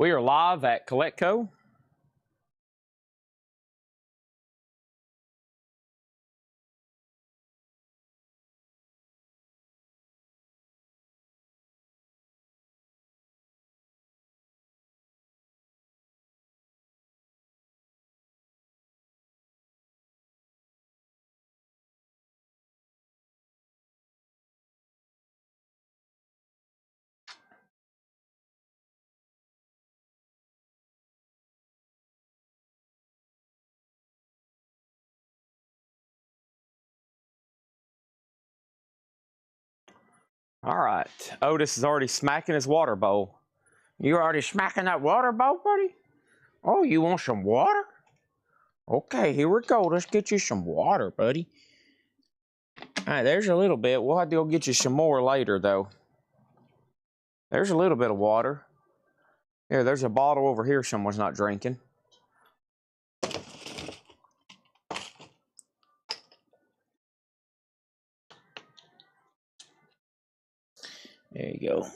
We are live at Coletco. All right, Otis is already smacking his water bowl. You already smacking that water bowl, buddy? Oh, you want some water? Okay, here we go. Let's get you some water, buddy. All right, there's a little bit. We'll have to go get you some more later, though. There's a little bit of water. Here, there's a bottle over here someone's not drinking. There you go.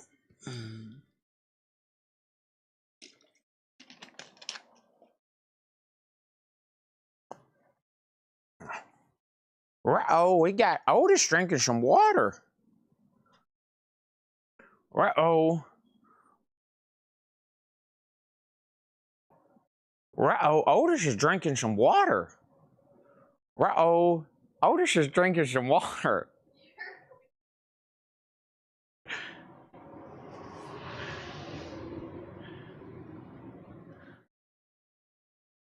Uh-oh, we got Otis drinking some water. Uh-oh. Uh-oh, Otis is drinking some water. Uh-oh, Otis is drinking some water.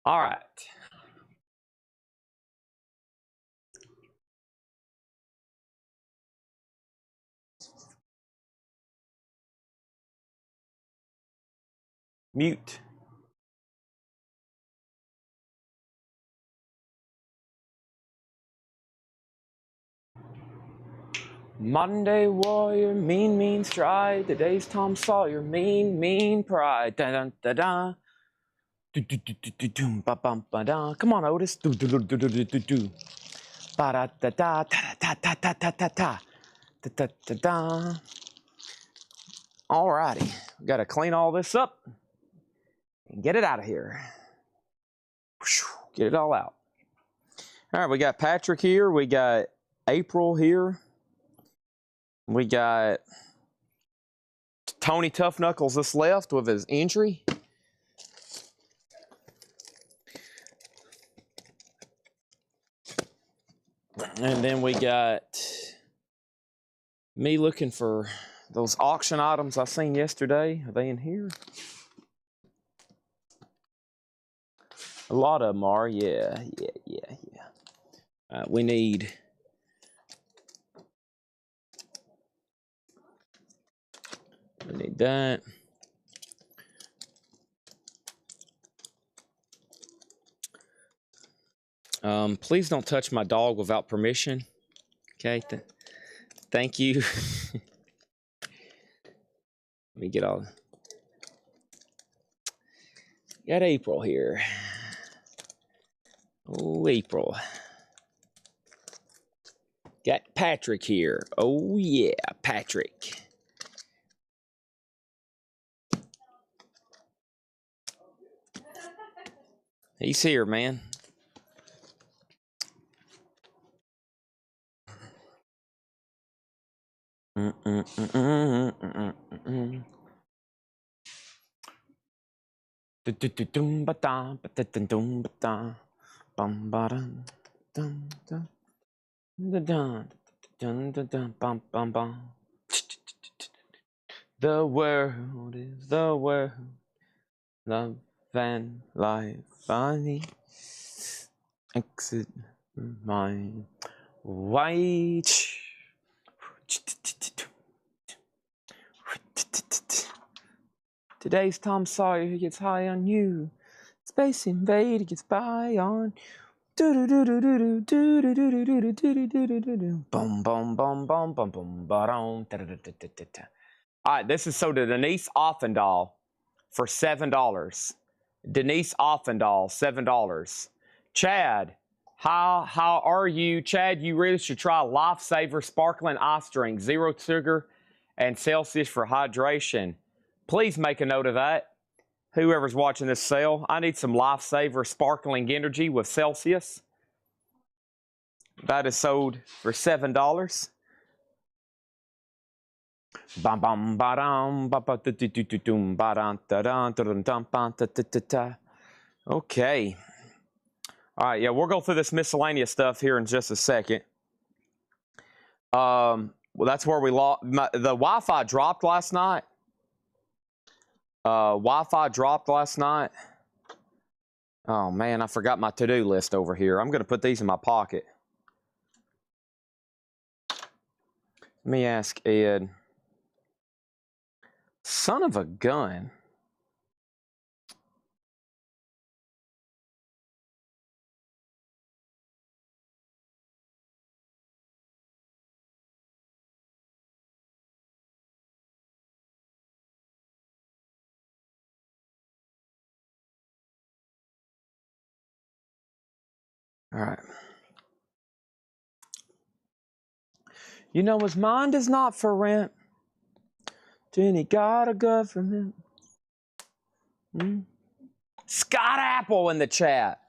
All right. Mute. Monday warrior, mean stride. Today's Tom Sawyer, mean pride. Da da da da. Do do do do do do ba bum ba da. Come on, Otis. Do do do do do do do do. Ba da da da da da da da da da da da da da da. Alrighty, we gotta clean all this up and get it out of here. Get it all out. All right, we got Patrick here. We got April here. We got Tony Tough Knuckles that's left with his injury. And then we got me looking for those auction items I seen yesterday. Are they in here? A lot of them are. Yeah. We need... We need that. Please don't touch my dog without permission. Okay. Thank you. Let me get all. Got April here. Oh, April. Got Patrick here. Oh yeah, Patrick. He's here, man. The world is the world. Love and life, funny. Exit my white. Today's Tom Sawyer, he gets high on you. Space Invade, he gets by on. Boom, boom, boom, boom, boom, boom, boom. All right, this is so to Denise Offendahl for $7. Denise Offendahl, $7. Chad, how are you? Chad, you really should try Lifesaver Sparkling Ice Drink, 0 sugar and Celsius for hydration. Please make a note of that. Whoever's watching this sale, I need some Lifesaver Sparkling Energy with Celsius. That is sold for $7. Bam bam ba-dum, ba-ba-du-du-du-du-dum, ba-dum, da-dum, da-dum, ba-da-da-da-da. Okay. All right, yeah, we'll go through this miscellaneous stuff here in just a second. Well, that's where we lost. The Wi-Fi dropped last night. Wi-Fi dropped last night. Oh, man, I forgot my to-do list over here. I'm going to put these in my pocket. Let me ask Ed. Son of a gun. All right. You know, his mind is not for rent. Then he got a government. Scott Apple in the chat.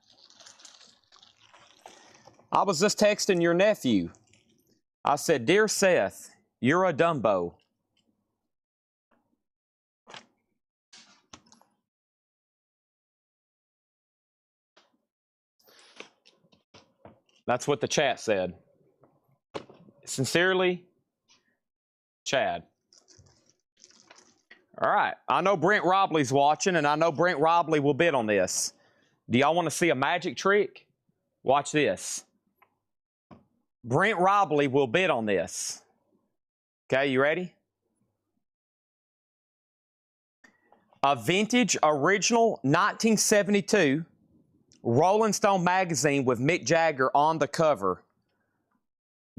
I was just texting your nephew. I said, "Dear Seth, you're a Dumbo." That's what the chat said. Sincerely, Chad. All right. I know Brent Robley's watching, and I know Brent Robley will bid on this. Do y'all want to see a magic trick? Watch this. Brent Robley will bid on this. Okay, you ready? A vintage original 1972 Rolling Stone magazine with Mick Jagger on the cover.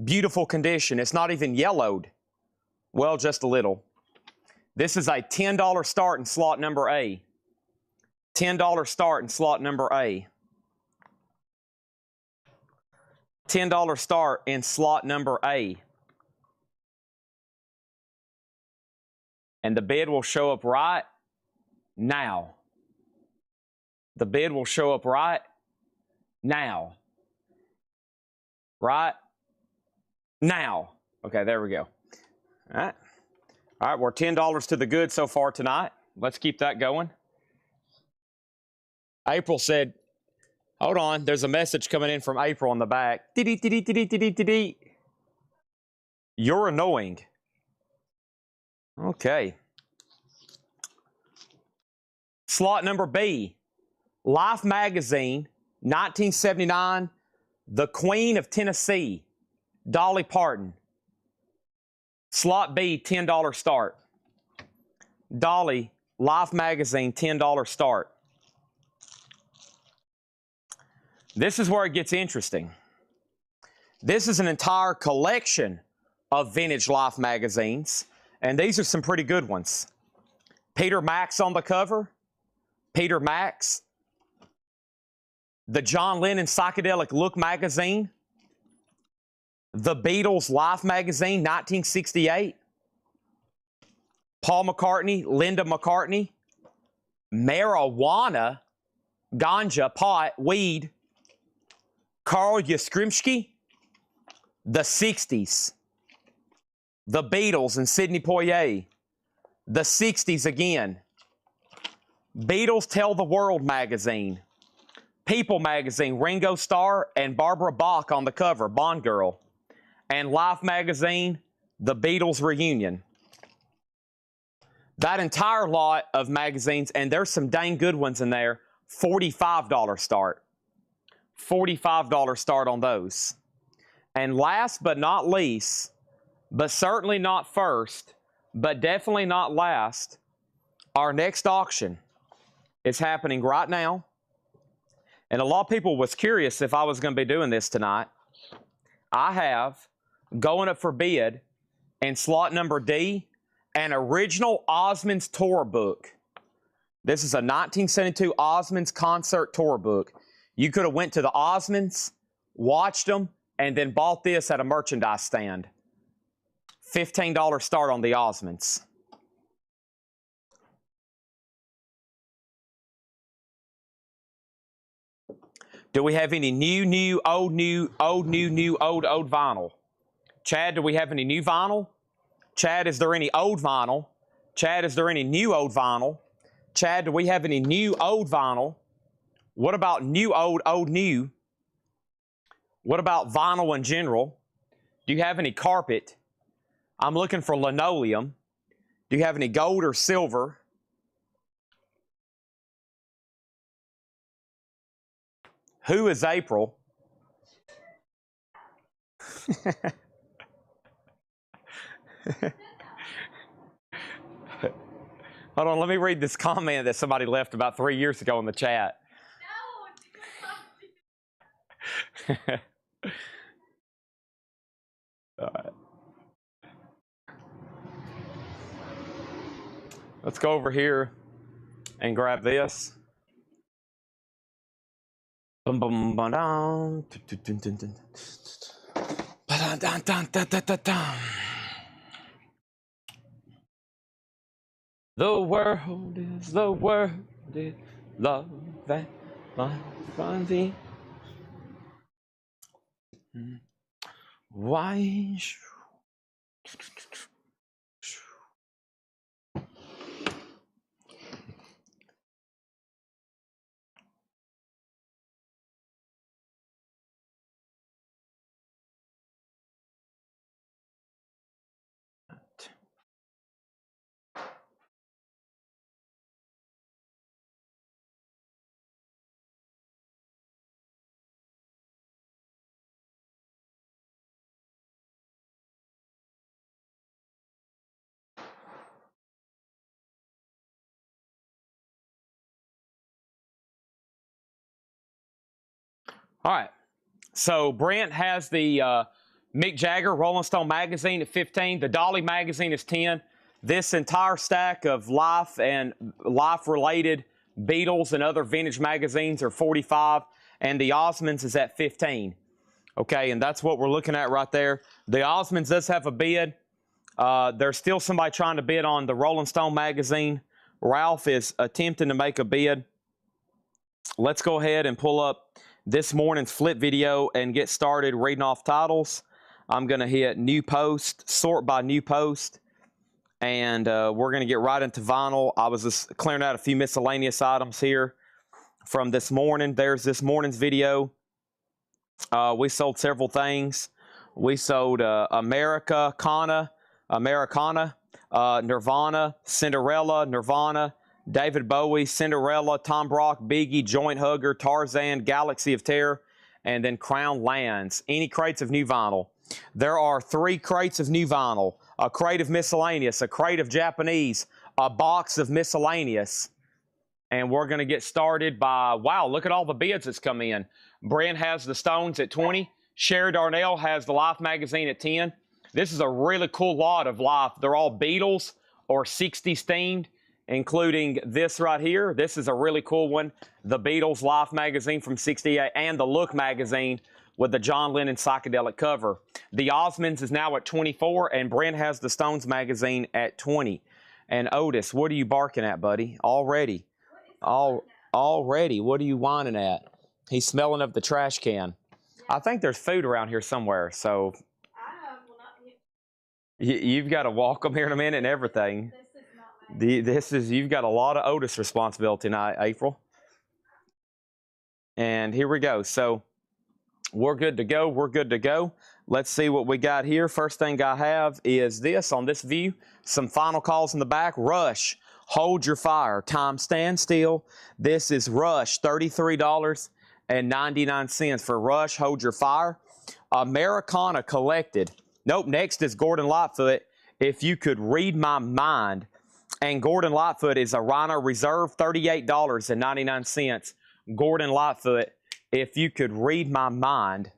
Beautiful condition. It's not even yellowed. Well, just a little. This is a $10 start in slot number A. $10 start in slot number A. $10 start in slot number A. And the bid will show up right now. The bid will show up right now. Right now. Okay, there we go. All right. All right, we're $10 to the good so far tonight. Let's keep that going. April said, hold on, there's a message coming in from April in the back. You're annoying. Okay. Slot number B, Life Magazine, 1979, The Queen of Tennessee, Dolly Parton. Slot B, $10 start. Dolly, Life Magazine, $10 start. This is where it gets interesting. This is an entire collection of vintage Life magazines, and these are some pretty good ones. Peter Max on the cover. Peter Max. The John Lennon Psychedelic Look magazine. The Beatles Life magazine, 1968. Paul McCartney, Linda McCartney. Marijuana, ganja, pot, weed. Carl Yastrzemski. The 60s. The Beatles and Sidney Poitier. The 60s again. Beatles Tell the World magazine. People magazine, Ringo Starr and Barbara Bach on the cover, Bond Girl. And Life magazine, The Beatles Reunion. That entire lot of magazines, and there's some dang good ones in there, $45 start. $45 start on those. And last but not least, but certainly not first, but definitely not last, our next auction is happening right now. And a lot of people was curious if I was going to be doing this tonight. I have, going up for bid, in slot number D, an original Osmonds tour book. This is a 1972 Osmonds concert tour book. You could have went to the Osmonds, watched them, and then bought this at a merchandise stand. $15 start on the Osmonds. Do we have any new, old, old vinyl? Chad, do we have any new vinyl? Chad, is there any old vinyl? Chad, is there any new old vinyl? Chad, do we have any new old vinyl? What about new old new? What about vinyl in general? Do you have any carpet? I'm looking for linoleum. Do you have any gold or silver? Who is April? Hold on, let me read this comment that somebody left about 3 years ago in the chat. No. All right. Let's go over here and grab this. Bum bum ba dum. The world is love that finds thee. Why? All right, so Brent has the Mick Jagger Rolling Stone magazine at 15. The Dolly magazine is 10. This entire stack of life and life-related Beatles and other vintage magazines are 45, and the Osmonds is at 15. Okay, and that's what we're looking at right there. The Osmonds does have a bid. There's still somebody trying to bid on the Rolling Stone magazine. Ralph is attempting to make a bid. Let's go ahead and pull up this morning's flip video and get started reading off titles. I'm going to hit new post, sort by new post, and we're going to get right into vinyl. I was just clearing out a few miscellaneous items here from this morning. There's this morning's video. We sold several things. We sold Americana, Nirvana, Cinderella, Nirvana, David Bowie, Cinderella, Tom Brock, Biggie, Joint Hugger, Tarzan, Galaxy of Terror, and then Crown Lands. Any crates of new vinyl? There are 3 crates of new vinyl, a crate of miscellaneous, a crate of Japanese, a box of miscellaneous. And we're going to get started by, wow, look at all the bids that's come in. Brent has the Stones at 20. Sherry Darnell has the Life magazine at 10. This is a really cool lot of Life. They're all Beatles or 60s themed, including this right here. This is a really cool one. The Beatles Life magazine from 68 and the Look magazine with the John Lennon psychedelic cover. The Osmonds is now at 24, and Brent has the Stones magazine at 20. And Otis, what are you barking at, buddy? Already. Already. What are you whining at? He's smelling of the trash can. I think there's food around here somewhere, so you've got to walk them here in a minute and everything. You've got a lot of Otis responsibility tonight, April. And here we go. So we're good to go. We're good to go. Let's see what we got here. First thing I have is this on this view. Some final calls in the back. Rush, Hold Your Fire. Time Stand Still. This is Rush, $33.99 for Rush, Hold Your Fire. Americana Collected. Nope, next is Gordon Lightfoot, If You Could Read My Mind. And Gordon Lightfoot is a Rhino Reserve, $38.99. Gordon Lightfoot, If You Could Read My Mind.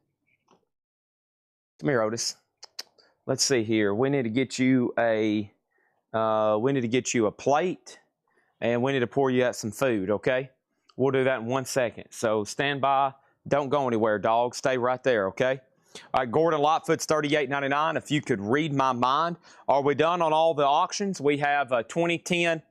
Come here, Otis. Let's see here. We need to get you a plate, and we need to pour you out some food, okay? We'll do that in 1 second. So stand by. Don't go anywhere, dog. Stay right there, okay? All right, Gordon Lightfoot's $38.99. If You Could Read My Mind. Are we done on all the auctions? We have 2010,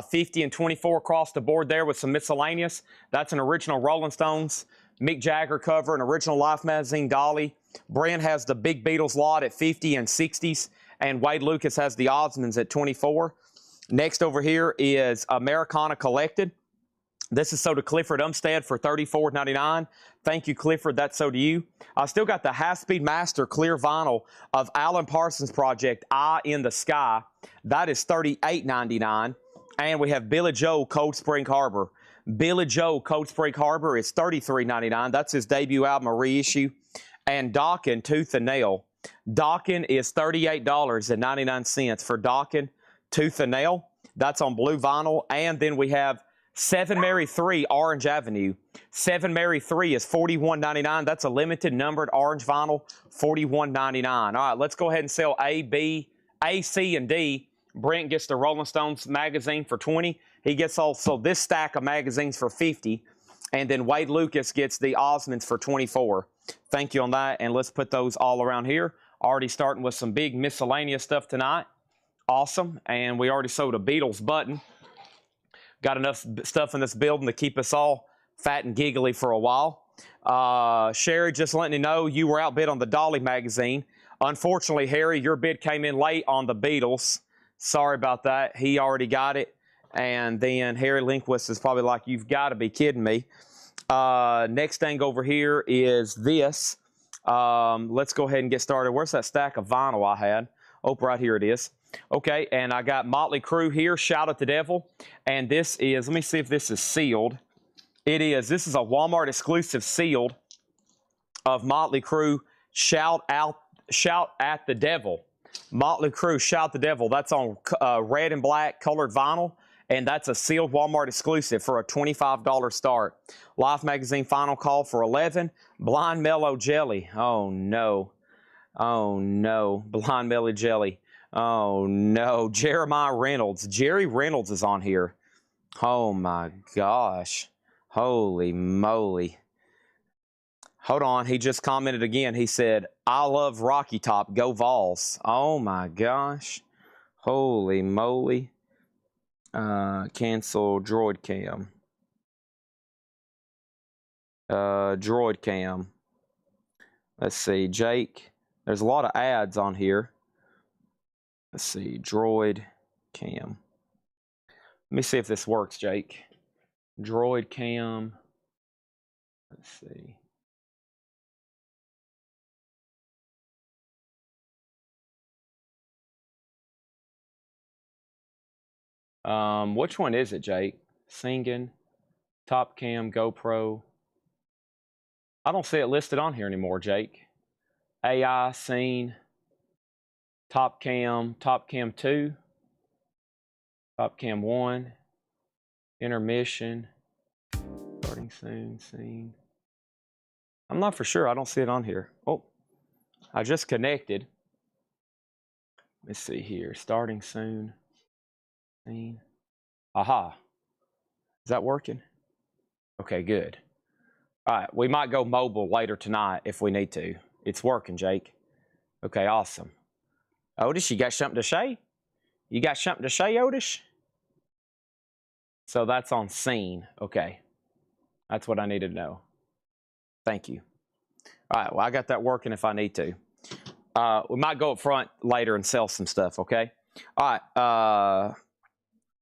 50, and 24 across the board there with some miscellaneous. That's an original Rolling Stones Mick Jagger cover, an original Life magazine dolly. Brent has the Big Beatles lot at 50 and 60s, and Wade Lucas has the Osmonds at 24. Next over here is Americana Collected. This is sold to Clifford Umstead for $34.99. Thank you, Clifford. That's sold to you. I still got the Half-Speed Master clear vinyl of Alan Parsons Project, Eye in the Sky. That is $38.99. And we have Billy Joel, Cold Spring Harbor. Billy Joel, Cold Spring Harbor is $33.99. That's his debut album, a reissue. And Dokken, Tooth and Nail. Dokken is $38.99 for Dokken, Tooth and Nail. That's on blue vinyl. And then we have 7 Mary 3 Orange Avenue. 7 Mary 3 is $41.99. That's a limited numbered orange vinyl, $41.99. All right, let's go ahead and sell A, B, A, C, and D. Brent gets the Rolling Stones magazine for $20. He gets also this stack of magazines for $50. And then Wade Lucas gets the Osmonds for $24. Thank you on that. And let's put those all around here. Already starting with some big miscellaneous stuff tonight. Awesome. And we already sold a Beatles button. Got enough stuff in this building to keep us all fat and giggly for a while. Sherry, just letting you know, you were outbid on the Dolly magazine. Unfortunately, Harry, your bid came in late on the Beatles. Sorry about that. He already got it. And then Harry Lindquist is probably like, you've got to be kidding me. Next thing over here is this. Let's go ahead and get started. Where's that stack of vinyl I had? Oh, right here it is. Okay, and I got Motley Crue here, Shout at the Devil. And this is, let me see if this is sealed. It is. This is a Walmart exclusive sealed of Motley Crue, Shout at the Devil. Motley Crue, Shout the Devil. That's on red and black colored vinyl. And that's a sealed Walmart exclusive for a $25 start. Life magazine final call for $11. Blind Mellow Jelly. Oh, no. Oh, no. Blind Mellow Jelly. Oh, no. Jeremiah Reynolds. Jerry Reynolds is on here. Oh, my gosh. Holy moly. Hold on. He just commented again. He said, I love Rocky Top. Go Vols. Oh, my gosh. Holy moly. Cancel Droid Cam. Droid Cam. Let's see. Jake. There's a lot of ads on here. Let's see. Droid Cam. Let me see if this works, Jake. Droid Cam. Let's see. Which one is it, Jake? Singing, Top Cam, GoPro. I don't see it listed on here anymore, Jake. AI, Scene, Top Cam 2, Top Cam 1, Intermission, Starting Soon, Scene. I'm not for sure. I don't see it on here. Oh, I just connected. Let's see here. Starting Soon. Scene. Aha. Is that working? Okay, good. All right, we might go mobile later tonight if we need to. It's working, Jake. Okay, awesome. Otis, you got something to say? You got something to say, Otis? So that's on Scene. Okay. That's what I needed to know. Thank you. All right, well, I got that working if I need to. We might go up front later and sell some stuff, okay? All right,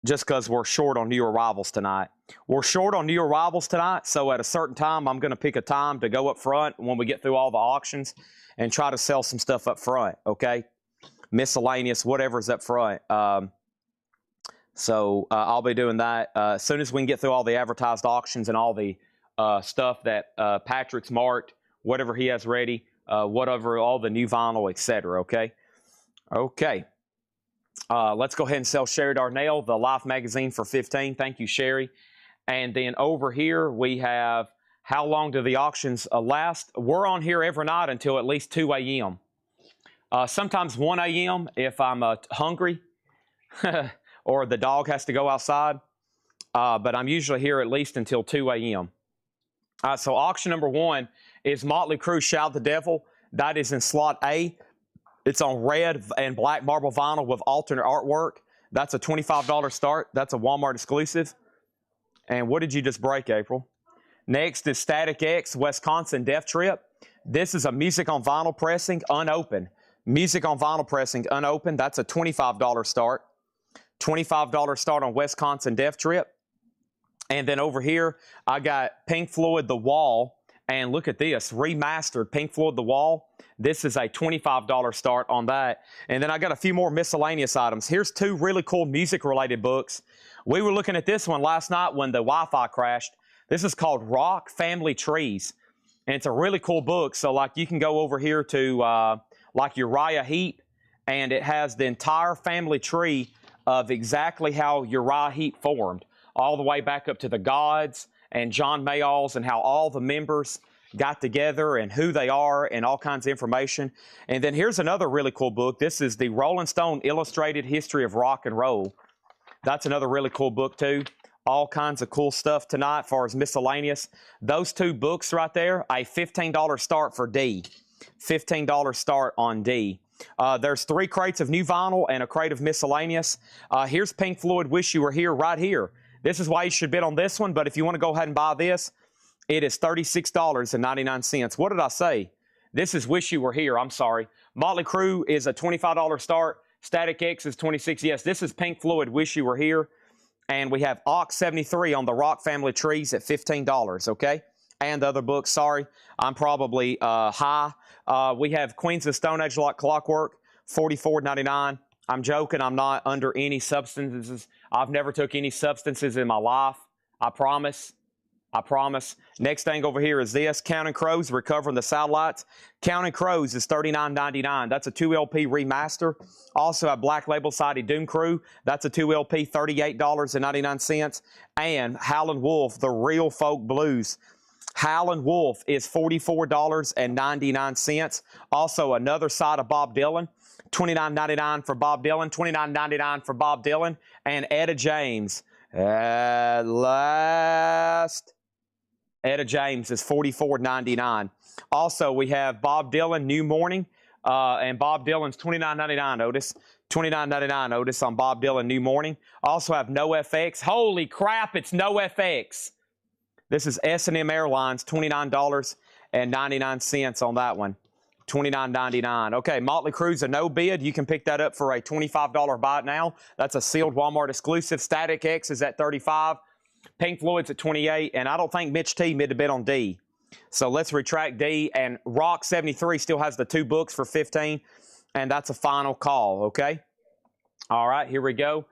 just because we're short on new arrivals tonight. We're short on new arrivals tonight, so at a certain time, I'm going to pick a time to go up front when we get through all the auctions and try to sell some stuff up front, okay? Miscellaneous, whatever's up front. So I'll be doing that as soon as we can get through all the advertised auctions and all the stuff that Patrick's marked, whatever he has ready, whatever, all the new vinyl, etc., okay? Okay. Let's go ahead and sell Sherry Darnell, the Life magazine, for $15. Thank you, Sherry. And then over here, we have how long do the auctions last? We're on here every night until at least 2 a.m. Sometimes 1 a.m. if I'm hungry or the dog has to go outside. But I'm usually here at least until 2 a.m. So auction number 1 is Motley Crue, Shout the Devil. That is in slot A. It's on red and black marble vinyl with alternate artwork. That's a $25 start. That's a Walmart exclusive. And what did you just break, April? Next is Static X, Wisconsin Death Trip. This is a music on vinyl pressing, unopened. Music on vinyl pressing, unopened. That's a $25 start. $25 start on Wisconsin Death Trip. And then over here, I got Pink Floyd The Wall. And look at this, remastered Pink Floyd The Wall. This is a $25 start on that. And then I got a few more miscellaneous items. Here's two really cool music-related books. We were looking at this one last night when the Wi-Fi crashed. This is called Rock Family Trees. And it's a really cool book. So, like, you can go over here to, like, Uriah Heep, and it has the entire family tree of exactly how Uriah Heep formed, all the way back up to the Gods and John Mayall's, and how all the members got together and who they are and all kinds of information. And then here's another really cool book. This is the Rolling Stone Illustrated History of Rock and Roll. That's another really cool book too. All kinds of cool stuff tonight as far as miscellaneous. Those two books right there, a $15 start for D. $15 start on D. There's 3 crates of new vinyl and a crate of miscellaneous. Here's Pink Floyd Wish You Were Here right here. This is why you should bid on this one, but if you want to go ahead and buy this, it is $36.99. What did I say? This is Wish You Were Here. I'm sorry. Motley Crue is a $25 start. Static X is $26. Yes, this is Pink Floyd Wish You Were Here. And we have Ox 73 on the Rock Family Trees at $15, okay? And the other books, sorry, I'm probably high. We have Queens of Stone Age Like Clockwork, $44.99. I'm joking. I'm not under any substances. I've never took any substances in my life. I promise. I promise. Next thing over here is this, Counting Crows, Recovering the Satellites. Counting Crows is $39.99. That's a 2LP remaster. Also, a Black Label Society Doom Crew. That's a 2LP, $38.99. And Howlin' Wolf, The Real Folk Blues. Howlin' Wolf is $44.99. Also, another side of Bob Dylan. $29.99 for Bob Dylan. $29.99 for Bob Dylan. And Etta James. At last. Etta James is $44.99. Also, we have Bob Dylan, New Morning, and Bob Dylan's $29.99, Otis. $29.99, Otis, on Bob Dylan, New Morning. Also have NoFX. Holy crap, it's NoFX. This is S&M Airlines, $29.99 on that one. $29.99. Okay, Motley Crue's a no bid. You can pick that up for a $25 buy it now. That's a sealed Walmart exclusive. Static X is at $35. Pink Floyd's at $28. And I don't think Mitch T made a bid on D. So let's retract D. And Rock 73 still has the 2 books for $15. And that's a final call, okay? All right, here we go.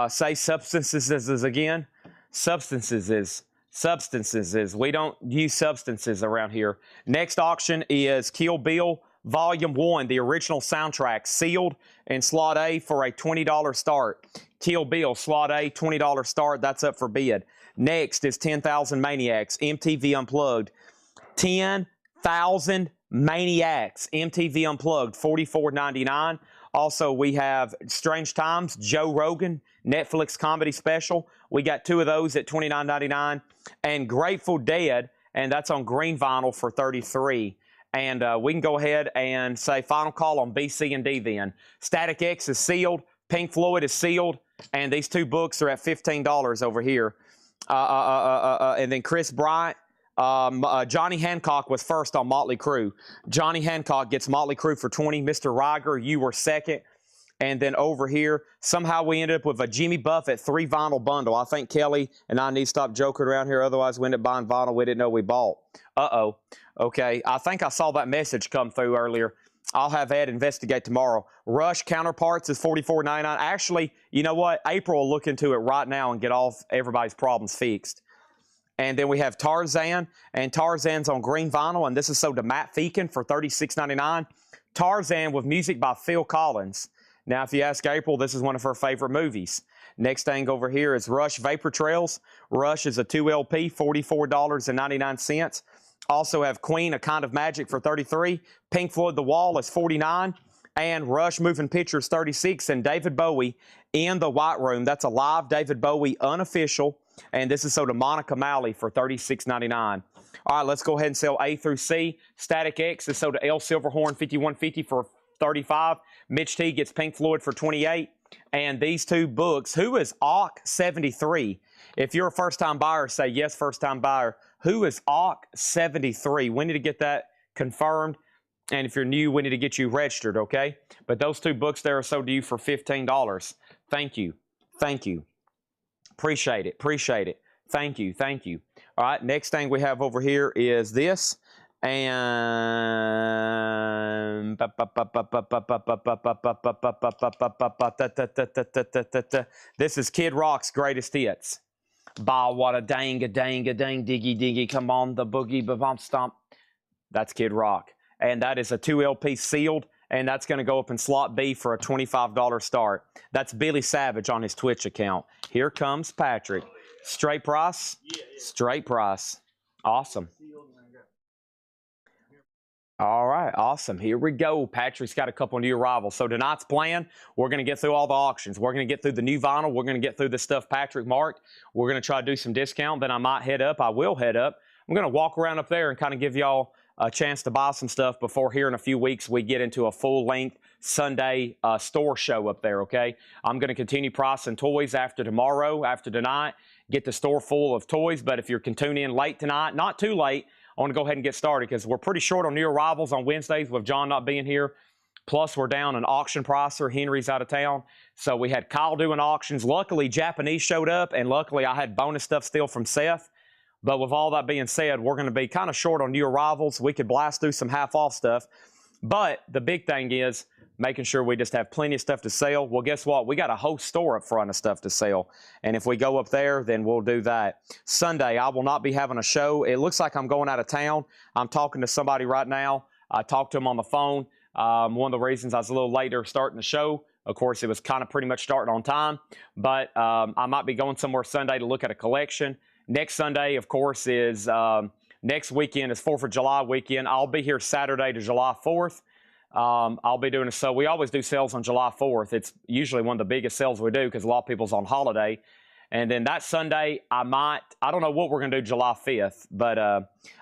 Say substances is again. Substances is. We don't use substances around here. Next auction is Kill Bill Volume 1, the original soundtrack, sealed in slot A for a $20 start. Kill Bill, slot A, $20 start. That's up for bid. Next is 10,000 Maniacs, MTV Unplugged. 10,000 Maniacs, MTV Unplugged, $44.99. Also, we have Strange Times, Joe Rogan, Netflix comedy special. We got 2 of those at $29.99. And Grateful Dead, and that's on green vinyl for $33. And we can go ahead and say final call on B, C, and D then. Static X is sealed. Pink Floyd is sealed. And these 2 books are at $15 over here. And then Chris Bryant. Johnny Hancock was first on Motley Crue. Johnny Hancock gets Motley Crue for $20. Mr. Riger, you were second. And then over here, somehow we ended up with a Jimmy Buffett 3 vinyl bundle. I think Kelly and I need to stop joking around here. Otherwise, we end up buying vinyl we didn't know we bought. Uh-oh. Okay, I think I saw that message come through earlier. I'll have Ed investigate tomorrow. Rush Counterparts is $44.99. Actually, you know what? April will look into it right now and get all everybody's problems fixed. And then we have Tarzan, and Tarzan's on green vinyl, and this is sold to Matt Feakin for $36.99. Tarzan with music by Phil Collins. Now, if you ask April, this is one of her favorite movies. Next thing over here is Rush Vapor Trails. Rush is a 2LP, $44.99. Also have Queen, A Kind of Magic for $33. Pink Floyd, The Wall is $49. And Rush Moving Pictures, $36. And David Bowie in the White Room. That's a live David Bowie unofficial. And this is sold to Monica Malley for $36.99. All right, let's go ahead and sell A through C. Static X is sold to L Silverhorn, $51.50 for $35. Mitch T gets Pink Floyd for $28. And these 2 books, who is Ock 73? If you're a first-time buyer, say yes, first-time buyer. Who is AUK73? We need to get that confirmed. And if you're new, we need to get you registered, okay? But those 2 books there are sold to you for $15. Thank you. Thank you. Appreciate it. Appreciate it. Thank you. Thank you. All right, next thing we have over here is this. And this is Kid Rock's greatest hits. Bah, what a dang, diggy, diggy, come on, the boogie, ba-bump, stomp. That's Kid Rock. And that is a 2 LP sealed, and that's going to go up in slot B for a $25 start. That's Billy Savage on his Twitch account. Here comes Patrick. Straight price? Straight price. Awesome. All right, awesome. Here we go. Patrick's got a couple new arrivals. So tonight's plan, we're going to get through all the auctions. We're going to get through the new vinyl. We're going to get through the stuff Patrick marked. We're going to try to do some discount. Then I might head up. I will head up. I'm going to walk around up there and kind of give y'all a chance to buy some stuff before here in a few weeks we get into a full-length Sunday store show up there, okay? I'm going to continue pricing toys after tomorrow, after tonight, get the store full of toys. But if you're tuning in late tonight, not too late, I want to go ahead and get started because we're pretty short on new arrivals on Wednesdays with John not being here. Plus, we're down an auction pricer. Henry's out of town. So we had Kyle doing auctions. Luckily, Japanese showed up, and luckily I had bonus stuff still from Seth. But with all that being said, we're going to be kind of short on new arrivals. We could blast through some half-off stuff. But the big thing is making sure we just have plenty of stuff to sell. Well, guess what? We got a whole store up front of stuff to sell. And if we go up there, then we'll do that. Sunday, I will not be having a show. It looks like I'm going out of town. I'm talking to somebody right now. I talked to him on the phone. One of the reasons I was a little later starting the show, of course, it was kind of pretty much starting on time. But I might be going somewhere Sunday to look at a collection. Next Sunday, of course, is next weekend is 4th of July weekend. I'll be here Saturday to July 4th. I'll be doing a sale. We always do sales on July 4th. It's usually one of the biggest sales we do because a lot of people's on holiday. And then that Sunday, I don't know what we're going to do July 5th, but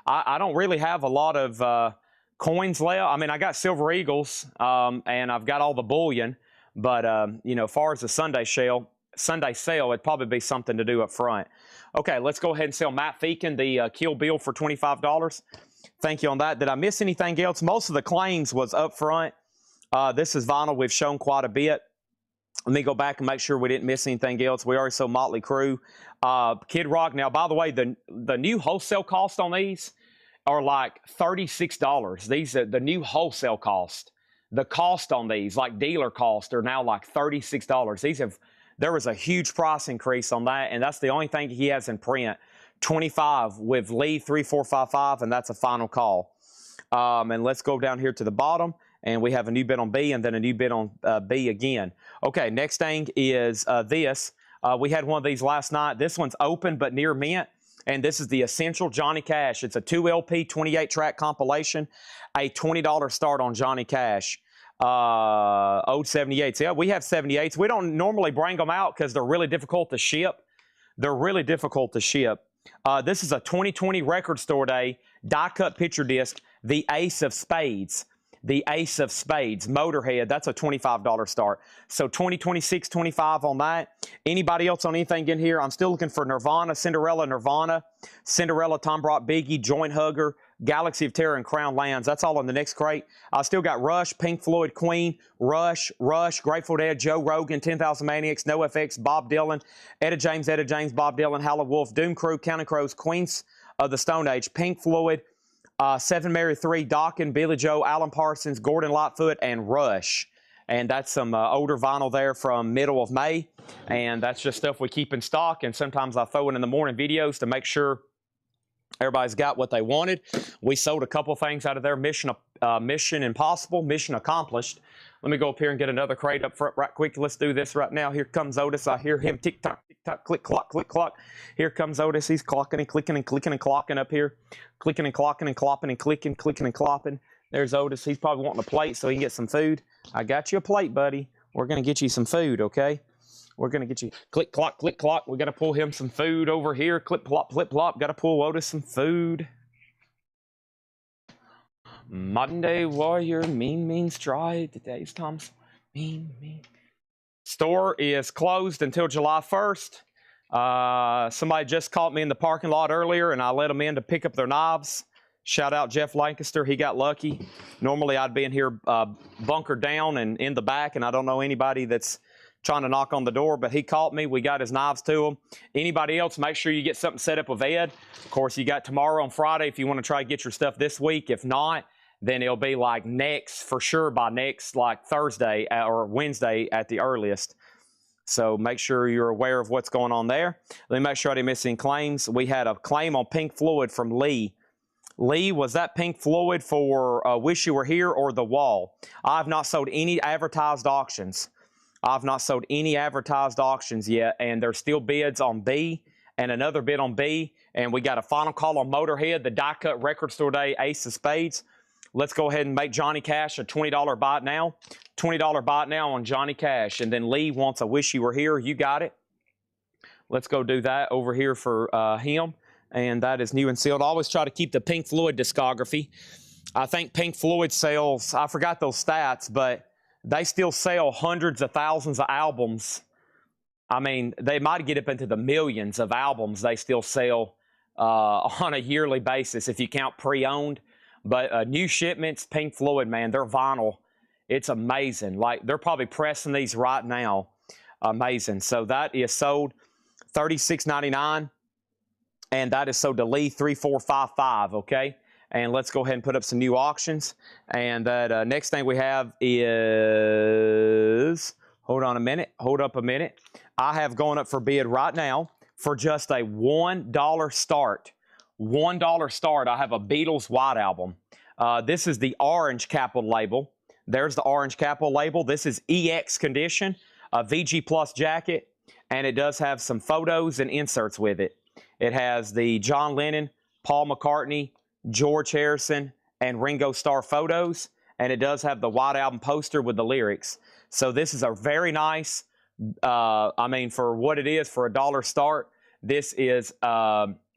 I don't really have a lot of coins left. I mean, I got Silver Eagles, and I've got all the bullion. But, you know, as far as the Sunday sale, it'd probably be something to do up front. Okay, let's go ahead and sell Matt Feakin, the Kill Bill, for $25. Thank you on that. Did I miss anything else? Most of the claims was up front. This is vinyl we've shown quite a bit. Let me go back and make sure we didn't miss anything else. We already saw Motley Crue. Kid Rock. Now, by the way, the new wholesale cost on these are like $36. These are the new wholesale cost. The cost on these, like dealer cost, are now like $36. There was a huge price increase on that, and that's the only thing he has in print. 25 with Lee 3455, and that's a final call. And let's go down here to the bottom, and we have a new bid on B and then a new bid on B again. Okay, next thing is this. We had one of these last night. This one's open but near mint, and this is the Essential Johnny Cash. It's a 2 LP 28-track compilation, a $20 start on Johnny Cash. Old 78s. Yeah, we have 78s. We don't normally bring them out because they're really difficult to ship. They're really difficult to ship. This is a 2020 Record Store Day die-cut picture disc, the Ace of Spades. The Ace of Spades, Motorhead, that's a $25 start. So 2026, 25 on that. Anybody else on anything in here? I'm still looking for Nirvana, Cinderella, Tom Brock, Biggie, Joint Hugger, Galaxy of Terror, and Crown Lands. That's all in the next crate. I still got Rush, Pink Floyd, Queen, Rush, Grateful Dead, Joe Rogan, 10,000 Maniacs, NoFX, Bob Dylan, Etta James, Bob Dylan, Howlin' Wolf, Doom Crew, Counting Crows, Queens of the Stone Age, Pink Floyd, Seven Mary 3, Dokken, Billy Joe, Alan Parsons, Gordon Lightfoot, and Rush. And that's some older vinyl there from middle of May. And that's just stuff we keep in stock. And sometimes I throw it in the morning videos to make sure everybody's got what they wanted. We sold a couple things out of there. Mission Impossible, Mission Accomplished. Let me go up here and get another crate up front right quick. Let's do this right now. Here comes Otis. I hear him tick-tock, click, clock, click, clock. Here comes Otis. He's clocking and clicking and clicking and clocking up here. Clicking and clocking and clopping and clicking and clopping. There's Otis. He's probably wanting a plate so he can get some food. I got you a plate, buddy. We're going to get you some food, okay? We're going to get you click, clock, click, clock. We got to pull him some food over here. Clip, plop, flip, plop. Got to pull Otis some food. Monday Warrior, mean stride. Today's Tom's mean. Store is closed until July 1st. Somebody just caught me in the parking lot earlier, and I let them in to pick up their knives. Shout out Jeff Lancaster. He got lucky. Normally, I'd be in here bunkered down and in the back, and I don't know anybody that's trying to knock on the door, but he caught me. We got his knives to him. Anybody else, make sure you get something set up with Ed. Of course, you got tomorrow and Friday if you want to try to get your stuff this week. If not, then it'll be like next, for sure by next, like Thursday or Wednesday at the earliest. So make sure you're aware of what's going on there. Let me make sure I didn't miss any claims. We had a claim on Pink Floyd from Lee. Lee, was that Pink Floyd for Wish You Were Here or The Wall? I've not sold any advertised auctions. I've not sold any advertised auctions yet, and there's still bids on B and another bid on B, and we got a final call on Motorhead, the die cut record store day Ace of Spades. Let's go ahead and make Johnny Cash a $20 bot now. $20 bot now on Johnny Cash, and then Lee wants a Wish You Were Here. You got it. Let's go do that over here for him, and that is new and sealed. I always try to keep the Pink Floyd discography. I think Pink Floyd sells, I forgot those stats, but they still sell hundreds of thousands of albums. I mean, they might get up into the millions of albums they still sell on a yearly basis if you count pre-owned. But new shipments, Pink Floyd, man, their vinyl, it's amazing. Like, they're probably pressing these right now. Amazing. So that is sold $36.99, and that is sold to Lee 3455, okay? And let's go ahead and put up some new auctions. And that next thing we have is, hold on a minute, hold up a minute. I have going up for bid right now for just a $1 start. $1 start, I have a Beatles White Album. This is the orange capital label. There's the orange capital label. This is EX condition, a VG Plus jacket, and it does have some photos and inserts with it. It has the John Lennon, Paul McCartney, George Harrison, and Ringo Starr photos, and it does have the White Album poster with the lyrics. So this is a very nice, I mean, for what it is, for a $1 start, this is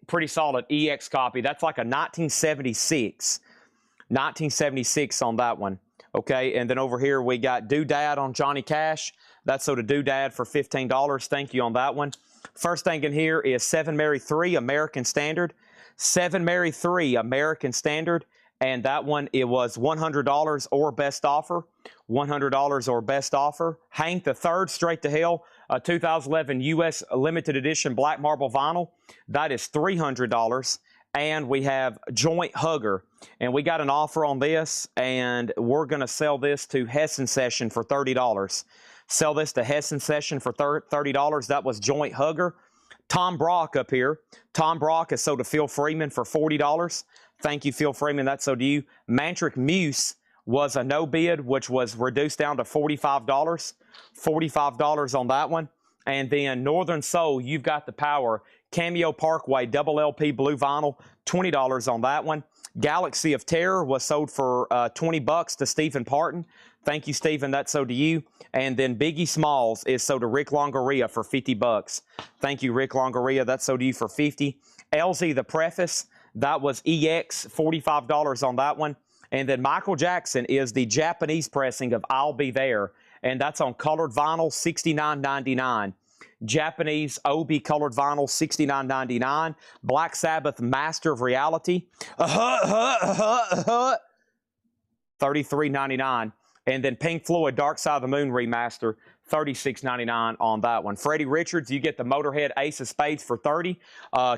pretty solid EX copy. That's like a 1976 on that one. Okay, and then over here we got Doodad on Johnny Cash. That's sold a Doodad for $15. Thank you on that one. First thing in here is 7 Mary 3 American Standard. 7 Mary 3 American Standard, and that one, it was $100 or best offer. $100 or best offer. Hank the Third, Straight to Hell, 2011 U.S. limited edition black marble vinyl. That is $300. And we have Joint Hugger, and we got an offer on this, and we're going to sell this to Hessen Session for $30. Sell this to Hessen Session for $30. That was Joint Hugger. Tom Brock up here. Tom Brock is sold to Phil Freeman for $40. Thank you, Phil Freeman. That's sold to you. Mantric Muse was a no bid, which was reduced down to $45. $45 on that one. And then Northern Soul, You've Got the Power. Cameo Parkway, double LP blue vinyl, $20 on that one. Galaxy of Terror was sold for $20 to Stephen Parton. Thank you, Stephen. That's sold to you. And then Biggie Smalls is sold to Rick Longoria for $50. Thank you, Rick Longoria. That's sold to you for $50. LZ The Preface, that was EX, $45 on that one. And then Michael Jackson is the Japanese pressing of I'll Be There, and that's on colored vinyl, $69.99. Japanese OB colored vinyl, $69.99. Black Sabbath Master of Reality, $33.99. And then Pink Floyd Dark Side of the Moon remaster, $36.99 on that one. Freddie Richards, you get the Motorhead Ace of Spades for $30.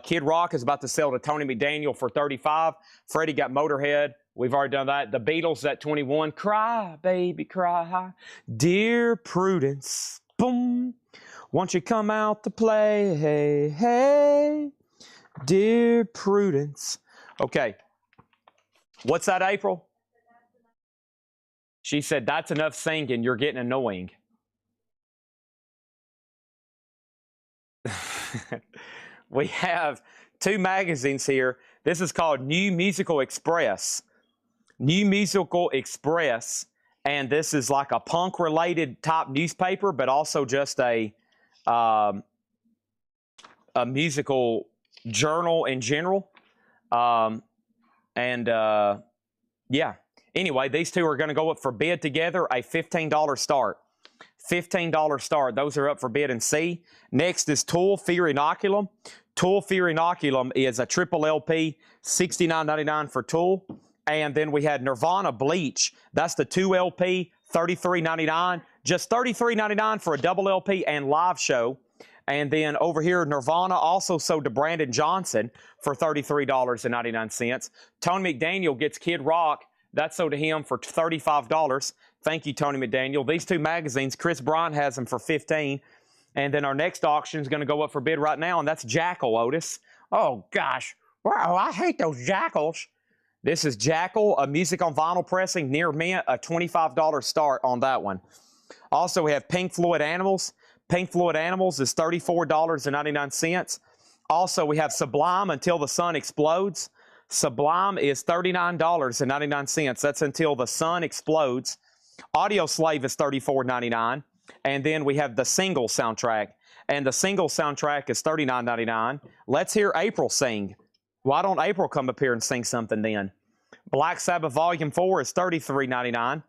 Kid Rock is about to sell to Tony McDaniel for $35. Freddie got Motorhead. We've already done that. The Beatles at $21. Cry, baby, cry. Dear Prudence, boom. Won't you come out to play? Hey, hey. Dear Prudence. Okay. What's that, April? She said, that's enough singing. You're getting annoying. We have two magazines here. This is called New Musical Express. New Musical Express. And this is like a punk-related type newspaper, but also just a musical journal in general. Yeah. Anyway, these two are going to go up for bid together, a $15 start. $15 start. Those are up for bid in C. Next is Tool Fear Inoculum. Tool Fear Inoculum is a triple LP, $69.99 for Tool. And then we had Nirvana Bleach. That's the 2 LP, $33.99. Just $33.99 for a double LP and live show. And then over here, Nirvana also sold to Brandon Johnson for $33.99. Tony McDaniel gets Kid Rock. That's sold to him for $35. Thank you, Tony McDaniel. These two magazines, Chris Bryant has them for $15. And then our next auction is going to go up for bid right now, and that's Jackal, Otis. Oh, gosh. Wow, I hate those Jackals. This is Jackal, a music on vinyl pressing, near mint, a $25 start on that one. Also, we have Pink Floyd Animals. Pink Floyd Animals is $34.99. Also, we have Sublime, Until the Sun Explodes. Sublime is $39.99. That's Until the Sun Explodes. Audio Slave is $34.99. And then we have the single soundtrack. And the single soundtrack is $39.99. Let's hear April sing. Why don't April come up here and sing something then? Black Sabbath Volume 4 is $33.99.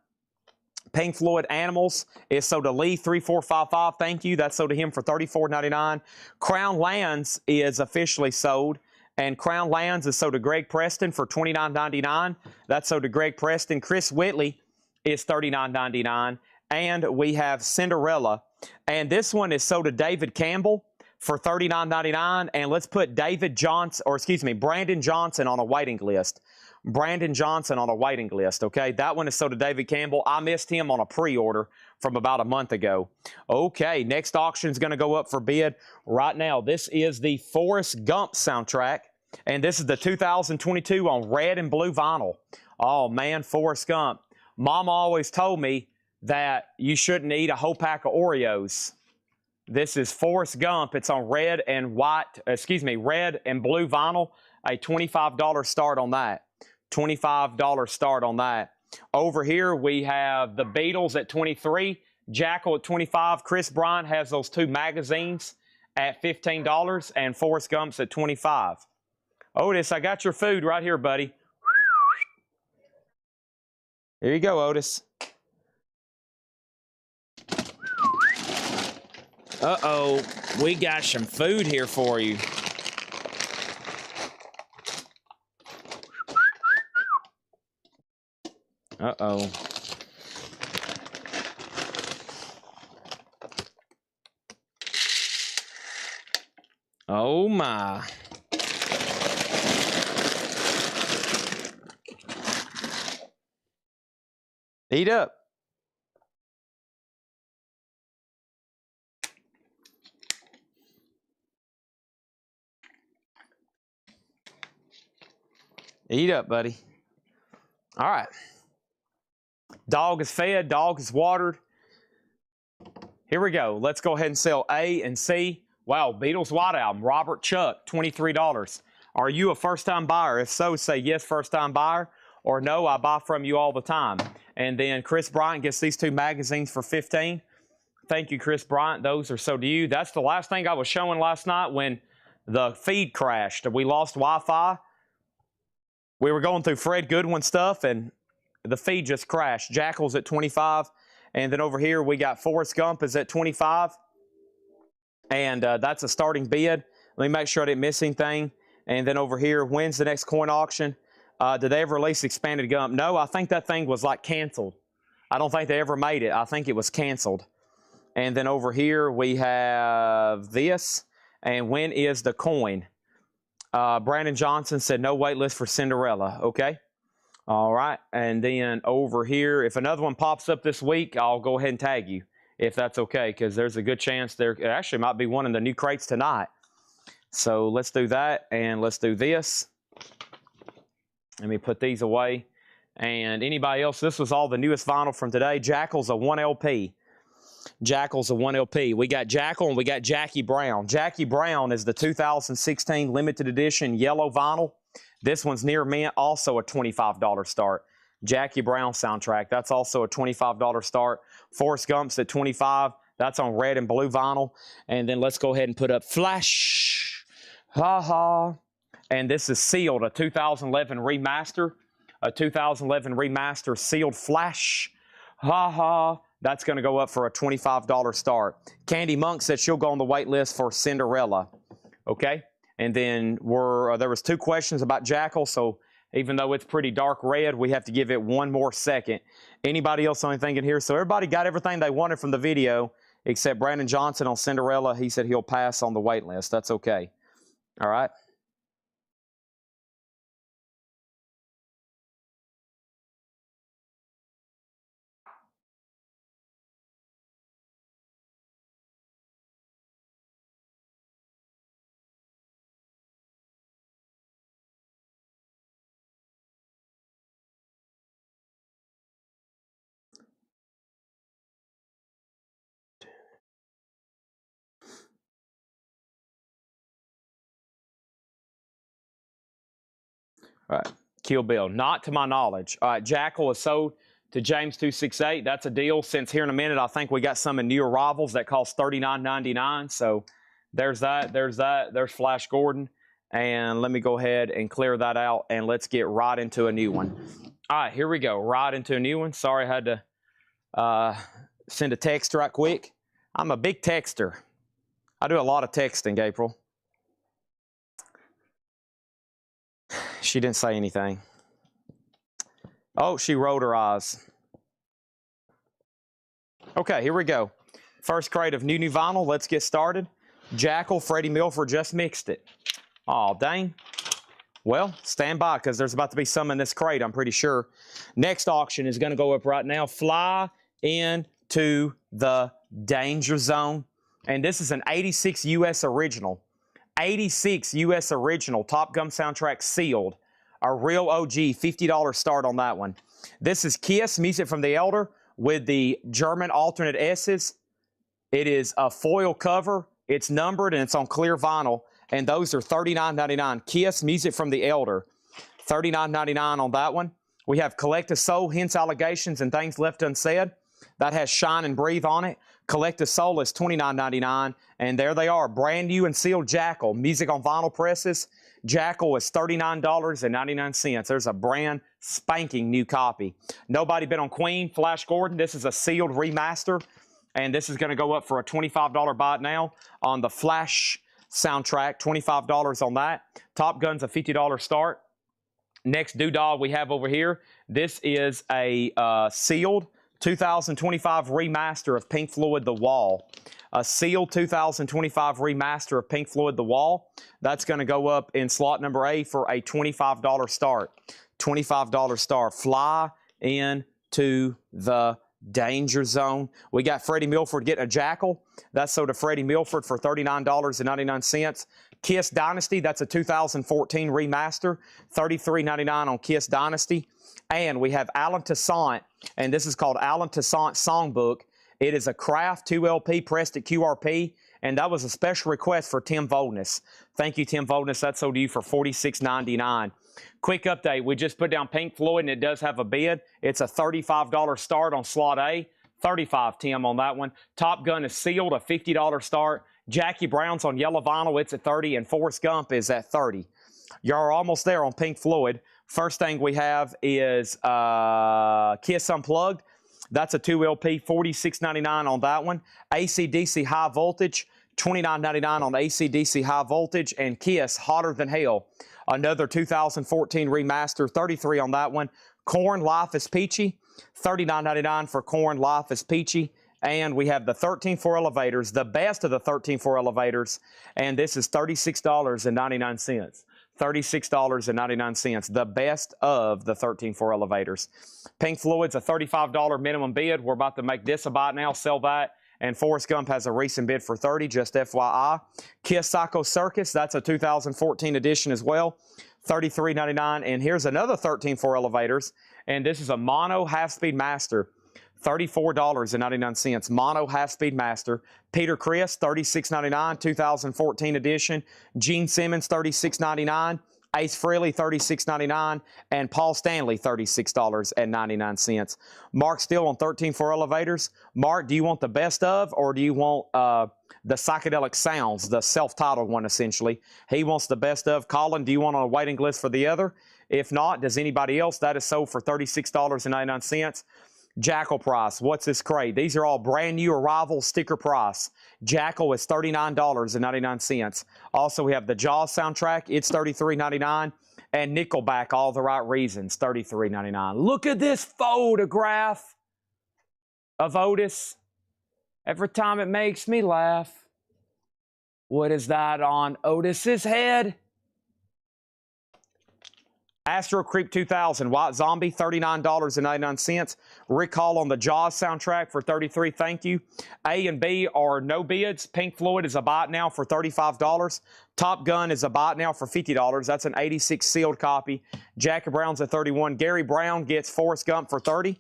Pink Floyd Animals is sold to Lee 3455. Thank you. That's sold to him for $34.99. Crown Lands is officially sold. And Crown Lands is sold to Greg Preston for $29.99. That's sold to Greg Preston. Chris Whitley is $39.99. And we have Cinderella. And this one is sold to David Campbell for $39.99. And let's put Brandon Johnson on a waiting list. Brandon Johnson on a waiting list, okay? That one is sold to David Campbell. I missed him on a pre-order from about a month ago. Okay, next auction is going to go up for bid right now. This is the Forrest Gump soundtrack, and this is the 2022 on red and blue vinyl. Oh, man, Forrest Gump. Mama always told me that you shouldn't eat a whole pack of Oreos. This is Forrest Gump. It's on red and blue vinyl. A $25 start on that. $25 start on that. Over here, we have the Beatles at $23, Jackal at $25. Chris Bryant has those two magazines at $15, and Forrest Gump's at $25. Otis, I got your food right here, buddy. Here you go, Otis. Uh-oh, we got some food here for you. Uh-oh. Oh, my. Eat up. Eat up, buddy. All right. Dog is fed, dog is watered. Here we go. Let's go ahead and sell A and C. Wow, Beatles White Album, Robert Chuck, $23. Are you a first-time buyer? If so, say yes, first-time buyer, or no, I buy from you all the time. And then Chris Bryant gets these two magazines for $15. Thank you, Chris Bryant. Those are so to you. That's the last thing I was showing last night when the feed crashed. We lost Wi-Fi. We were going through Fred Goodwin stuff, and the feed just crashed. Jackal's at $25. And then over here, we got Forrest Gump is at $25. And that's a starting bid. Let me make sure I didn't miss anything. And then over here, when's the next coin auction? Did they ever release Expanded Gump? No, I think that thing was like canceled. I don't think they ever made it. I think it was canceled. And then over here, we have this. And when is the coin? Brandon Johnson said no wait list for Cinderella. Okay. All right. And then over here, if another one pops up this week, I'll go ahead and tag you if that's okay, because there's a good chance there actually might be one in the new crates tonight. So let's do that, and let's do this. Let me put these away. And anybody else, this was all the newest vinyl from today. Jackal's a 1LP. Jackal's a 1LP. We got Jackal and we got Jackie Brown. Jackie Brown is the 2016 limited edition yellow vinyl. This one's near mint, also a $25 start. Jackie Brown soundtrack, that's also a $25 start. Forrest Gump's at $25. That's on red and blue vinyl. And then let's go ahead and put up Flash. Ha ha. And this is sealed, a 2011 remaster. A 2011 remaster sealed Flash. Ha ha. That's going to go up for a $25 start. Candy Monk said she'll go on the wait list for Cinderella. Okay? And then there was 2 questions about Jackal, so even though it's pretty dark red, we have to give it 1 more second. Anybody else on anything in here? So everybody got everything they wanted from the video, except Brandon Johnson on Cinderella. He said he'll pass on the wait list. That's okay. All right? All right, Kill Bill. Not to my knowledge. All right, Jackal is sold to James 268. That's a deal. Since here in a minute, I think we got some in new arrivals that cost $39.99. So there's that. There's that. There's Flash Gordon. And let me go ahead and clear that out, and let's get right into a new one. All right, here we go. Right into a new one. Sorry, I had to send a text right quick. I'm a big texter. I do a lot of texting, April. She didn't say anything. Oh, she rolled her eyes. Okay, here we go. First crate of new vinyl. Let's get started. Jackal, Freddie Milford just mixed it. Oh, dang. Well, stand by because there's about to be some in this crate, I'm pretty sure. Next auction is going to go up right now. Fly into the Danger Zone. And this is an 86 US original. 86 US original Top Gun soundtrack sealed. A real OG, $50 start on that one. This is Kiss, Music from the Elder, with the German alternate S's. It is a foil cover. It's numbered and it's on clear vinyl. And those are $39.99. Kiss, Music from the Elder. $39.99 on that one. We have Collective Soul, Hints, Allegations, and Things Left Unsaid. That has Shine and Breathe on it. Collective Soul is $29.99. And there they are, brand new and sealed Jackal. Music on vinyl presses. Jackal is $39.99. There's a brand spanking new copy. Nobody Been on Queen, Flash Gordon. This is a sealed remaster. And this is going to go up for a $25 buy it now on the Flash soundtrack. $25 on that. Top Gun's a $50 start. Next doodah we have over here. This is a sealed 2025 remaster of Pink Floyd The Wall. A sealed 2025 remaster of Pink Floyd The Wall. That's going to go up in slot number A for a $25 start. $25 start. Fly into the Danger Zone. We got Freddie Milford getting a Jackal. That's sold to Freddie Milford for $39.99. Kiss Dynasty, that's a 2014 remaster. $33.99 on Kiss Dynasty. And we have Alan Toussaint, and this is called Alan Toussaint Songbook. It is a craft 2LP pressed at QRP, and that was a special request for Tim Voldness. Thank you, Tim Voldness. That's sold to you for $46.99. Quick update. We just put down Pink Floyd, and it does have a bid. It's a $35 start on slot A. $35, Tim, on that one. Top Gun is sealed, a $50 start. Jackie Brown's on yellow vinyl. It's at $30, and Forrest Gump is at $30. Y'all are almost there on Pink Floyd. First thing we have is Kiss Unplugged. That's a 2LP, $46.99 on that one. AC/DC High Voltage, $29.99 on AC/DC High Voltage. And Kiss Hotter Than Hell, another 2014 remaster, $33 on that one. Korn Life is Peachy, $39.99 for Korn Life is Peachy. And we have the 13.4 elevators, the best of the 13.4 elevators. And this is $36.99. $36.99, the best of the 13.4 elevators. Pink Floyd's a $35 minimum bid. We're about to make this a buy now, sell that. And Forrest Gump has a recent bid for $30, just FYI. Kiss Psycho Circus, that's a 2014 edition as well, $33.99. And here's another 13.4 elevators, and this is a mono half-speed master. $34.99. Mono half-speed master. Peter Criss, $36.99, 2014 edition. Gene Simmons, $36.99. Ace Frehley, $36.99. And Paul Stanley, $36.99. Mark still on 13.4 elevators. Mark, do you want the best of, or do you want the psychedelic sounds, the self-titled one essentially? He wants the best of. Colin, do you want on a waiting list for the other? If not, does anybody else? That is sold for $36.99. Jackal price. What's this crate? These are all brand new arrival sticker price. Jackal is $39.99. Also, we have the Jaws soundtrack. It's $33.99. And Nickelback, All the Right Reasons, $33.99. Look at this photograph of Otis. Every time it makes me laugh. What is that on Otis's head? Astro Creep 2000, White Zombie, $39.99. Rick Hall on the Jaws soundtrack for $33. Thank you. A and B are no bids. Pink Floyd is a buy it now for $35. Top Gun is a buy it now for $50. That's an 86 sealed copy. Jackie Brown's at $31. Gary Brown gets Forrest Gump for $30.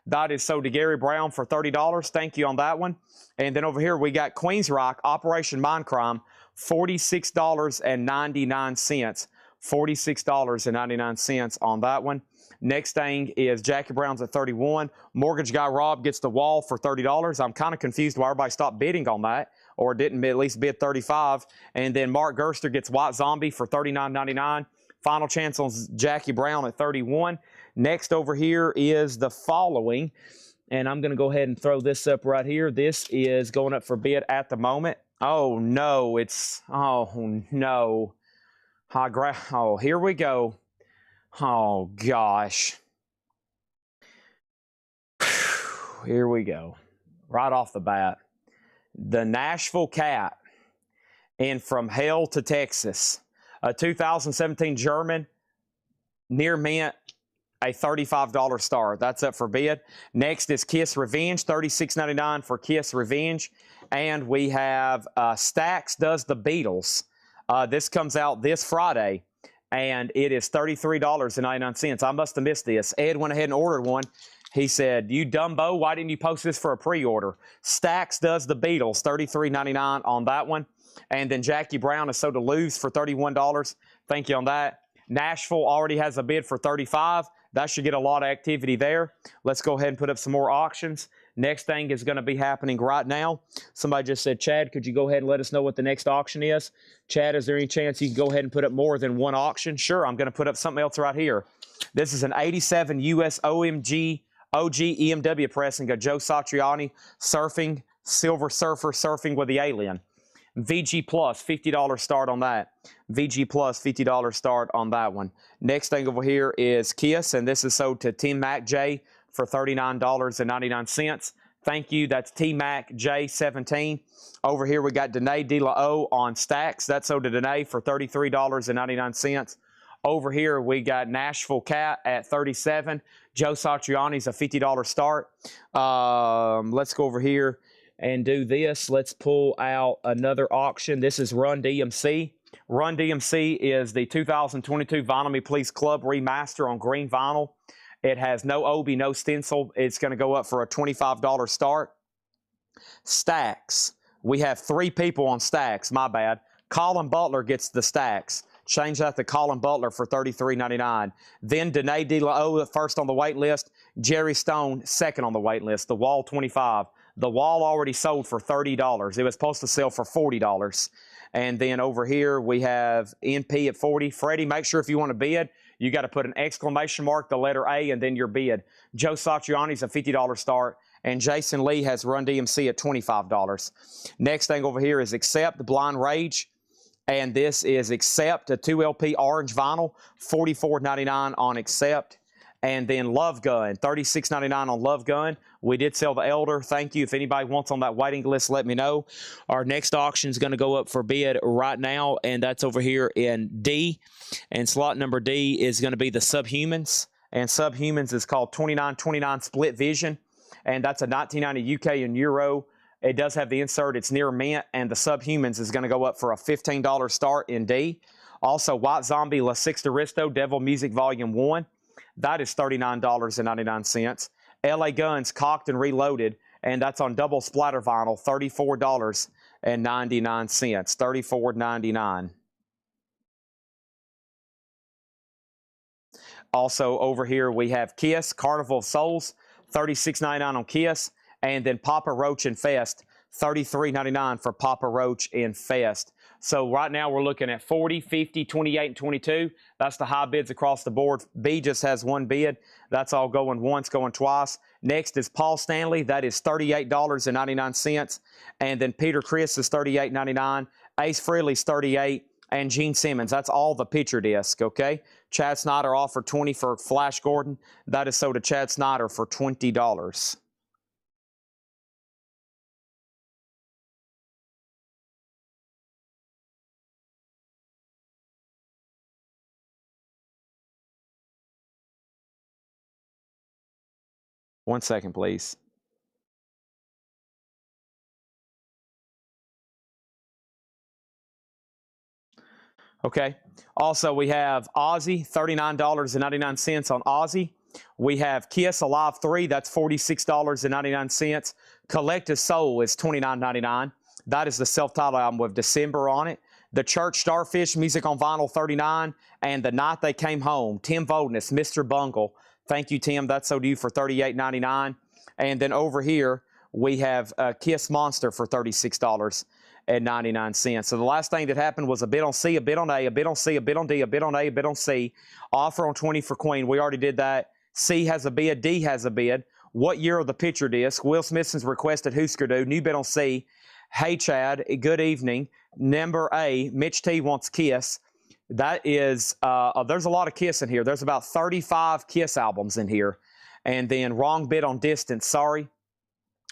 That is sold to Gary Brown for $30. Thank you on that one. And then over here we got Queensryche, Operation Mindcrime, $46.99. $46.99 on that one. Next thing is Jackie Brown's at $31. Mortgage Guy Rob gets The Wall for $30. I'm kind of confused why everybody stopped bidding on that, or didn't at least bid $35. And then Mark Gerster gets White Zombie for $39.99. Final chance on Jackie Brown at $31. Next over here is the following, and I'm going to go ahead and throw this up right here. This is going up for bid at the moment. Oh no, oh no. Oh, here we go. Oh, gosh. Here we go. Right off the bat. The Nashville Cat in From Hell to Texas. A 2017 German, near mint, a $35 star. That's up for bid. Next is Kiss Revenge, $36.99 for Kiss Revenge. And we have Stax Does the Beatles. This comes out this Friday, and it is $33.99. I must have missed this. Ed went ahead and ordered one. He said, "You dumbo, why didn't you post this for a pre-order?" Stax Does the Beatles, $33.99 on that one. And then Jackie Brown is sold to Louvre for $31. Thank you on that. Nashville already has a bid for $35. That should get a lot of activity there. Let's go ahead and put up some more auctions. Next thing is going to be happening right now. Somebody just said, "Chad, could you go ahead and let us know what the next auction is?" Chad, is there any chance you can go ahead and put up more than one auction? Sure, I'm going to put up something else right here. This is an 87 US OG EMW pressing of Joe Satriani surfing, Silver Surfer surfing with the alien. VG Plus, $50 start on that. VG Plus, $50 start on that one. Next thing over here is Kiss, and this is sold to Tim Mac J for $39.99. Thank you. That's T-Mac J17. Over here, we got Danae De La O on Stax. That's sold to Danae for $33.99. Over here, we got Nashville Cat at $37. Joe Satriani's a $50 start. Let's go over here and do this. Let's pull out another auction. This is Run DMC. Run DMC is the 2022 Vinyl Me Please Club remaster on green vinyl. It has no Obi, no stencil. It's going to go up for a $25 start. Stax. We have 3 people on Stax. My bad. Colin Butler gets the Stax. Change that to Colin Butler for $33.99. Then Danae De La O first on the wait list. Jerry Stone second on the wait list. The Wall 25. The Wall already sold for $30. It was supposed to sell for $40. And then over here we have NP at 40. Freddie, make sure if you want to bid, you got to put an exclamation mark, the letter A, and then your bid. Joe Satriani's a $50 start, and Jason Lee has Run DMC at $25. Next thing over here is Accept, Blind Rage, and this is Accept, a 2LP orange vinyl, $44.99 on Accept. And then Love Gun, $36.99 on Love Gun. We did sell the Elder. Thank you. If anybody wants on that waiting list, let me know. Our next auction is going to go up for bid right now, and that's over here in D. And slot number D is going to be the Subhumans. And Subhumans is called 2929 Split Vision. And that's a 1990 UK and Euro. It does have the insert. It's near mint. And the Subhumans is going to go up for a $15 start in D. Also, White Zombie La Sixta Risto, Devil Music Volume 1. That is $39.99. LA Guns, Cocked and Reloaded, and that's on double splatter vinyl, $34.99. $34.99. Also over here we have Kiss, Carnival of Souls, $36.99 on Kiss, and then Papa Roach and Fest, $33.99 for Papa Roach and Fest. So right now we're looking at 40, 50, 28, and 22. That's the high bids across the board. B just has one bid. That's all going once, going twice. Next is Paul Stanley. That is $38.99. And then Peter Criss is $38.99. Ace Frehley's $38. And Gene Simmons. That's all the picture disc, okay? Chad Snyder offered $20 for Flash Gordon. That is sold to Chad Snyder for $20. One second, please. Okay. Also, we have Ozzy, $39.99 on Ozzy. We have Kiss Alive 3, that's $46.99. Collective Soul is $29.99. That is the self-titled album with December on it. The Church Starfish, Music on Vinyl, $39. And The Night They Came Home, Tim Voldness, Mr. Bungle. Thank you, Tim. That's sold to you for $38.99. And then over here, we have Kiss Monster for $36.99. So the last thing that happened was a bid on C, a bid on A, a bid on C, a bid on D, a bid on A, a bid on C. Offer on 20 for Queen. We already did that. C has a bid. D has a bid. What year of the picture disc? Will Smithson's requested Husker Du. New bid on C. Hey, Chad. Good evening. Number A, Mitch T wants Kiss. That is, there's a lot of Kiss in here. There's about 35 Kiss albums in here. And then wrong bid on Distance. Sorry.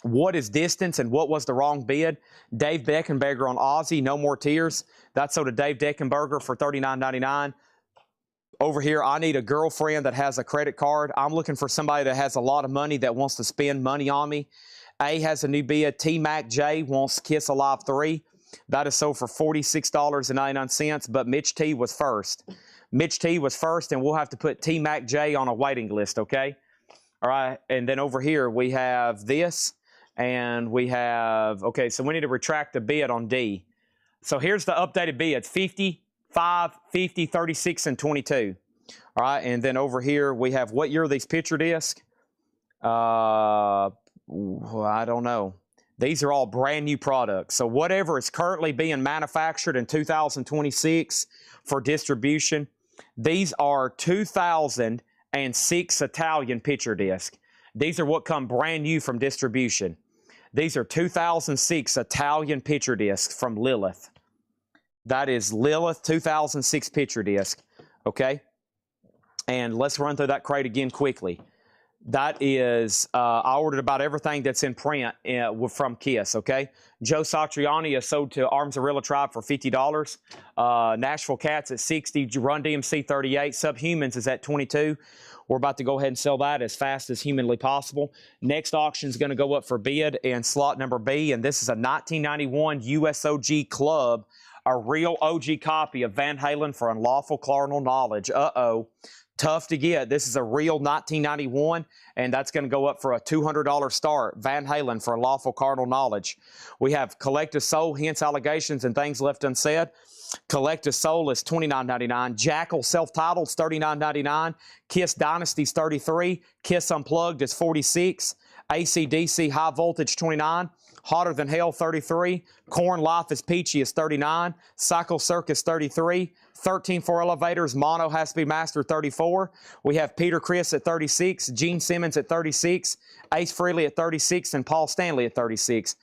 What is Distance and what was the wrong bid? Dave Deckenberger on Ozzy, No More Tears. That's sold to Dave Deckenberger for $39.99. Over here, I need a girlfriend that has a credit card. I'm looking for somebody that has a lot of money that wants to spend money on me. A has a new bid. T-Mac J wants Kiss Alive 3. That is sold for $46.99, but Mitch T was first. Mitch T was first, and we'll have to put T-Mac J on a waiting list, okay? All right, and then over here we have this, and we have, okay, so we need to retract the bid on D. So here's the updated bids, 50, 5, 50, 36, and 22. All right, and then over here we have what year are these picture discs? I don't know. These are all brand new products. So whatever is currently being manufactured in 2026 for distribution, these are 2006 Italian picture disc. These are what come brand new from distribution. These are 2006 Italian picture discs from Lilith. That is Lilith 2006 picture disc. Okay? And let's run through that crate again quickly. That is, I ordered about everything that's in print from Kiss, okay? Joe Satriani is sold to Arms Gorilla Tribe for $50. Nashville Cats at $60. Run DMC $38. Subhumans is at $22. We're about to go ahead and sell that as fast as humanly possible. Next auction is going to go up for bid in slot number B, and this is a 1991 USOG Club, a real OG copy of Van Halen for Unlawful Carnal Knowledge. Uh-oh. Tough to get. This is a real 1991, and that's going to go up for a $200 start. Van Halen for Lawful Carnal Knowledge. We have Collective Soul, Hence Allegations and Things Left Unsaid. Collective Soul is $29.99. Jackal Self-Titled is $39.99. Kiss Dynasty's $33. Kiss Unplugged is $46. AC/DC High Voltage $29. Hotter Than Hell $33. Korn Life is Peachy is $39. Psycho Circus $33. 13 for Elevators, Mono Has to Be Mastered $34. We have Peter Criss at $36, Gene Simmons at $36, Ace Frehley at $36, and Paul Stanley at $36.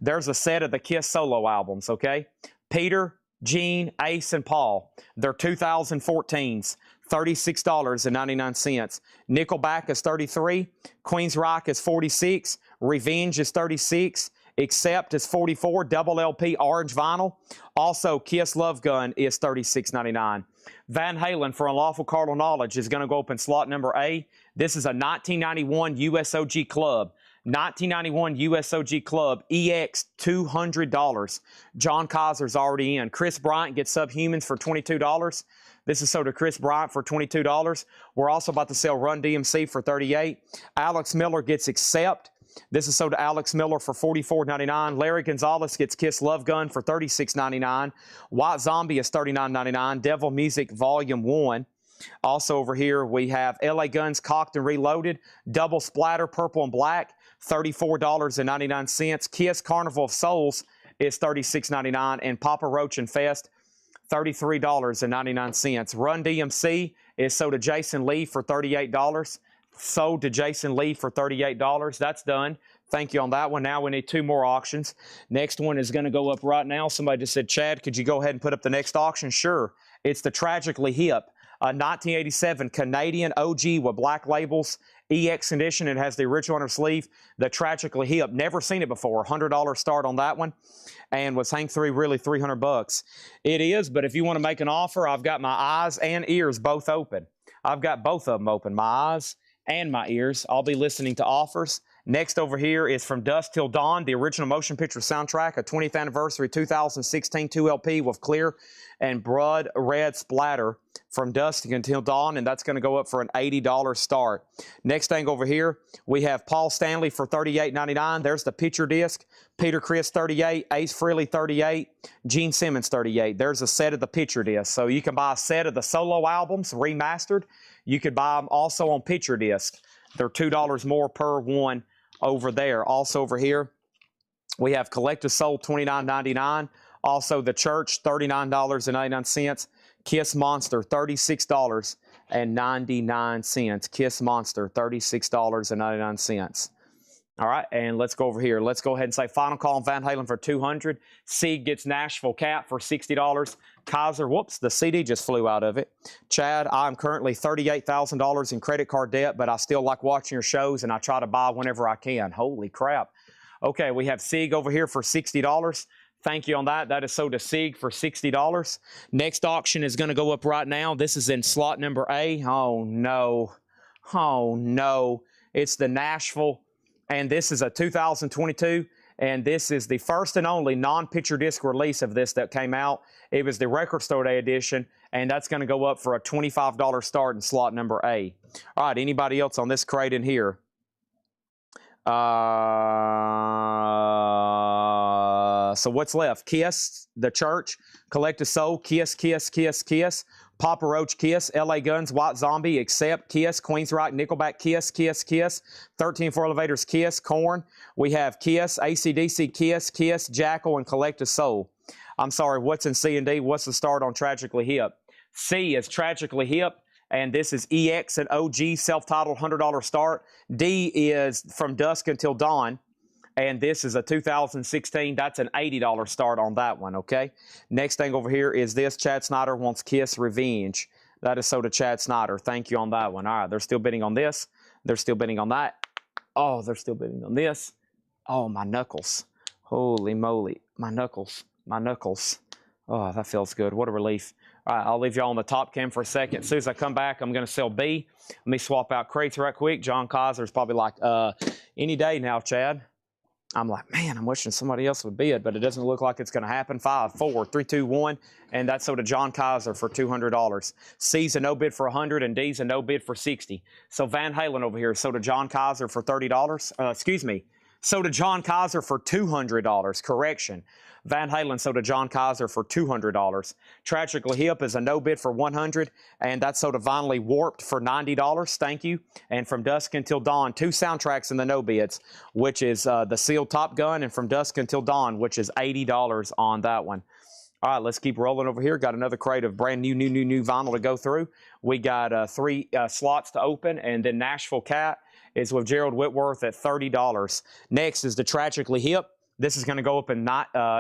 There's a set of the Kiss solo albums, okay? Peter, Gene, Ace, and Paul. They're 2014s, $36.99. Nickelback is $33, Queensryche is $46, Revenge is $36, Accept is $44, double LP orange vinyl. Also, Kiss Love Gun is $36.99. Van Halen for Unlawful Carnal Knowledge is going to go up in slot number A. This is a 1991 USOG Club. 1991 USOG Club EX $200. John Kaiser's already in. Chris Bryant gets Subhumans for $22. This is sold to Chris Bryant for $22. We're also about to sell Run DMC for $38. Alex Miller gets Accept. This is sold to Alex Miller for $44.99. Larry Gonzalez gets Kiss Love Gun for $36.99. White Zombie is $39.99. Devil Music Volume 1. Also over here we have LA Guns Cocked and Reloaded. Double Splatter Purple and Black, $34.99. Kiss Carnival of Souls is $36.99. And Papa Roach and Fest, $33.99. Run DMC is sold to Jason Lee for $38. Sold to Jason Lee for $38. That's done. Thank you on that one. Now we need 2 more auctions. Next one is going to go up right now. Somebody just said, Chad, could you go ahead and put up the next auction? Sure. It's the Tragically Hip, a 1987 Canadian OG with black labels, EX edition. It has the original on her sleeve. The Tragically Hip. Never seen it before. $100 start on that one. And was Hank 3 really $300? It is, but if you want to make an offer, I've got my eyes and ears both open. I've got both of them open, my eyes and my ears. I'll be listening to offers. Next over here is From Dusk Till Dawn, the original motion picture soundtrack, a 20th anniversary 2016 2LP with clear and blood red splatter, From Dusk Until Dawn, and that's going to go up for an $80 start. Next thing over here, we have Paul Stanley for $38.99. There's the picture disc. Peter Criss, $38. Ace Frehley, $38. Gene Simmons, $38. There's a set of the picture disc. So you can buy a set of the solo albums remastered. You could buy them also on picture disc. They're $2 more per one over there. Also over here, we have Collective Soul, $29.99. Also The Church, $39.99. Kiss Monster, $36.99. Kiss Monster, $36.99. All right, and let's go over here. Let's go ahead and say final call on Van Halen for $200. Seed gets Nashville Cat for $60. Kaiser, whoops, the CD just flew out of it. Chad, I'm currently $38,000 in credit card debt, but I still like watching your shows, and I try to buy whenever I can. Holy crap. Okay, we have Sieg over here for $60. Thank you on that. That is sold to Sieg for $60. Next auction is going to go up right now. This is in slot number A. Oh, no. Oh, no. It's the Nashville. And this is a 2022, and this is the first and only non-picture disc release of this that came out. It was the Record Store Day edition, and that's going to go up for a $25 start in slot number A. All right, anybody else on this crate in here? So what's left? Kiss, The Church, Collective Soul, Kiss, Kiss, Kiss, Kiss. Papa Roach, Kiss, LA Guns, White Zombie, Accept, Kiss, Queensryche, Nickelback, Kiss, Kiss, Kiss, 13 for Elevators, Kiss, Korn. We have Kiss, AC/DC, Kiss, Kiss, Jackal, and Collective Soul. I'm sorry, what's in C and D? What's the start on Tragically Hip? C is Tragically Hip, and this is EX and OG, self-titled $100 start. D is From Dusk Until Dawn. And this is a 2016. That's an $80 start on that one, okay? Next thing over here is this. Chad Snyder wants Kiss Revenge. That is so to Chad Snyder. Thank you on that one. All right, they're still bidding on this. They're still bidding on that. Oh, they're still bidding on this. Oh, my knuckles. Holy moly. My knuckles. My knuckles. Oh, that feels good. What a relief. All right, I'll leave y'all on the top cam for a second. As soon as I come back, I'm going to sell B. Let me swap out crates right quick. John Kaiser's probably like, any day now, Chad. I'm like, man, I'm wishing somebody else would bid, but it doesn't look like it's going to happen. 5, 4, 3, 2, 1, and that's so to John Kaiser for $200. C's a no bid for $100, and D's a no bid for $60. So Van Halen over here, so to John Kaiser for $30. Excuse me, so to John Kaiser for $200. Correction. Van Halen sold to John Kaiser for $200. Tragically Hip is a no bid for $100, and that's sold to Vinylly Warped for $90. Thank you. And From Dusk Until Dawn, 2 soundtracks in the no bids, which is the sealed Top Gun, and From Dusk Until Dawn, which is $80 on that one. All right, let's keep rolling over here. Got another crate of brand new vinyl to go through. We got 3 slots to open, and then Nashville Cat is with Gerald Whitworth at $30. Next is the Tragically Hip. This is going to go up in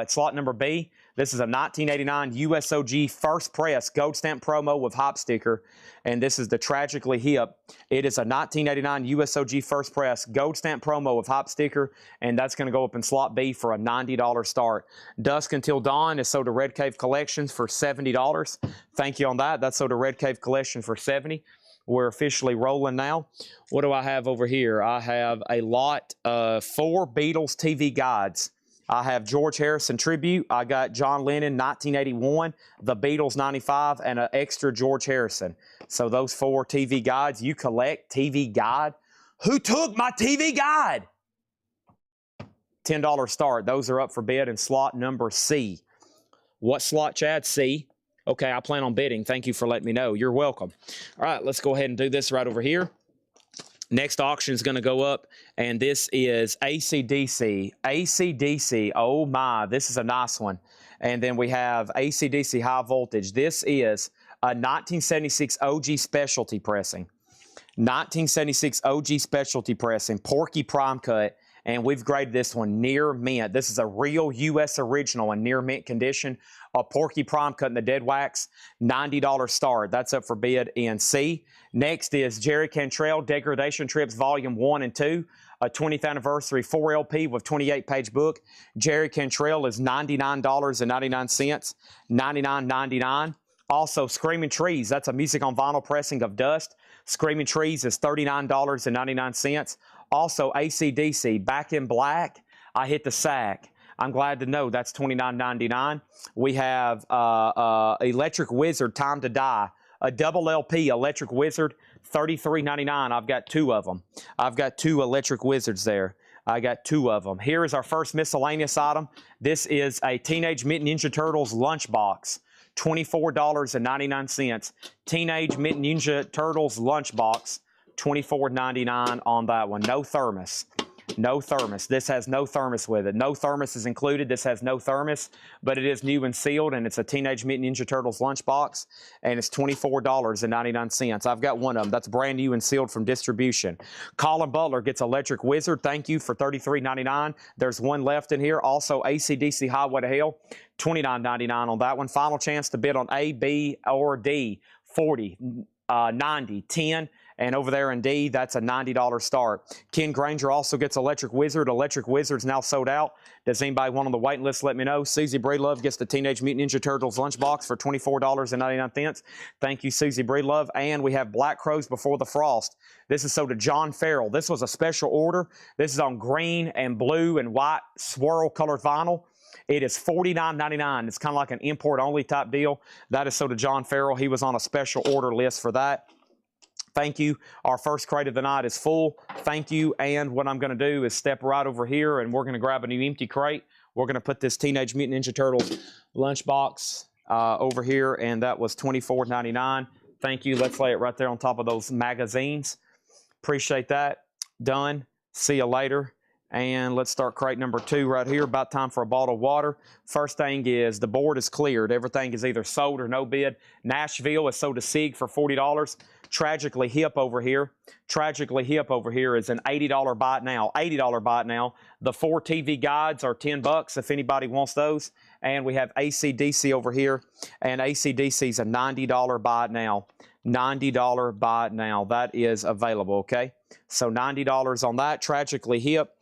slot number B. This is a 1989 USOG first press gold stamp promo with hop sticker. And this is the Tragically Hip. It is a 1989 USOG first press gold stamp promo with hop sticker. And that's going to go up in slot B for a $90 start. Dusk Until Dawn is sold to Red Cave Collections for $70. Thank you on that. That's sold to Red Cave Collection for $70. We're officially rolling now. What do I have over here? I have a lot of 4 Beatles TV guides. I have George Harrison Tribute. I got John Lennon 1981, The Beatles 95, and an extra George Harrison. So those 4 TV guides. You collect TV guide? Who took my TV guide? $10 start. Those are up for bid in slot number C. What slot, Chad? C. Okay, I plan on bidding. Thank you for letting me know. You're welcome. All right, let's go ahead and do this right over here. Next auction is going to go up, and this is AC/DC. AC/DC, oh my, this is a nice one. And then we have AC/DC high voltage. This is a 1976 OG specialty pressing. 1976 OG specialty pressing, Porky Prime Cut, and we've graded this one near mint. This is a real U.S. original in near mint condition. A Porky Prime Cut in the dead wax, $90 start. That's up for bid in C. Next is Jerry Cantrell Degradation Trips Volume 1 and 2, a 20th anniversary 4 LP with 28-page book. Jerry Cantrell is $99.99, $99.99. Also, Screaming Trees, that's a music on vinyl pressing of Dust. Screaming Trees is $39.99. Also, AC/DC, Back in Black, I Hit the Sack. I'm glad to know that's $29.99. We have Electric Wizard, Time to Die, a double LP, Electric Wizard, $33.99. I've got two of them. I've got two Electric Wizards there. I got two of them. Here is our first miscellaneous item. This is a Teenage Mutant Ninja Turtles lunchbox. $24.99. Teenage Mutant Ninja Turtles lunchbox, $24.99 on that one. No thermos. No thermos. This has no thermos with it. No thermos is included. This has no thermos, but it is new and sealed, and it's a Teenage Mutant Ninja Turtles lunchbox, and it's $24.99. I've got one of them. That's brand new and sealed from distribution. Colin Butler gets Electric Wizard. Thank you for $33.99. There's one left in here. Also, AC/DC Highway to Hell, $29.99 on that one. Final chance to bid on A, B, or D. 40, 90, 10. And over there in D, that's a $90 start. Ken Granger also gets Electric Wizard. Electric Wizard's now sold out. Does anybody want on the waiting list? Let me know. Susie Breedlove gets the Teenage Mutant Ninja Turtles lunchbox for $24.99. Thank you, Susie Breedlove. And we have Black Crows Before the Frost. This is sold to John Farrell. This was a special order. This is on green and blue and white swirl colored vinyl. It is $49.99. It's kind of like an import-only type deal. That is sold to John Farrell. He was on a special order list for that. Thank you. Our first crate of the night is full. Thank you. And what I'm going to do is step right over here, and we're going to grab a new empty crate. We're going to put this Teenage Mutant Ninja Turtles lunchbox over here, and that was $24.99. Thank you. Let's lay it right there on top of those magazines. Appreciate that. Done. See you later. And let's start crate number 2 right here. About time for a bottle of water. First thing is the board is cleared. Everything is either sold or no bid. Nashville is sold to Sieg for $40. Tragically Hip over here. Tragically Hip over here is an $80 buy it now. $80 buy it now. The 4 TV guides are $10 if anybody wants those. And we have AC/DC over here. And AC/DC is a $90 buy it now. $90 buy it now. That is available, okay? So $90 on that. Tragically Hip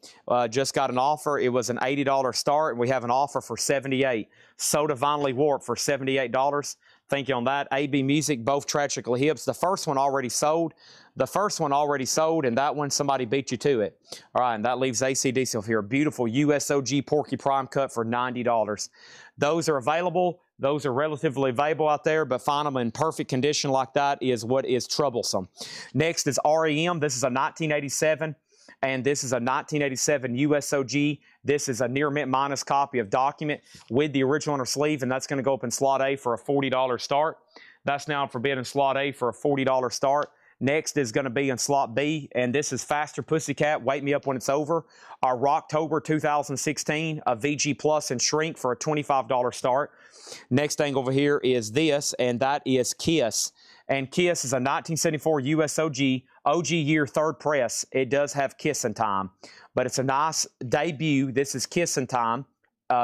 just got an offer. It was an $80 start, and we have an offer for $78. Soda Vinely Warp for $78. Thank you on that. AB Music, both Tragically Hips. The first one already sold. The first one already sold, and that one, somebody beat you to it. All right, and that leaves AC/DC over here. Beautiful USOG Porky Prime Cut for $90. Those are available. Those are relatively available out there, but find them in perfect condition like that is what is troublesome. Next is REM. This is a 1987, and this is a 1987 USOG. This is a near mint minus copy of Document with the original inner sleeve, and that's going to go up in slot A for a $40 start. That's now for bid in slot A for a $40 start. Next is going to be in slot B, and this is Faster Pussycat, Wake Me Up When It's Over. Our Rocktober 2016, a VG Plus and Shrink for a $25 start. Next thing over here is this, and that is Kiss. And Kiss is a 1974 USOG, OG year 3rd press. It does have Kissin' Time, but it's a nice debut. This is Kissin' Time.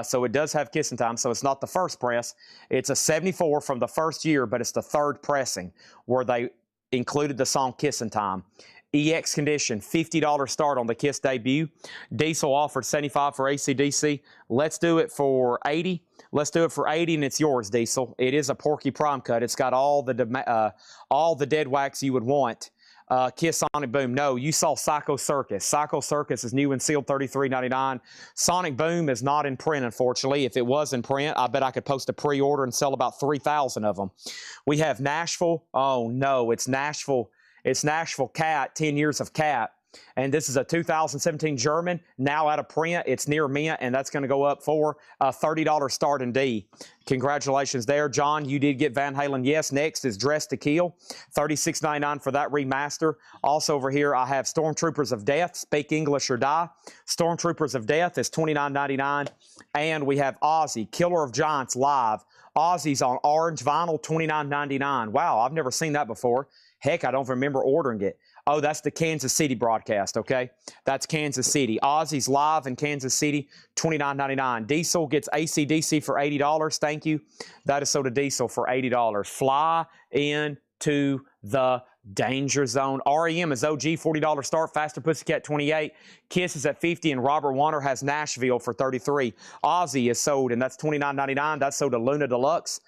So it does have Kissin' Time, so it's not the first press. It's a 74 from the first year, but it's the 3rd pressing where they included the song Kissin' Time. EX condition, $50 start on the Kiss debut. Diesel offered $75 for AC/DC. Let's do it for $80. Let's do it for $80, and it's yours, Diesel. It is a Porky Prime Cut. It's got all the dead wax you would want. Kiss Sonic Boom. No, you saw Psycho Circus. Psycho Circus is new and sealed, $33.99. Sonic Boom is not in print, unfortunately. If it was in print, I bet I could post a pre-order and sell about 3,000 of them. We have Nashville. Oh, no, it's Nashville. It's Nashville Cat, 10 Years of Cat. And this is a 2017 German, now out of print. It's near mint, and that's going to go up for a $30 start in D. Congratulations there, John. You did get Van Halen. Yes, next is Dressed to Kill, $36.99 for that remaster. Also over here, I have Stormtroopers of Death, Speak English or Die. Stormtroopers of Death is $29.99. And we have Ozzy, Killer of Giants Live. Ozzy's on orange vinyl, $29.99. Wow, I've never seen that before. Heck, I don't remember ordering it. Oh, that's the Kansas City broadcast, okay? That's Kansas City. Ozzy's live in Kansas City, $29.99. Diesel gets AC/DC for $80. Thank you. That is sold to Diesel for $80. Fly into the danger zone. REM is OG, $40 start. Faster Pussycat, $28. Kiss is at $50, and Robert Warner has Nashville for $33. Ozzy is sold, and that's $29.99. That's sold to Luna Deluxe.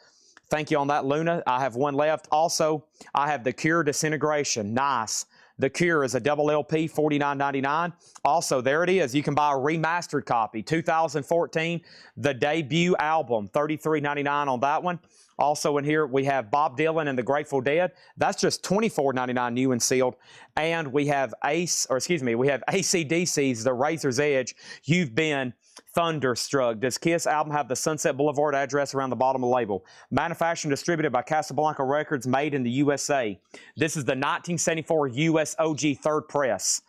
Thank you on that, Luna. I have one left. Also, I have The Cure Disintegration. Nice. The Cure is a double LP, $49.99. Also, there it is. You can buy a remastered copy. 2014, the debut album, $33.99 on that one. Also in here, we have Bob Dylan and the Grateful Dead. That's just $24.99 new and sealed. And we have we have AC/DC's The Razor's Edge. You've Been Thunderstruck. Does Kiss album have the Sunset Boulevard address around the bottom of the label? Manufactured and distributed by Casablanca Records, made in the USA. This is the 1974 US OG third press.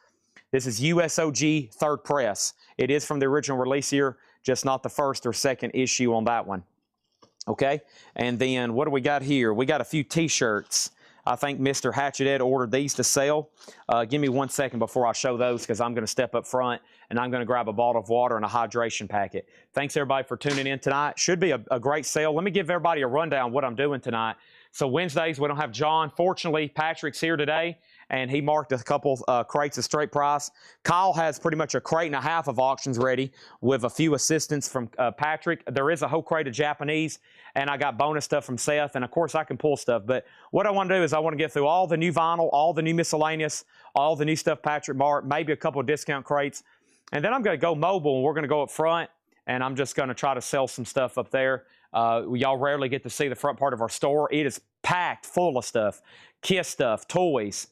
This is US OG third press. It is from the original release year, just not the first or second issue on that one. Okay, and then what do we got here? We got a few T-shirts. I think Mr. Hatchet Ed ordered these to sell. Give me 1 second before I show those, because I'm going to step up front and I'm going to grab a bottle of water and a hydration packet. Thanks, everybody, for tuning in tonight. Should be a great sale. Let me give everybody a rundown of what I'm doing tonight. So Wednesdays, we don't have John. Fortunately, Patrick's here today, and he marked a couple crates of straight price. Kyle has pretty much a crate and a half of auctions ready with a few assistance from Patrick. There is a whole crate of Japanese, and I got bonus stuff from Seth, and of course I can pull stuff. But what I want to do is I want to get through all the new vinyl, all the new miscellaneous, all the new stuff Patrick marked, maybe a couple of discount crates. And then I'm going to go mobile, and we're going to go up front, and I'm just going to try to sell some stuff up there. Y'all rarely get to see the front part of our store. It is packed full of stuff. Kiss stuff, toys,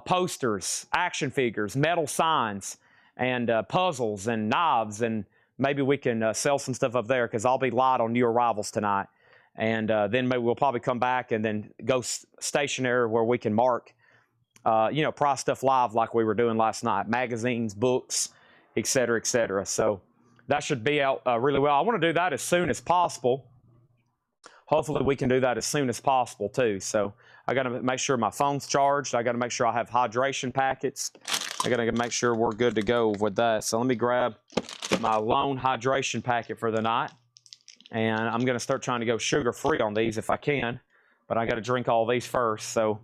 posters, action figures, metal signs, and puzzles and knives, and maybe we can sell some stuff up there, because I'll be light on new arrivals tonight. And then maybe we'll probably come back and then go stationary where we can mark, price stuff live like we were doing last night. Magazines, books, et cetera, et cetera. So that should be out really well. I want to do that as soon as possible. Hopefully we can do that as soon as possible too. So I got to make sure my phone's charged. I got to make sure I have hydration packets. I got to make sure we're good to go with that. So let me grab my lone hydration packet for the night. And I'm going to start trying to go sugar-free on these if I can. But I got to drink all these first. So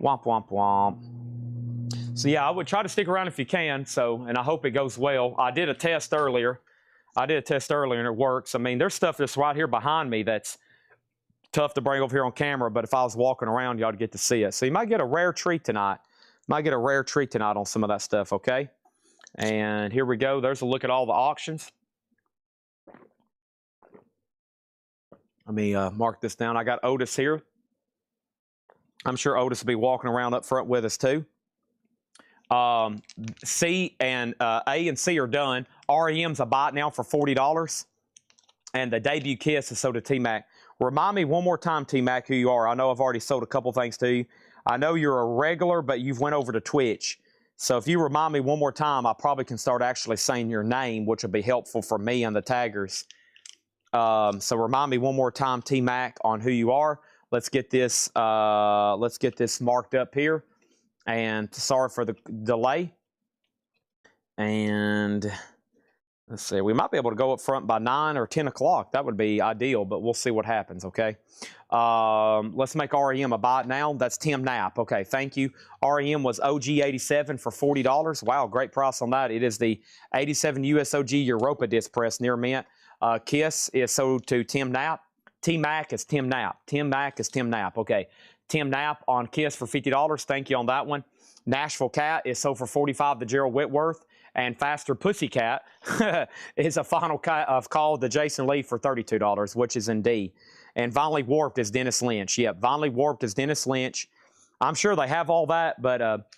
womp, womp, womp. So yeah, I would try to stick around if you can. So, and I hope it goes well. I did a test earlier. and it works. I mean, there's stuff that's right here behind me that's tough to bring over here on camera, but if I was walking around, y'all would get to see it. So you might get a rare treat tonight. On some of that stuff, okay? And here we go. There's a look at all the auctions. Let me mark this down. I got Otis here. I'm sure Otis will be walking around up front with us too. C and A and C are done. REM's a bite now for $40. And the debut Kiss is sold to T-Mac. Remind me one more time, T-Mac, who you are. I know I've already sold a couple things to you. I know you're a regular, but you've went over to Twitch. So if you remind me one more time, I probably can start actually saying your name, which will be helpful for me and the taggers. So remind me one more time, T-Mac, on who you are. Let's get this marked up here. And sorry for the delay. And let's see, we might be able to go up front by 9 or 10 o'clock. That would be ideal, but we'll see what happens, okay? Let's make REM a bite now. That's Tim Knapp. Okay, thank you. REM was OG 87 for $40. Wow, great price on that. It is the 87 USOG Europa disc press near mint. Kiss is sold to Tim Knapp. T-Mac is Tim Knapp. Tim-Mac is Tim Knapp. Okay, Tim Knapp on Kiss for $50. Thank you on that one. Nashville Cat is sold for $45 to Gerald Whitworth. And Faster Pussycat is a final call to Jason Lee for $32, which is in D. And Violently Warped is Dennis Lynch. Yep, Violently Warped is Dennis Lynch. I'm sure they have all that, but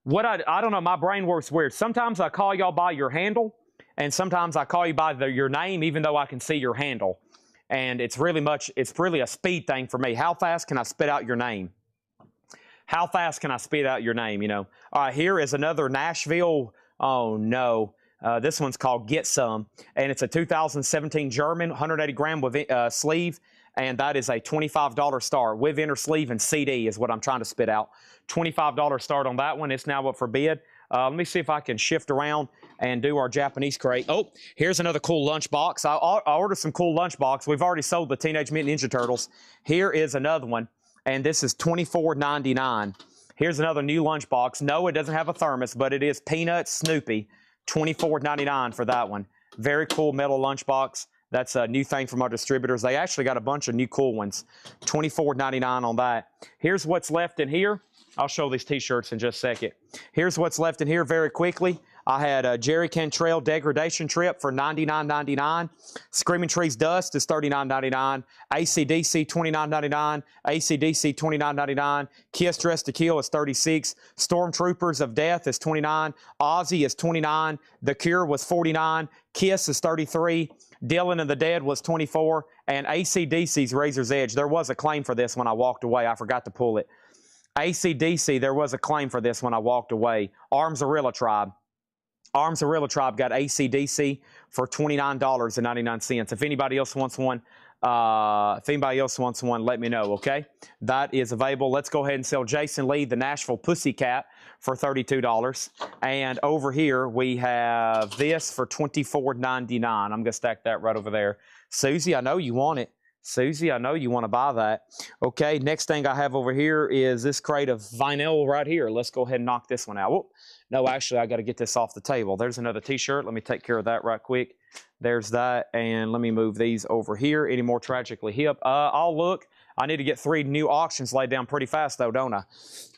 I don't know, my brain works weird. Sometimes I call y'all by your handle, and sometimes I call you by your name, even though I can see your handle. And it's really a speed thing for me. How fast can I spit out your name? How fast can I spit out your name, you know? All right, here is another Nashville. Oh, no. This one's called Get Some, and it's a 2017 German, 180 gram with sleeve, and that is a $25 start with inner sleeve and CD is what I'm trying to spit out. $25 start on that one. It's now up for bid. Let me see if I can shift around and do our Japanese crate. Oh, here's another cool lunchbox. I ordered some cool lunchbox. We've already sold the Teenage Mutant Ninja Turtles. Here is another one, and this is $24.99. Here's another new lunchbox. No, it doesn't have a thermos, but it is Peanut Snoopy. $24.99 for that one. Very cool metal lunchbox. That's a new thing from our distributors. They actually got a bunch of new cool ones. $24.99 on that. Here's what's left in here. I'll show these t-shirts in just a second. Here's what's left in here very quickly. I had a Jerry Cantrell Degradation Trip for $99.99. Screaming Trees Dust is $39.99. AC/DC $29.99. AC/DC $29.99. Kiss Dress to Kill is $36. Stormtroopers of Death is $29. Ozzy is $29. The Cure was $49. Kiss is $33. Dylan and the Dead was $24. And AC/DC's Razor's Edge. There was a claim for this when I walked away. I forgot to pull it. AC/DC, there was a claim for this when I walked away. Arms Arilla Tribe. Arms Arilla Tribe got AC/DC for $29.99. If anybody else wants one, let me know, okay? That is available. Let's go ahead and sell Jason Lee, the Nashville Pussycat, for $32. And over here, we have this for $24.99. I'm going to stack that right over there. Susie, I know you want it. Susie, I know you want to buy that. Okay, next thing I have over here is this crate of vinyl right here. Let's go ahead and knock this one out. Whoop. No, actually, I got to get this off the table. There's another t-shirt. Let me take care of that right quick. There's that, and let me move these over here. Any more Tragically Hip? I'll look. I need to get 3 new auctions laid down pretty fast, though, don't I?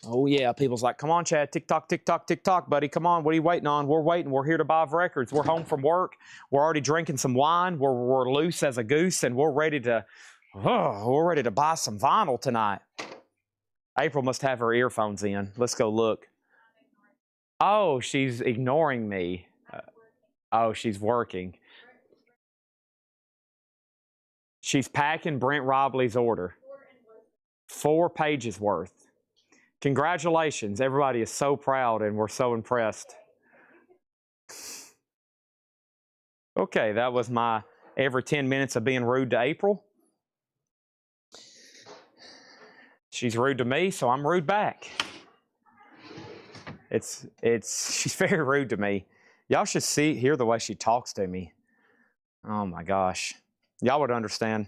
Oh, yeah. People's like, come on, Chad. Tick-tock, tick-tock, tick-tock, buddy. Come on. What are you waiting on? We're waiting. We're here to buy records. We're home from work. We're already drinking some wine. We're loose as a goose, and we're ready to buy some vinyl tonight. April must have her earphones in. Let's go look. Oh, she's ignoring me. Oh, she's working. She's packing Brent Robley's order. 4 pages worth. Congratulations. Everybody is so proud and we're so impressed. Okay, that was my every 10 minutes of being rude to April. She's rude to me, so I'm rude back. She's very rude to me. Y'all should hear the way she talks to me. Oh my gosh. Y'all would understand.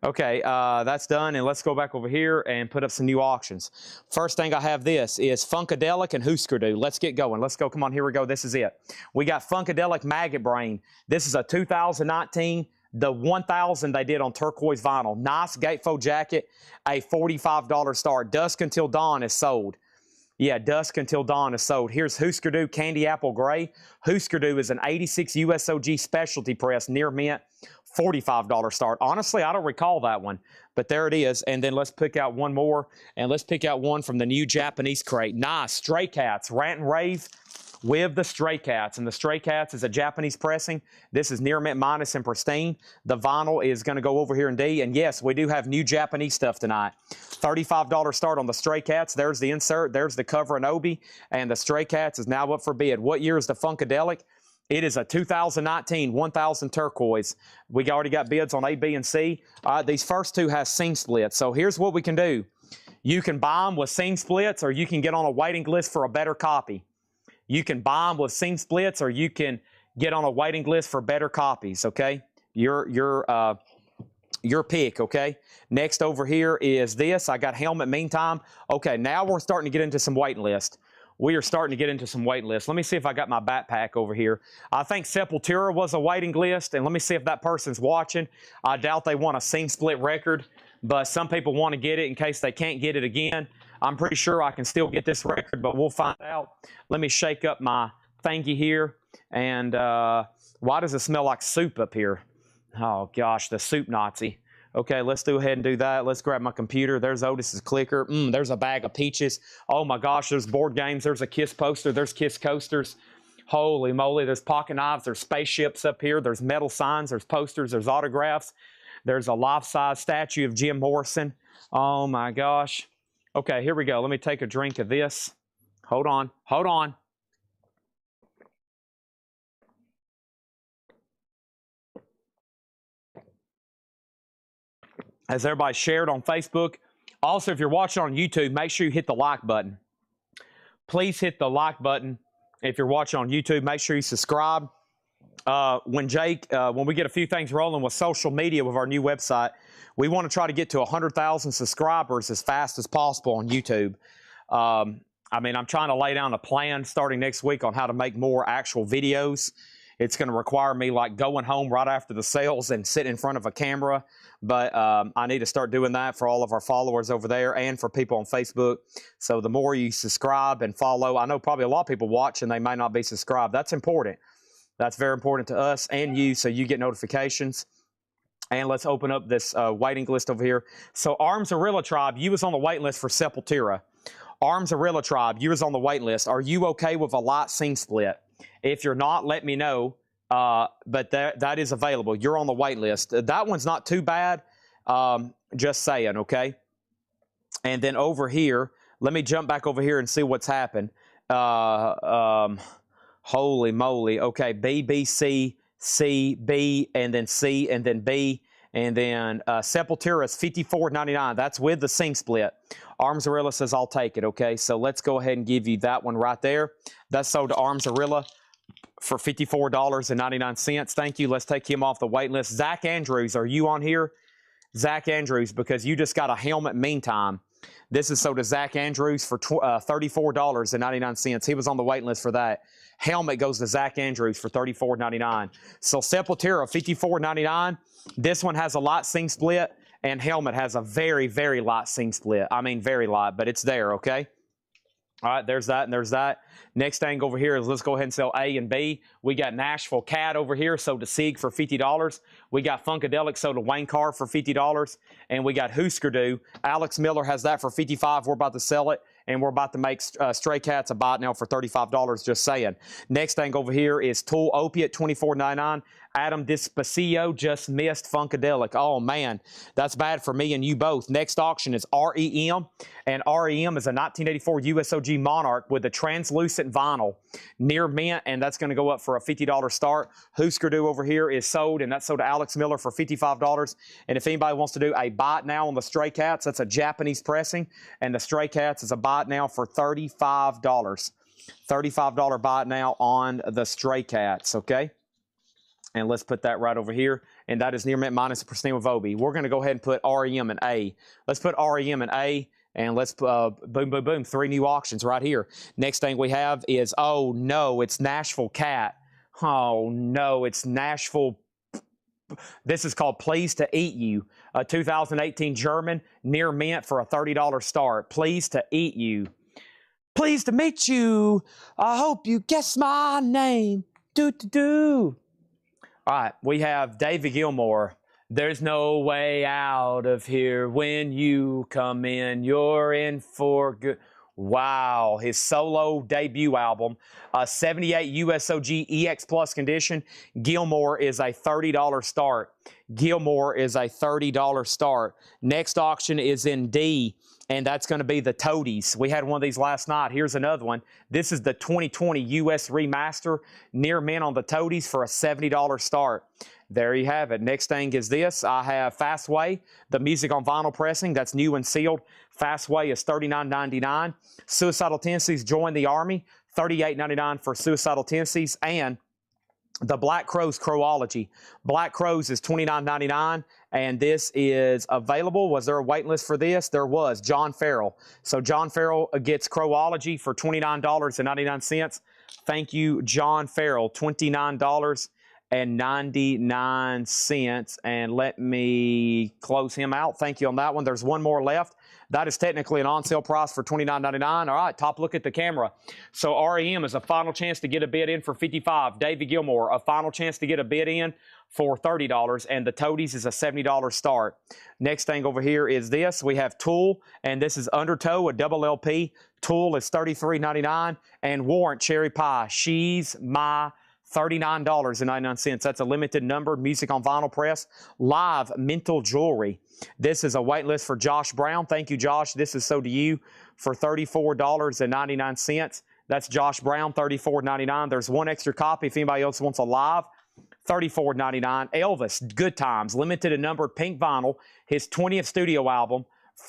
Okay, that's done, and let's go back over here and put up some new auctions. First thing I have this is Funkadelic and Husker Du. Let's get going. Let's go. Come on, here we go. This is it. We got Funkadelic Maggot Brain. This is a 2019. The 1000 they did on turquoise vinyl. Nice gatefold jacket, a $45 start. Dusk Until Dawn is sold. Yeah, Dusk Until Dawn is sold. Here's Husker Du Candy Apple Gray. Husker Du is an 86 USOG specialty press, near mint, $45 start. Honestly, I don't recall that one, but there it is. And then let's pick out one more, and let's pick out one from the new Japanese crate. Nice, Stray Cats, Rant and Rave with the Stray Cats. And the Stray Cats is a Japanese pressing. This is near mint minus and pristine. The vinyl is going to go over here in D. And yes, we do have new Japanese stuff tonight. $35 start on the Stray Cats. There's the insert. There's the cover and Obi. And the Stray Cats is now up for bid. What year is the Funkadelic? It is a 2019 1000 turquoise. We already got bids on A, B, and C. These first 2 has seam splits. So here's what we can do. You can buy them with seam splits, or you can get on a waiting list for a better copy. You can buy them with seam splits, or you can get on a waiting list for better copies, okay? Your pick, okay? Next over here is this. I got Helmet Meantime. Okay, now we're starting to get into some waiting list. We are starting to get into some waiting lists. Let me see if I got my backpack over here. I think Sepultura was a waiting list, and let me see if that person's watching. I doubt they want a seam split record, but some people want to get it in case they can't get it again. I'm pretty sure I can still get this record, but we'll find out. Let me shake up my thingy here. And why does it smell like soup up here? Oh, gosh, the soup Nazi. Okay, let's go ahead and do that. Let's grab my computer. There's Otis's clicker. There's a bag of peaches. Oh my gosh, there's board games. There's a Kiss poster. There's Kiss coasters. Holy moly, there's pocket knives. There's spaceships up here. There's metal signs. There's posters. There's autographs. There's a life-size statue of Jim Morrison. Oh my gosh. Okay, here we go. Let me take a drink of this. Hold on. Hold on. As everybody shared on Facebook. Also, if you're watching on YouTube, make sure you hit the like button. Please hit the like button. If you're watching on YouTube, make sure you subscribe. When we get a few things rolling with social media with our new website, we want to try to get to 100,000 subscribers as fast as possible on YouTube. I mean, I'm trying to lay down a plan starting next week on how to make more actual videos. It's going to require me like going home right after the sales and sitting in front of a camera. But I need to start doing that for all of our followers over there and for people on Facebook. So the more you subscribe and follow, I know probably a lot of people watch and they may not be subscribed. That's important. That's very important to us and you, so you get notifications. And let's open up this waiting list over here. So Arms Arilla Tribe, you was on the wait list for Sepultura. Arms Arilla Tribe, you was on the wait list. Are you okay with a light scene split? If you're not, let me know. But that is available. You're on the wait list. That one's not too bad. Just saying, okay? And then over here, let me jump back over here and see what's happened. Holy moly. Okay, B, B, C, C, B, and then C, and then B. And then Sepultura is $54.99. That's with the sing split. Arms Arilla says, I'll take it, okay? So let's go ahead and give you that one right there. That's sold to Arms Arilla for $54.99. Thank you. Let's take him off the wait list. Zach Andrews, are you on here? Zach Andrews, because you just got a helmet meantime. This is sold to Zach Andrews for $34.99. He was on the wait list for that. Helmet goes to Zach Andrews for $34.99. So Sepultura, $54.99. This one has a light sing split, and helmet has a very, very light sing split. I mean, very light, but it's there, okay? All right, there's that and there's that. Next thing over here is let's go ahead and sell A and B. We got Nashville Cat over here, sold to Sieg for $50. We got Funkadelic, sold to Wayne Carr for $50. And we got Husker Du. Alex Miller has that for $55. We're about to sell it. And we're about to make Stray Cats a bot now for $35, just saying. Next thing over here is Tool Opiate, $24.99. Adam Despacio just missed Funkadelic. Oh, man, that's bad for me and you both. Next auction is REM, and REM is a 1984 USOG Monarch with a translucent vinyl near mint, and that's going to go up for a $50 start. Husker Du over here is sold, and that's sold to Alex Miller for $55. And if anybody wants to do a bot now on the Stray Cats, that's a Japanese pressing, and the Stray Cats is a bot now for $35. $35 bot now on the Stray Cats, okay? And let's put that right over here. And that is near mint minus a pristine with Obi. We're going to go ahead and put REM and A. Let's put REM and A. And let's boom, boom, boom. 3 new auctions right here. Next thing we have is, oh, no, it's Nashville Cat. Oh, no, it's Nashville. This is called Pleased to Eat You. A 2018 German near mint for a $30 start. Pleased to Eat You. Pleased to meet you. I hope you guess my name. Do. All right, we have David Gilmour. There's no way out of here. When you come in, you're in for good. Wow, his solo debut album, 78 USOG EX Plus condition. Gilmour is a $30 start. Gilmour is a $30 start. Next auction is in D, and that's going to be the Toadies. We had one of these last night. Here's another one. This is the 2020 US Remaster near mint on the Toadies for a $70 start. There you have it. Next thing is this. I have Fastway, the music on vinyl pressing. That's new and sealed. Fastway is $39.99. Suicidal Tendencies Join the Army, $38.99 for Suicidal Tendencies. And the Black Crowes Crowology. Black Crowes is $29.99, and this is available. Was there a wait list for this? There was. John Farrell. So John Farrell gets Crowology for $29.99. Thank you, John Farrell. $29.99. $2,099. And let me close him out. Thank you on that one. There's one more left. That is technically an on-sale price for $29.99. All right, top look at the camera. So REM is a final chance to get a bid in for $55. David Gilmour, a final chance to get a bid in for $30. And the Toadies is a $70 start. Next thing over here is this. We have Tool, and this is Undertow, a double LP. Tool is $33.99. And Warrant Cherry Pie, She's My $39.99. That's a limited number. Music on vinyl press. Live Mental Jewelry. This is a wait list for Josh Brown. Thank you, Josh. This is so to you for $34.99. That's Josh Brown, $34.99. There's one extra copy if anybody else wants a live. $34.99. Elvis, Good Times, limited and numbered pink vinyl. His 20th studio album,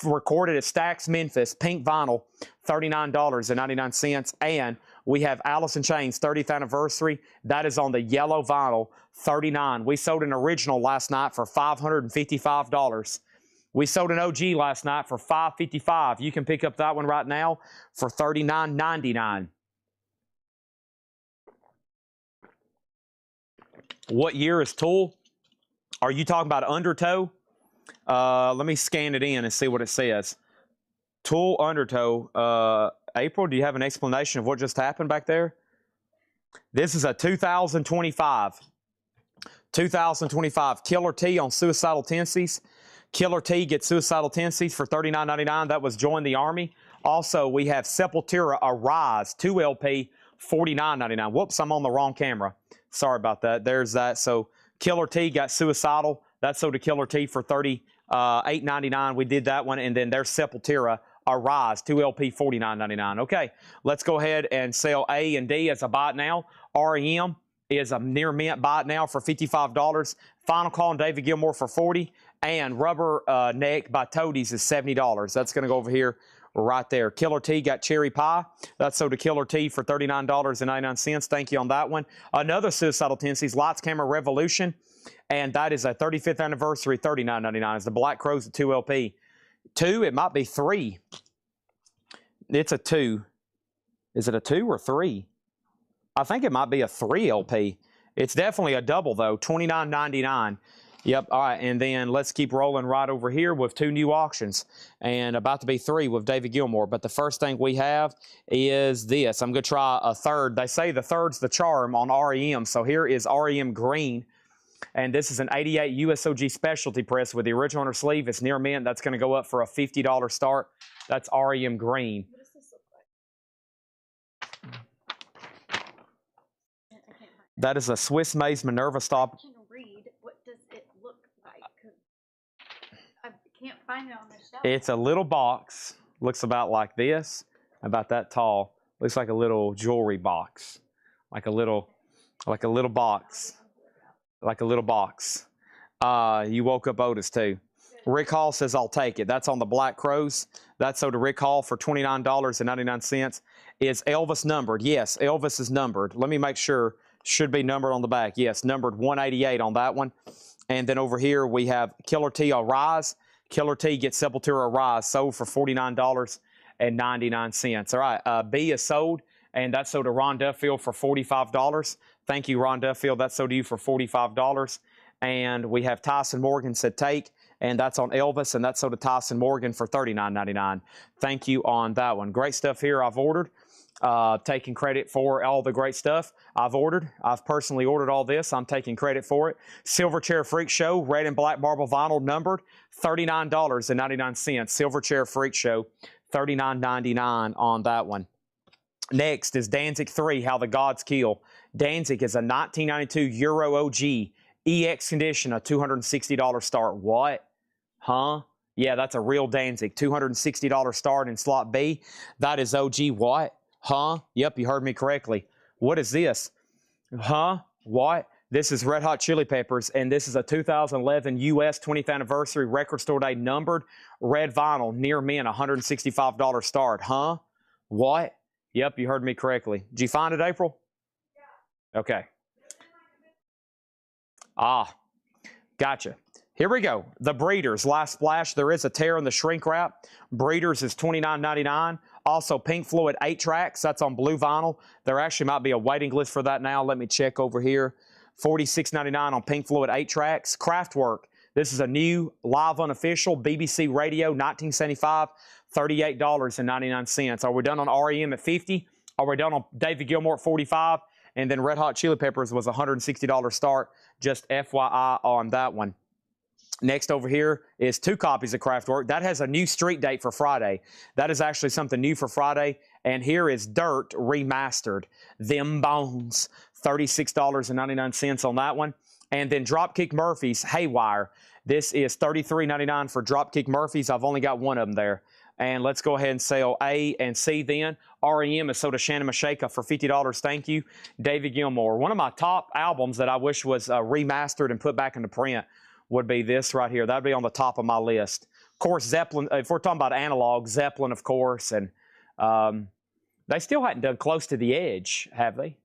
recorded at Stax Memphis, pink vinyl, $39.99. And we have Alice in Chains 30th anniversary. That is on the yellow vinyl, $39. We sold an original last night for $555. We sold an OG last night for $555. You can pick up that one right now for $39.99. What year is Tool? Are you talking about Undertow? Let me scan it in and see what it says. Tool Undertow. April, do you have an explanation of what just happened back there? This is a 2025. 2025 Killer T on Suicidal Tendencies. Killer T gets Suicidal Tendencies for $39.99. That was Join the Army. Also, we have Sepultura Arise 2LP, $49.99. Whoops, I'm on the wrong camera. Sorry about that. There's that. So Killer T got Suicidal. That's sold to Killer T for $38.99. We did that one. And then there's Sepultura Arise 2LP, $49.99. Okay, let's go ahead and sell A and D as a buy it now. REM is a near mint buy it now for $55. Final Call on David Gilmour for $40. And Rubber Neck by Toadies is $70. That's going to go over here right there. Killer T got Cherry Pie. That's sold to Killer T for $39.99. Thank you on that one. Another Suicidal Tendencies, Lights Camera Revolution. And that is a 35th anniversary, $39.99. It's the Black Crowes at 2LP. 2, it might be 3. It's a 2. Is it a 2 or 3? I think it might be a 3 LP. It's definitely a double, though, $29.99. Yep, all right, and then let's keep rolling right over here with 2 new auctions, and about to be 3 with David Gilmour. But the first thing we have is this. I'm going to try a third. They say the third's the charm on REM, so here is REM Green, and this is an 88 USOG specialty press with the original inner sleeve. It's near mint. That's going to go up for a $50 start. That's REM Green. What does this look like? That is a Swiss Maze Minerva stop. I can read. What does it look like? 'Cause I can't find it on the shelf. It's a little box. Looks about like this, about that tall. Looks like a little jewelry box, like a little box. Like a little box. You woke up Otis too. Rick Hall says, I'll take it. That's on the Black Crowes. That's sold to Rick Hall for $29.99. Is Elvis numbered? Yes, Elvis is numbered. Let me make sure. Should be numbered on the back. Yes, numbered 188 on that one. And then over here we have Killer T Arise. Killer T gets Sepultura Arise, sold for $49.99. All right, B is sold, and that's sold to Ron Duffield for $45. Thank you, Ron Duffield. That's sold to you for $45. And we have Tyson Morgan said take, and that's on Elvis, and that's sold to Tyson Morgan for $39.99. Thank you on that one. Great stuff here I've ordered. Taking credit for all the great stuff I've ordered. I've personally ordered all this. I'm taking credit for it. Silverchair Freak Show, red and black marble vinyl, numbered, $39.99. Silverchair Freak Show, $39.99 on that one. Next is Danzig 3, How the Gods Kill. Danzig is a 1992 Euro OG EX condition, a $260 start. What? Huh? Yeah, that's a real Danzig. $260 start in slot B. That is OG what? Huh? Yep, you heard me correctly. What is this? Huh? What? This is Red Hot Chili Peppers, and this is a 2011 U.S. 20th Anniversary Record Store Day numbered red vinyl, near mint, $165 start. Huh? What? Yep, you heard me correctly. Did you find it, April? Yeah. Okay. Ah, gotcha. Here we go. The Breeders, Last Splash. There is a tear in the shrink wrap. Breeders is $29.99. Also, Pink Floyd 8 tracks. That's on blue vinyl. There actually might be a waiting list for that now. Let me check over here. $46.99 on Pink Floyd 8 tracks. Kraftwerk, this is a new live unofficial BBC radio, 1975, $38.99. Are we done on REM at $50? Are we done on David Gilmour at $45? And then Red Hot Chili Peppers was a $160 start. Just FYI on that one. Next over here is 2 copies of Kraftwerk. That has a new street date for Friday. That is actually something new for Friday. And here is Dirt Remastered. Them Bones, $36.99 on that one. And then Dropkick Murphys, Haywire. This is $33.99 for Dropkick Murphys. I've only got one of them there. And let's go ahead and sell A and C then. REM is sold to Shannon Mashaka for $50. Thank you. David Gilmour. One of my top albums that I wish was remastered and put back into print would be this right here. That would be on the top of my list. Of course, Zeppelin, if we're talking about analog, Zeppelin, of course, and they still hadn't done Close to the Edge, have they?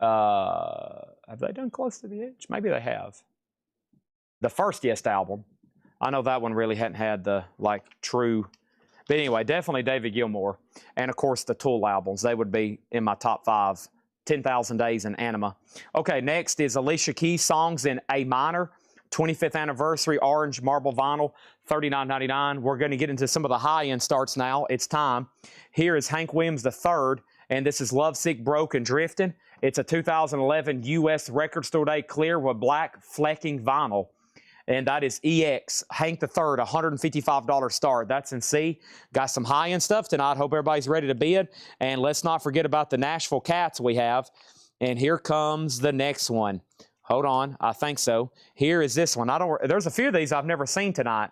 Have they done Close to the Edge? Maybe they have. The first Yes album. I know that one really hadn't had the, like, true... But anyway, definitely David Gilmour. And, of course, the Tool albums. They would be in my top 5. 10,000 Days and Anima. Okay, next is Alicia Keys songs in A minor. 25th anniversary orange marble vinyl, $39.99. We're going to get into some of the high-end starts now. It's time. Here is Hank Williams III, and this is Lovesick, Broke, and Drifting. It's a 2011 U.S. Record Store Day clear with black flecking vinyl. And that is EX, Hank III, $155 start. That's in C. Got some high-end stuff tonight. Hope everybody's ready to bid. And let's not forget about the Nashville Cats we have. And here comes the next one. Hold on, I think so. Here is this one. There's a few of these I've never seen tonight.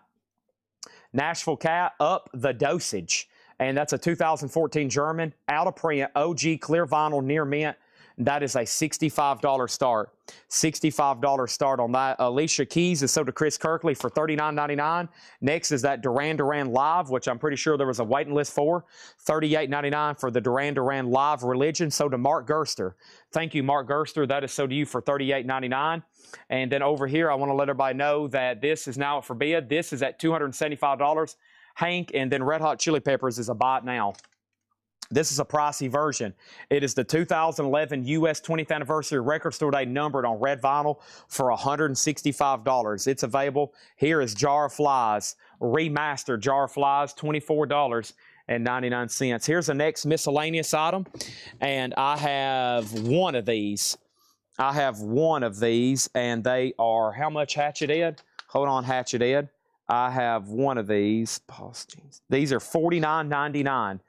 Nashville Cat, Up the Dosage. And that's a 2014 German, out of print, OG clear vinyl, near mint. That is a $65 start. $65 start on that. Alicia Keys is sold to Chris Kirkley for $39.99. Next is that Duran Duran Live, which I'm pretty sure there was a waiting list for. $38.99 for the Duran Duran Live Religion, sold to Mark Gerster. Thank you, Mark Gerster. That is sold to you for $38.99. And then over here, I want to let everybody know that this is now up for bid. This is at $275. Hank, and then Red Hot Chili Peppers is a buy it now. This is a pricey version. It is the 2011 U.S. 20th Anniversary Record Store Day numbered on red vinyl for $165. It's available. Here is Jar of Flies, remastered Jar of Flies, $24.99. Here's the next miscellaneous item, and I have one of these. And they are, how much, Hatchet Ed? Hold on, Hatchet Ed. I have one of these. These are $49.99.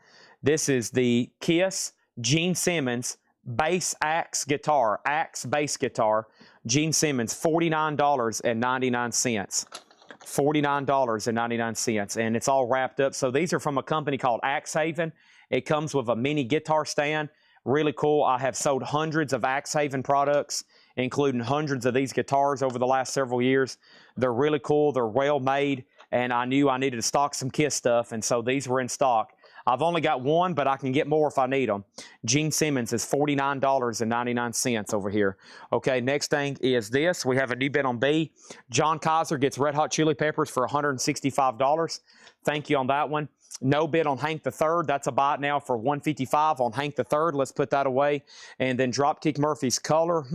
This is the Kiss Gene Simmons bass axe guitar, axe bass guitar. Gene Simmons, $49.99. $49.99, and it's all wrapped up. So these are from a company called Axe Haven. It comes with a mini guitar stand. Really cool. I have sold hundreds of Axe Haven products, including hundreds of these guitars over the last several years. They're really cool. They're well made, and I knew I needed to stock some Kiss stuff, and so these were in stock. I've only got one, but I can get more if I need them. Gene Simmons is $49.99 over here. Okay, next thing is this. We have a new bid on B. John Kaiser gets Red Hot Chili Peppers for $165. Thank you on that one. No bid on Hank III. That's a buy now for $155 on Hank III. Let's put that away. And then Dropkick Murphys color.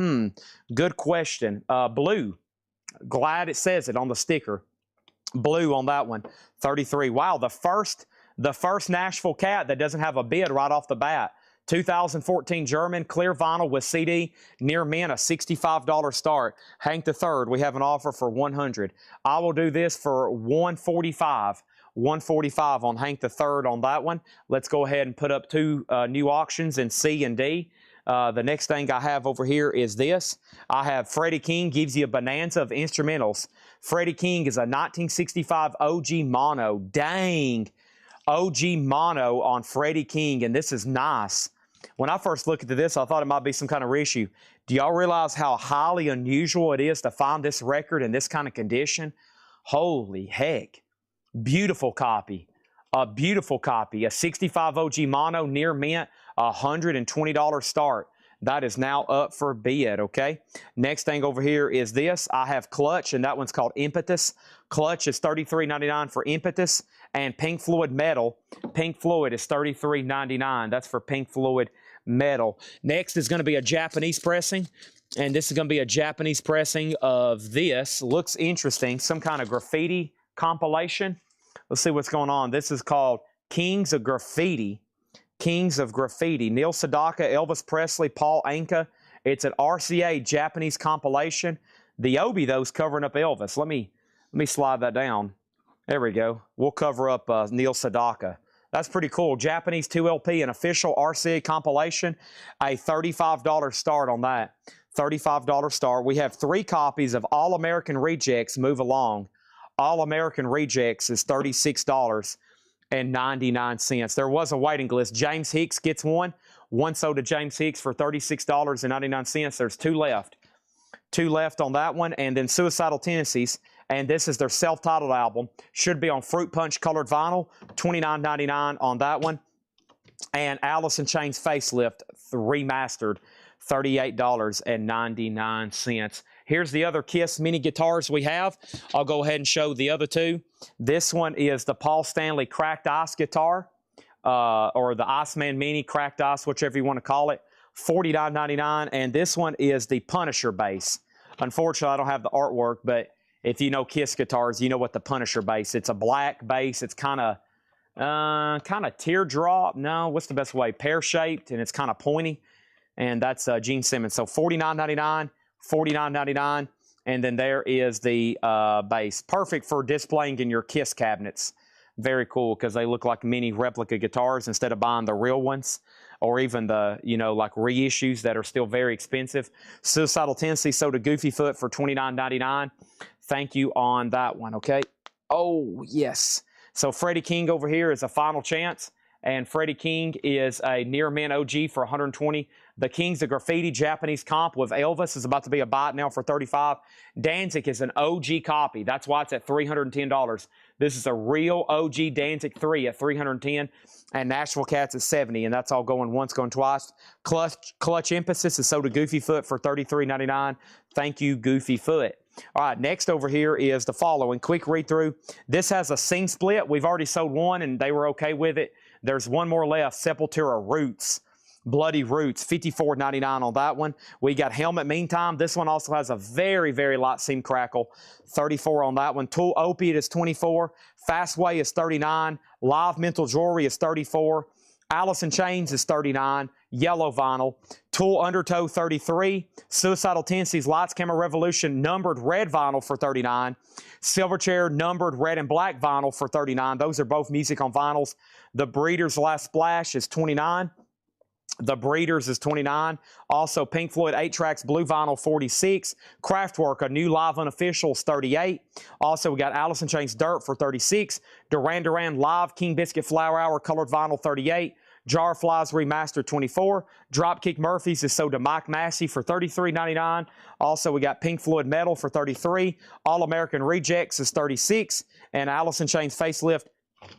Good question. Blue. Glad it says it on the sticker. Blue on that one. $33. Wow, the first Nashville Cat that doesn't have a bid right off the bat. 2014 German, clear vinyl with CD, near mint, a $65 start. Hank III, we have an offer for $100. I will do this for $145. $145 on Hank III on that one. Let's go ahead and put up two new auctions in C and D. The next thing I have over here is this. I have Freddie King gives you a bonanza of instrumentals. Freddie King is a 1965 OG mono. Dang. OG mono on Freddie King, and this is nice. When I first looked at this, I thought it might be some kind of reissue. Do y'all realize how highly unusual it is to find this record in this kind of condition? Holy heck. Beautiful copy. A beautiful copy. A 65 OG mono, near mint, $120 start. That is now up for bid, okay? Next thing over here is this. I have Clutch, and that one's called Impetus. Clutch is $33.99 for Impetus. And Pink Floyd Metal. Pink Floyd is $33.99. That's for Pink Floyd metal. Next is going to be a Japanese pressing. And this is going to be a Japanese pressing of this. Looks interesting. Some kind of graffiti compilation. Let's see what's going on. This is called Kings of Graffiti. Kings of Graffiti. Neil Sedaka, Elvis Presley, Paul Anka. It's an RCA Japanese compilation. The Obi, though, is covering up Elvis. Let me slide that down. There we go. We'll cover up Neil Sedaka. That's pretty cool. Japanese 2LP, an official RCA compilation. A $35 start on that. $35 start. We have 3 copies of All American Rejects. Move along. All American Rejects is $36.99. There was a waiting list. James Hicks gets one. One sold to James Hicks for $36.99. There's 2 left. 2 left on that one. And then Suicidal Tendencies. And this is their self-titled album. Should be on Fruit Punch colored vinyl. $29.99 on that one. And Alice in Chains Facelift remastered. $38.99. Here's the other Kiss mini guitars we have. I'll go ahead and show the other 2. This one is the Paul Stanley Cracked Ice guitar, or the Iceman Mini Cracked Ice, whichever you want to call it. $49.99. And this one is the Punisher bass. Unfortunately, I don't have the artwork, but if you know Kiss guitars, you know what the Punisher bass. It's a black bass. It's kind of teardrop. No, what's the best way? Pear-shaped, and it's kind of pointy. And that's Gene Simmons. So $49.99, $49.99, and then there is the bass. Perfect for displaying in your Kiss cabinets. Very cool, because they look like mini replica guitars instead of buying the real ones, or even the, like reissues that are still very expensive. Suicidal Tendencies sold to Goofy Foot for $29.99. Thank you on that one, okay? Oh, yes. So Freddie King over here is a Final Chance. And Freddie King is a near mint OG for $120. The Kings of Graffiti Japanese comp with Elvis is about to be a buy now for $35. Danzig is an OG copy. That's why it's at $310. This is a real OG Danzig 3 at $310. And Nashville Cats is $70. And that's all going once, going twice. Clutch Emphasis is sold to Goofy Foot for $33.99. Thank you, Goofy Foot. All right, next over here is the following. Quick read through. This has a scene split. We've already sold one, and they were okay with it. There's one more left. Sepultura Roots. Bloody Roots. $54.99 on that one. We got Helmet Meantime. This one also has a very, very light seam crackle. $34 on that one. Tool Opiate is $24. Fastway is $39. Live Mental Jewelry is $34. Alice in Chains is $39. Yellow vinyl. Tool Undertow $33. Suicidal Tendencies Lights Camera Revolution numbered red vinyl for $39. Silverchair numbered red and black vinyl for $39. Those are both music on vinyls. The Breeders' Last Splash is $29. The Breeders is $29. Also, Pink Floyd 8 Tracks Blue Vinyl $46. Kraftwerk, a new live unofficial, is $38. Also, we got Alice in Chains Dirt for $36. Duran Duran Live King Biscuit Flower Hour colored vinyl $38. Jar Flies Remastered $24. Dropkick Murphys is sold to Mike Massey for $33.99. Also, we got Pink Floyd Metal for $33. All American Rejects is $36. And Alice in Chains Facelift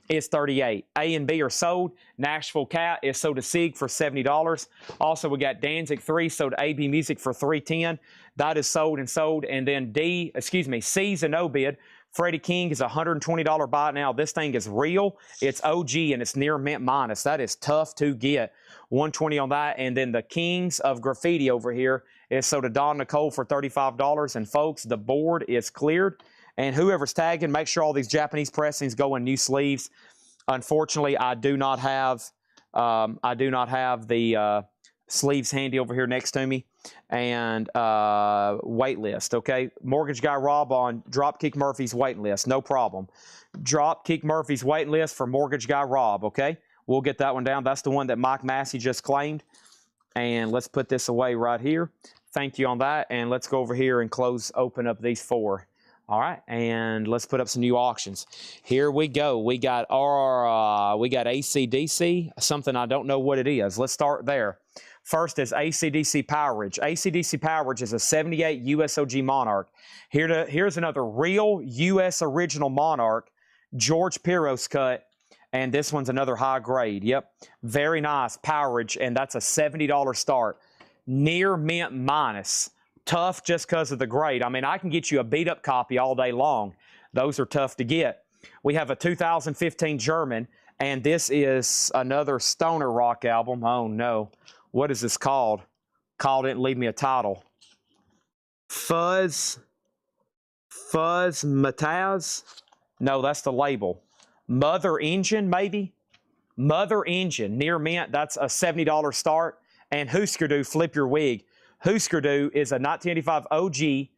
is $38. A and B are sold. Nashville Cat is sold to Sig for $70. Also, we got Danzig 3 sold to AB Music for $310. That is sold and sold. And then C's a no bid. Freddie King is a $120 buy now. This thing is real. It's OG and it's near mint minus. That is tough to get. $120 on that. And then the Kings of Graffiti over here is sold to Don Nicole for $35. And folks, the board is cleared. And whoever's tagging, make sure all these Japanese pressings go in new sleeves. Unfortunately, I do not have the sleeves handy over here next to me. And wait list, okay? Mortgage Guy Rob on Dropkick Murphy's waiting list, no problem. Dropkick Murphy's waiting list for Mortgage Guy Rob, okay? We'll get that one down. That's the one that Mike Massey just claimed. And let's put this away right here. Thank you on that. And let's go over here and open up these 4. All right, and let's put up some new auctions. Here we go. We got AC/DC, something I don't know what it is. Let's start there. First is AC/DC Powerage. AC/DC Powerage is a 78 USOG Monarch. Here's another real US original Monarch, George Piros cut, and this one's another high grade. Yep, very nice Powerage, and that's a $70 start. Near mint minus. Tough just because of the grade. I mean, I can get you a beat-up copy all day long. Those are tough to get. We have a 2015 German, and this is another stoner rock album. Oh, no. What is this called? Call didn't leave me a title. Fuzz Mataz? No, that's the label. Mother Engine, maybe? Mother Engine, near mint, that's a $70 start. And Husker Du, flip your wig. Husker Du is a 1985 OG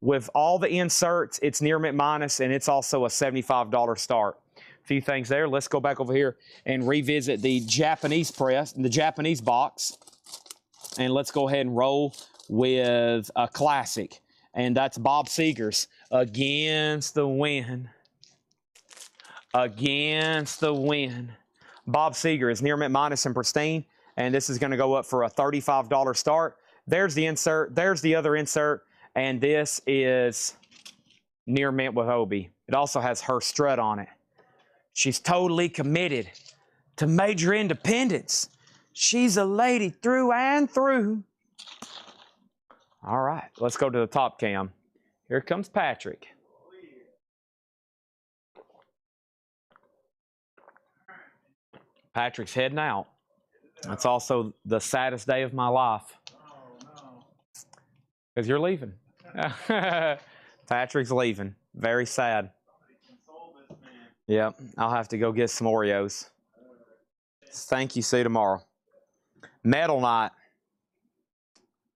with all the inserts. It's near mint minus, and it's also a $75 start. A few things there. Let's go back over here and revisit the Japanese press, the Japanese box. And let's go ahead and roll with a classic. And that's Bob Seger's Against the Wind. Against the Wind. Bob Seger is near mint minus and pristine. And this is going to go up for a $35 start. There's the insert. There's the other insert. And this is near mint with Obi. It also has her strut on it. She's totally committed to major independence. She's a lady through and through. All right, let's go to the top cam. Here comes Patrick. Patrick's heading out. That's also the saddest day of my life. Because you're leaving. Patrick's leaving. Very sad. Yep, I'll have to go get some Oreos. Thank you. See you tomorrow. Metal Knight.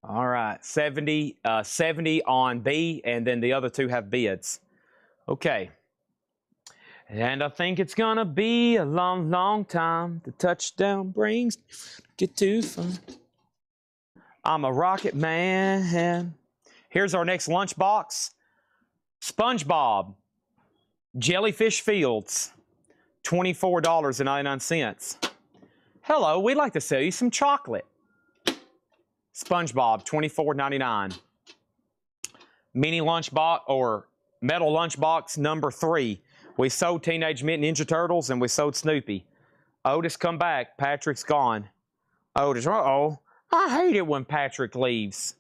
All right, 70 on B, and then the other two have bids. Okay. And I think it's gonna be a long, long time. The touchdown brings get too fun. I'm a rocket man. Here's our next lunchbox. SpongeBob. Jellyfish Fields. $24.99. Hello, we'd like to sell you some chocolate. SpongeBob, $24.99. Mini lunchbox or metal lunchbox number 3. We sold Teenage Mutant Ninja Turtles and we sold Snoopy. Otis, come back. Patrick's gone. Otis, uh-oh. I hate it when Patrick leaves.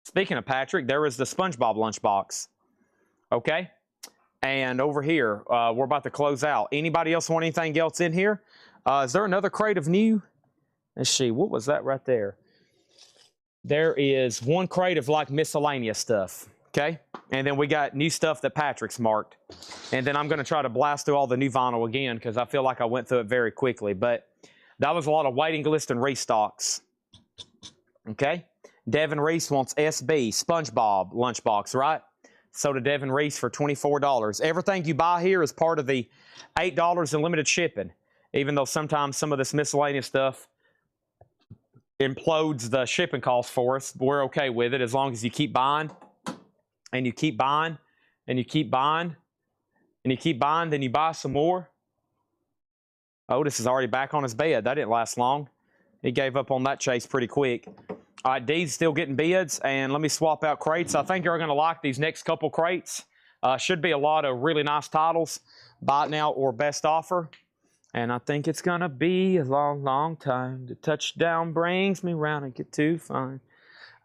Speaking of Patrick, there is the SpongeBob lunchbox. Okay? And over here, we're about to close out. Anybody else want anything else in here? Is there another crate of new? Let's see. What was that right there? There is one crate of like miscellaneous stuff. Okay? And then we got new stuff that Patrick's marked. And then I'm going to try to blast through all the new vinyl again because I feel like I went through it very quickly. But that was a lot of waiting list and restocks. Okay? Devin Reese wants SB, SpongeBob lunchbox, right? So to Devin Reese for $24. Everything you buy here is part of the $8 in limited shipping. Even though sometimes some of this miscellaneous stuff implodes the shipping costs for us, we're okay with it as long as you keep buying and you keep buying and you keep buying and you keep buying, then you buy some more. Otis is already back on his bed. That didn't last long. He gave up on that chase pretty quick. All right, Dee's still getting bids, and let me swap out crates. I think you're going to like these next couple crates. Should be a lot of really nice titles, buy it now or best offer. And I think it's going to be a long, long time. The touchdown brings me round and get too fine.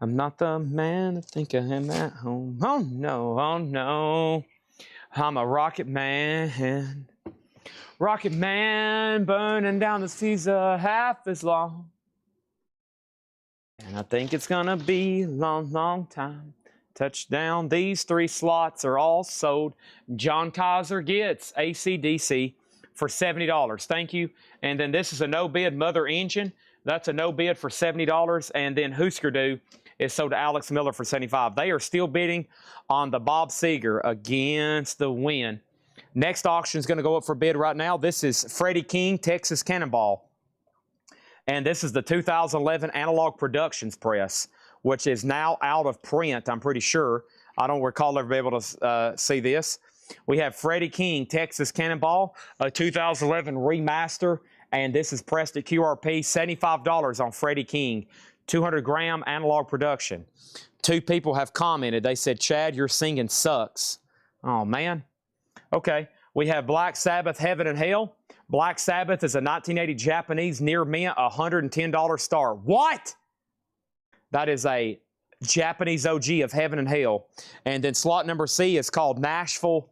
I'm not the man I think I am at home. Oh, no, oh, no. I'm a rocket man. Rocket man burning down the seas half as long. And I think it's going to be a long, long time. Touchdown. These 3 slots are all sold. John Kaiser gets AC/DC for $70. Thank you. And then this is a no-bid Mother Engine. That's a no-bid for $70. And then Husker Du is sold to Alex Miller for $75. They are still bidding on the Bob Seger Against the Wind. Next auction is going to go up for bid right now. This is Freddie King, Texas Cannonball. And this is the 2011 Analog Productions press, which is now out of print, I'm pretty sure. I don't recall ever being able to see this. We have Freddie King, Texas Cannonball, a 2011 remaster, and this is pressed at QRP, $75 on Freddie King, 200-gram analog production. 2 people have commented. They said, Chad, your singing sucks. Oh, man. Okay. We have Black Sabbath, Heaven and Hell. Black Sabbath is a 1980 Japanese near mint, $110 star. What? That is a Japanese OG of Heaven and Hell. And then slot number C is called Nashville.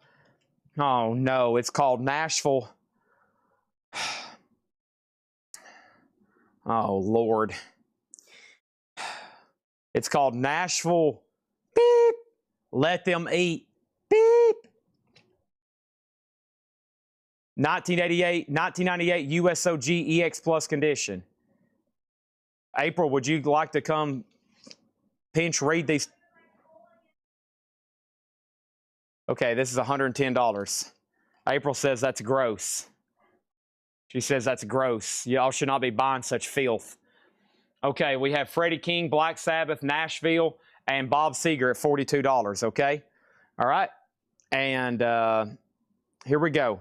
Oh, no. It's called Nashville. Oh, Lord. It's called Nashville. Beep. Let Them Eat. Beep. 1998 USOG EX Plus condition. April, would you like to come pinch read these? Okay, this is $110. April says that's gross. She says that's gross. Y'all should not be buying such filth. Okay, we have Freddie King, Black Sabbath, Nashville, and Bob Seger at $42, okay? All right, and here we go.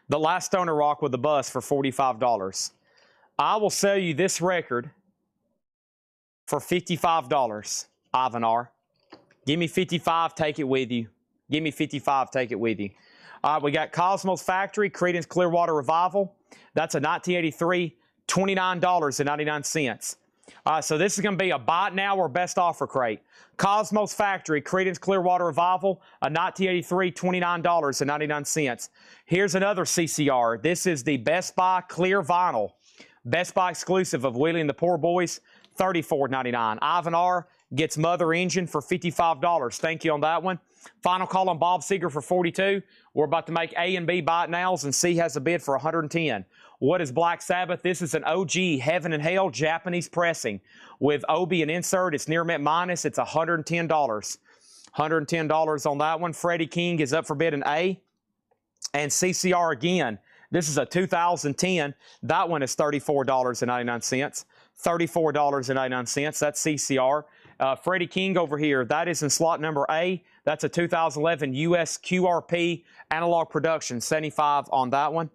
The Last Stoner Rock with the bus for $45. I will sell you this record for $55, Ivan. Give me 55, take it with you. Give me 55, take it with you. All right, we got Cosmos Factory, Creedence Clearwater Revival. That's a 1983, $29.99. So this is going to be a buy it now or best offer crate. Cosmos Factory, Creedence Clearwater Revival, a 1983, $29.99. Here's another CCR. This is the Best Buy Clear Vinyl. Best Buy exclusive of Wheeling the Poor Boys, $34.99. Ivan R. gets Mother Engine for $55. Thank you on that one. Final call on Bob Seger for $42. We're about to make A and B buy it nows, and C has a bid for $110. What is Black Sabbath? This is an OG Heaven and Hell Japanese pressing with OB and insert. It's near mint minus. It's $110. $110 on that one. Freddie King is up for bid in A. And CCR again. This is a 2010. That one is $34.99. $34.99. That's CCR. Freddie King over here, that is in slot number A. That's a 2011 US QRP Analog Production, 75 on that one.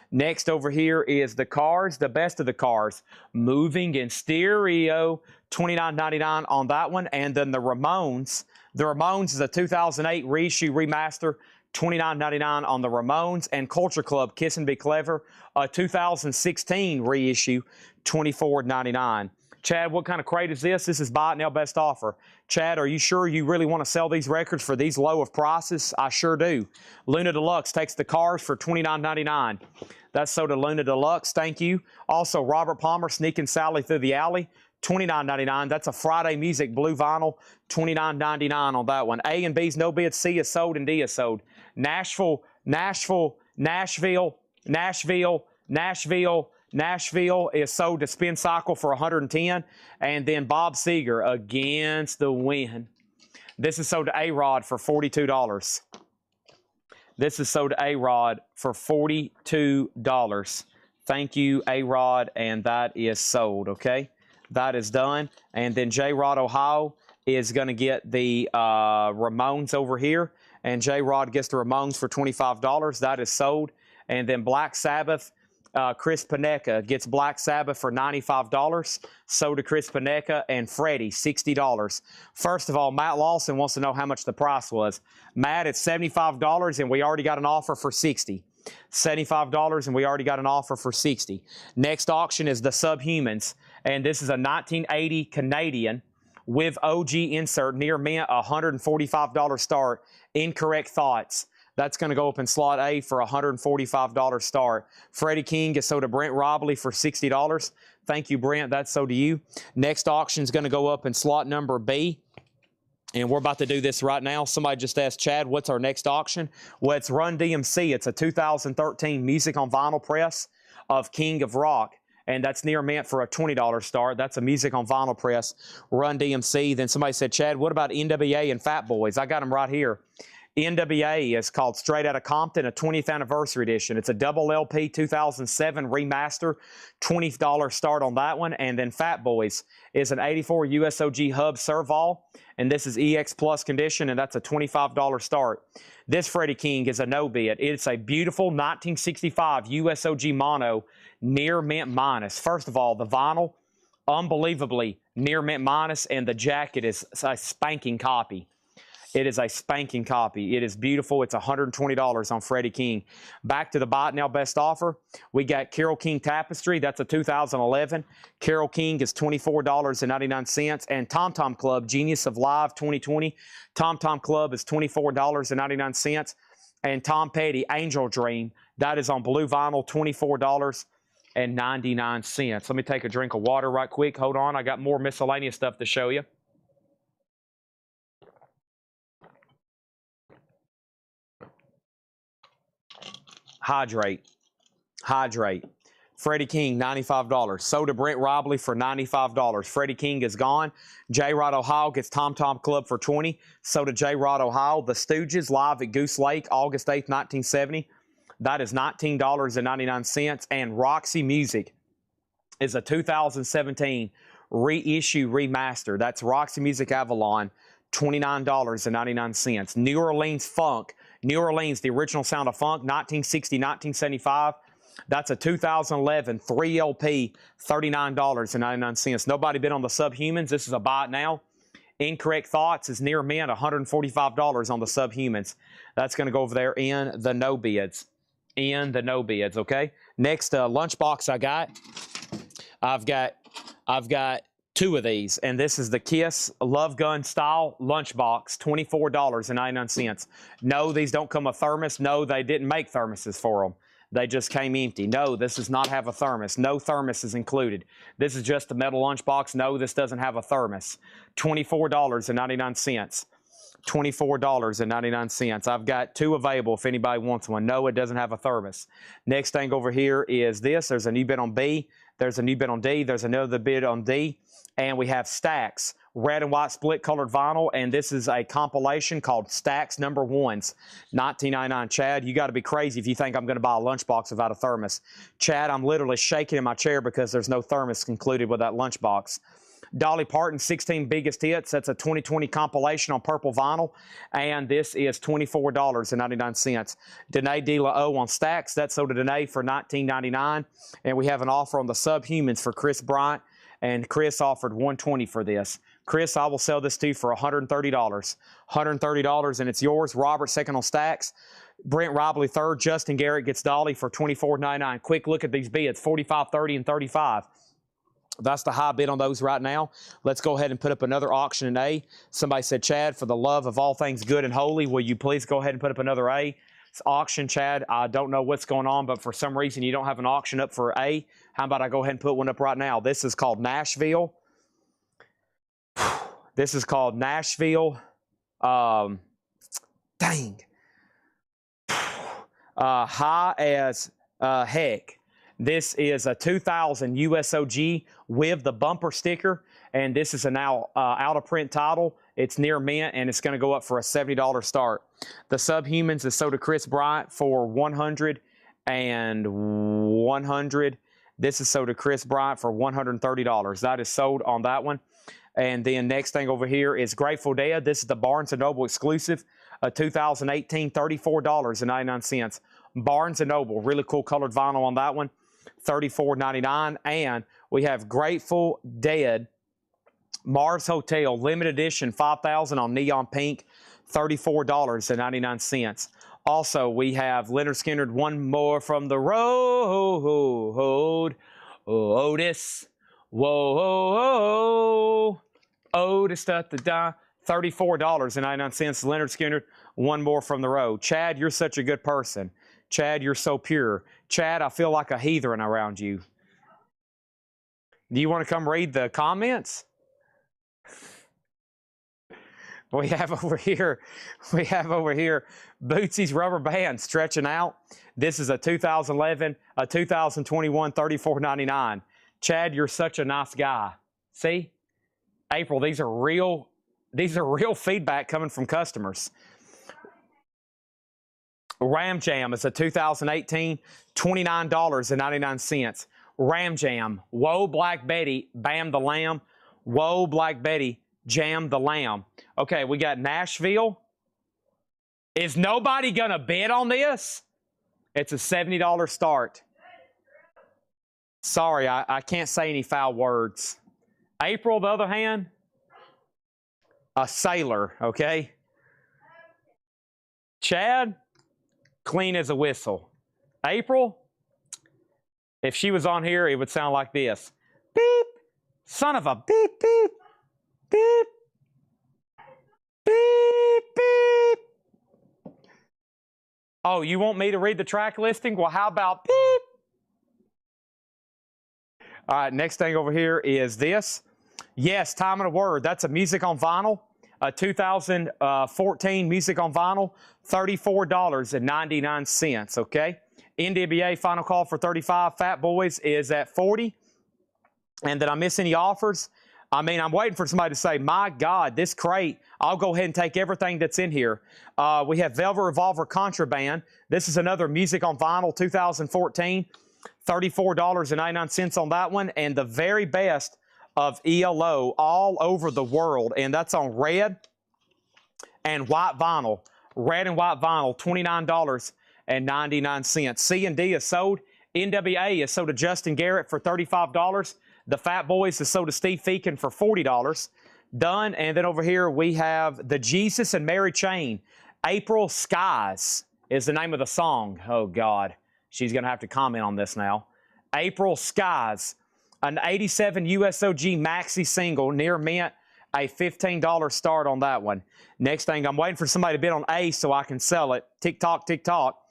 Next over here is the Cars, the best of the Cars, Moving in Stereo, $29.99 on that one. And then the Ramones. The Ramones is a 2008 reissue remaster, $29.99 on the Ramones. And Culture Club, Kiss and Be Clever, a 2016 reissue, $24.99. Chad, what kind of crate is this? This is buy it now, best offer. Chad, are you sure you really want to sell these records for these low of prices? I sure do. Luna Deluxe takes the Cars for $29.99. That's sold to Luna Deluxe. Thank you. Also, Robert Palmer, Sneaking Sally Through the Alley, $29.99. That's a Friday Music Blue Vinyl, $29.99 on that one. A and B's no bid. C is sold and D is sold. Nashville is sold to Spin Cycle for $110. And then Bob Seger Against the Wind. This is sold to A-Rod for $42. This is sold to A-Rod for $42. Thank you, A-Rod, and that is sold, okay? That is done. And then J-Rod Ohio is going to get the Ramones over here. And J-Rod gets the Ramones for $25. That is sold. And then Black Sabbath, Chris Paneka gets Black Sabbath for $95. So to Chris Paneka and Freddie, $60. First of all, Matt Lawson wants to know how much the price was. Matt, it's $75, and we already got an offer for $60. $75, and we already got an offer for $60. Next auction is the Subhumans, and this is a 1980 Canadian with OG insert, near mint, $145 start. Incorrect Thoughts. That's going to go up in slot A for $145 start. Freddie King is sold to Brent Robley for $60. Thank you, Brent. That's sold to you. Next auction is going to go up in slot number B. And we're about to do this right now. Somebody just asked, Chad, what's our next auction? Well, it's Run DMC. It's a 2013 Music on Vinyl press of King of Rock. And that's near mint for a $20 start. That's a Music on Vinyl press, Run DMC. Then somebody said, Chad, what about NWA and Fat Boys? I got them right here. NWA is called Straight Outta Compton, a 20th anniversary edition. It's a double LP 2007 remaster, $20 start on that one. And then Fat Boys is an 84 USOG Hub Serval, and this is EX Plus condition, and that's a $25 start. This Freddie King is a no bid. It's a beautiful 1965 USOG mono, near mint minus. First of all, the vinyl, unbelievably near mint minus, and the jacket is a spanking copy. It is a spanking copy. It is beautiful. It's $120 on Freddie King. Back to the Buy It Now best offer. We got Carole King Tapestry. That's a 2011. Carole King is $24.99. And Tom Tom Club Genius of Live 2020. Tom Tom Club is $24.99. And Tom Petty Angel Dream. That is on blue vinyl, $24.99. Let me take a drink of water right quick. Hold on. I got more miscellaneous stuff to show you. Hydrate. Hydrate. Freddie King, $95. Soda Brent Robley for $95. Freddie King is gone. J. Rod Ohio gets Tom Tom Club for $20. So did J. Rod Ohio. The Stooges live at Goose Lake, August 8th, 1970. That is $19.99. And Roxy Music is a 2017 reissue remaster. That's Roxy Music Avalon, $29.99. New Orleans Funk. New Orleans, the original sound of funk, 1960, 1975. That's a 2011 3 LP, $39.99. Nobody bid on the Subhumans. This is a Buy It Now. Incorrect Thoughts is near mint, $145 on the Subhumans. That's going to go over there in the no bids. In the no bids, okay? Next lunchbox I've got two of these, and this is the Kiss Love Gun style lunchbox, $24.99. No, these don't come with thermos. No, they didn't make thermoses for them. They just came empty. No, this does not have a thermos. No thermos is included. This is just a metal lunchbox. No, this doesn't have a thermos. $24.99. $24.99. I've got two available if anybody wants one. No, it doesn't have a thermos. Next thing over here is this. There's a new bid on B. There's a new bid on D. There's another bid on D. And we have Stax, red and white split colored vinyl. And this is a compilation called Stax Number Ones, $19.99. Chad, you got to be crazy if you think I'm going to buy a lunchbox without a thermos. Chad, I'm literally shaking in my chair because there's no thermos included with that lunchbox. Dolly Parton, 16 Biggest Hits. That's a 2020 compilation on purple vinyl. And this is $24.99. Danae De La O on Stax. That's sold to Danae for $19.99. And we have an offer on the Subhumans for Chris Bryant. And Chris offered $120 for this. Chris, I will sell this to you for $130. $130, and it's yours. Robert, second on Stax. Brent Robley, third. Justin Garrett gets Dolly for $24.99. Quick look at these bids, $45, $30, and $35. That's the high bid on those right now. Let's go ahead and put up another auction in A. Somebody said, Chad, for the love of all things good and holy, will you please go ahead and put up another A? It's auction, Chad. I don't know what's going on, but for some reason you don't have an auction up for A. How about I go ahead and put one up right now? This is called Nashville. This is called Nashville. Dang. High as heck. This is a 2000 USOG with the bumper sticker, and this is a now out-of-print title. It's near mint, and it's going to go up for a $70 start. The Subhumans is sold to Chris Bryant for $100 and $100. This is sold to Chris Bryant for $130. That is sold on that one. And then next thing over here is Grateful Dead. This is the Barnes & Noble exclusive, a 2018, $34.99. Barnes & Noble, really cool colored vinyl on that one, $34.99. And we have Grateful Dead Mars Hotel limited edition 5,000 on neon pink, $34.99. Also, we have Lynyrd Skynyrd, One More from the Road. Otis, whoa, Otis, da-da-da, $34.99. Lynyrd Skynyrd, One More from the Road. Chad, you're such a good person. Chad, you're so pure. Chad, I feel like a heathen around you. Do you want to come read the comments? We have over here Bootsy's Rubber Band stretching out. This is a 2011, a 2021, $34.99. Chad, you're such a nice guy. See? April, these are real feedback coming from customers. Ram Jam is a 2018, $29.99. Ram Jam, Whoa Black Betty, Bam the Lamb. Whoa Black Betty, Jam the Lamb. Okay, we got Nashville. Is nobody going to bid on this? It's a $70 start. Sorry, I can't say any foul words. April, the other hand, a sailor, okay? Chad, clean as a whistle. April, if she was on here, it would sound like this. Beep, son of a beep, beep, beep, beep, beep. Oh, you want me to read the track listing? Well, how about beep? All right, next thing over here is this. Yes, Time and a Word. That's a Music on Vinyl. 2014 Music on Vinyl, $34.99, okay? NWA Final Call for 35. Fat Boys is at 40. And did I miss any offers? I mean, I'm waiting for somebody to say, my God, this crate, I'll go ahead and take everything that's in here. We have Velvet Revolver Contraband. This is another Music on Vinyl 2014, $34.99 on that one. And the very best of ELO all over the world, and that's on red and white vinyl. Red and white vinyl, $29.99. C&D is sold. NWA is sold to Justin Garrett for $35. The Fat Boys is sold to Steve Feakin for $40. Done. And then over here we have the Jesus and Mary Chain. April Skies is the name of the song. Oh, God. She's going to have to comment on this now. April Skies. An 87 USOG maxi single, near mint, a $15 start on that one. Next thing, I'm waiting for somebody to bid on Ace so I can sell it. Tick-tock, tick-tock.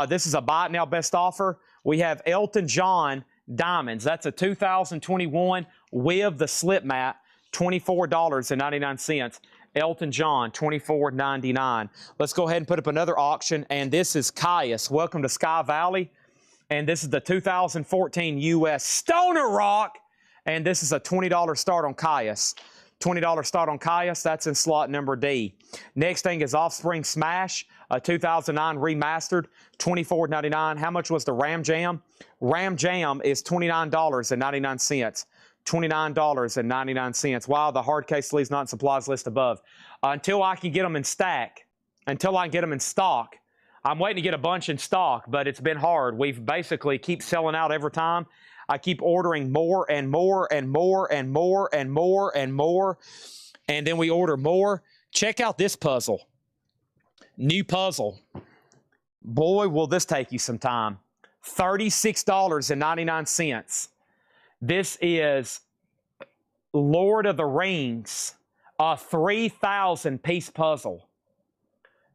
This is a buy it now best offer. We have Elton John Diamonds. That's a 2021 with the slip mat, $24.99. Elton John, $24.99. Let's go ahead and put up another auction, and this is Caius. Welcome to Sky Valley. And this is the 2014 U.S. Stoner Rock. And this is a $20 start on Caius. $20 start on Caius. That's in slot number D. Next thing is Offspring Smash, a 2009 remastered, $24.99. How much was the Ram Jam? Ram Jam is $29.99. $29.99. Wow, the hard case sleeves not in supplies list above. Until I can get them in stack, until I can get them in stock, I'm waiting to get a bunch in stock, but it's been hard. We've basically keep selling out every time. I keep ordering more and more and more and more and more and more, and then we order more. Check out this puzzle. New puzzle. Boy, will this take you some time. $36.99. This is Lord of the Rings, a 3,000-piece puzzle.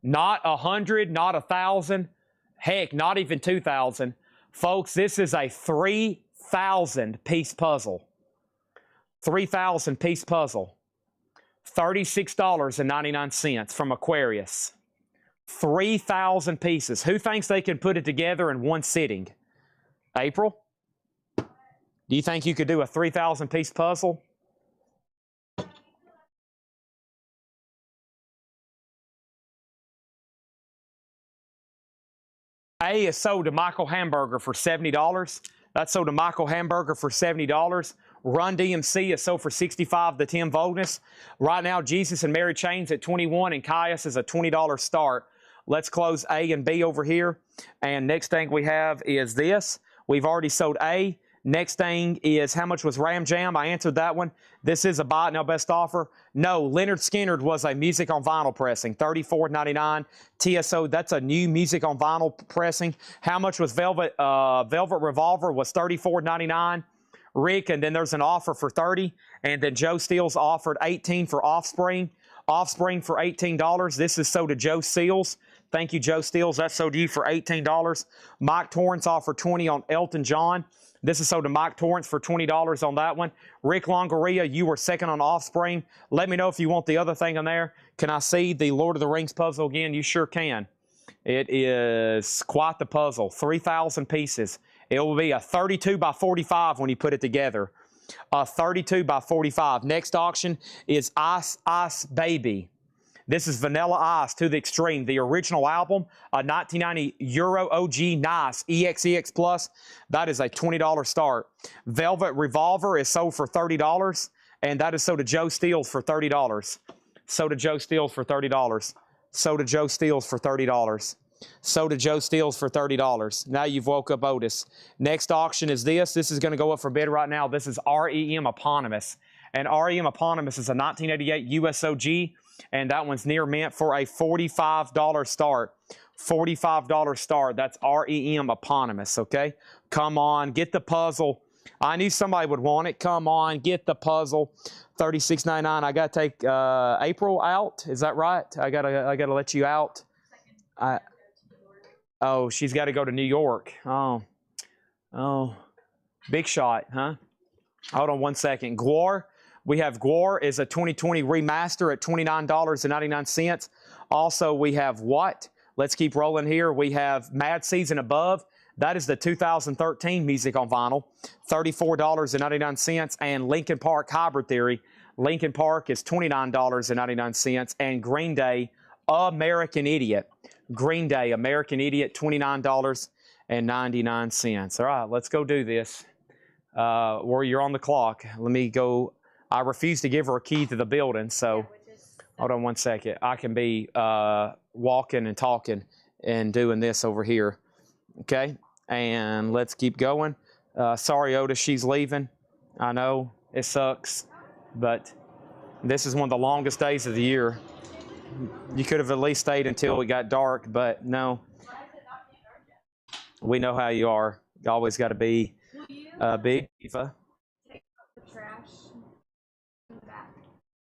Not 100, not 1,000, heck, not even 2,000. Folks, this is a 3,000-piece puzzle. 3,000-piece puzzle. $36.99 from Aquarius. 3,000 pieces. Who thinks they can put it together in one sitting? April? Do you think you could do a 3,000-piece puzzle? A is sold to Michael Hamburger for $70. That's sold to Michael Hamburger for $70. Run DMC is sold for $65, the Tim Vognus. Right now, Jesus and Mary Chain's at $21, and Caius is a $20 start. Let's close A and B over here. And next thing we have is this. We've already sold A. Next thing is, how much was Ram Jam? I answered that one. This is a buy it now best offer. No, Leonard Skinner was a music on vinyl pressing, $34.99. TSO, that's a new music on vinyl pressing. How much was Velvet Revolver? Was $34.99. Rick, and then there's an offer for $30. And then Joe Steele's offered $18 for Offspring. Offspring for $18. This is sold to Joe Seals. Thank you, Joe Steels. That's sold to you for $18. Mike Torrance offered $20 on Elton John. This is sold to Mike Torrance for $20 on that one. Rick Longoria, you were second on Offspring. Let me know if you want the other thing on there. Can I see the Lord of the Rings puzzle again? You sure can. It is quite the puzzle. 3,000 pieces. It will be a 32 by 45 when you put it together. A 32 by 45. Next auction is Ice Ice Baby. This is Vanilla Ice to the Extreme, the original album, a 1990 Euro OG Nice EXEX Plus. That is a $20 start. Velvet Revolver is sold for $30, and that is sold to Joe Steels for $30. Sold to Joe Steels for $30. Sold to Joe Steels for $30. Sold to Joe Steels for $30. Now you've woke up Otis. Next auction is this. This is going to go up for bid right now. This is REM Eponymous. And REM Eponymous is a 1988 USOG. and that one's near mint for a $45 start. $45 start. That's REM eponymous, okay? Come on, get the puzzle. I knew somebody would want it. Come on, get the puzzle. $36.99. I gotta take April out. Is that right? I gotta let you out. Oh, she's got to go to New York. Oh, big shot, huh? Hold on one second. Gwar. We have Gwar is a 2020 remaster at $29.99. Also, we have what? Let's keep rolling here. We have Mad Season Above. That is the 2013 music on vinyl, $34.99. And Linkin Park Hybrid Theory. Linkin Park is $29.99. And Green Day, American Idiot. Green Day, American Idiot, $29.99. All right, let's go do this. Where you're on the clock. Let me go. I refuse to give her a key to the building, so hold on one second. I can be walking and talking and doing this over here. Okay, and let's keep going. Sorry, Otis, she's leaving. I know it sucks, but this is one of the longest days of the year. You could have at least stayed until it got dark, but no. Why is it not being dark yet? We know how you are. You always got to be Will you big diva. take out the trash in the back?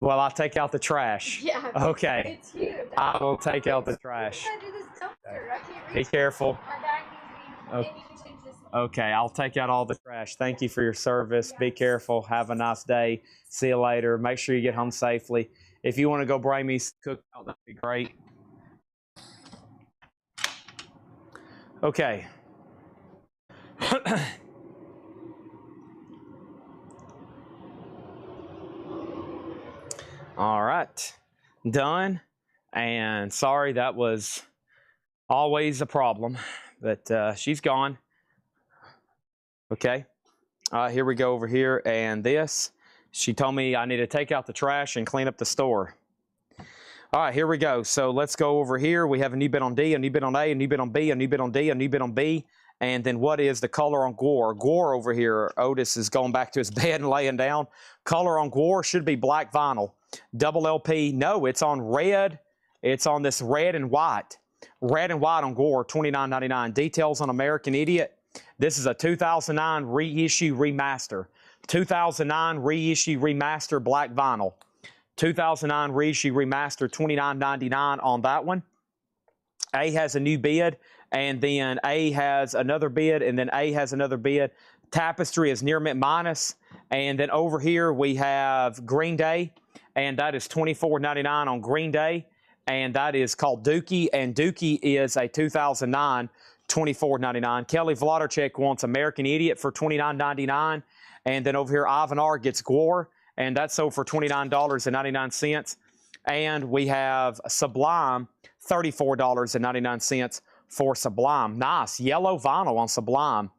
Well, I'll take out the trash. Yeah. Okay. It's huge. I will take out the trash. I do this dumpster. I can't Be reach. careful. My bag needs to be. Okay. And you can change this one. Okay, I'll take out all the trash. Thank you for your service. Be careful. Have a nice day. See you later. Make sure you get home safely. If you want to go bring me some cookout, that'd be great. Okay. All right. Done. And sorry, that was always a problem, but she's gone. Okay. Here we go over here. And this. She told me I need to take out the trash and clean up the store. All right, here we go. So let's go over here. We have a new bit on D, a new bit on A, a new bit on B, a new bit on D, a new bit on B. And then what is the color on Gwar? Gwar over here, Otis is going back to his bed and laying down. Color on Gwar should be black vinyl. Double LP, no, it's on red. It's on this red and white. Red and white on Gwar, $29.99. Details on American Idiot. This is a 2009 reissue remaster. 2009 reissue remaster black vinyl. 2009 reissue remaster, $29.99 on that one. A has a new bid, and then A has another bid, and then A has another bid. Tapestry is near mint minus. And then over here we have Green Day, and that is $24.99 on Green Day. And that is called Dookie, and Dookie is a 2009 $24.99. Kelly Vladorchek wants American Idiot for $29.99. And then over here, Ivan R gets Gwar, and that's sold for $29.99. And we have Sublime, $34.99 for Sublime. Nice. Yellow vinyl on Sublime.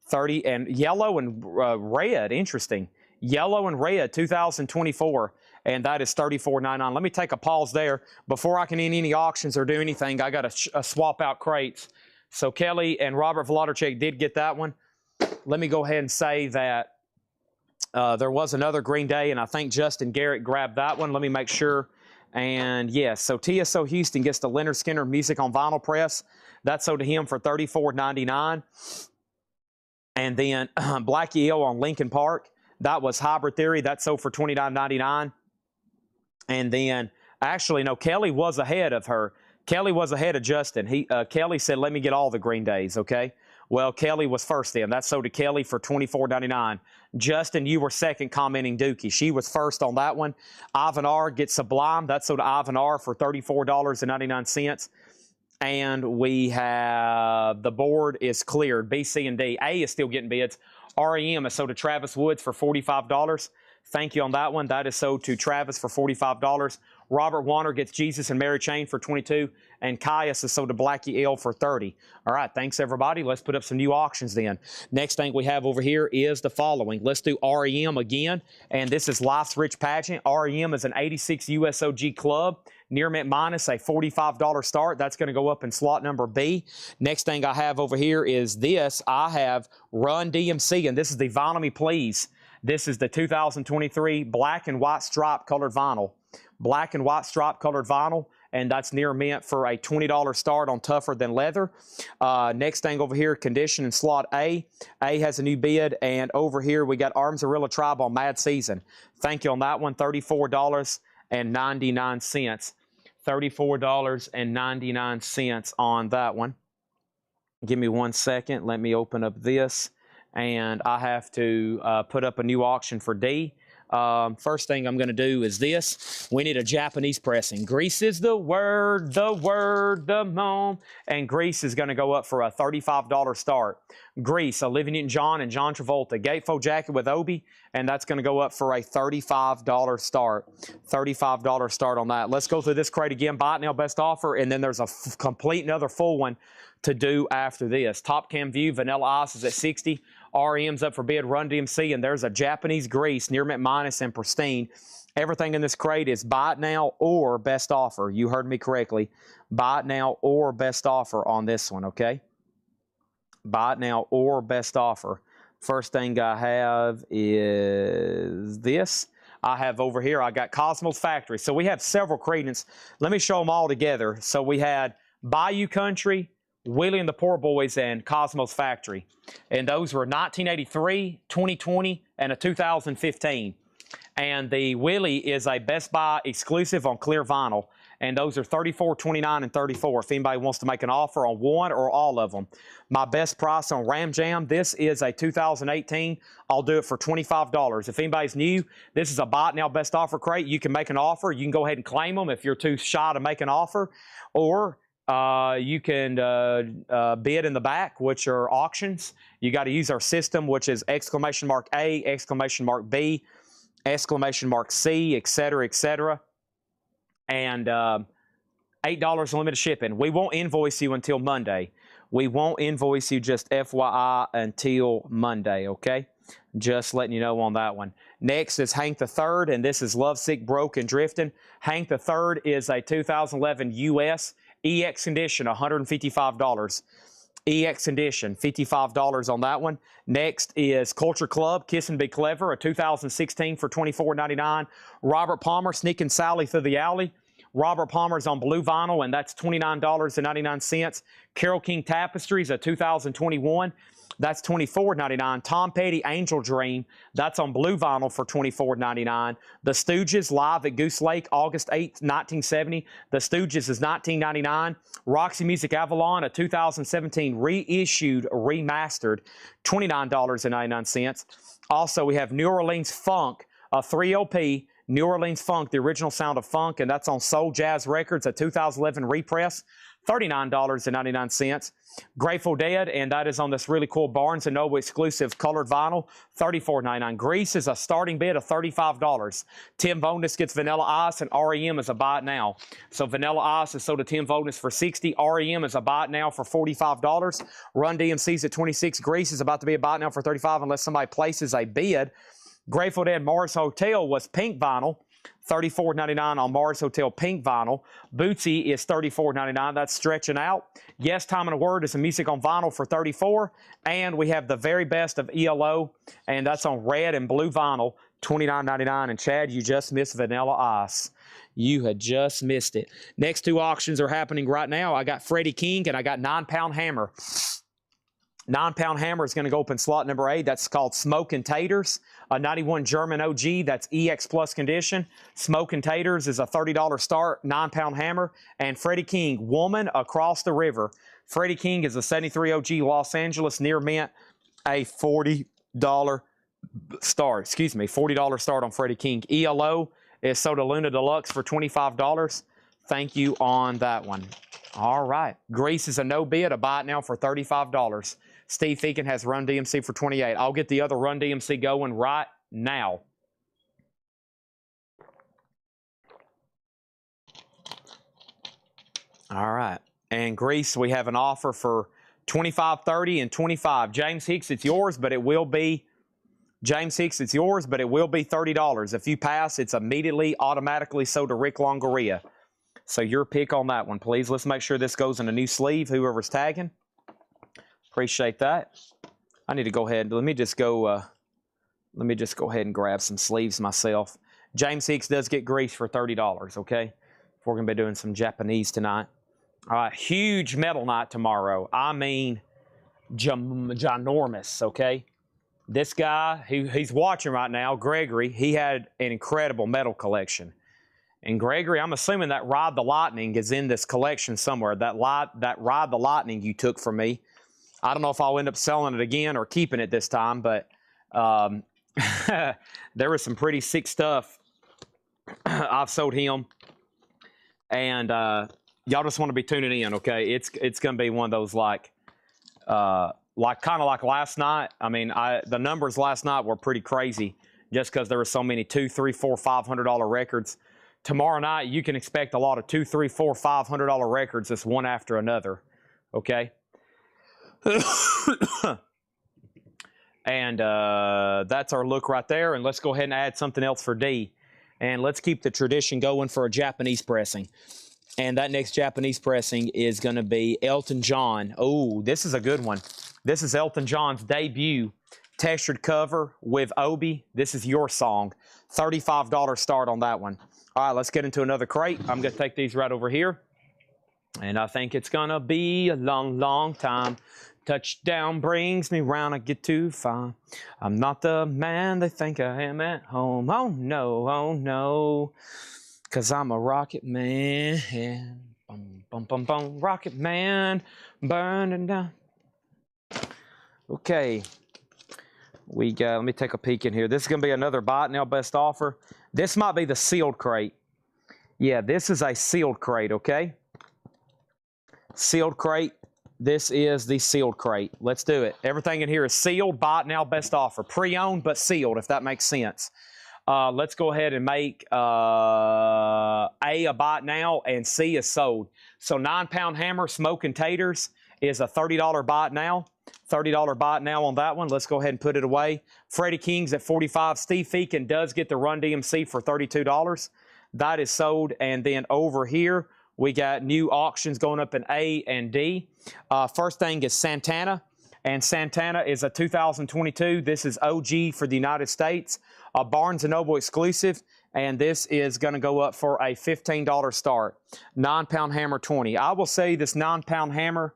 30 and yellow and red. Interesting. Yellow and red, 2024. And that is $34.99. Let me take a pause there. Before I can end any auctions or do anything, I got to swap out crates. So Kelly and Robert Vladorchek did get that one. Let me go ahead and say that there was another Green Day, and I think Justin Garrett grabbed that one. Let me make sure. And yes, so TSO Houston gets the Leonard Skinner Music on Vinyl Press. That's sold to him for $34.99. And then Blackie Ill on Linkin Park. That was Hybrid Theory. That sold for $29.99. And then, actually, no, Kelly was ahead of her. Kelly was ahead of Justin. Kelly said, let me get all the Green Days, okay? Well, Kelly was first then. That sold to Kelly for $24.99. Justin, you were second commenting Dookie. She was first on that one. Ivan R gets Sublime. That sold to Ivan R for $34.99. And we have, the board is cleared. B, C, and D. A is still getting bids. REM is sold to Travis Woods for $45. Thank you on that one. That is sold to Travis for $45. Robert Warner gets Jesus and Mary Chain for $22. And Caius is sold to Blackie L for $30. All right, thanks everybody. Let's put up some new auctions then. Next thing we have over here is the following. Let's do REM again. And this is Life's Rich Pageant. REM is an 86 USOG club. Near mint minus, a $45 start. That's going to go up in slot number B. Next thing I have over here is this. I have Run DMC, and this is the Vinyl Me Please. This is the 2023 black and white stripe colored vinyl. black and white stripe colored vinyl, and that's near mint for a $20 start on Tougher Than Leather. Next thing over here, condition in slot A. A has a new bid, and over here we got Armzarilla Tribe on Mad Season. Thank you on that one, $34.99. $34.99 on that one. Give me 1 second. Let me open up this, and I have to put up a new auction for D. First thing I'm going to do is this. We need a Japanese pressing. Grease is the word, the mom. And Grease is going to go up for a $35 start. Grease, Olivia Newton-John and John Travolta. Gatefold jacket with Obi, and that's going to go up for a $35 start. $35 start on that. Let's go through this crate again. Buy it now, best offer, and then there's a complete another full one to do after this. Top Cam View, Vanilla Ice is at 60. REM's up for bid, Run DMC, and there's a Japanese Grease, Near Mint Minus, and Pristine. Everything in this crate is buy it now or best offer. You heard me correctly. Buy it now or best offer on this one, okay? Buy it now or best offer. First thing I have is this. I have over here, I got Cosmos Factory. So we have several credence. Let me show them all together. So we had Bayou Country, Willie and the Poor Boys, and Cosmos Factory. And those were 1983, 2020, and a 2015. And the Willie is a Best Buy exclusive on clear vinyl. And those are $34, $29, and $34 if anybody wants to make an offer on one or all of them. My best price on Ram Jam, this is a 2018. I'll do it for $25. If anybody's new, this is a buy it now best offer crate. You can make an offer. You can go ahead and claim them if you're too shy to make an offer. Or you can bid in the back, which are auctions. You got to use our system, which is exclamation mark A, exclamation mark B, exclamation mark C, etc., etc. And $8 unlimited shipping. We won't invoice you until Monday. We won't invoice you, just FYI, until Monday, okay? Just letting you know on that one. Next is Hank the Third, and this is Lovesick, Broke, and Drifting. Hank the Third is a 2011 US EX condition, $155. EX condition, $55 on that one. Next is Culture Club, Kiss and Be Clever, a 2016 for $24.99. Robert Palmer, Sneaking Sally Through the Alley. Robert Palmer's on blue vinyl, and that's $29.99. Carole King Tapestries, a 2021. That's $24.99. Tom Petty, Angel Dream, that's on blue vinyl for $24.99. The Stooges, live at Goose Lake, August 8th, 1970. The Stooges is $19.99. Roxy Music Avalon, a 2017 reissued, remastered, $29.99. Also, we have New Orleans Funk, a 3LP, New Orleans Funk, the original sound of funk, and that's on Soul Jazz Records, a 2011 repress, $39.99. Grateful Dead, and that is on this really cool Barnes & Noble exclusive colored vinyl, $34.99. Grease is a starting bid of $35. Tim Bonus gets Vanilla Ice, and REM is a buy it now. So Vanilla Ice is sold to Tim Bonus for $60. REM is a buy it now for $45. Run DMC's at $26. Grease is about to be a buy it now for $35 unless somebody places a bid. Grateful Dead Mars Hotel was pink vinyl, $34.99 on Mars Hotel pink vinyl. Bootsy is $34.99. That's stretching out. Yes, Time and a Word is some music on vinyl for $34. And we have the very best of ELO, and that's on red and blue vinyl, $29.99. And Chad, you just missed Vanilla Ice. You had just missed it. Next two auctions are happening right now. I got Freddie King, and I got 9-Pound Hammer. 9-Pound Hammer is going to go up in slot number 8. That's called Smokin' Taters. A 91 German OG, that's EX Plus condition. Smokin' Taters is a $30 start, 9-Pound Hammer. And Freddie King, Woman Across the River. Freddie King is a 73 OG Los Angeles, near mint, a $40 start. Excuse me, $40 start on Freddie King. ELO is Soda Luna Deluxe for $25. Thank you on that one. All right. Grease is a no bid, a buy it now for $35. Steve Feakin has Run DMC for $28. I'll get the other Run DMC going right now. All right. And Grease, we have an offer for $25, $30, and $25. James Hicks, it's yours, but it will be James Hicks, it's yours, but it will be $30. If you pass, it's immediately automatically sold to Rick Longoria. So your pick on that one, please. Let's make sure this goes in a new sleeve, whoever's tagging. Appreciate that. I need to go ahead. Let me just go ahead and grab some sleeves myself. James Hicks does get grease for $30, okay? We're going to be doing some Japanese tonight. All right, huge metal night tomorrow. I mean, ginormous, okay? This guy, he's watching right now, Gregory, he had an incredible metal collection. And Gregory, I'm assuming that Ride the Lightning is in this collection somewhere. That Ride the Lightning you took from me. I don't know if I'll end up selling it again or keeping it this time, but there was some pretty sick stuff I've sold him. And y'all just want to be tuning in, okay? It's going to be one of those like kind of like last night. I mean, the numbers last night were pretty crazy just because there were so many $200, $300, $400, $500 records. Tomorrow night, you can expect a lot of $200, $300, $400, $500 records, just one after another, okay? And that's our look right there. And let's go ahead and add something else for D. And let's keep the tradition going for a Japanese pressing. And that next Japanese pressing is going to be Elton John. Oh, this is a good one. This is Elton John's debut textured cover with Obi. This is Your Song. $35 start on that one. All right, let's get into another crate. I'm going to take these right over here. And I think it's going to be a long, long time. Touchdown brings me round, I get too far. I'm not the man they think I am at home. Oh, no, 'cause I'm a rocket man. Bum, bum, bum, bum, rocket man, burning down. Okay, let me take a peek in here. This is going to be another Buy It Now Best Offer. This might be the sealed crate. Yeah, this is a sealed crate, okay? Sealed crate. This is the sealed crate. Let's do it. Everything in here is sealed. Buy It Now Best Offer. Pre-owned, but sealed, if that makes sense. Let's go ahead and make A, a Buy It Now, and C, is sold. So 9-pound hammer, smoking taters, is a $30 Buy It Now. $30 Buy It Now on that one. Let's go ahead and put it away. Freddie King's at $45. Steve Feakin does get the Run DMC for $32. That is sold. And then over here, we got new auctions going up in A and D. First thing is Santana. And Santana is a 2022. This is OG for the United States. A Barnes & Noble exclusive. And this is going to go up for a $15 start. 9-pound hammer, 20. I will say this 9-pound hammer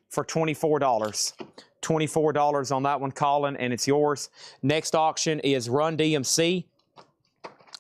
for $24. $24 on that one, Colin, and it's yours. Next auction is Run DMC,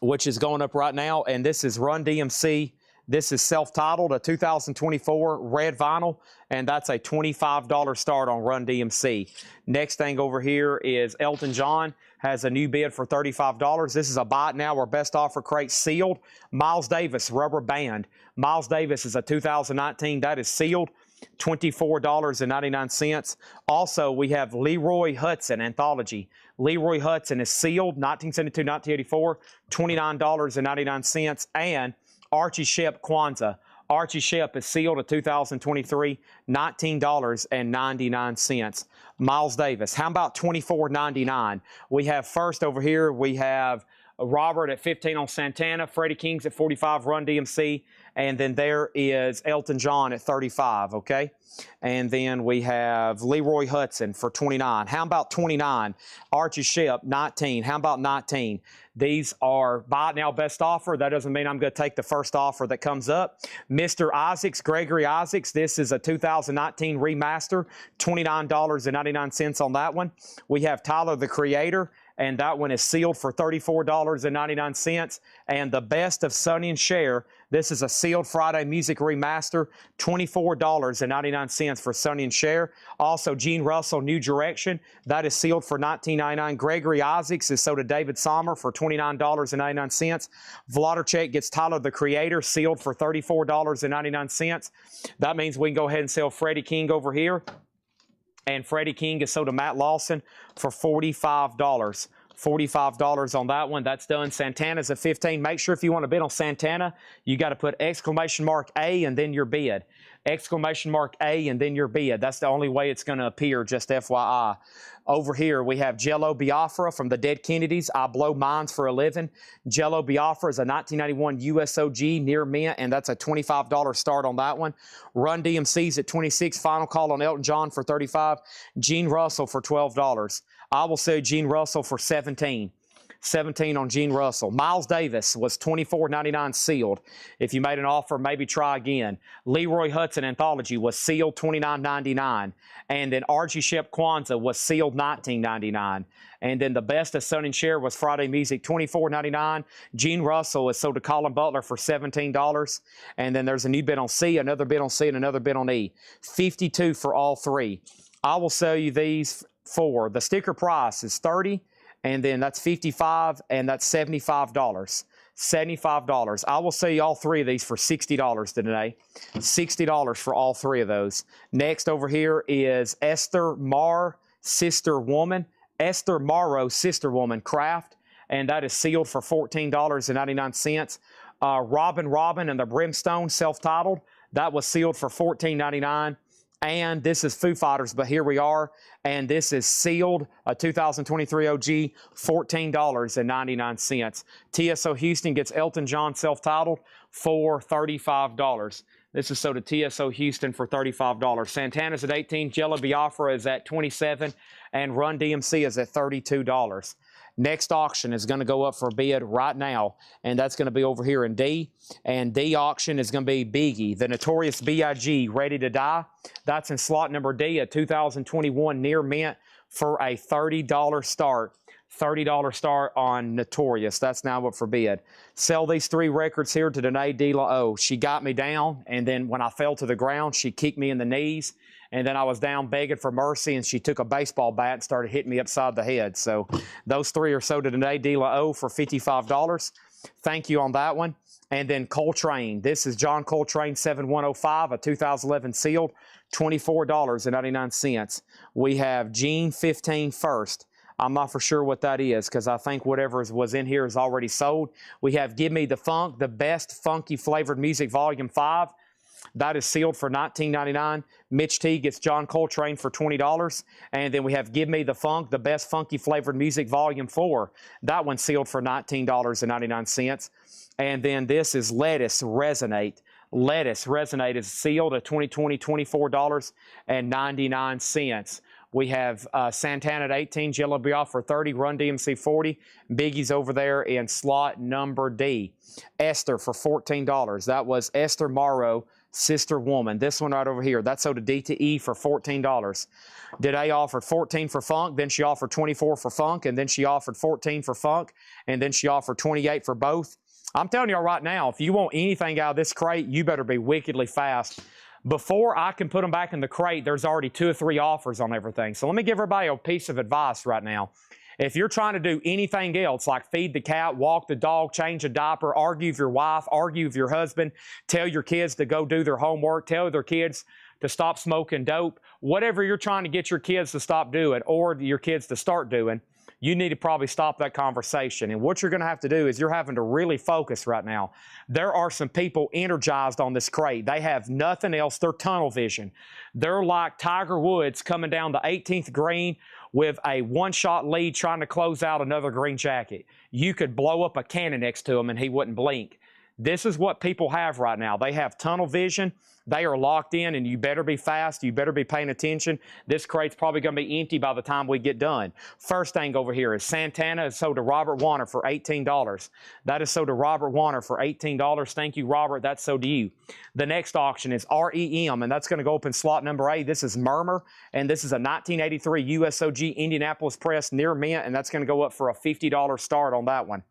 which is going up right now. And this is Run DMC. This is self-titled, a 2024 red vinyl, and that's a $25 start on Run DMC. Next thing over here is Elton John has a new bid for $35. This is a Buy It Now or Best Offer crate sealed. Miles Davis, Rubber Band. Miles Davis is a 2019. That is sealed. $24.99. Also, we have Leroy Hudson Anthology. Leroy Hudson is sealed, 1972-1984, $29.99. And Archie Shepp Kwanzaa. Archie Shepp is sealed, a 2023, $19.99. Miles Davis. How about $24.99? We have first over here, we have Robert at 15 on Santana, Freddie King's at 45, Run DMC, and then there is Elton John at 35, okay? And then we have Leroy Hudson for 29. How about 29? Archie Shepp, 19. How about 19? These are Buy It Now Best Offer. That doesn't mean I'm going to take the first offer that comes up. Mr. Isaacs, Gregory Isaacs. This is a 2019 remaster, $29.99 on that one. We have Tyler, the Creator, and that one is sealed for $34.99. And the best of Sonny and Cher, this is a sealed Friday Music Remaster, $24.99 for Sonny and Cher. Also, Gene Russell, New Direction, that is sealed for $19.99. Gregory Isaacs is sold to David Sommer for $29.99. Vladimir gets Tyler, the Creator, sealed for $34.99. That means we can go ahead and sell Freddie King over here. And Freddie King is sold to Matt Lawson for $45. $45 on that one. That's done. Santana's at 15. Make sure if you want to bid on Santana, you got to put exclamation mark A and then your bid. Exclamation mark A and then your bid. That's the only way it's going to appear, just FYI. Over here, we have Jello Biafra from the Dead Kennedys. I blow minds for a living. Jello Biafra is a 1991 USOG near mint, and that's a $25 start on that one. Run DMC's at 26. Final call on Elton John for $35. Gene Russell for $12. I will say Gene Russell for $17. 17 on Gene Russell. Miles Davis was $24.99 sealed. If you made an offer, maybe try again. Leroy Hudson Anthology was sealed $29.99. And then R.G. Shep Kwanzaa was sealed $19.99. And then the best of Son and Cher was Friday Music, $24.99. Gene Russell is sold to Colin Butler for $17. And then there's a new bid on C, another bid on C, and another bid on E. $52 for all three. I will sell you these for, the sticker price is $30, and then that's $55, and that's $75. $75. I will sell you all three of these for $60 today. $60 for all three of those. Next over here is Esther Marr, Sister Woman. Esther Morrow, Sister Woman Craft, and that is sealed for $14.99. Robin and the Brimstone, self-titled, that was sealed for $14.99. And this is Foo Fighters, but here we are. And this is sealed, a 2023 OG, $14.99. TSO Houston gets Elton John self-titled for $35. This is sold to TSO Houston for $35. Santana's at $18, Jello Biafra is at $27, and Run DMC is at $32. Next auction is going to go up for bid right now, and that's going to be over here in D. And D auction is going to be Biggie, the Notorious B.I.G., Ready to Die. That's in slot number D, a 2021 near mint for a $30 start. $30 start on Notorious. That's now up for bid. Sell these three records here to Danae De La O. She got me down, and then when I fell to the ground, she kicked me in the knees, and then I was down begging for mercy, and she took a baseball bat and started hitting me upside the head. So those three are sold to Danae De La O for $55. Thank you on that one. And then Coltrane. This is John Coltrane 7105, a 2011 sealed, $24.99. We have Gene 15 First. I'm not for sure what that is because I think whatever was in here is already sold. We have Give Me the Funk, the best funky flavored music, Volume 5. That is sealed for $19.99. Mitch T gets John Coltrane for $20. And then we have Give Me the Funk, the best funky flavored music, Volume 4. That one's sealed for $19.99. And then this is Lettuce Resonate. Lettuce Resonate is sealed at 2020, $24.99. We have Santana at 18, Jello Biafra for 30, Run DMC 40. Biggie's over there in slot number D. Esther for $14. That was Esther Morrow, Sister Woman. This one right over here, that's sold to D to E for $14. Today offered 14 for Funk, then she offered 24 for Funk, and then she offered 14 for Funk, and then she offered 28 for both. I'm telling y'all right now, if you want anything out of this crate, you better be wickedly fast. Before I can put them back in the crate, there's already 2 or 3 offers on everything. So let me give everybody a piece of advice right now. If you're trying to do anything else, like feed the cat, walk the dog, change a diaper, argue with your wife, argue with your husband, tell your kids to go do their homework, tell their kids to stop smoking dope, whatever you're trying to get your kids to stop doing or your kids to start doing, you need to probably stop that conversation. And what you're going to have to do is you're having to really focus right now. There are some people energized on this crate. They have nothing else. They're tunnel vision. They're like Tiger Woods coming down the 18th green with a one-shot lead trying to close out another green jacket. You could blow up a cannon next to him and he wouldn't blink. This is what people have right now. They have tunnel vision. They are locked in, and you better be fast. You better be paying attention. This crate's probably going to be empty by the time we get done. First thing over here is Santana is sold to Robert Warner for $18. That is sold to Robert Warner for $18. Thank you, Robert. That's sold to you. The next auction is REM, and that's going to go up in slot number 8. This is Murmur, and this is a 1983 USOG Indianapolis Press near mint, and that's going to go up for a $50 start on that one.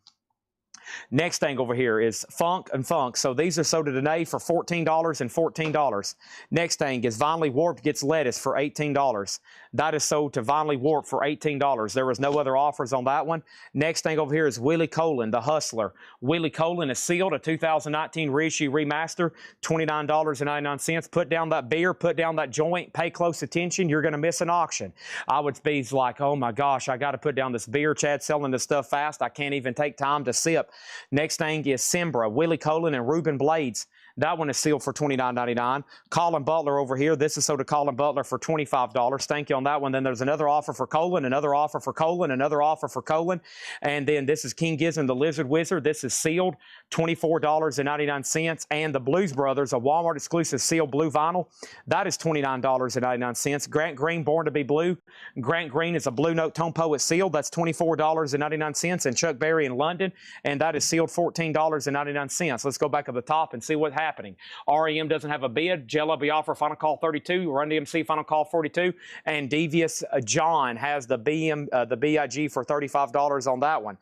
Next thing over here is Funk and Funk. So these are sold to Danae for $14 and $14. Next thing is Vinely Warped gets Lettuce for $18. That is sold to Vinely Warped for $18. There was no other offers on that one. Next thing over here is Willie Colon, the Hustler. Willie Colon is sealed, a 2019 reissue remaster, $29.99. Put down that beer, put down that joint, pay close attention. You're going to miss an auction. I would be like, oh my gosh, I got to put down this beer. Chad's selling this stuff fast. I can't even take time to sip. Next thing is Simbra, Willie Colon, and Ruben Blades. That one is sealed for $29.99. Colin Butler over here. This is sold to Colin Butler for $25. Thank you on that. that one. Then there's another offer for Colon, another offer for Colon, another offer for Colon. And then this is King Gizzard, the Lizard Wizard. This is sealed, $24.99. And the Blues Brothers, a Walmart exclusive sealed blue vinyl, that is $29.99. Grant Green, Born to be Blue. Grant Green is a Blue Note Tone Poet sealed. That's $24.99. And Chuck Berry in London, and that is sealed $14.99. Let's go back up the top and see what's happening. REM doesn't have a bid. Jello Biafra Final Call 32. Run DMC Final Call 42. And Devious John has the BIG for $35 on that one.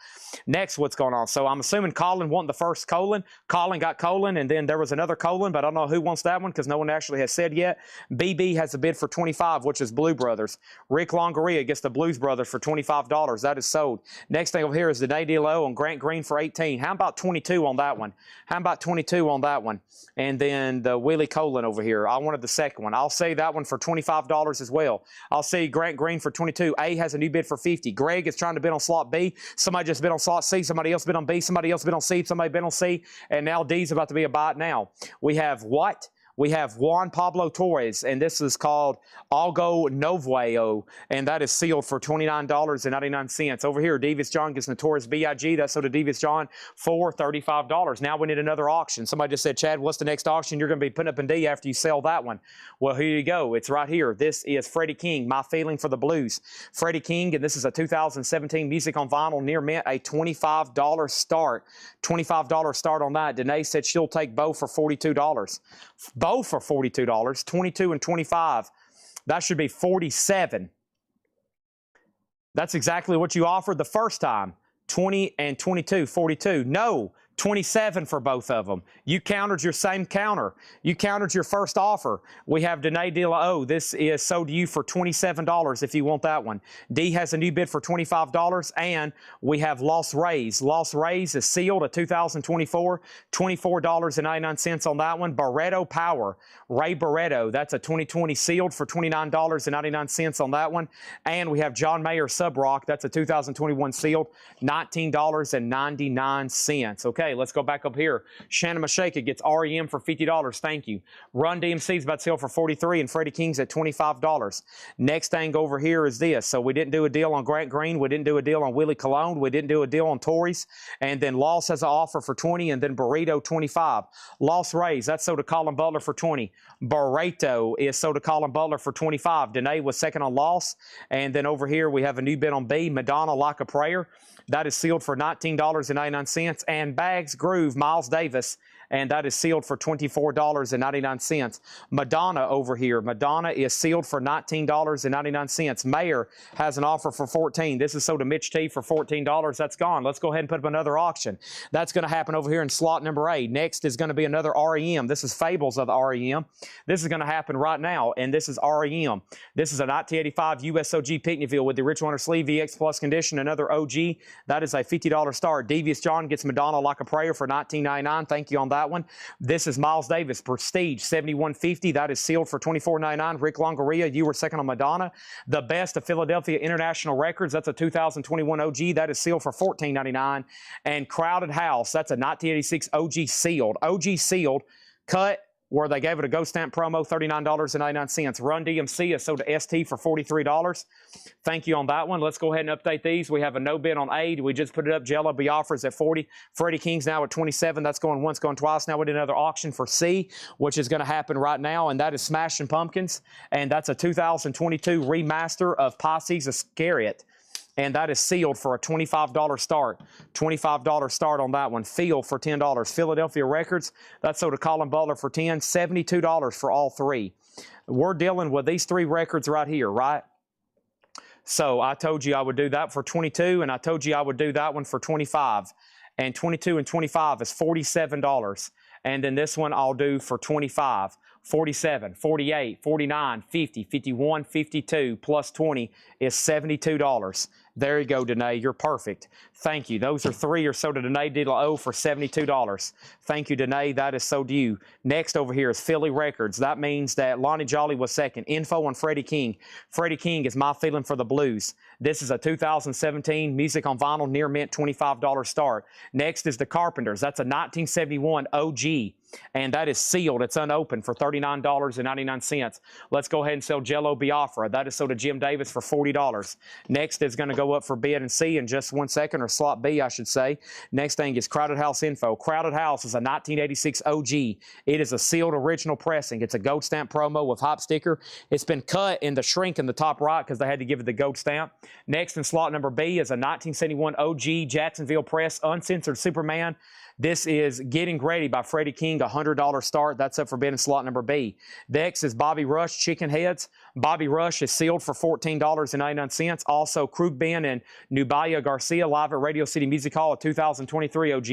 Next, what's going on? So I'm assuming Colin wanted the first Colon. Colin got Colin, and then there was another Colin, but I don't know who wants that one because no one actually has said yet. BB has a bid for $25, which is Blue Brothers. Rick Longoria gets the Blues Brothers for $25. That is sold. Next thing over here is the Day Low on Grant Green for $18. How about 22 on that one? How about 22 on that one? And then the Willie Colon over here. I wanted the second one. I'll say that one for $25 as well. I'll say Grant Green for 22. A has a new bid for 50. Greg is trying to bid on slot B. Somebody just bid on slot C. Somebody else bid on B. Somebody else bid on C. Somebody bid on C. And now D's about to be a buy it now. We have what? We have Juan Pablo Torres, and this is called Algo Novueo, and that is sealed for $29.99. Over here, Devious John gets Notorious BIG. That's sold to Devious John for $35. Now we need another auction. Somebody just said, Chad, what's the next auction you're going to be putting up in D after you sell that one? Well, here you go. It's right here. This is Freddie King, My Feeling for the Blues. Freddie King, and this is a 2017 Music on Vinyl near mint, a $25 start. $25 start on that. Danae said she'll take both for $42. Both for $42, 22 and 25. That should be 47. That's exactly what you offered the first time. 20 and 22, 42. No, 27 for both of them. You countered your same counter. You countered your first offer. We have Danae De La O. This is sold to you for $27 if you want that one. D has a new bid for $25, and we have Los Reyes. Los Reyes is sealed, a 2024, $24.99 on that one. Barreto Power, Ray Barreto, that's a 2020 sealed for $29.99 on that one. And we have John Mayer Sub Rock, that's a 2021 sealed, $19.99. Okay. Let's go back up here. Shannon Mashaka gets REM for $50. Thank you. Run DMC's about to sell for $43, and Freddie King's at $25. Next thing over here is this. So we didn't do a deal on Grant Green. We didn't do a deal on Willie Colon. We didn't do a deal on Torres. And then Loss has an offer for $20, and then Burrito $25. Loss Rays, that's sold to Colin Butler for $20. Burrito is sold to Colin Butler for $25. Danae was second on Loss. And then over here we have a new bid on B, Madonna Like a Prayer. That is sealed for $19.99. And Bags Groove, Miles Davis, and that is sealed for $24.99. Madonna over here. Madonna is sealed for $19.99. Mayor has an offer for $14. This is sold to Mitch T for $14. That's gone. Let's go ahead and put up another auction. That's going to happen over here in slot number 8. Next is going to be another REM. This is Fables of the REM. This is going to happen right now, and this is REM. This is a 1985 USOG Picnickville with the Rich Winter Sleeve VX Plus condition, another OG. That is a $50 start. Devious John gets Madonna Like a Prayer for $19.99. Thank you on that one. This is Miles Davis, Prestige 7150. That is sealed for $24.99. Rick Longoria, you were second on Madonna. The Best of Philadelphia International Records, that's a 2021 OG. That is sealed for $14.99. And Crowded House, that's a 1986 OG sealed. OG sealed, cut, where they gave it a Ghost Stamp promo, $39.99. Run DMC is sold to ST for $43. Thank you on that one. Let's go ahead and update these. We have a no bid on A. We just put it up. Jello Biafra's at 40. Freddie King's now at 27. That's going once, going twice. Now we did another auction for C, which is going to happen right now, and that is Smashing Pumpkins. And that's a 2022 remaster of Pisces Iscariot. And that is sealed for a $25 start. $25 start on that one. Field for $10. Philadelphia Records, that's sold to Colin Butler for $10. $72 for all three. We're dealing with these three records right here, right? So I told you I would do that for 22, and I told you I would do that one for 25. And 22 and 25 is $47. And then this one I'll do for 25. 47, 48, 49, 50, 51, 52, plus 20 is $72. There you go, Danae. You're perfect. Thank you. Those are three or so to Danae De La O for $72. Thank you, Danae. That is so to you. Next over here is Philly Records. That means that Lonnie Jolly was second. Info on Freddie King. Freddie King is My Feeling for the Blues. This is a 2017 Music on Vinyl near mint $25 start. Next is the Carpenters. That's a 1971 OG. and that is sealed. It's unopened for $39.99. Let's go ahead and sell Jello Biafra. That is sold to Jim Davis for $40. Next is going to go up for bid and C in just 1 second, or slot B, I should say. Next thing is Crowded House Info. Crowded House is a 1986 OG. It is a sealed original pressing. It's a gold stamp promo with hop sticker. It's been cut in the shrink in the top right because they had to give it the gold stamp. Next in slot number B is a 1971 OG Jacksonville Press Uncensored Superman. This is Getting Ready by Freddie King, $100 start. That's up for bid in slot number B. Next is Bobby Rush Chicken Heads. Bobby Rush is sealed for $14.99. Also, Krug Ben and Nubia Garcia live at Radio City Music Hall, a 2023 OG.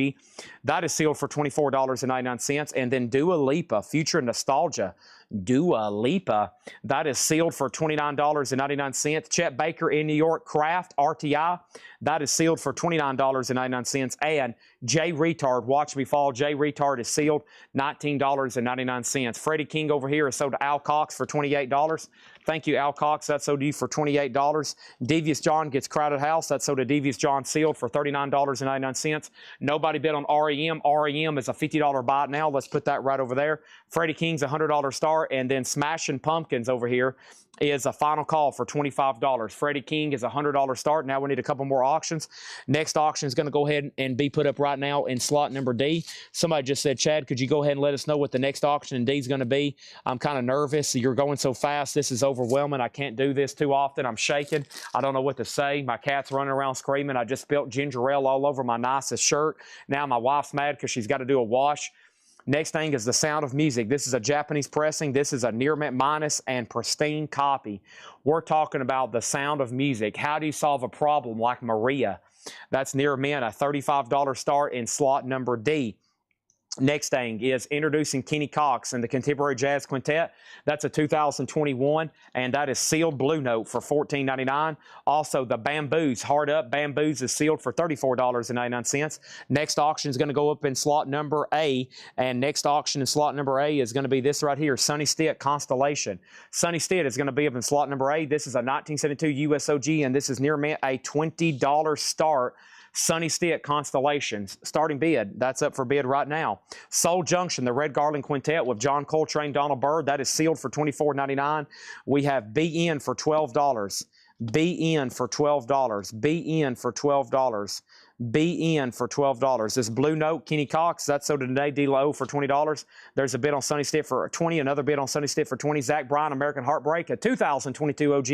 That is sealed for $24.99. And then Dua Lipa, Future Nostalgia. Dua Lipa, that is sealed for $29.99. Chet Baker in New York, Craft RTI, that is sealed for $29.99. And Jay Retard, Watch Me Fall, Jay Retard is sealed, $19.99. Freddie King over here is sold to Al Cox for $28. Thank you, Al Cox. That's sold to you for $28. Devious John gets Crowded House. That's sold to Devious John sealed for $39.99. Nobody bid on REM. REM is a $50 buy now. Let's put that right over there. Freddie King's a $100 star. And then Smashing Pumpkins over here is a final call for $25. Freddie King is a $100 start. Now we need a couple more auctions. Next auction is going to go ahead and be put up right now in slot number D. Somebody just said, Chad, could you go ahead and let us know what the next auction in D is going to be? I'm kind of nervous. You're going so fast. This is overwhelming. I can't do this too often. I'm shaking. I don't know what to say. My cat's running around screaming. I just spilled ginger ale all over my nicest shirt. Now my wife's mad because she's got to do a wash. Next thing is The Sound of Music. This is a Japanese pressing. This is a near mint minus and pristine copy. We're talking about The Sound of Music. How do you solve a problem like Maria? That's near mint, a $35 start in slot number D. Next thing is introducing Kenny Cox and the Contemporary Jazz Quintet. That's a 2021, and that is sealed Blue Note for $14.99. Also, the Bamboos, Hard Up Bamboos is sealed for $34.99. Next auction is going to go up in slot number A, and next auction in slot number A is going to be this right here, Sonny Stitt Constellation. Sonny Stitt is going to be up in slot number A. This is a 1972 USOG, and this is near mint, a $20 start. Sonny Stitt Constellations, starting bid. That's up for bid right now. Soul Junction, the Red Garland Quintet with John Coltrane, Donald Byrd. That is sealed for $24.99. We have BN for $12. BN for $12. BN for $12. BN for $12. This Blue Note, Kenny Cox, that's sold to Danae DeLo for $20. There's a bid on Sonny Stitt for $20, another bid on Sonny Stitt for $20. Zach Bryan, American Heartbreak, a 2022 OG.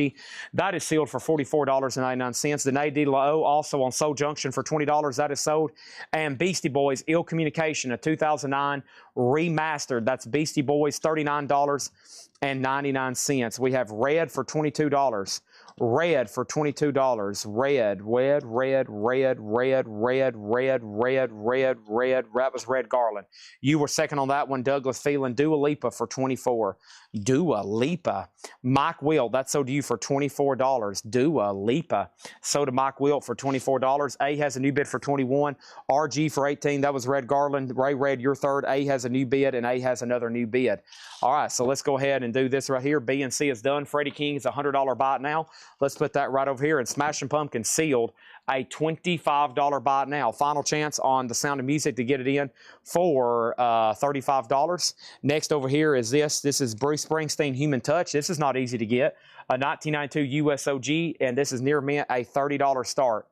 That is sealed for $44.99. Danae DeLo also on Soul Junction for $20. That is sold. And Beastie Boys, Ill Communication, a 2009 remastered. That's Beastie Boys, $39.99. We have Red for $22. Red for $22. Red. That was Red Garland. You were second on that one. Douglas Phelan. Dua Lipa for $24. Dua Lipa. Mike Wilt. That's sold to you for $24. Dua Lipa. Sold to Mike Wilt for $24. A has a new bid for $21. RG for $18. That was Red Garland. Ray Red, you're third. A has a new bid, and A has another new bid. All right, so let's go ahead and do this right here. B and C is done. Freddie King is a $100 buy now. Let's put that right over here. And Smashing Pumpkin sealed, a $25 buy now. Final chance on The Sound of Music to get it in for $35. Next over here is this. This is Bruce Springsteen, Human Touch. This is not easy to get. A 1992 USOG, and this is near mint, a $30 start.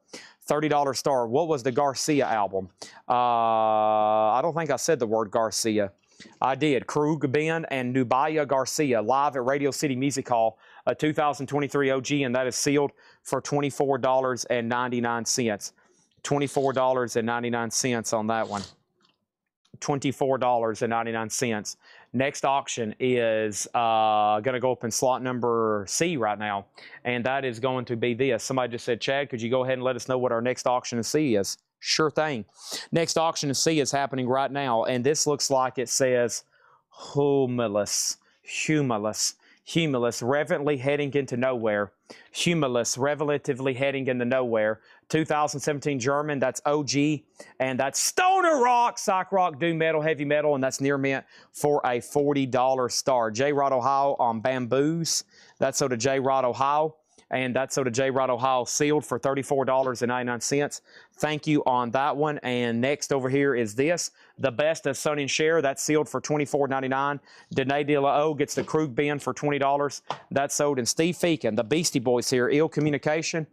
$30 start. What was the Garcia album? I don't think I said the word Garcia. I did. Krug Ben and Nubia Garcia live at Radio City Music Hall, a 2023 OG, and that is sealed for $24.99. $24.99 on that one. $24.99. Next auction is going to go up in slot number C right now, and that is going to be this. Somebody just said, Chad, could you go ahead and let us know what our next auction in C is? Sure thing. Next auction in C is happening right now, and this looks like it says Humulus, reverently heading into nowhere. Humulus, relatively heading into nowhere. 2017 German, that's OG, and that's Stoner Rock, Psych Rock, Doom Metal, Heavy Metal, and that's near mint for a $40 star. J. Rod Ohio on Bamboos. That's sold to J. Rod Ohio. And that's sold to J. Rod Ohio sealed for $34.99. Thank you on that one. And next over here is this. The Best of Sonny and Cher, that's sealed for $24.99. Danae De La O gets the Krug bin for $20. That's sold. And Steve Feakin, the Beastie Boys here, Ill Communication.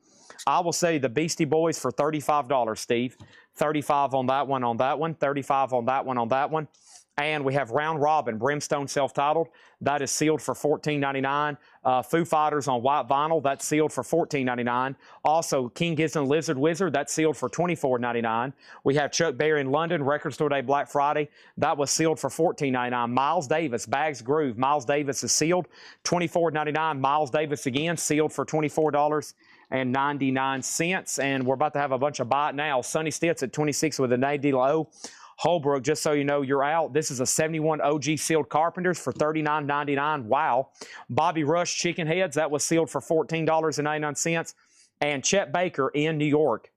I will say the Beastie Boys for $35, Steve. 35 on that one, 35 on that one. And we have Round Robin, Brimstone self-titled. That is sealed for $14.99. Foo Fighters on white vinyl, that's sealed for $14.99. Also, King Gizzard Lizard Wizard, that's sealed for $24.99. We have Chuck Berry in London, Record Store Day Black Friday. That was sealed for $14.99. Miles Davis, Bags Groove. Miles Davis is sealed, $24.99. Miles Davis again, sealed for $24.99. And we're about to have a bunch of buy it now. Sonny Stitz at 26 with a Danae De La O. Holbrook, just so you know, you're out. This is a 71 OG sealed Carpenters for $39.99. Wow. Bobby Rush Chicken Heads, that was sealed for $14.99. And Chet Baker in New York.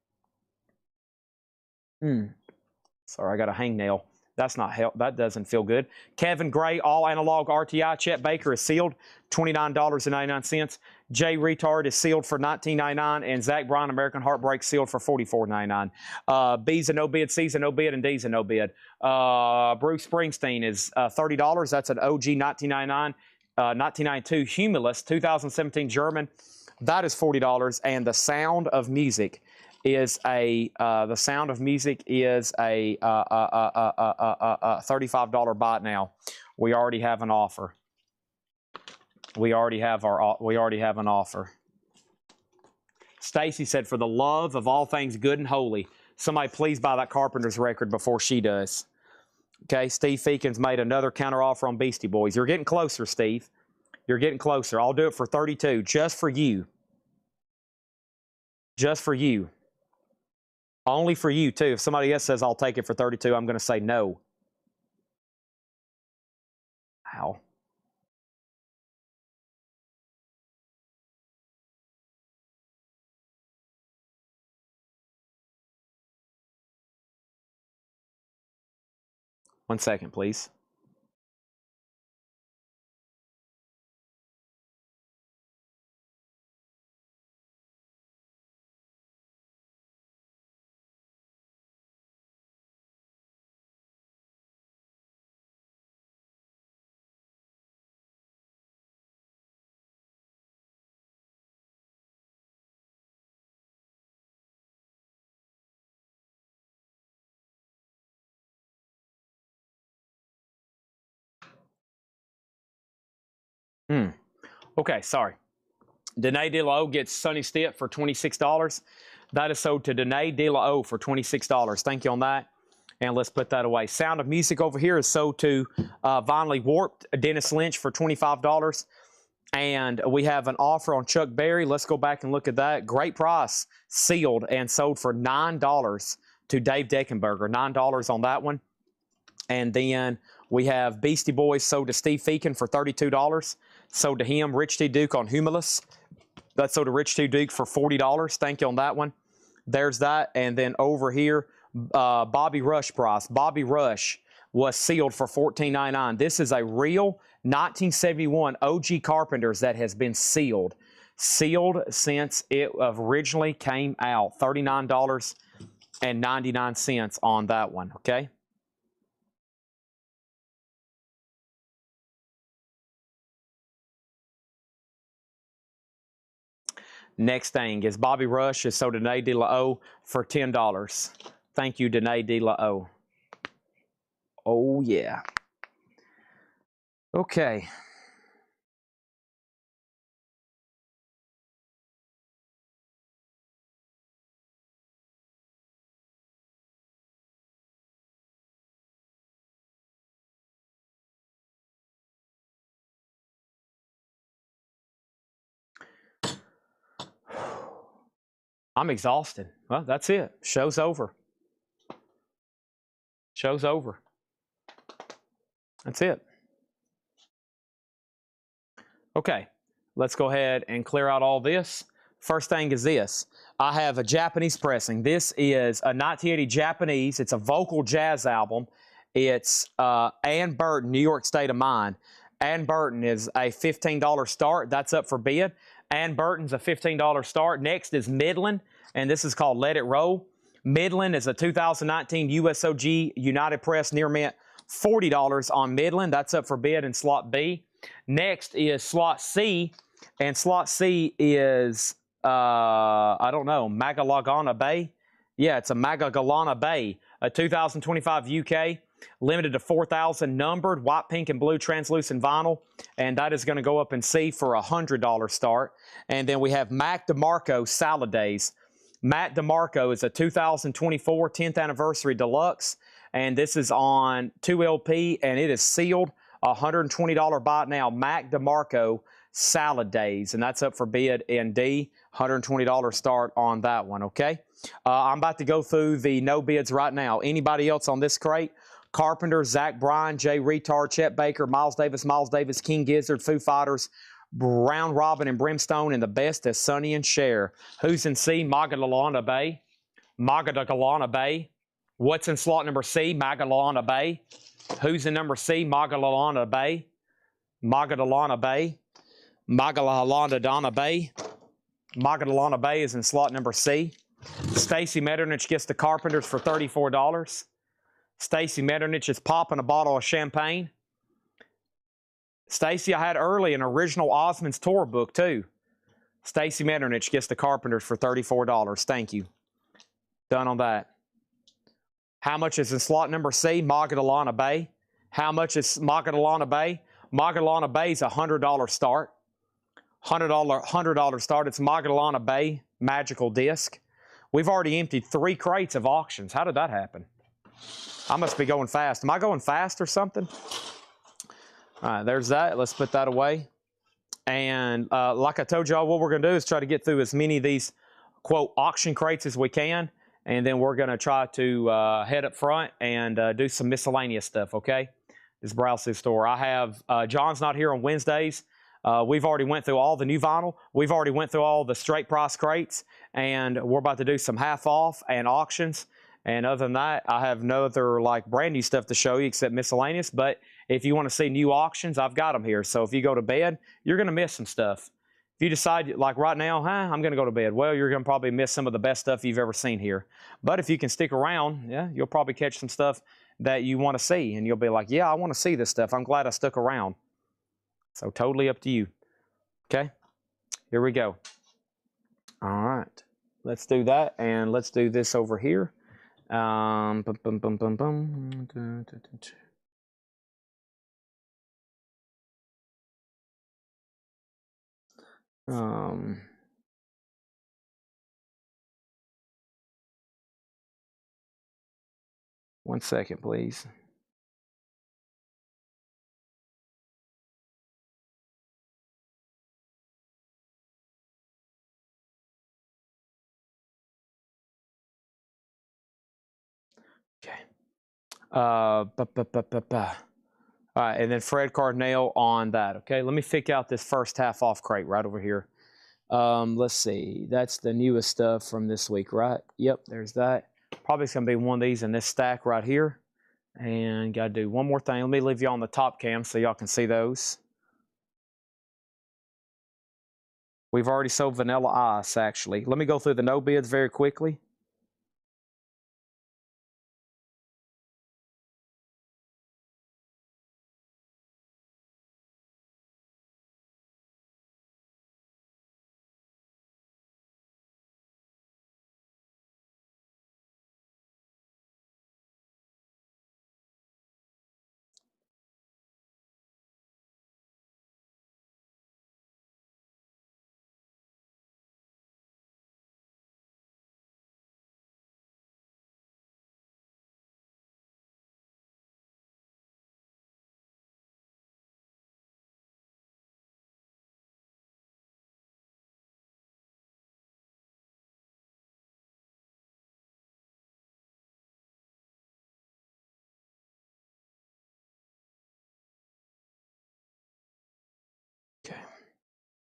Sorry, I got a hangnail. That's not help. That doesn't feel good. Kevin Gray, all analog RTI. Chet Baker is sealed, $29.99. Jay Retard is sealed for $19.99. And Zach Bryan, American Heartbreak, sealed for $44.99. B's a no bid, C's a no bid, and D's a no bid. Bruce Springsteen is $30. That's an OG 1999, 1992 Humulus 2017 German. That is $40. And The Sound of Music is a $35 buy it now. We already have an offer. We already have an offer. Stacy said, for the love of all things good and holy, somebody please buy that Carpenter's record before she does. Okay, Steve Feakin's made another counter offer on Beastie Boys. You're getting closer, Steve. You're getting closer. I'll do it for $32, just for you. Just for you. Only for you, too. If somebody else says I'll take it for $32, I'm going to say no. Ow. One second, please. Okay, sorry. Danae De La O gets Sonny Stitt for $26. That is sold to Danae De La O for $26. Thank you on that. And let's put that away. Sound of Music over here is sold to Vinely Warped, Dennis Lynch for $25. And we have an offer on Chuck Berry. Let's go back and look at that. Great price, sealed and sold for $9 to Dave Deckenberger. $9 on that one. And then we have Beastie Boys sold to Steve Feakin for $32. Sold to him. Rich T. Duke on Humulus. That's sold to Rich T. Duke for $40. Thank you on that one. There's that. And then over here, Bobby Rush price. Bobby Rush was sealed for $14.99. This is a real 1971 OG Carpenters that has been sealed. Sealed since it originally came out. $39.99 on that one. Okay. Next thing is Bobby Rush is sold to Danae De La O for $10. Thank you, Danae De La O. Oh, yeah. Okay. I'm exhausted. Well, that's it. Show's over. Show's over. That's it. Okay, let's go ahead and clear out all this. First thing is this. I have a Japanese pressing. This is a 1980 Japanese. It's a vocal jazz album. It's Ann Burton, New York State of Mind. Ann Burton is a $15 start. That's up for bid. Ann Burton's a $15 start. Next is Midland, and this is called Let It Roll. Midland is a 2019 USOG United Press near mint, $40 on Midland. That's up for bid in slot B. Next is slot C, and slot C is, I don't know, Magalagana Bay. Yeah, it's a Magalagana Bay, a 2025 UK, limited to 4,000 numbered, white, pink, and blue translucent vinyl, and that is going to go up in C for a $100 start. And then we have Mac DeMarco Salad Days. Mac DeMarco is a 2024 10th Anniversary Deluxe, and this is on 2LP, and it is sealed, $120 buy it now. Mac DeMarco Salad Days, and that's up for bid in D, $120 start on that one, okay? I'm about to go through the no bids right now. Anybody else on this crate? Carpenter, Zach Bryan, Jay Retard, Chet Baker, Miles Davis, King Gizzard, Foo Fighters, Brown Robin, and Brimstone, and the best is Sonny and Cher. Who's in C? Magalana Bay. Magalana Bay. What's in slot number C? Magalana Bay. Who's in number C? Magalana Bay. Magalana Bay. Magalana Bay. Magalana Bay is in slot number C. Stacy Metternich gets the Carpenters for $34. Stacy Metternich is popping a bottle of champagne. Stacy, I had early an original Osmond's Tour book too. Stacy Metternich gets the Carpenters for $34. Thank you. Done on that. How much is in slot number C? Magalana Bay. How much is Magalana Bay? Magalana Bay is a $100 start. $100 start. It's Magalana Bay Magical Disc. We've already emptied 3 crates of auctions. How did that happen? I must be going fast. Am I going fast or something? All right, there's that. Let's put that away. And like I told y'all, what we're going to do is try to get through as many of these, quote, auction crates as we can. And then we're going to try to head up front and do some miscellaneous stuff, okay? This browse through store. I have, John's not here on Wednesdays. We've already went through all the new vinyl. We've already went through all the straight price crates. And we're about to do some half off and auctions. And other than that, I have no other like brand new stuff to show you except miscellaneous. But if you want to see new auctions, I've got them here. So if you go to bed, you're going to miss some stuff. If you decide, like right now, I'm going to go to bed, well, you're going to probably miss some of the best stuff you've ever seen here. But if you can stick around, yeah, you'll probably catch some stuff that you want to see. And you'll be like, yeah, I want to see this stuff. I'm glad I stuck around. So totally up to you. Okay, here we go. All right, let's do that. And let's do this over here. Bum, bum, bum, bum, bum. One second, please. Okay. All right, and then Fred Cardinale on that. Okay, let me pick out this first half off crate right over here. Let's see. That's the newest stuff from this week, right? Yep, there's that. Probably it's going to be one of these in this stack right here. And got to do one more thing. Let me leave you on the top cam so y'all can see those. We've already sold Vanilla Ice, actually. Let me go through the no bids very quickly. Okay,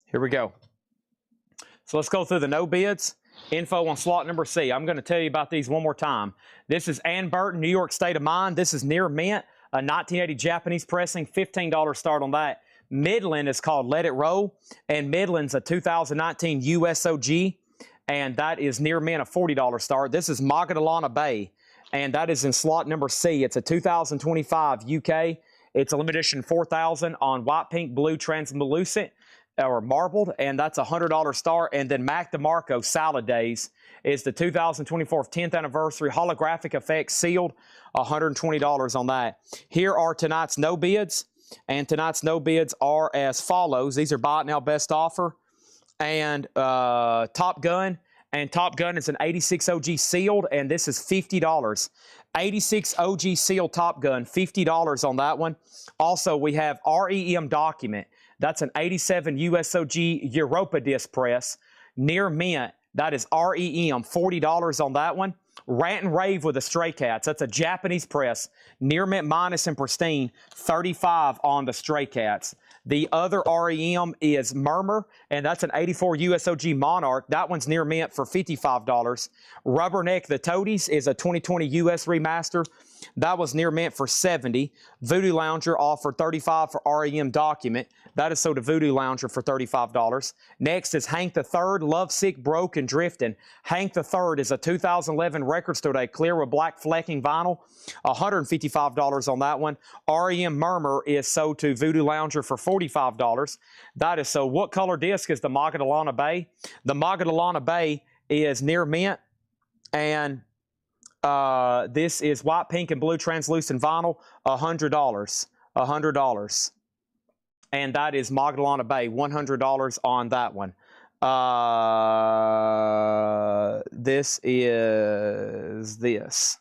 here we go. So let's go through the no bids. Info on slot number C. I'm going to tell you about these one more time. This is Ann Burton, New York State of Mind. This is near mint, a 1980 Japanese pressing, $15 start on that. Midland is called Let It Roll, and Midland's a 2019 USOG, and that is near mint, a $40 star. This is Magadalana Bay, and that is in slot number C. It's a 2025 UK. It's a limited edition 4000 on white, pink, blue, translucent, or marbled, and that's a $100 star. And then Mac DeMarco Salad Days is the 2024 10th anniversary holographic effect sealed, $120 on that. Here are tonight's no bids, and tonight's no bids are as follows. These are buy it now best offer, and Top Gun, and Top Gun is an 86 OG sealed, and this is $50. 86 OG sealed Top Gun, $50 on that one. Also, we have REM Document. That's an 87 USOG Europa disc press, near mint. That is REM, $40 on that one. Rant and Rave with the Stray Cats. That's a Japanese press, near mint minus and pristine, $35 on the Stray Cats. The other REM is Murmur, and that's an 84 USOG Monarch. That one's near mint for $55. Rubberneck the Toadies is a 2020 US remaster. That was near mint for $70. Voodoo Lounger offered $35 for REM Document. That is sold to Voodoo Lounger for $35. Next is Hank III, Lovesick, Broke, and Drifting. Hank III is a 2011 Record Store Day clear with black flecking vinyl, $155 on that one. REM Murmur is sold to Voodoo Lounger for $45. That is so. What color disc is the Magadalana Bay? The Magadalana Bay is near mint, and this is white, pink, and blue translucent vinyl, $100. $100. And that is Magadalana Bay, $100 on that one. This is this.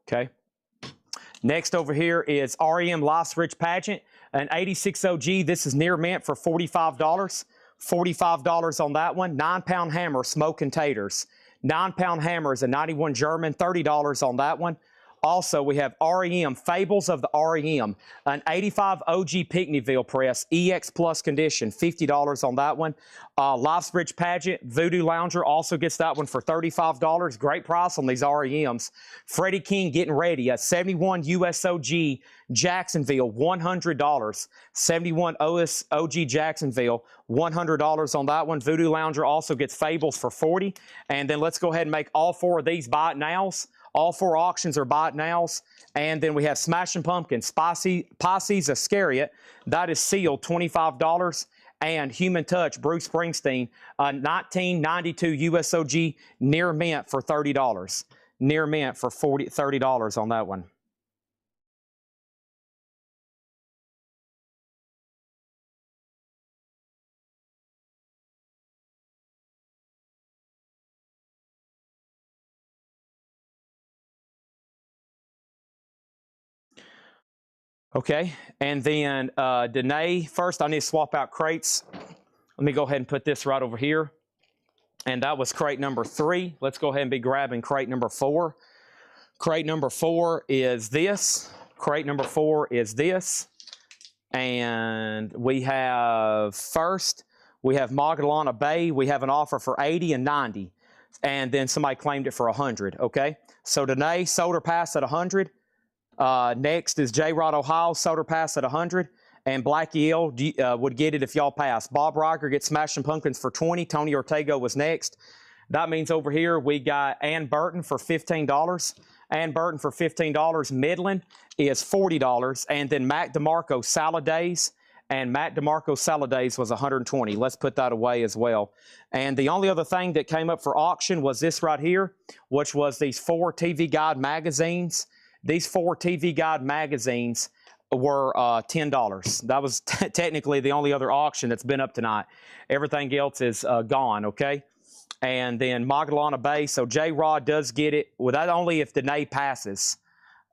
Okay. Next over here is REM Life's Rich Pageant, an 86 OG. This is near mint for $45. $45 on that one. 9-pound hammer, smoking taters. 9-pound hammer is a 91 German, $30 on that one. Also, we have REM, Fables of the REM, an 85 OG Pickneyville press, EX Plus condition, $50 on that one. Life's Rich Pageant, Voodoo Lounger also gets that one for $35. Great price on these REMs. Freddie King Getting Ready, a 71 USOG Jacksonville, $100. 71 OG Jacksonville, $100 on that one. Voodoo Lounger also gets Fables for $40. And then let's go ahead and make all four of these buy it nows. All four auctions are buy it nows. And then we have Smashing Pumpkins, Pisces Iscariot. That is sealed, $25. And Human Touch, Bruce Springsteen, 1992 USOG, near mint for $30. Near mint for $30 on that one. Okay, and then Danae, first I need to swap out crates. Let me go ahead and put this right over here. And that was crate number 3. Let's go ahead and be grabbing crate number 4. Crate number 4 is this. Crate number 4 is this. And we have first, we have Magadalana Bay. We have an offer for 80 and 90. And then somebody claimed it for 100, okay? So Danae sold her pass at 100. Next is J-Rod Ohio, sold her pass at 100. And Blackie L would get it if y'all pass. Bob Riker gets Smashing Pumpkins for 20. Tony Ortega was next. That means over here we got Ann Burton for $15. Ann Burton for $15. Midland is $40. And then Mac DeMarco Salad Days. And Mac DeMarco Salad Days was $120. Let's put that away as well. And the only other thing that came up for auction was this right here, which was these 4 TV Guide magazines. These 4 TV Guide magazines were $10. That was technically the only other auction that's been up tonight. Everything else is gone, okay? And then Magdalena Bay. So J-Rod does get it. Well, that only if Danae passes.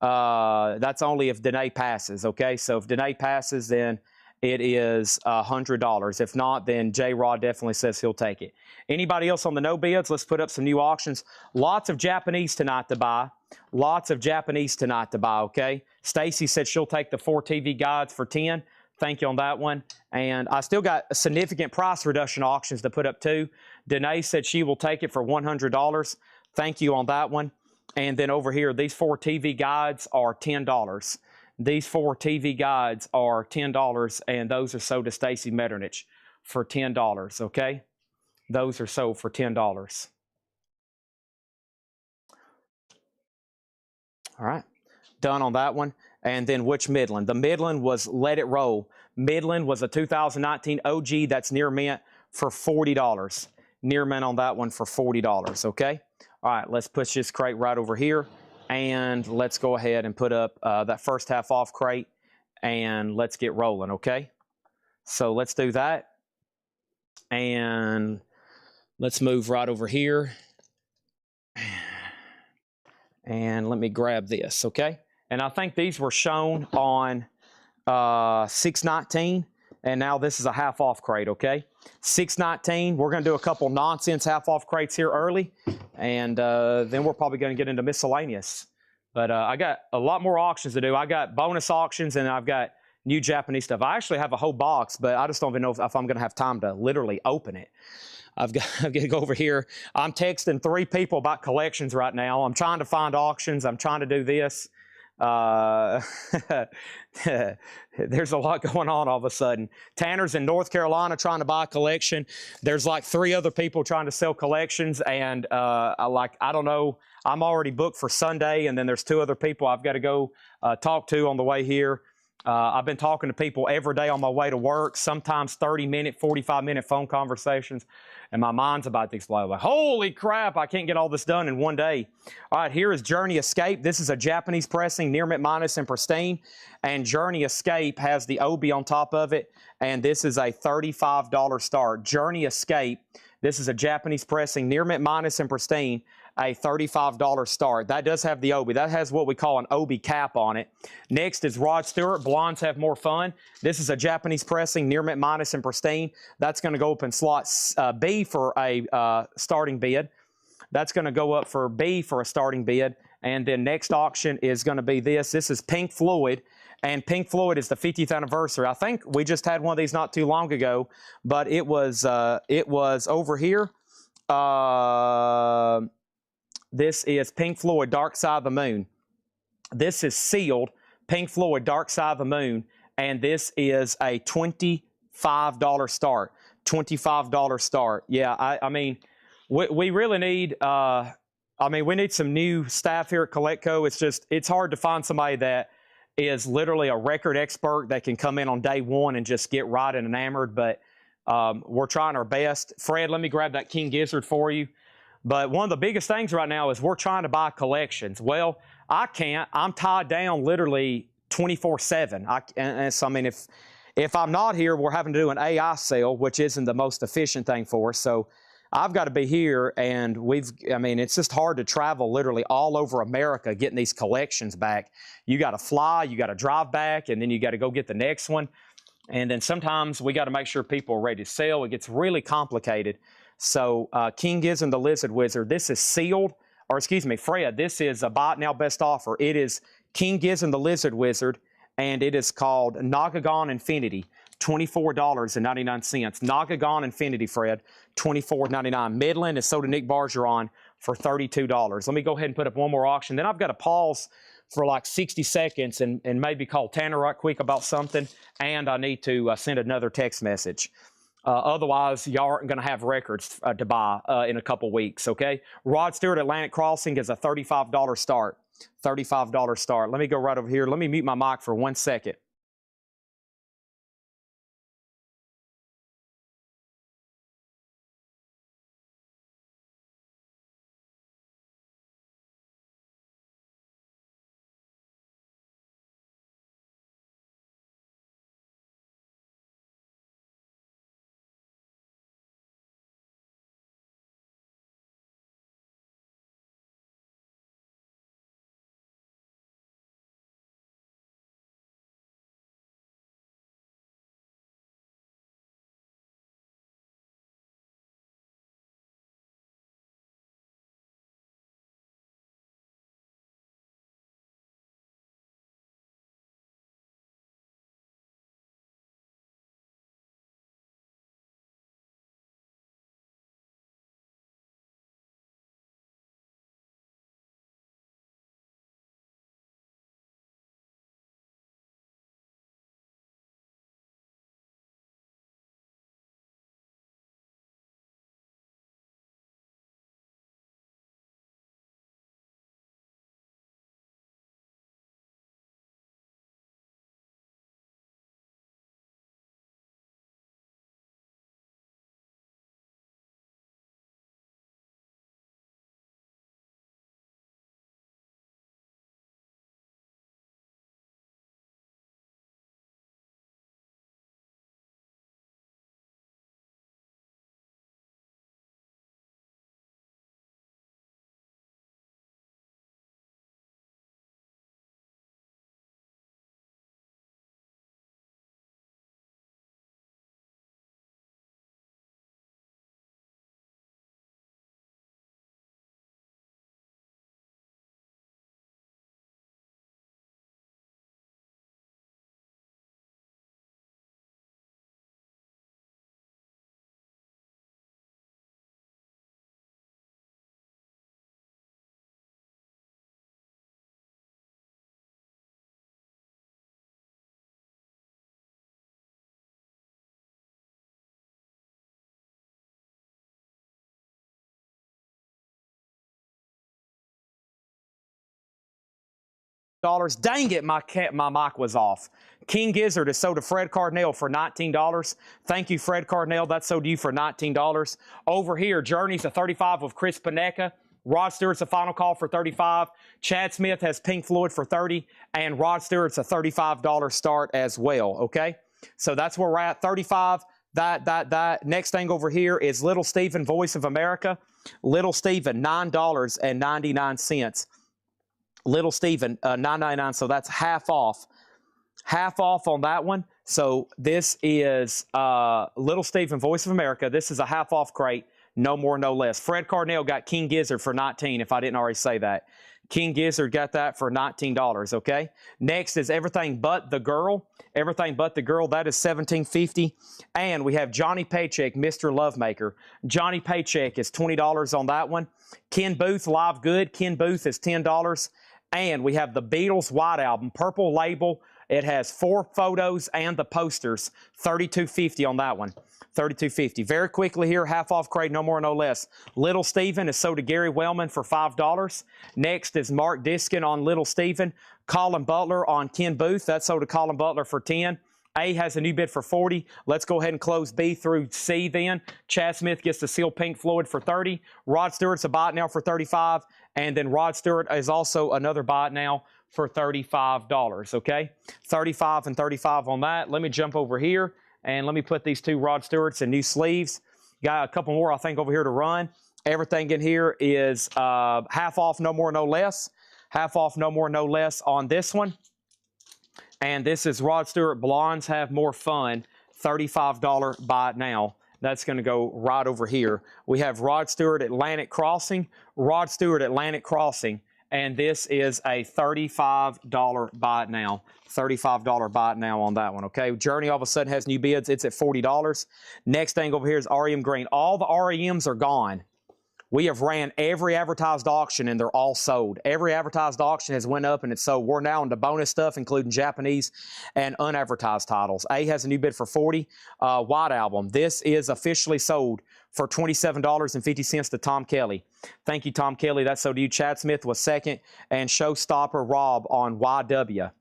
That's only if Danae passes, okay? So if Danae passes, then it is $100. If not, then J-Rod definitely says he'll take it. Anybody else on the no bids? Let's put up some new auctions. Lots of Japanese tonight to buy. Lots of Japanese tonight to buy, okay? Stacy said she'll take the 4 TV guides for 10. Thank you on that one. And I still got significant price reduction auctions to put up too. Danae said she will take it for $100. Thank you on that one. And then over here, these 4 TV guides are $10. These 4 TV guides are $10, and those are sold to Stacy Metternich for $10, okay? Those are sold for $10. All right, done on that one. And then which Midland? The Midland was Let It Roll. Midland was a 2019 OG that's near mint for $40. Near mint on that one for $40, okay? All right, let's push this crate right over here, and let's go ahead and put up that first half off crate, and let's get rolling, okay? So let's do that, and let's move right over here, and let me grab this, okay? And I think these were shown on 619, and now this is a half off crate, okay? 619, we're going to do a couple nonsense half off crates here early, and then we're probably going to get into miscellaneous. But I got a lot more auctions to do. I got bonus auctions, and I've got new Japanese stuff. I actually have a whole box, but I just don't even know if I'm going to have time to literally open it. I've got to go over here. I'm texting 3 people about collections right now. I'm trying to find auctions. I'm trying to do this. There's a lot going on all of a sudden. Tanner's in North Carolina trying to buy a collection. There's like 3 other people trying to sell collections, and I don't know. I'm already booked for Sunday, and then there's 2 other people I've got to go talk to on the way here. I've been talking to people every day on my way to work, sometimes 30-minute, 45-minute phone conversations, and my mind's about to explode. Like, holy crap, I can't get all this done in one day. All right, here is Journey Escape. This is a Japanese pressing, near mint minus and pristine, and Journey Escape has the Obi on top of it, and this is a $35 start. Journey Escape, this is a Japanese pressing, near mint minus and pristine, a $35 start. That does have the Obi. That has what we call an Obi cap on it. Next is Rod Stewart. Blondes Have More Fun. This is a Japanese pressing, near mint minus and pristine. That's going to go up in slot B for a starting bid. That's going to go up for B for a starting bid. And then next auction is going to be this. This is Pink Floyd. And Pink Floyd is the 50th anniversary. I think we just had one of these not too long ago, but it was over here. This is Pink Floyd, Dark Side of the Moon. This is sealed, Pink Floyd, Dark Side of the Moon, and this is a $25 start. $25 start. Yeah, I mean, we really need, we need some new staff here at Colecco. It's hard to find somebody that is literally a record expert that can come in on day one and just get right and enamored, but we're trying our best. Fred, let me grab that King Gizzard for you. But one of the biggest things right now is we're trying to buy collections. Well, I can't. I'm tied down literally 24/7. So, I mean, if I'm not here, we're having to do an AI sale, which isn't the most efficient thing for us. So I've got to be here, and it's just hard to travel literally all over America getting these collections back. You got to fly, you got to drive back, and then you got to go get the next one. And then sometimes we got to make sure people are ready to sell. It gets really complicated. So King Giz and the Lizard Wizard, this is sealed, or excuse me, Fred, this is a buy it now best offer. It is King Giz and the Lizard Wizard, and it is called Nagagon Infinity, $24.99. Nagagon Infinity, Fred, $24.99. Midland is sold to Nick Bargeron for $32. Let me go ahead and put up one more auction. Then I've got to pause for like 60 seconds and maybe call Tanner right quick about something, and I need to send another text message. Otherwise, y'all aren't going to have records to buy in a couple weeks, okay? Rod Stewart Atlantic Crossing is a $35 start. $35 start. Let me go right over here. Let me mute my mic for 1 second. Dang it, my mic was off. King Gizzard is sold to Fred Cardinal for $19. Thank you, Fred Cardinal. That's sold to you for $19. Over here, Journey's a 35 with Chris Panecka. Rod Stewart's a final call for 35. Chad Smith has Pink Floyd for 30. And Rod Stewart's a $35 start as well, okay? So that's where we're at, 35. That. Next thing over here is Little Steven, Voice of America. Little Steven, $9.99. Little Steven, $9.99, so that's half off. Half off on that one. So this is Little Steven, Voice of America. This is a half off crate, no more, no less. Fred Cardinal got King Gizzard for $19, if I didn't already say that. King Gizzard got that for $19, okay? Next is Everything But the Girl. Everything But the Girl, that is $17.50. And we have Johnny Paycheck, Mr. Lovemaker. Johnny Paycheck is $20 on that one. Ken Booth, Live Good. Ken Booth is $10. And we have the Beatles White Album, Purple Label. It has 4 photos and the posters, $32.50 on that one. $32.50. Very quickly here, half off crate, no more, no less. Little Steven is sold to Gary Wellman for $5. Next is Mark Diskin on Little Steven. Colin Butler on Ken Booth. That's sold to Colin Butler for $10. A has a new bid for $40. Let's go ahead and close B through C then. Chad Smith gets the Seal Pink Floyd for $30. Rod Stewart's a buy it now for $35. And then Rod Stewart is also another buy it now for $35, okay? 35 and 35 on that. Let me jump over here. And let me put these 2 Rod Stewarts in new sleeves. Got a couple more, I think, over here to run. Everything in here is half off, no more, no less. Half off, no more, no less on this one. And this is Rod Stewart Blondes Have More Fun, $35 buy it now. That's going to go right over here. We have Rod Stewart Atlantic Crossing. Rod Stewart Atlantic Crossing. And this is a $35 buy it now. $35 buy it now on that one, okay? Journey all of a sudden has new bids. It's at $40. Next thing over here is REM Green. All the REMs are gone. We have ran every advertised auction, and they're all sold. Every advertised auction has went up, and it's sold. We're now into bonus stuff, including Japanese and unadvertised titles. A has a new bid for $40. White Album. This is officially sold for $27.50 to Tom Kelly. Thank you, Tom Kelly. That's sold to you. Chad Smith was second, and Showstopper Rob on YW.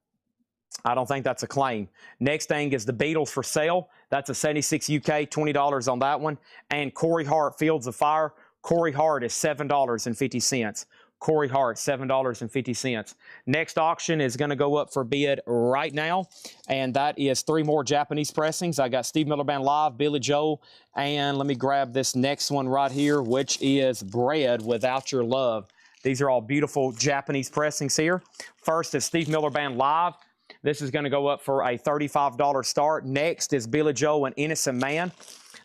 I don't think that's a claim. Next thing is the Beatles for sale. That's a 76 UK, $20 on that one. And Corey Hart, Fields of Fire. Corey Hart is $7.50. Corey Hart, $7.50. Next auction is going to go up for bid right now, and that is 3 more Japanese pressings. I got Steve Miller Band Live, Billy Joel, and let me grab this next one right here, which is Bread Without Your Love. These are all beautiful Japanese pressings here. First is Steve Miller Band Live. This is going to go up for a $35 start. Next is Billy Joel and Innocent Man.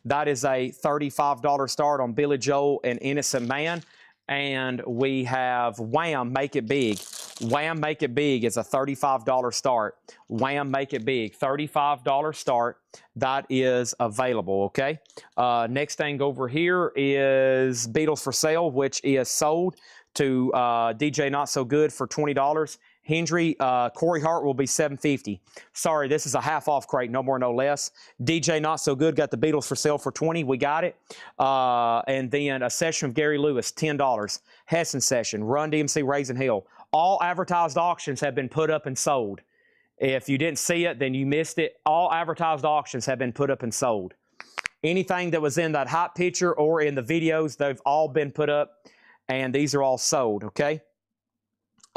That is a $35 start on Billy Joel and Innocent Man. And we have Wham! Make It Big. Wham! Make It Big is a $35 start. Wham! Make It Big, $35 start. That is available, okay? Next thing over here is Beatles for Sale, which is sold to DJ Not So Good for $20. Hendry, Corey Hart will be $7.50. Sorry, this is a half off crate, no more, no less. DJ Not So Good got the Beatles for sale for $20. We got it. And then a session of Gary Lewis, $10. Hessen session, Run DMC Raising Hell. All advertised auctions have been put up and sold. If you didn't see it, then you missed it. All advertised auctions have been put up and sold. Anything that was in that hot picture or in the videos, they've all been put up, and these are all sold, okay?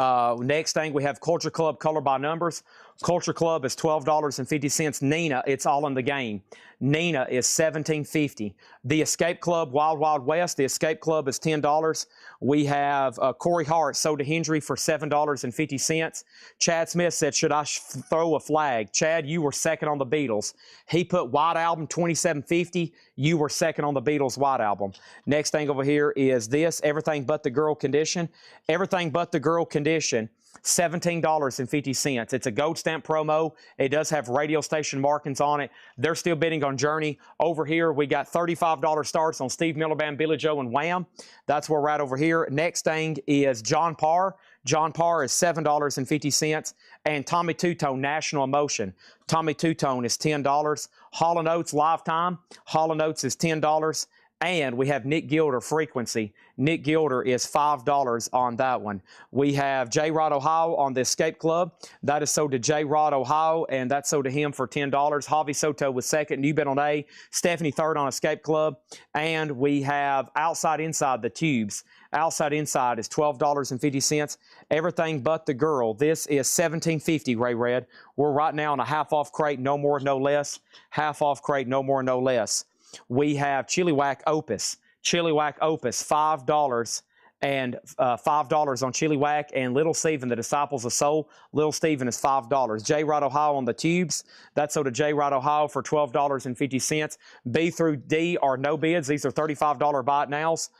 Next thing, we have Culture Club Color by Numbers. Culture Club is $12.50. Nina, It's All in the Game. Nina is $17.50. The Escape Club, Wild Wild West. The Escape Club is $10. We have Corey Hart sold to Hendry for $7.50. Chad Smith said, should I throw a flag? Chad, you were second on the Beatles. He put White Album $27.50. You were second on the Beatles White Album. Next thing over here is this, Everything But the Girl Condition. Everything But the Girl Condition, $17.50. It's a gold stamp promo. It does have radio station markings on it. They're still bidding on Journey. Over here, we got $35 starts on Steve Miller Band, Billy Joe, and Wham! That's where we're at over here. Next thing is John Parr. John Parr is $7.50. And Tommy Two-Tone, National Emotion. Tommy Two-Tone is $10. Hall & Oates Lifetime. Hall & Oates is $10. And we have Nick Gilder Frequency. Nick Gilder is $5 on that one. We have J. Rod Ohio on the Escape Club. That is sold to J. Rod Ohio, and that's sold to him for $10. Javi Soto was second. New bet on A. Stephanie third on Escape Club. And we have Outside Inside the Tubes. Outside Inside is $12.50. Everything But the Girl. This is $17.50, Ray Red. We're right now on a half off crate, no more, no less. Half off crate, no more, no less. We have Chili Whack Opus. Chili Whack Opus, $5 and $5 on Chili Whack. And Little Steven, the Disciples of Soul. Little Steven is $5. J. Rod Ohio on the tubes. That's sold to J. Rod Ohio for $12.50. B through D are no bids. These are $35 buy it nows.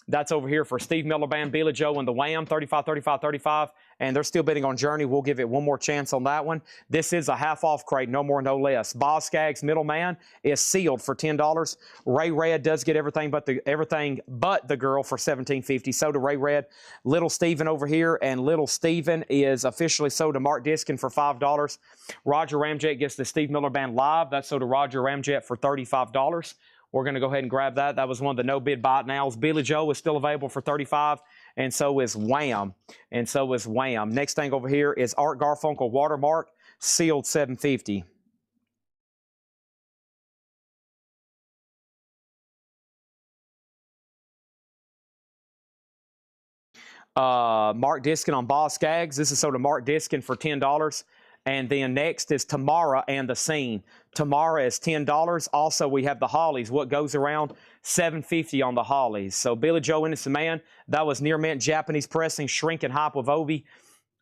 That's over here for Steve Miller Band, Billy Joe, and the Wham, 35, 35, 35. And they're still bidding on Journey. We'll give it one more chance on that one. This is a half-off crate, no more, no less. Boz Scaggs Middleman is sealed for $10. Ray Red does get everything but the Girl for $17.50. So to Ray Red. Little Steven over here, and Little Steven is officially sold to Mark Diskin for $5. Roger Ramjet gets the Steve Miller Band Live. That's sold to Roger Ramjet for $35. We're going to go ahead and grab that. That was one of the no-bid buy it nows. Billy Joe is still available for $35, and so is Wham. And so is Wham. Next thing over here is Art Garfunkel Watermark, sealed $7.50. Mark Diskin on Boz Scaggs. This is sold to Mark Diskin for $10. And then next is Tamara and the Scene. Tamara is $10. Also, we have the Hollies. What goes around? $7.50 on the Hollies. So Billy Joe Innocent Man, that was near mint Japanese pressing, shrinking hype with Obi.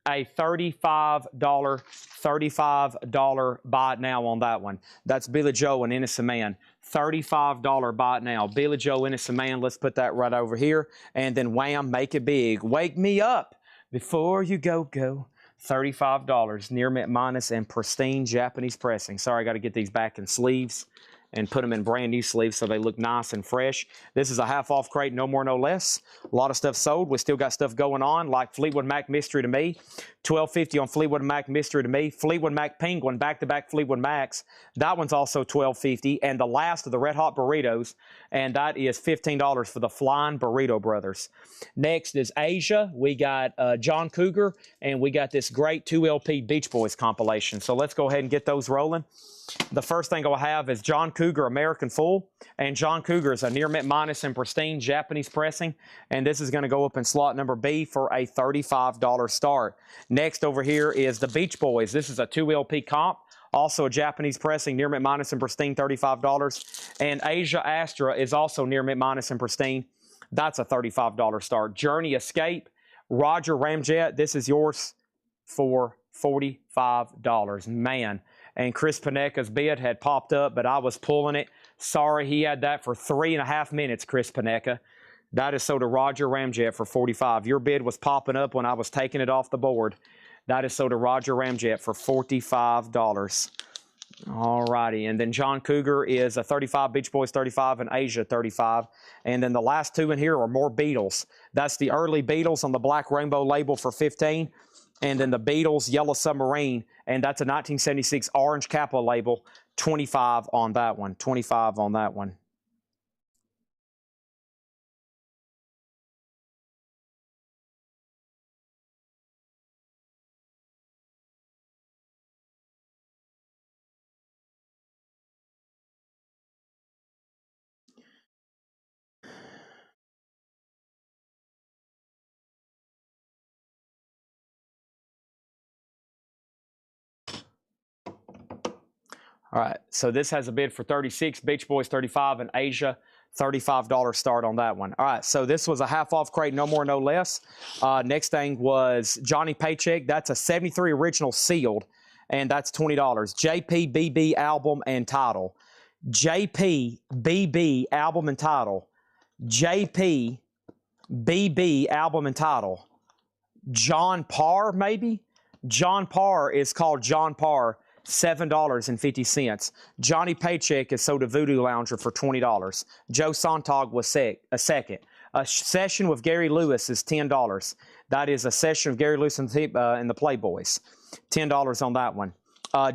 A $35 buy it now on that one. That's Billy Joe and Innocent Man. $35 buy it now. Billy Joe Innocent Man. Let's put that right over here. And then Wham, Make It Big. Wake me up before you go. $35, near mint minus and pristine Japanese pressing. Sorry, I got to get these back in sleeves and put them in brand new sleeves so they look nice and fresh. This is a half off crate, no more, no less. A lot of stuff sold. We still got stuff going on like Fleetwood Mac Mystery to Me. $12.50 on Fleetwood Mac Mystery to Me. Fleetwood Mac Penguin, back-to-back Fleetwood Macs. That one's also $12.50. And the last of the Red Hot Burritos, and that is $15 for the Flying Burrito Brothers. Next is Asia. We got John Cougar, and we got this great 2LP Beach Boys compilation. So let's go ahead and get those rolling. The first thing I'll have is John Cougar American Fool. And John Cougar is a near mint minus and pristine Japanese pressing. And this is going to go up in slot number B for a $35 start. Next over here is the Beach Boys. This is a 2LP comp. Also a Japanese pressing, near mint minus and pristine, $35. And Asia Astra is also near mint minus and pristine. That's a $35 start. Journey Escape, Roger Ramjet. This is yours for $45. Man. And Chris Paneca's bid had popped up, but I was pulling it. Sorry, he had that for 3.5 minutes, Chris Paneca. That is sold to Roger Ramjet for $45. Your bid was popping up when I was taking it off the board. That is sold to Roger Ramjet for $45. All righty. And then John Cougar is a 35, Beach Boys 35, and Asia 35. And then the last two in here are more Beatles. That's the early Beatles on the Black Rainbow label for $15. And then the Beatles Yellow Submarine, and that's a 1976 Orange Kappa label, $25 on that one. $25 on that one. All right, so this has a bid for 36, Beach Boys 35, and Asia $35 start on that one. All right, so this was a half off crate, no more, no less. Next thing was Johnny Paycheck. That's a 73 original sealed, and that's $20. JPBB album and title. JPBB album and title. JPBB album and title. John Parr, maybe? John Parr is called John Parr. $7.50. Johnny Paycheck is sold to Voodoo Lounger for $20. Joe Sontag was a second. A session with Gary Lewis is $10. That is a session of Gary Lewis and the Playboys. $10 on that one.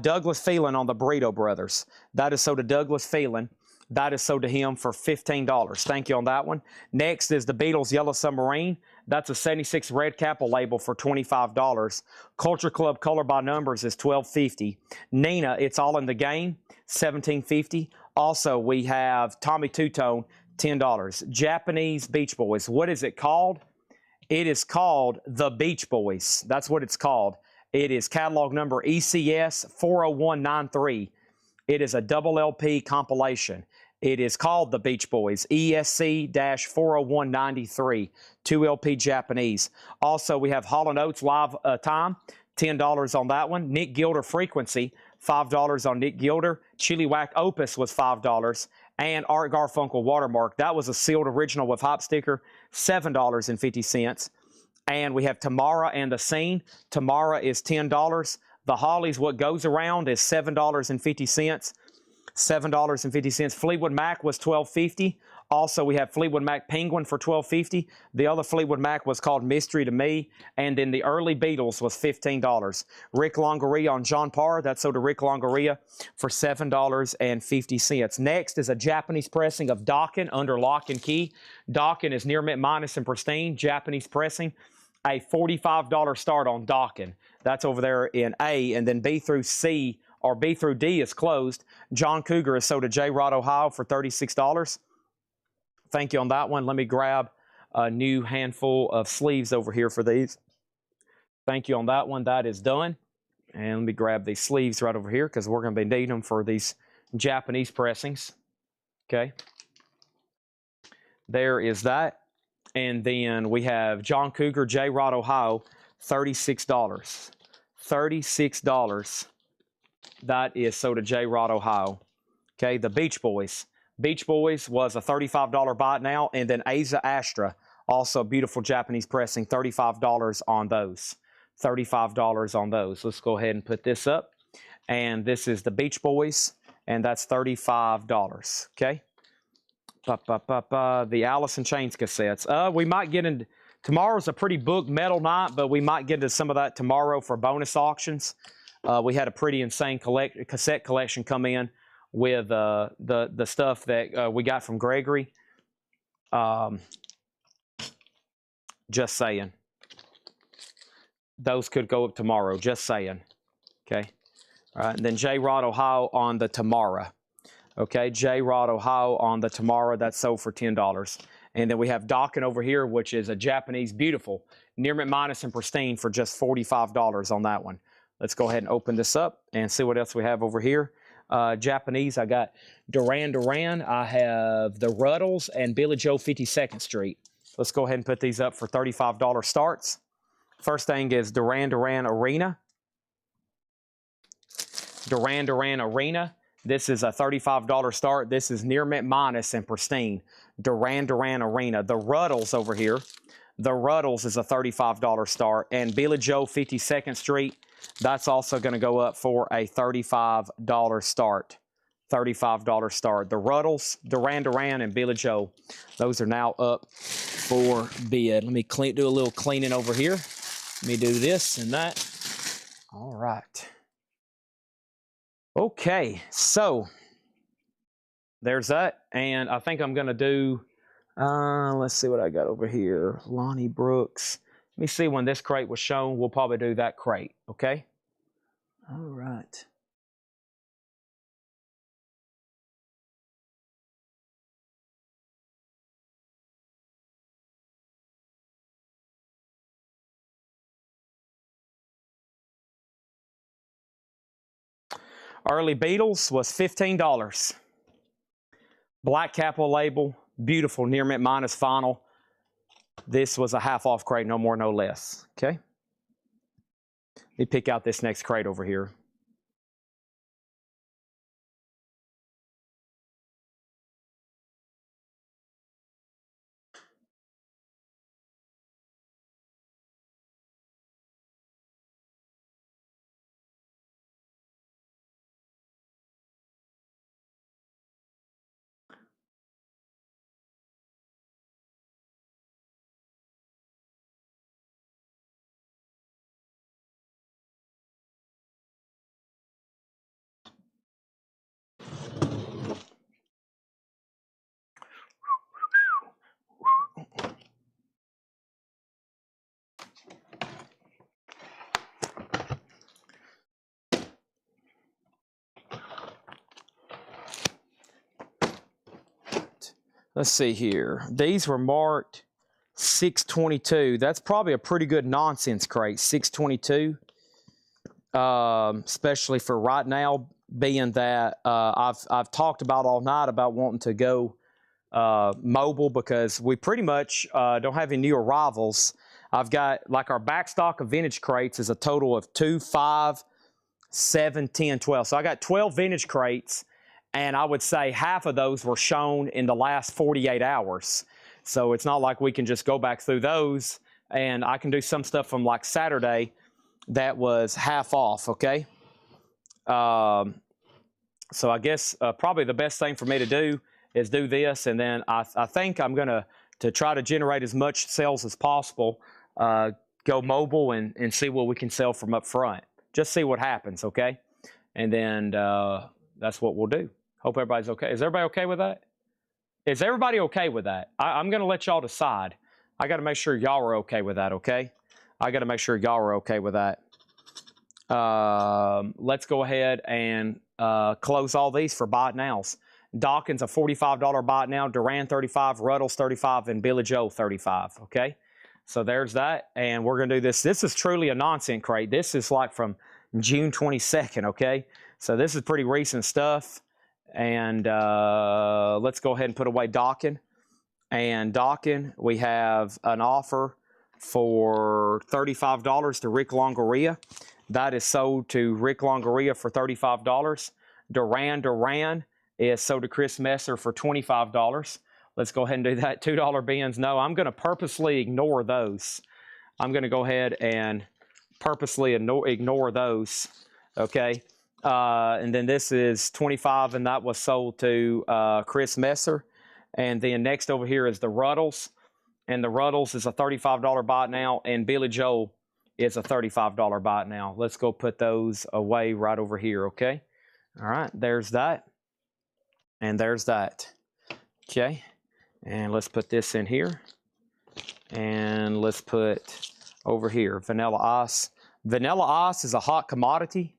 Douglas Phelan on the Burrito Brothers. That is sold to Douglas Phelan. That is sold to him for $15. Thank you on that one. Next is the Beatles Yellow Submarine. That's a 76 Red Capel label for $25. Culture Club Color by Numbers is $12.50. Nina, It's All in the Game, $17.50. Also, we have Tommy Two-Tone, $10. Japanese Beach Boys. What is it called? It is called The Beach Boys. That's what it's called. It is catalog number ECS 40193. It is a double LP compilation. It is called The Beach Boys, ESC-40193, 2 LP Japanese. Also, we have Hall & Oates Live Time, $10 on that one. Nick Gilder Frequency, $5 on Nick Gilder. Chilliwack Opus was $5. And Art Garfunkel Watermark, that was a sealed original with hop sticker, $7.50. And we have Tamara and the Scene. Tamara is $10. The Hollies, What Goes Around, is $7.50. $7.50. Fleetwood Mac was $12.50. Also, we have Fleetwood Mac Penguin for $12.50. The other Fleetwood Mac was called Mystery to Me. And then the early Beatles was $15. Rick Longoria on John Parr. That's sold to Rick Longoria for $7.50. Next is a Japanese pressing of Dokken under lock and key. Dokken is near mint minus and pristine. Japanese pressing. A $45 start on Dokken. That's over there in A. And then B through C or B through D is closed. John Cougar is sold to J. Rod, Ohio for $36. Thank you on that one. Let me grab a new handful of sleeves over here for these. Thank you on that one. That is done. And let me grab these sleeves right over here because we're going to be needing them for these Japanese pressings. Okay. There is that. And then we have John Cougar, J. Rod, Ohio, $36. $36. That is sold to J. Rod, Ohio. Okay, the Beach Boys. Beach Boys was a $35 buy now. And then Asa Astra, also beautiful Japanese pressing, $35 on those. $35 on those. Let's go ahead and put this up. And this is the Beach Boys, and that's $35. Okay. The Alice in Chains cassettes. We might get into tomorrow's a pretty booked metal night, but we might get into some of that tomorrow for bonus auctions. We had a pretty insane cassette collection come in with the stuff that we got from Gregory. Just saying. Those could go up tomorrow. Just saying. Okay. All right. And then J. Rod, Ohio on the Tamara. Okay. J. Rod, Ohio on the Tamara. That's sold for $10. And then we have Dokken over here, which is a Japanese beautiful near mint minus and pristine for just $45 on that one. Let's go ahead and open this up and see what else we have over here. Japanese, I got Duran Duran. I have the Ruddles and Billy Joe 52nd Street. Let's go ahead and put these up for $35 starts. First thing is Duran Duran Arena. Duran Duran Arena. This is a $35 start. This is near mint minus and pristine. Duran Duran Arena. The Ruddles over here. The Ruddles is a $35 start. And Billy Joe 52nd Street. That's also going to go up for a $35 start. $35 start. The Ruddles, Duran Duran, and Billy Joe. Those are now up for bid. Let me do a little cleaning over here. Let me do this and that. All right. Okay, so there's that. And I think I'm going to do, let's see what I got over here. Lonnie Brooks. Let me see when this crate was shown. We'll probably do that crate, okay? All right. Early Beatles was $15. Black Capel label, beautiful near mint minus final. This was a half off crate, no more, no less. Okay. Let me pick out this next crate over here. let's see here. These were marked 622. That's probably a pretty good nonsense crate, 622. Especially for right now, being that I've talked about all night about wanting to go mobile because we pretty much don't have any new arrivals. I've got, like, our back stock of vintage crates is a total of 2, 5, 7, 10, 12. So I got 12 vintage crates, and I would say half of those were shown in the last 48 hours. So it's not like we can just go back through those, and I can do some stuff from like Saturday that was half off, okay? So I guess probably the best thing for me to do is do this, and then I think I'm going to try to generate as much sales as possible, go mobile and see what we can sell from up front. Just see what happens, okay? And then that's what we'll do. Hope everybody's okay. Is everybody okay with that? Is everybody okay with that? I'm going to let y'all decide. I got to make sure y'all are okay with that, okay? I got to make sure y'all are okay with that. Let's go ahead and close all these for buy it nows. Dawkins a $45 buy it now, Duran 35, Ruddles 35, and Billy Joe 35. Okay, so there's that, and we're gonna do this. This is truly a nonsense crate. This is like from June 22nd. Okay, so this is pretty recent stuff, and let's go ahead and put away Dawkins. And Dawkins, we have an offer for $35 to Rick Longoria. That is sold to Rick Longoria for $35. Duran is sold to Chris Messer for $25. Let's go ahead and do that. $2 bins. No, I'm going to purposely ignore those. I'm going to go ahead and purposely ignore those. Okay. And then this is $25, and that was sold to Chris Messer. And then next over here is the Ruddles. And the Ruddles is a $35 buy it now, and Billy Joel is a $35 buy it now. Let's go put those away right over here, okay? All right, there's that. And there's that. Okay, and let's put this in here. And let's put over here, Vanilla Ice. Vanilla Ice is a hot commodity,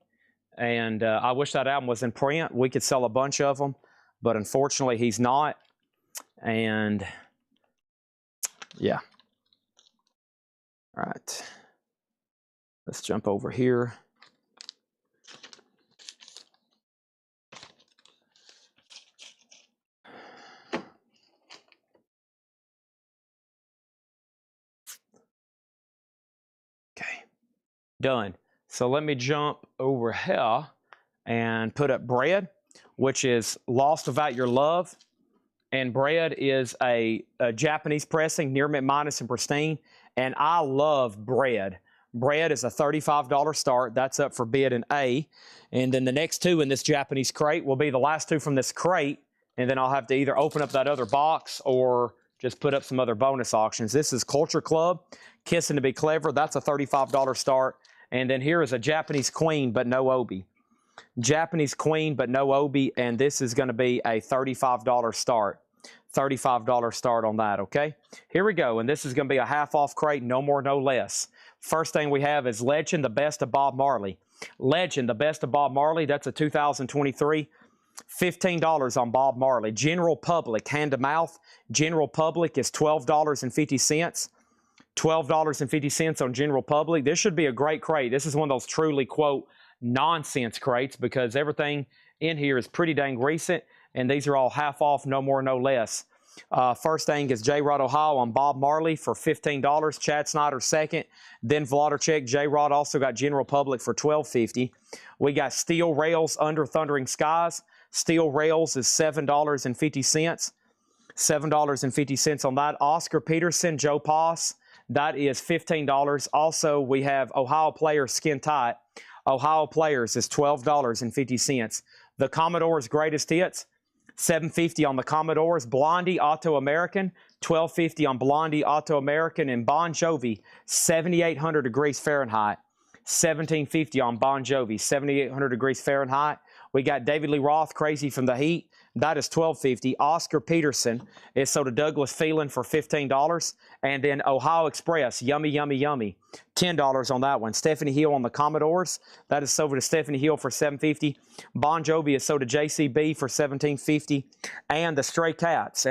and I wish that album was in print. We could sell a bunch of them, but unfortunately he's not. And yeah. All right. Let's jump over here. Okay. Done. So let me jump over here and put up Bread, which is Lost Without Your Love. And Bread is a Japanese pressing, near mint minus and pristine. And I love Bread. Bread is a $35 start. That's up for bid in A. And then the next two in this Japanese crate will be the last two from this crate. And then I'll have to either open up that other box or just put up some other bonus auctions. This is Culture Club, Kissing to Be Clever. That's a $35 start. And then here is a Japanese Queen, but no Obi. Japanese Queen, but no Obi. And this is going to be a $35 start. $35 start on that, okay? Here we go. And this is going to be a half-off crate, no more, no less. First thing we have is Legend, the Best of Bob Marley. Legend, the Best of Bob Marley. That's a 2023. $15 on Bob Marley. General Public, hand to mouth. General Public is $12.50. $12.50 on General Public. This should be a great crate. This is one of those truly, quote, nonsense crates because everything in here is pretty dang recent, and these are all half off, no more, no less. First thing is J-Rod Ohio on Bob Marley for $15. Chad Snyder second. Then Vladimir J-Rod also got General Public for $12.50. We got Steel Rails Under Thundering Skies. Steel Rails is $7.50. $7.50 on that. Oscar Peterson, Joe Poss. That is $15. Also, we have Ohio Players Skin Tight. Ohio Players is $12.50. The Commodore's Greatest Hits, $7.50 on the Commodores. Blondie Auto American, $12.50 on Blondie Auto American. And Bon Jovi, 7,800 degrees Fahrenheit, $17.50 on Bon Jovi, 7,800 degrees Fahrenheit. We got David Lee Roth, Crazy from the Heat. That is $12.50. Oscar Peterson is sold to Douglas Phelan for $15. And then Ohio Express, yummy, yummy, yummy, $10 on that one. Stephanie Hill on the Commodores, that is sold to Stephanie Hill for $7.50. Bon Jovi is sold to JCB for $17.50. And the Stray Cats,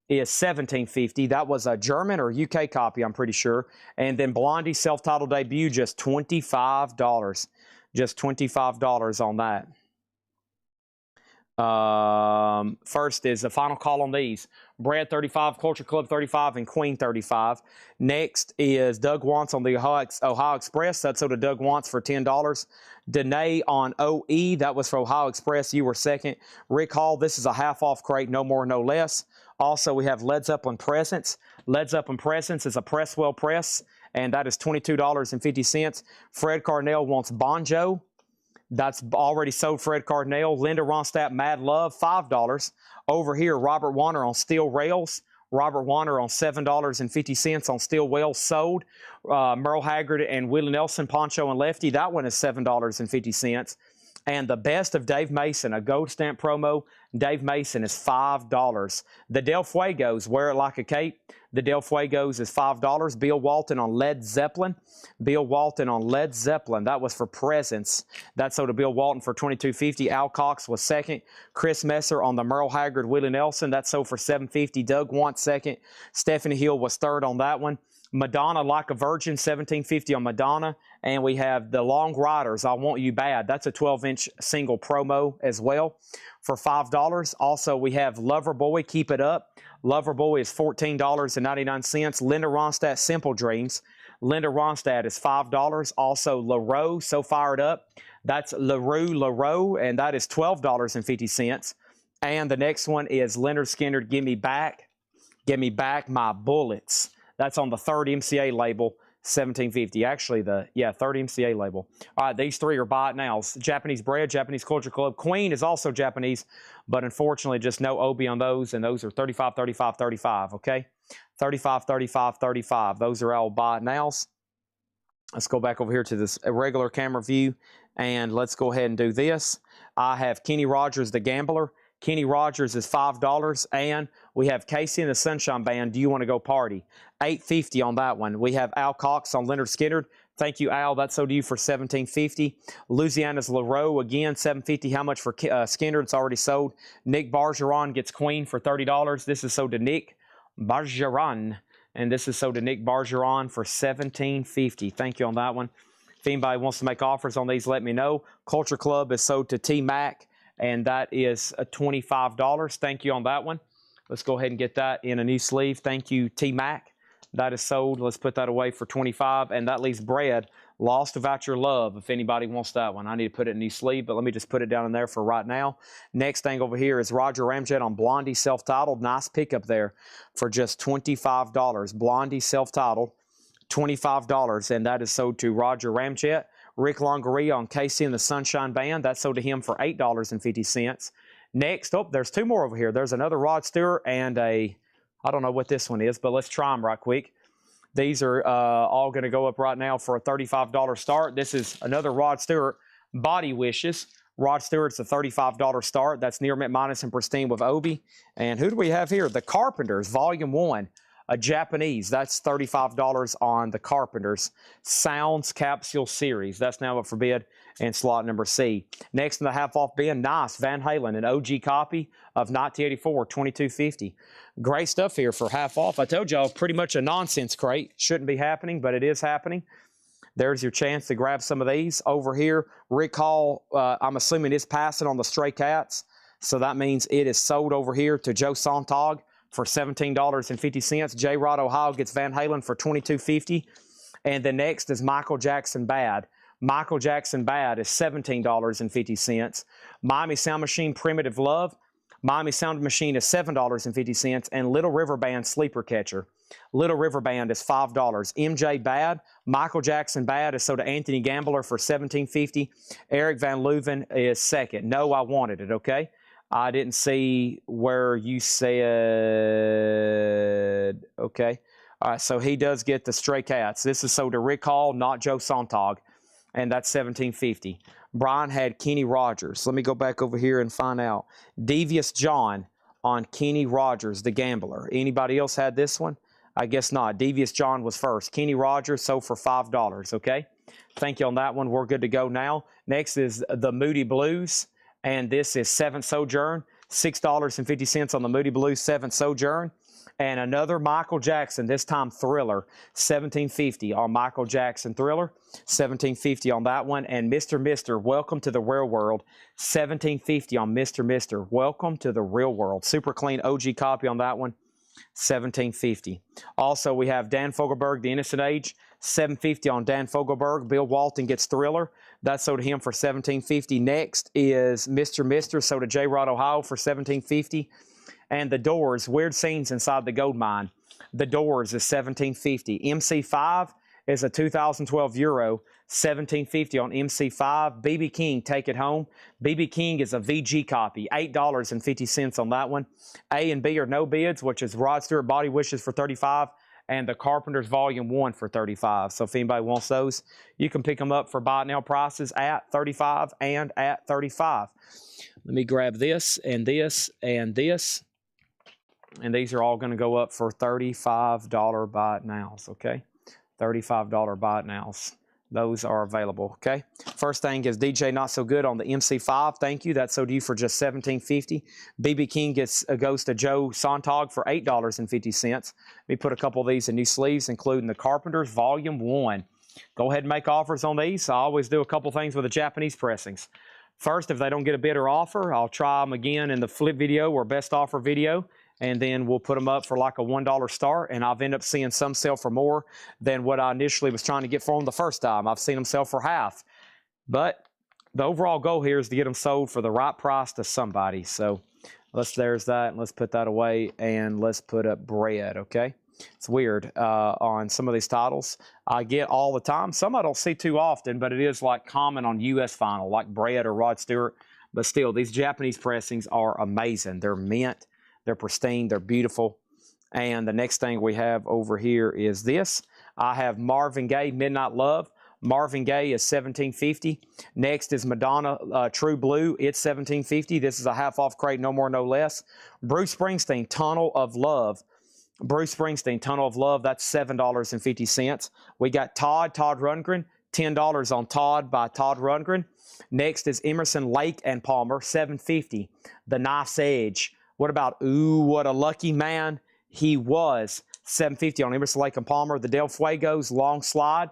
is $17.50. That was a German or UK copy, I'm pretty sure. And then Blondie self-titled debut, just $25. Just $25 on that. First is the final call on these. Brad 35, Culture Club 35, and Queen 35. Next is Doug Wants on the Ohio Express. That's sold to Doug Wants for $10. Danae on OE, that was for Ohio Express. You were second. Rick Hall, this is a half-off crate, no more, no less. Also, we have Led Zeppelin Presents. Led Zeppelin Presents is a Presswell press, and that is $22.50. Fred Carnell wants Bonjo. That's already sold, Fred Cardinale. Linda Ronstadt, Mad Love, $5. Over here, Robert Warner on Steel Rails. Robert Warner on $7.50 on Steel Rails sold. Merle Haggard and Willie Nelson, Poncho and Lefty. That one is $7.50. And the best of Dave Mason, a gold stamp promo. Dave Mason is $5. The Del Fuegos, Wear It Like a Cape. The Del Fuegos is $5. Bill Walton on Led Zeppelin. Bill Walton on Led Zeppelin. That was for presents. That sold to Bill Walton for $22.50. Al Cox was second. Chris Messer on the Merle Haggard, Willie Nelson. That sold for $7.50. Doug Wants second. Stephanie Hill was third on that one. Madonna Like a Virgin, $17.50 on Madonna. And we have the Long Riders, I Want You Bad. That's a 12-inch single promo as well for $5. Also, we have Loverboy, Keep It Up. Loverboy is $14.99. Linda Ronstadt, Simple Dreams. Linda Ronstadt is $5. Also, LaRoe, So Fired Up. That's LaRoe, and that is $12.50. And the next one is Leonard Skinner, Give Me Back My Bullets. That's on the third MCA label, $17.50. Actually, third MCA label. All right, these three are buy it nows. Japanese Bread, Japanese Culture Club. Queen is also Japanese, but unfortunately, just no OB on those, and those are $35, $35, $35, okay? $35, $35, $35. Those are all buy it nows. Let's go back over here to this regular camera view, and let's go ahead and do this. I have Kenny Rogers, the Gambler. Kenny Rogers is $5, and we have Casey and the Sunshine Band, Do You Want to Go Party? $8.50 on that one. We have Al Cox on Leonard Skinner. Thank you, Al. That's sold to you for $17.50. Louisiana's LaRoe, again, $7.50. How much for Skinner? It's already sold. Nick Bargeron gets Queen for $30. This is sold to Nick Bargeron, and this is sold to Nick Bargeron for $17.50. Thank you on that one. If anybody wants to make offers on these, let me know. Culture Club is sold to T-Mac, and that is $25. Thank you on that one. Let's go ahead and get that in a new sleeve. Thank you, T-Mac. That is sold. Let's put that away for $25. And that leaves Bread, Lost Without Your Love, if anybody wants that one. I need to put it in a new sleeve, but let me just put it down in there for right now. Next thing over here is Roger Ramjet on Blondie self-titled. Nice pickup there for just $25. Blondie self-titled, $25. And that is sold to Roger Ramjet. Rick Longoria on Casey and the Sunshine Band. That's sold to him for $8.50. Next, there's two more over here. There's another Rod Stewart and I don't know what this one is, but let's try them right quick. These are all going to go up right now for a $35 start. This is another Rod Stewart, Body Wishes. Rod Stewart's a $35 start. That's Near Mint Minus and Pristine with Obi. And who do we have here? The Carpenters, Volume 1. A Japanese, that's $35 on the Carpenters. Sounds Capsule Series, that's now up for bid in slot number C. Next in the half-off bin, nice, Van Halen, an OG copy of 1984, $22.50. Great stuff here for half-off. I told y'all, pretty much a nonsense crate. Shouldn't be happening, but it is happening. There's your chance to grab some of these. Over here, Rick Hall, I'm assuming is passing on the Stray Cats, so that means it is sold over here to Joe Sontag for $17.50. J-Rod Ohio gets Van Halen for $22.50. And the next is Michael Jackson Bad. Michael Jackson Bad is $17.50. Miami Sound Machine Primitive Love. Miami Sound Machine is $7.50. And Little River Band Sleeper Catcher. Little River Band is $5. MJ Bad. Michael Jackson Bad is sold to Anthony Gambler for $17.50. Eric Van Leuven is second. No, I wanted it, okay? I didn't see where you said, okay. All right, so he does get the Stray Cats. This is sold to Rick Hall, not Joe Sontag. and that's $17.50. Brian had Kenny Rogers. Let me go back over here and find out. Devious John on Kenny Rogers, the gambler. Anybody else had this one? I guess not. Devious John was first. Kenny Rogers sold for $5, okay? Thank you on that one. We're good to go now. Next is the Moody Blues, and this is 7th Sojourn, $6.50 on the Moody Blues 7th Sojourn. And another Michael Jackson, this time Thriller, $17.50 on Michael Jackson Thriller, $17.50 on that one. And Mr. Mister, Welcome to the Real World, $17.50 on Mr. Mister, Welcome to the Real World. Super clean OG copy on that one, $17.50. Also, we have Dan Fogelberg, The Innocent Age, $7.50 on Dan Fogelberg. Bill Walton gets Thriller. That sold to him for $17.50. Next is Mr. Mister, sold to J. Rod, Ohio for $17.50. And The Doors, Weird Scenes Inside the Gold Mine. The Doors is $17.50. MC5 is a 2012 Euro, $17.50 on MC5. BB King, Take It Home. BB King is a VG copy, $8.50 on that one. A and B are no bids, which is Rod Stewart Body Wishes for $35 and the Carpenters Volume 1 for $35. So if anybody wants those, you can pick them up for buy now prices at $35 and at $35. Let me grab this and this and this. And these are all going to go up for $35 buy it nows, okay? $35 buy it nows. Those are available, okay? First thing is DJ Not So Good on the MC5. Thank you. That's sold to you for just $17.50. BB King goes to Joe Sontag for $8.50. Let me put a couple of these in new sleeves, including the Carpenters Volume 1. Go ahead and make offers on these. I always do a couple things with the Japanese pressings. First, if they don't get a bid or offer, I'll try them again in the flip video or best offer video. And then we'll put them up for like a $1 start, and I've ended up seeing some sell for more than what I initially was trying to get for them the first time. I've seen them sell for half. But the overall goal here is to get them sold for the right price to somebody. So there's that, and let's put that away, and let's put up bread, okay? It's weird on some of these titles. I get all the time. Some I don't see too often, but it is like common on U.S. Vinyl, like bread or Rod Stewart. But still, these Japanese pressings are amazing. They're mint. They're pristine. They're beautiful. And the next thing we have over here is this. I have Marvin Gaye, Midnight Love. Marvin Gaye is $17.50. Next is Madonna, True Blue. It's $17.50. This is a half-off crate, no more, no less. Bruce Springsteen, Tunnel of Love. Bruce Springsteen, Tunnel of Love. That's $7.50. We got Todd Rundgren. $10 on Todd by Todd Rundgren. Next is Emerson, Lake and Palmer. $7.50. The Nice Edge. What about Ooh, What a Lucky Man He Was? $7.50 on Emerson, Lake and Palmer. The Del Fuegos Long Slide.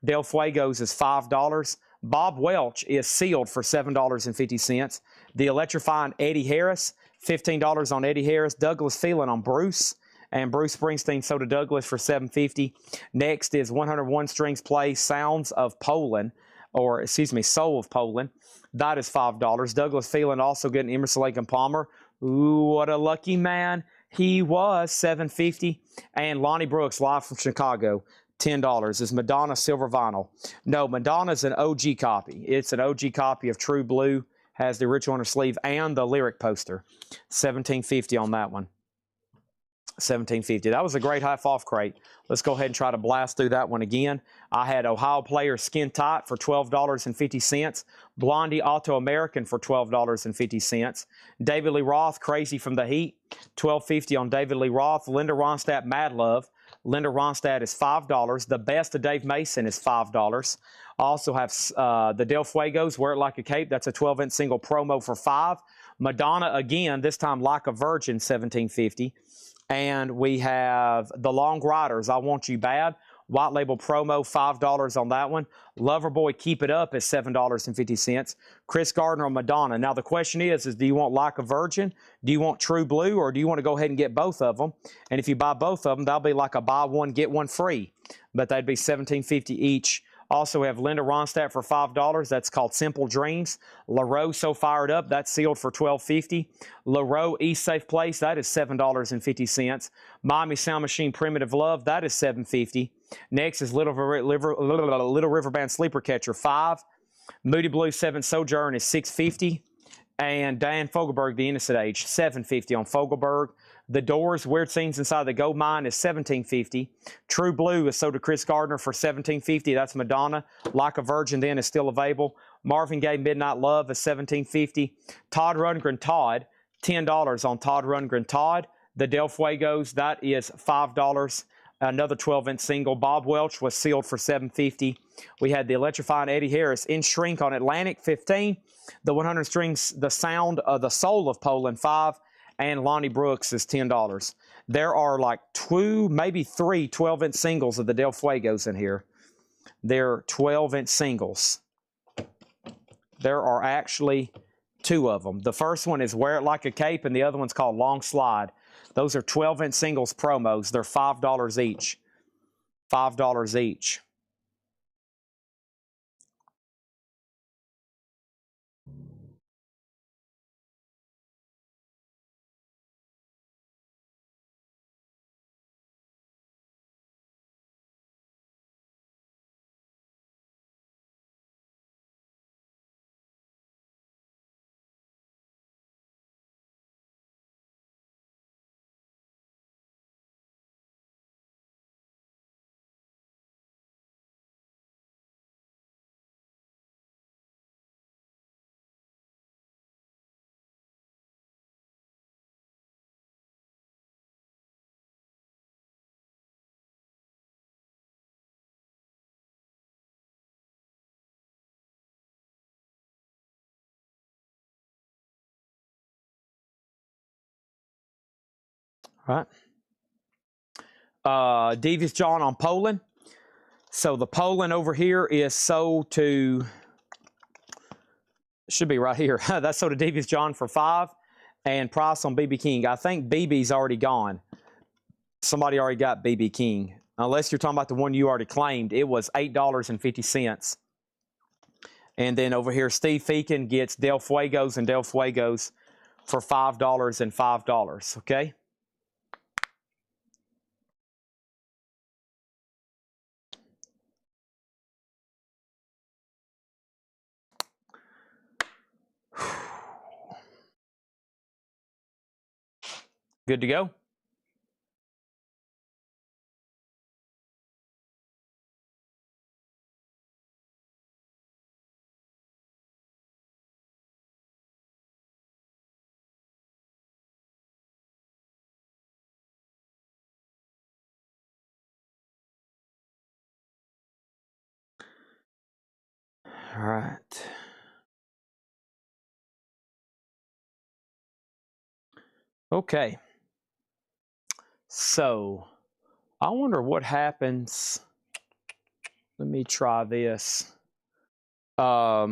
Del Fuegos is $5. Bob Welch is sealed for $7.50. The Electrifying Eddie Harris, $15 on Eddie Harris. Douglas Phelan on Bruce. And Bruce Springsteen sold to Douglas for $7.50. Next is 101 Strings Play Sounds of Poland, or excuse me, Soul of Poland. That is $5. Douglas Phelan also getting Emerson, Lake and Palmer. Ooh, what a lucky man he was, $7.50. And Lonnie Brooks, live from Chicago, $10. Is Madonna Silver Vinyl. No, Madonna's an OG copy. It's an OG copy of True Blue, has the original on her sleeve and the lyric poster. $17.50 on that one. $17.50. That was a great half-off crate. Let's go ahead and try to blast through that one again. I had Ohio Player Skin Tight for $12.50. Blondie Auto American for $12.50. David Lee Roth, Crazy from the Heat, $12.50 on David Lee Roth. Linda Ronstadt, Mad Love. Linda Ronstadt is $5. The Best of Dave Mason is $5. I also have the Del Fuegos, Wear It Like a Cape. That's a 12-inch single promo for $5. Madonna again, this time Like a Virgin, $17.50. And we have the Long Riders, I Want You Bad. White label promo, $5 on that one. Loverboy, Keep It Up is $7.50. Chris Gardner on Madonna. Now the question is do you want Like a Virgin? Do you want True Blue? Or do you want to go ahead and get both of them? And if you buy both of them, that'll be like a buy one, get one free. But that'd be $17.50 each. Also, we have Linda Ronstadt for $5. That's called Simple Dreams. LaRoe, So Fired Up. That's sealed for $12.50. LaRoe, East Safe Place. That is $7.50. Miami Sound Machine, Primitive Love. That is $7.50. Next is Little River Band Sleeper Catcher, $5. Moody Blue 7 Sojourn is $6.50. And Dan Fogelberg, The Innocent Age, $7.50 on Fogelberg. The Doors, Weird Scenes Inside the Gold Mine is $17.50. True Blue is sold to Chris Gardner for $17.50. That's Madonna. Like a Virgin Then is still available. Marvin Gaye, Midnight Love is $17.50. Todd Rundgren, Todd, $10 on Todd Rundgren, Todd. The Del Fuegos, that is $5. Another 12-inch single. Bob Welch was sealed for $7.50. We had the electrifying Eddie Harris in shrink on Atlantic, $15. The 100 strings, The Sound of the Soul of Poland, $5. And Lonnie Brooks is $10. There are like 2, maybe 3 12-inch singles of the Del Fuegos in here. They're 12-inch singles. There are actually 2 of them. The first one is Wear It Like a Cape, and the other one's called Long Slide. Those are 12-inch singles promos. They're $5 each. $5 each. Right. Devious John on Poland. So the Poland over here is sold to, should be right here. That's sold to Devious John for $5. And price on BB King. I think BB's already gone. Somebody already got BB King. Unless you're talking about the one you already claimed. It was $8.50. And then over here, Steve Feakin gets Del Fuegos and Del Fuegos for $5 and $5. Okay? Good to go? All right. Okay. So, I wonder what happens. Let me try this. Let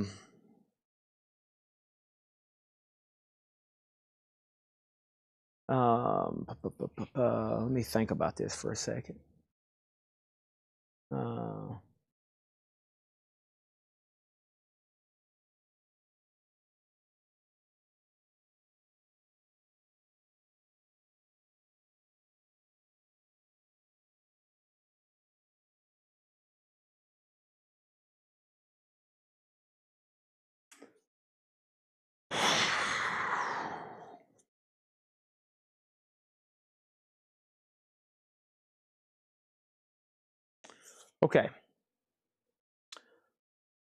me think about this for a second. Okay.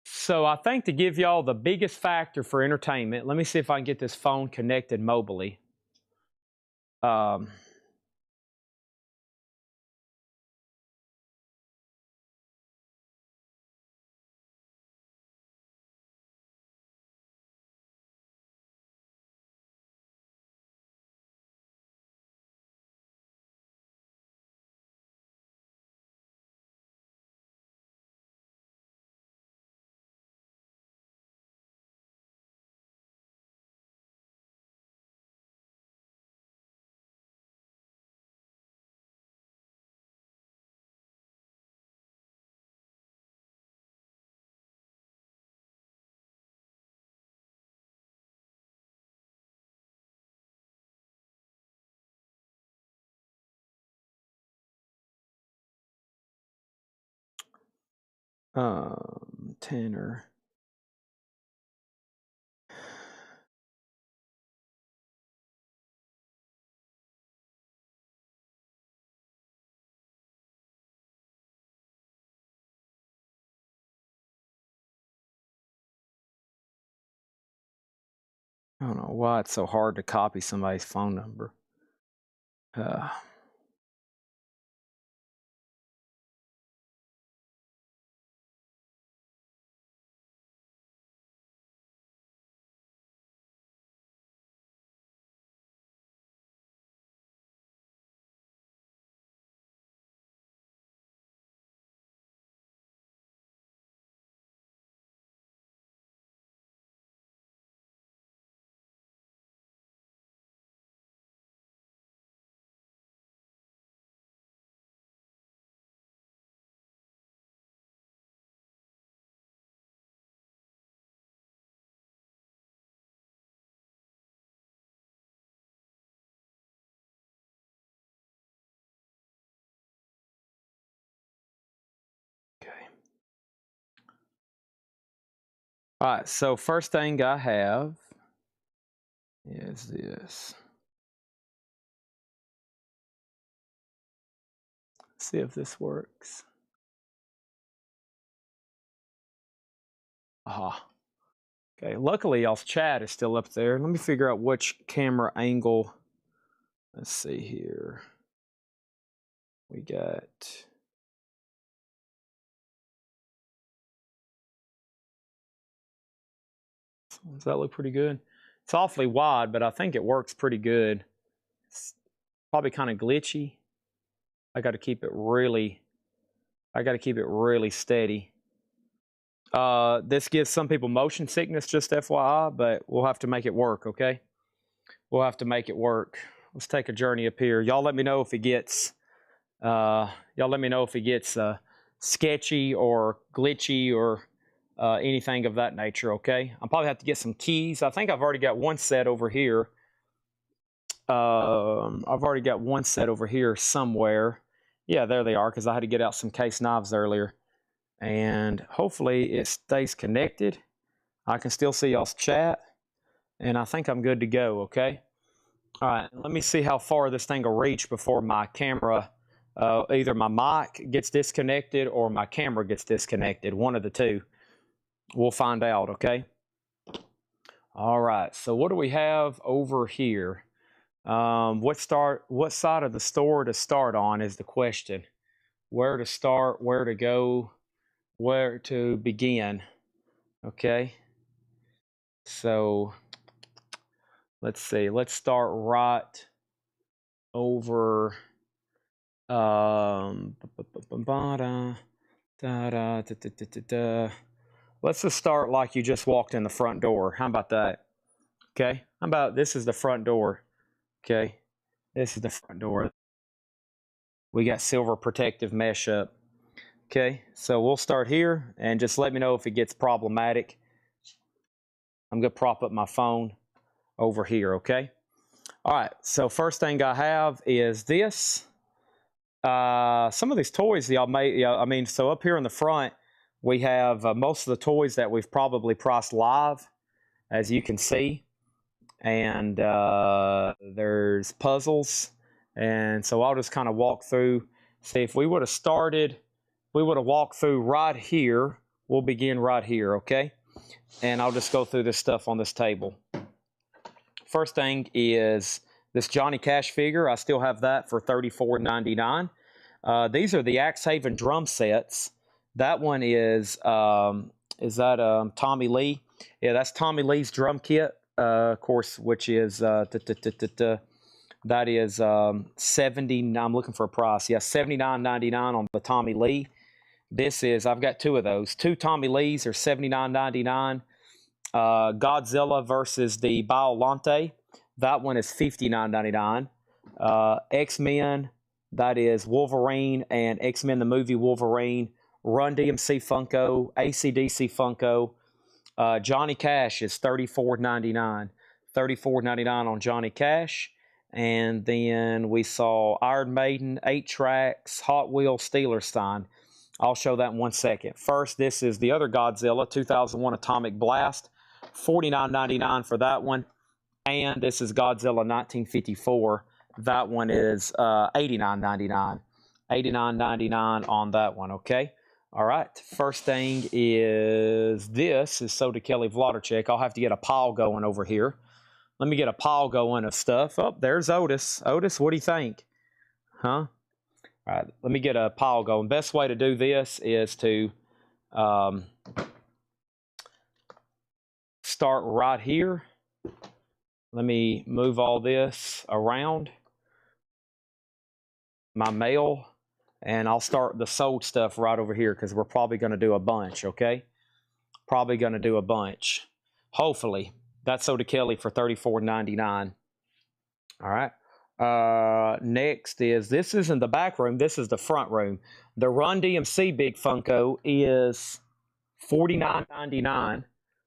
So I think to give y'all the biggest factor for entertainment, let me see if I can get this phone connected mobily. Tanner. I don't know why it's so hard to copy somebody's phone number. Okay. All right, so first thing I have is this. Let's see if this works. Aha. Okay, luckily y'all's chat is still up there. Let me figure out which camera angle. Let's see here. We got... Does that look pretty good? It's awfully wide, but I think it works pretty good. It's probably kind of glitchy. I got to keep it really steady. This gives some people motion sickness, just FYI, but we'll have to make it work, okay? We'll have to make it work. Let's take a journey up here. Y'all let me know if it gets sketchy or glitchy or anything of that nature, okay? I'll probably have to get some keys. I think I've already got one set over here. I've already got one set over here somewhere. Yeah, there they are, because I had to get out some case knives earlier. And hopefully it stays connected. I can still see y'all's chat. And I think I'm good to go, okay? All right, let me see how far this thing will reach before my camera, either my mic gets disconnected or my camera gets disconnected. One of the two. We'll find out, okay? All right, so what do we have over here? What side of the store to start on is the question. Where to start, where to go, where to begin, okay? So let's see, let's start right over let's just start like you just walked in the front door. How about that? Okay, how about this is the front door? Okay, this is the front door. We got silver protective mesh up. Okay, so we'll start here and just let me know if it gets problematic. I'm gonna prop up my phone over here, okay? All right, so first thing I have is this. Some of these toys y'all may, so up here in the front, we have most of the toys that we've probably priced live, as you can see. And there's puzzles. And so I'll just kind of walk through. See, if we would have walked through right here, we'll begin right here, okay? And I'll just go through this stuff on this table. First thing is this Johnny Cash figure. I still have that for $34.99. These are the Axe Haven drum sets. That one is that Tommy Lee? Yeah, that's Tommy Lee's drum kit, of course, which is that is 70. I'm looking for a price. Yeah, $79.99 on the Tommy Lee. This is, I've got two of those. Two Tommy Lees are $79.99. Godzilla versus the Biollante. That one is $59.99. X-Men, that is Wolverine and X-Men the movie Wolverine. Run DMC Funko, AC/DC Funko. Johnny Cash is $34.99. $34.99 on Johnny Cash. And then we saw Iron Maiden, 8 tracks, Hot Wheels, Steelerstein. I'll show that in 1 second. First, this is the other Godzilla, 2001 Atomic Blast. $49.99 for that one. And this is Godzilla 1954. That one is $89.99. $89.99 on that one, okay? All right, first thing is this is Soda Kelly Vladarchuk. I'll have to get a pile going over here. Let me get a pile going of stuff. Oh, there's Otis. Otis, what do you think? Huh? All right, let me get a pile going. Best way to do this is to start right here. Let me move all this around my mail, and I'll start the sold stuff right over here because we're probably going to do a bunch, okay? Probably going to do a bunch. Hopefully. That's Soda Kelly for $34.99. All right. Next is, this isn't the back room, this is the front room. The Run DMC Big Funko is $49.99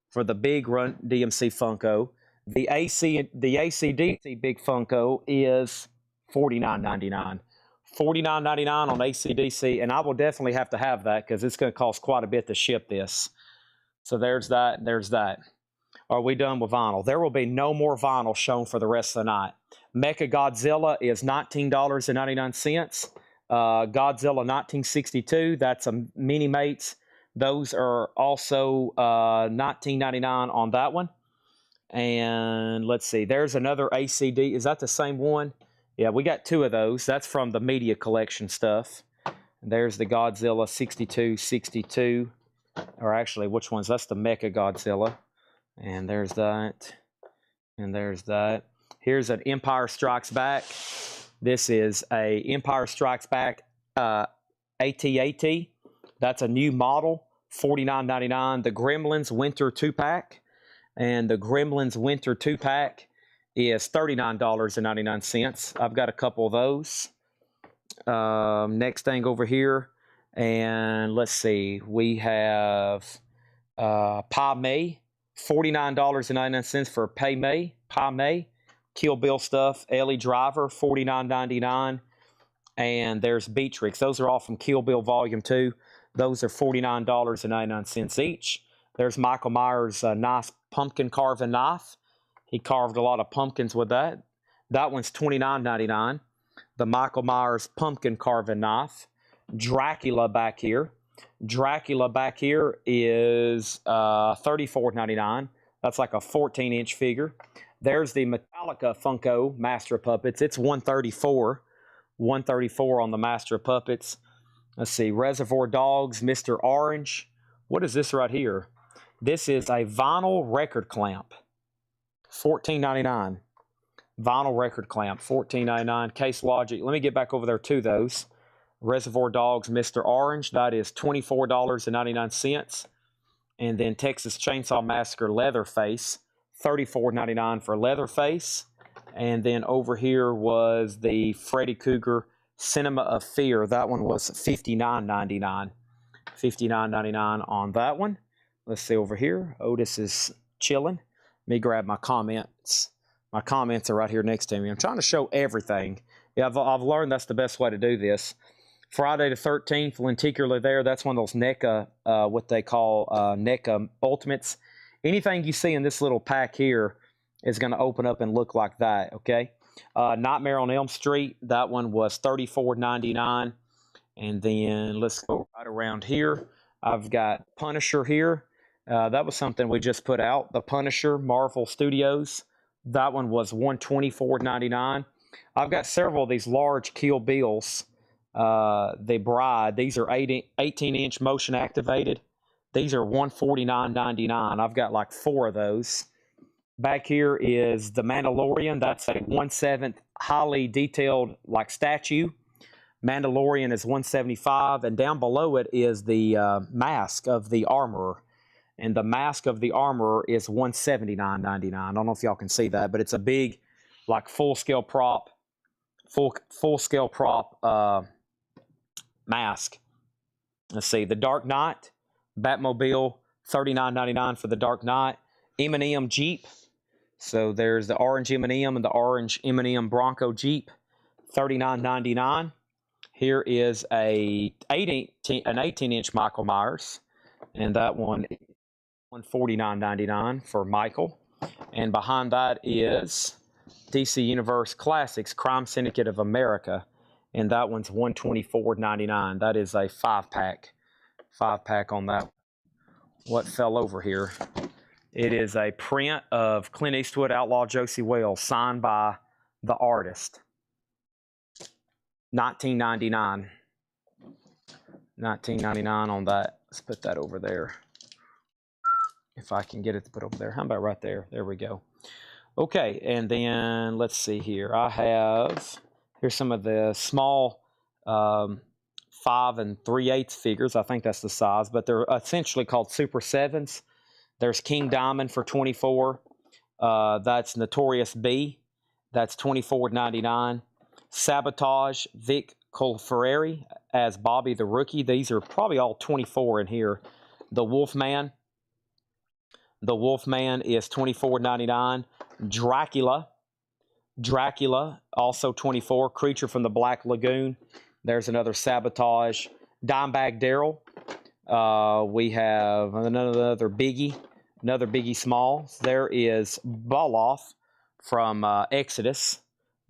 for the big Run DMC Funko. The AC/DC Big Funko is $49.99. $49.99 on AC/DC, and I will definitely have to have that because it's going to cost quite a bit to ship this. So there's that, there's that. Are we done with vinyl? There will be no more vinyl shown for the rest of the night. Mecha Godzilla is $19.99. Godzilla 1962, that's a Mini Mates. Those are also $19.99 on that one. And let's see, there's another ACD. Is that the same one? Yeah, we got two of those. That's from the media collection stuff. There's the Godzilla 62. Or actually, which one's? That's the Mecha Godzilla. And there's that. And there's that. Here's an Empire Strikes Back. This is a Empire Strikes Back AT-AT. That's a new model, $49.99. The Gremlins Winter 2-pack. And the Gremlins Winter 2-pack is $39.99. I've got a couple of those. Next thing over here. And let's see. We have Pai Mei. $49.99 for Pai Mei. Kill Bill stuff. Ellie Driver, $49.99. And there's Beatrix. Those are all from Kill Bill Volume 2. Those are $49.99 each. There's Michael Myers' nice pumpkin carving knife. He carved a lot of pumpkins with that. That one's $29.99. The Michael Myers pumpkin carving knife. Dracula back here. Dracula back here is $34.99. That's like a 14-inch figure. There's the Metallica Funko Master of Puppets. It's $134. $134 on the Master of Puppets. Let's see. Reservoir Dogs, Mr. Orange. What is this right here? This is a vinyl record clamp. $14.99. Vinyl record clamp. $14.99. Case Logic. Let me get back over there to those. Reservoir Dogs, Mr. Orange. That is $24.99. And then Texas Chainsaw Massacre Leatherface. $34.99 for Leatherface. And then over here was the Freddy Krueger Cinema of Fear. That one was $59.99. $59.99 on that one. Let's see over here. Otis is chilling. Let me grab my comments. My comments are right here next to me. I'm trying to show everything. Yeah, I've learned that's the best way to do this. Friday the 13th, lenticular there. That's one of those NECA, what they call NECA Ultimates. Anything you see in this little pack here is going to open up and look like that, okay? Nightmare on Elm Street, that one was $34.99. And then let's go right around here. I've got Punisher here. That was something we just put out. The Punisher, Marvel Studios. That one was $124.99. I've got several of these large Kill Bills. The Bride, these are 18-inch motion activated. These are $149.99. I've got like 4 of those. Back here is the Mandalorian. That's a 1/7 highly detailed like statue. Mandalorian is $175, and down below it is the mask of the armorer. And the mask of the armorer is $179.99. I don't know if y'all can see that, but it's a big, like full-scale prop mask. Let's see, the Dark Knight, Batmobile, $39.99 for the Dark Knight. M&M Jeep. So there's the orange M&M and the orange M&M Bronco Jeep, $39.99. Here is an 18-inch Michael Myers, and that one is $149.99 for Michael. And behind that is DC Universe Classics Crime Syndicate of America, and that one's $124.99. That is a 5-pack. 5-pack on that. What fell over here It is a print of Clint Eastwood, Outlaw Josie Wales, signed by the artist. 1999. 1999 on that. Let's put that over there. If I can get it to put over there. How about right there? There we go. Okay, and then let's see here. Here's some of the small 5 3/8 figures. I think that's the size, but they're essentially called Super 7s. There's King Diamond for $24. That's Notorious B. That's $24.99. Sabotage, Vic Colferreri as Bobby the Rookie. These are probably all 24 in here. The Wolfman. The Wolfman is $24.99. Dracula, also 24. Creature from the Black Lagoon. There's another Sabotage. Dimebag Daryl. We have another Biggie Small. There is Boloff from Exodus.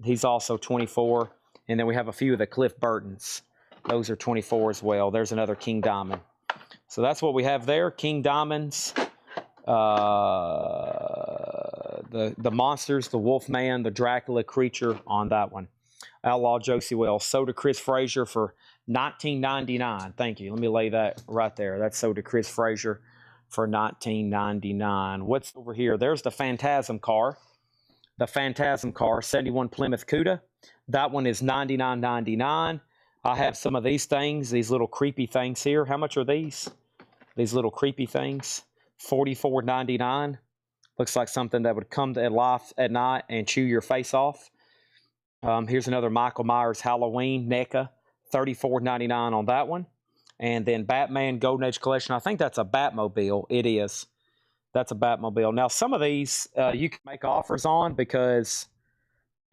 He's also 24. And then we have a few of the Cliff Burtons. Those are 24 as well. There's another King Diamond. So that's what we have there. King Diamonds. The monsters, the Wolfman, the Dracula creature on that one. Outlaw Josie Wales. Sold to Chris Frazier for $19.99. Thank you. Let me lay that right there. That's sold to Chris Frazier for $19.99. What's over here? There's the Phantasm car. The Phantasm car, 71 Plymouth Cuda. That one is $99.99. I have some of these things, these little creepy things here. How much are these? These little creepy things. $44.99. Looks like something that would come to life at night and chew your face off. Here's another Michael Myers Halloween NECA. $34.99 on that one. And then Batman Golden Age Collection. I think that's a Batmobile. It is. That's a Batmobile. Now, some of these you can make offers on because,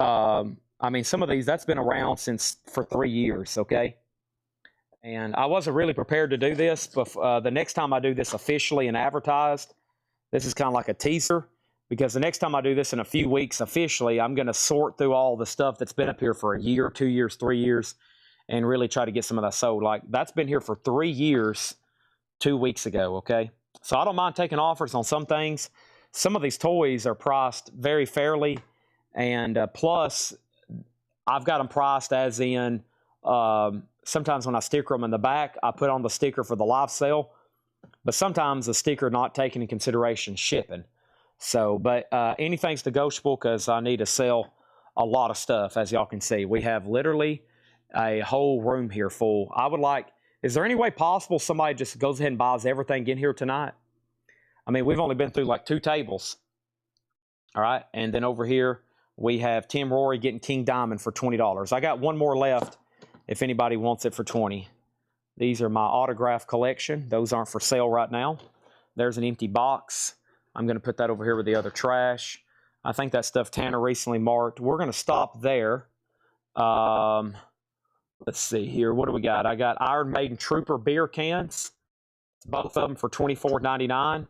I mean, some of these, that's been around for 3 years, okay? And I wasn't really prepared to do this, but the next time I do this officially and advertised, this is kind of like a teaser, because the next time I do this in a few weeks officially, I'm going to sort through all the stuff that's been up here for a year, 2 years, 3 years, and really try to get some of that sold. Like, that's been here for 3 years 2 weeks ago, okay? So I don't mind taking offers on some things. Some of these toys are priced very fairly, and plus, I've got them priced as in, sometimes when I sticker them in the back, I put on the sticker for the live sale, but sometimes the sticker not taking in consideration shipping. So, but anything's negotiable because I need to sell a lot of stuff, as y'all can see. We have literally a whole room here full. I would like, is there any way possible somebody just goes ahead and buys everything in here tonight? I mean, we've only been through like 2 tables. All right, and then over here, we have Tim Rory getting King Diamond for $20. I got one more left if anybody wants it for $20. These are my autograph collection. Those aren't for sale right now. There's an empty box. I'm going to put that over here with the other trash. I think that stuff Tanner recently marked. We're going to stop there. Let's see here. What do we got? I got Iron Maiden Trooper beer cans. Both of them for $24.99.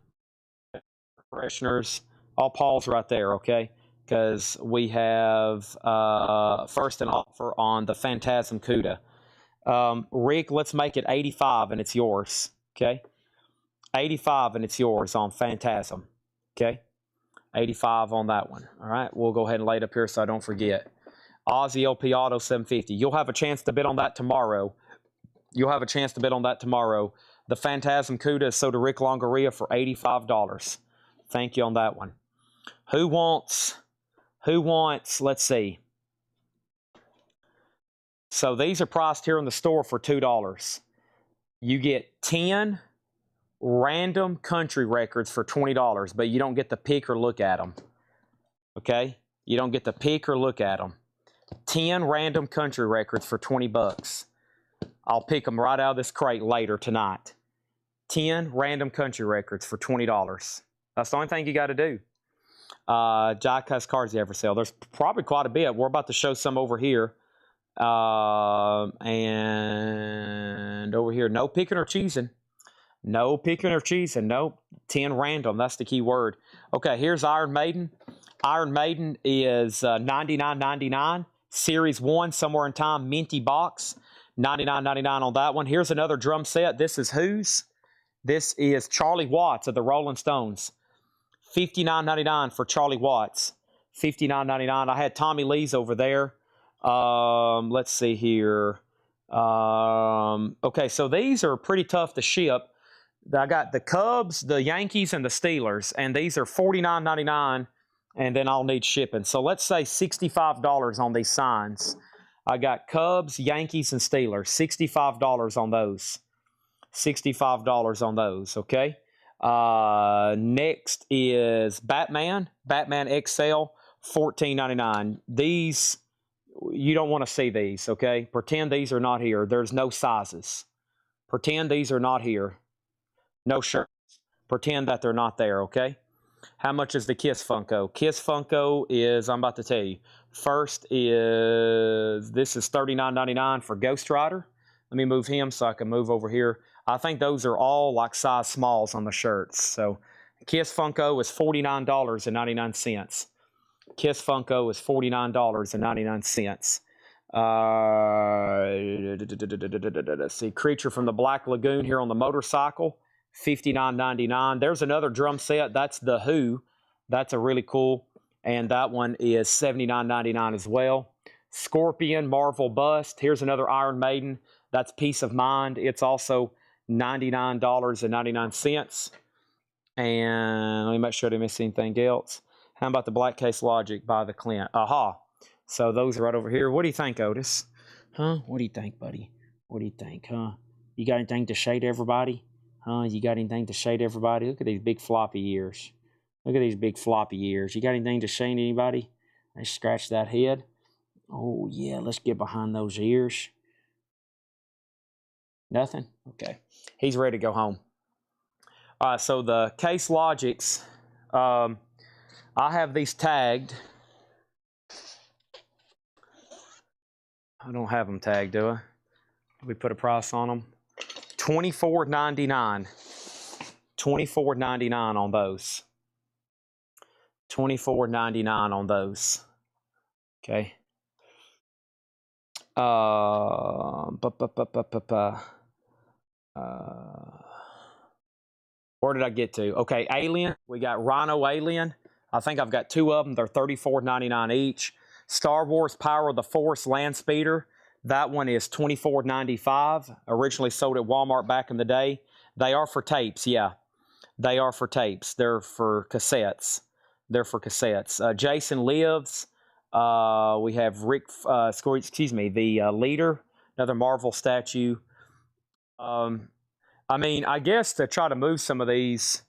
Fresheners. I'll pause right there, okay? Because we have first an offer on the Phantasm Cuda. Rick, let's make it 85 and it's yours, okay? 85 and it's yours on Phantasm, okay? 85 on that one, all right? We'll go ahead and lay it up here so I don't forget. Aussie LP Auto 750. You'll have a chance to bid on that tomorrow. The Phantasm Cuda is sold to Rick Longoria for $85. Thank you on that one. Who wants, let's see. So these are priced here in the store for $2. You get 10 random country records for $20, but you don't get to pick or look at them. Okay? You don't get to pick or look at them. 10 random country records for $20. I'll pick them right out of this crate later tonight. 10 random country records for $20. That's the only thing you got to do. Jaikas cards you ever sell. There's probably quite a bit. We're about to show some over here. And over here, no picking or choosing. No picking or choosing. Nope. 10 random. That's the key word. Okay, here's Iron Maiden. Iron Maiden is $99.99. Series 1, Somewhere in Time, minty box. $99.99 on that one. Here's another drum set. This is whose? This is Charlie Watts of the Rolling Stones. $59.99 for Charlie Watts. $59.99. I had Tommy Lee's over there. Let's see here. Okay, so these are pretty tough to ship. I got the Cubs, the Yankees, and the Steelers, and these are $49.99, and then I'll need shipping. So let's say $65 on these signs. I got Cubs, Yankees, and Steelers. $65 on those. $65 on those, okay? Next is Batman XL, $14.99. These, you don't want to see these, okay? Pretend these are not here. There's no sizes. Pretend these are not here. No shirts. Pretend that they're not there, okay? How much is the Kiss Funko? Kiss Funko is, I'm about to tell you. First is, this is $39.99 for Ghost Rider. Let me move him so I can move over here. I think those are all like size smalls on the shirts. So Kiss Funko is $49.99. Kiss Funko is $49.99. Let's see, Creature from the Black Lagoon here on the motorcycle, $59.99. There's another drum set. That's The Who. That's a really cool. And that one is $79.99 as well. Scorpion Marvel Bust. Here's another Iron Maiden. That's Peace of Mind. It's also $99.99. And let me make sure I didn't miss anything else. How about the Black Case Logic by the Clint? Aha. So those are right over here. What do you think, Otis? Huh? What do you think, buddy? What do you think, huh? You got anything to shade everybody? Huh? You got anything to shade everybody? Look at these big floppy ears. Look at these big floppy ears. You got anything to shade anybody? Let's scratch that head. Oh, yeah. Let's get behind those ears. Nothing? Okay. He's ready to go home. All right, so the Case Logics, I have these tagged. I don't have them tagged, do I? We put a price on them. $24.99. $24.99 on those. $24.99 on those. Okay. Where did I get to? Okay, Alien. We got Rhino Alien. I think I've got two of them. They're $34.99 each. Star Wars Power of the Force Land Speeder. That one is $24.95. Originally sold at Walmart back in the day. They are for tapes, yeah. They are for tapes. They're for cassettes. They're for cassettes. Jason Lives. We have Rick, the Leader, another Marvel statue. I mean, I guess to try to move some of these,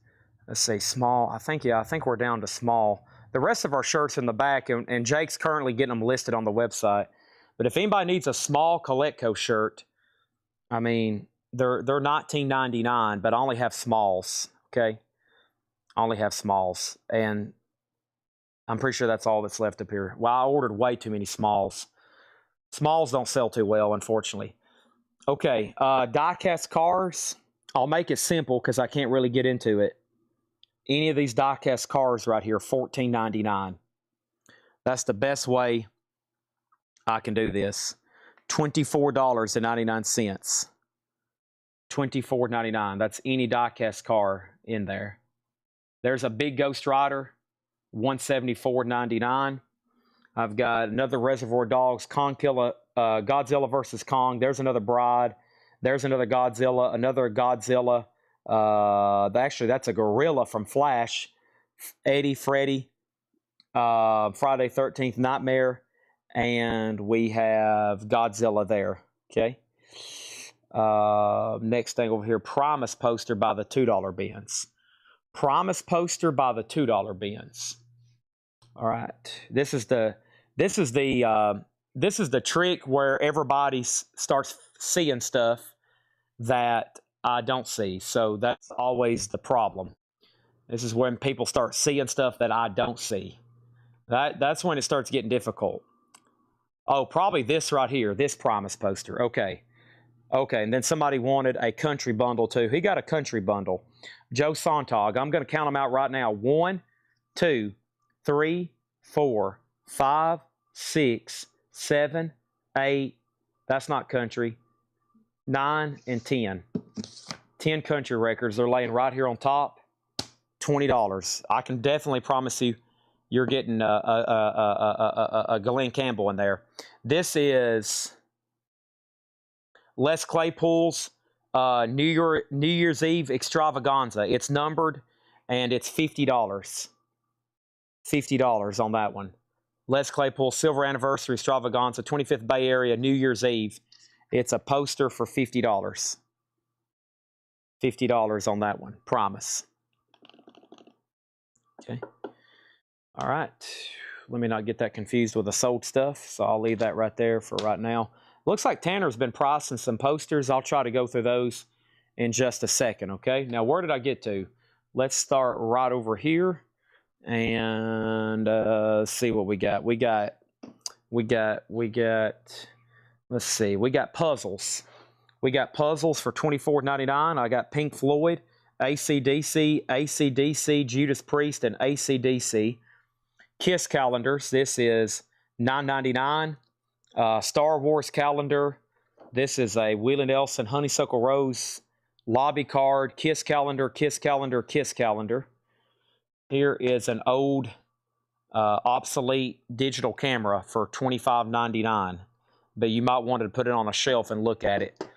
let's see, small. I think we're down to small. The rest of our shirts in the back, and Jake's currently getting them listed on the website. But if anybody needs a small Coletco shirt, I mean, they're $19.99, but I only have smalls, okay? I only have smalls, and I'm pretty sure that's all that's left up here. Well, I ordered way too many smalls. Smalls don't sell too well, unfortunately. Okay, die-cast cars. I'll make it simple because I can't really get into it. Any of these die-cast cars right here, $14.99. That's the best way I can do this. $24.99. $24.99. That's any die-cast car in there. There's a big Ghost Rider, $174.99. I've got another Reservoir Dogs, Godzilla versus Kong. There's another Bride. There's another Godzilla. Another Godzilla. Actually, that's a gorilla from Flash. Eddie, Freddy, Friday 13th Nightmare. And we have Godzilla there. Okay. Next thing over here, Promise poster by the $2 bins. Promise poster by the $2 bins. All right. This is the trick where everybody starts seeing stuff that I don't see. So that's always the problem. This is when people start seeing stuff that I don't see. That's when it starts getting difficult. Oh, probably this right here, this Promise poster. Okay. Okay, and then somebody wanted a country bundle too. He got a country bundle. Joe Sontag. I'm going to count them out right now. 1, 2, 3, 4, 5, 6, 7, 8. That's not country. 9 and 10. 10 country records. They're laying right here on top. $20. I can definitely promise you, you're getting a Glenn Campbell in there. This is Les Claypool's New Year's Eve extravaganza. It's numbered, and it's $50. $50 on that one. Les Claypool Silver Anniversary Extravaganza, 25th Bay Area, New Year's Eve. It's a poster for $50. $50 on that one. Promise. Okay. All right. Let me not get that confused with the sold stuff, so I'll leave that right there for right now. Looks like Tanner's been pricing some posters. I'll try to go through those in just a second, okay? Now, where did I get to? Let's start right over here and see what we got. We got, let's see, we got puzzles. We got puzzles for $24.99. I got Pink Floyd, AC/DC, Judas Priest, and AC/DC. Kiss calendars. This is $9.99. Star Wars calendar. This is a Willie Nelson Honeysuckle Rose lobby card. Kiss calendar, Kiss calendar, Kiss calendar. Here is an old, obsolete digital camera for $25.99. But you might want to put it on a shelf and look at it.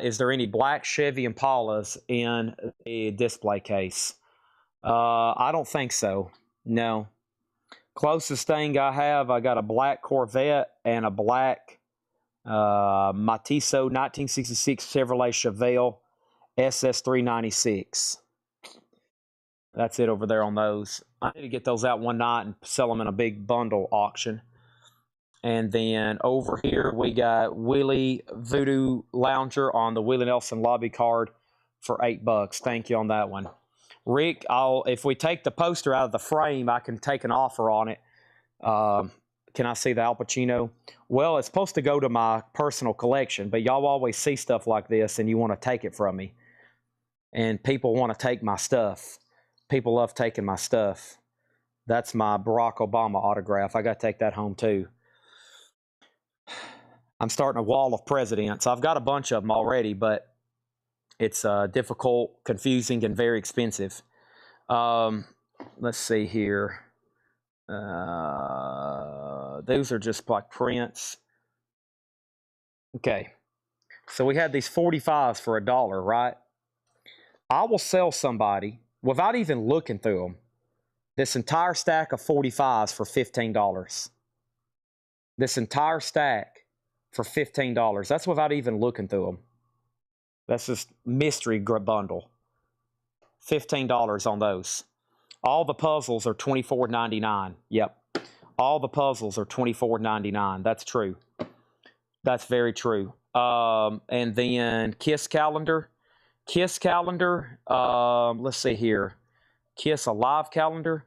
Is there any black Chevy Impalas in the display case? I don't think so. No. Closest thing I have, I got a black Corvette and a black Matiso 1966 Chevrolet Chevelle SS396. That's it over there on those. I need to get those out one night and sell them in a big bundle auction. And then over here, we got Willie Voodoo Lounger on the Willie Nelson lobby card for $8. Thank you on that one. Rick, if we take the poster out of the frame, I can take an offer on it. Can I see the Al Pacino? Well, it's supposed to go to my personal collection, but y'all always see stuff like this and you want to take it from me. And people want to take my stuff. People love taking my stuff. That's my Barack Obama autograph. I got to take that home too. I'm starting a wall of presidents. I've got a bunch of them already, but it's difficult, confusing, and very expensive. Let's see here. Those are just like prints. Okay. So we had these 45s for $1, right? I will sell somebody, without even looking through them, this entire stack of 45s for $15. This entire stack for $15. That's without even looking through them. That's just mystery bundle. $15 on those. All the puzzles are $24.99. Yep. All the puzzles are $24.99. That's true. That's very true. And then Kiss calendar. Kiss calendar. Let's see here. Kiss Alive calendar.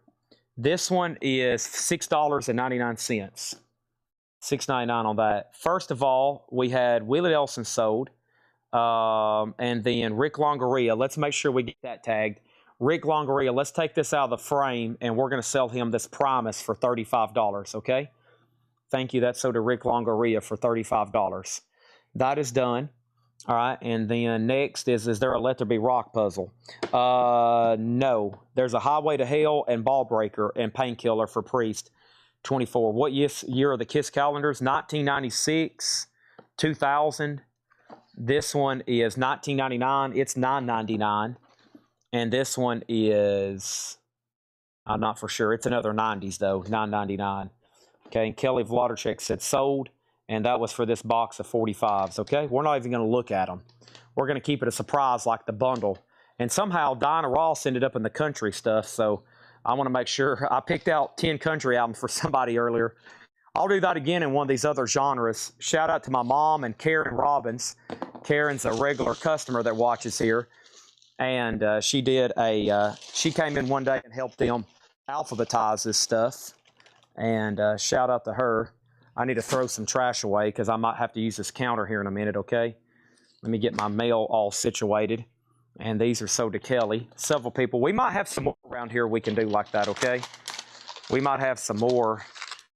This one is $6.99. $6.99 on that. First of all, we had Willie Nelson sold. And then Rick Longoria. Let's make sure we get that tagged. Rick Longoria, let's take this out of the frame, and we're going to sell him this Primus for $35, okay? Thank you. That's sold to Rick Longoria for $35. That is done. All right, and then next is there a Let There Be Rock puzzle? No. There's a Highway to Hell and Ball Breaker and Painkiller for Priest, 24. What year are the Kiss calendars? 1996, 2000. This one is 1999. It's $9.99. And this one is, I'm not for sure. It's another 90s, though, $9.99. Okay, and Kelly Vladarchuk said sold, and that was for this box of 45s, okay? We're not even going to look at them. We're going to keep it a surprise like the bundle. And somehow Diana Ross ended up in the country stuff, so I want to make sure. I picked out 10 country albums for somebody earlier. I'll do that again in one of these other genres. Shout out to my mom and Karen Robbins. Karen's a regular customer that watches here. And she came in one day and helped them alphabetize this stuff. And shout out to her. I need to throw some trash away because I might have to use this counter here in a minute, okay? Let me get my mail all situated. And these are sold to Kelly. Several people. We might have some more around here we can do like that, okay? We might have some more.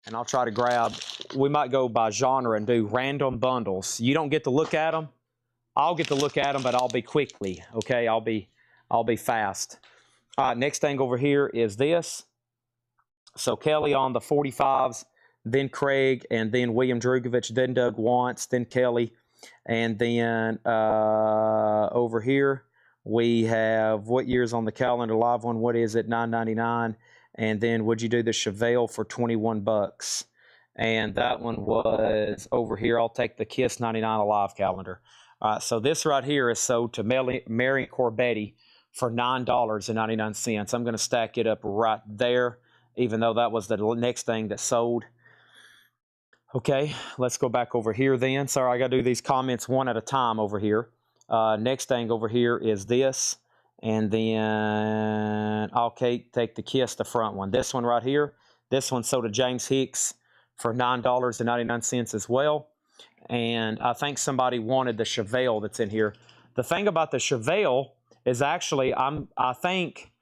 And I'll try to grab, we might go by genre and do random bundles. You don't get to look at them. I'll get to look at them, but I'll be quickly, okay? I'll be fast. Next thing over here is this. So Kelly on the 45s, then Craig, and then William Drugovich, then Doug Wantz, then Kelly. And then over here, we have what year's on the calendar live one? What is it? $9.99. And then would you do the Chevelle for $21? And that one was over here. I'll take the Kiss 99 Alive calendar. So this right here is sold to Mary Corbetti for $9.99. I'm going to stack it up right there, even though that was the next thing that sold. Okay, let's go back over here then. Sorry, I got to do these comments one at a time over here. Next thing over here is this. And then I'll take the Kiss, the front one. This one right here. This one sold to James Hicks for $9.99 as well. And I think somebody wanted the Chevelle that's in here. The thing about the Chevelle is actually I think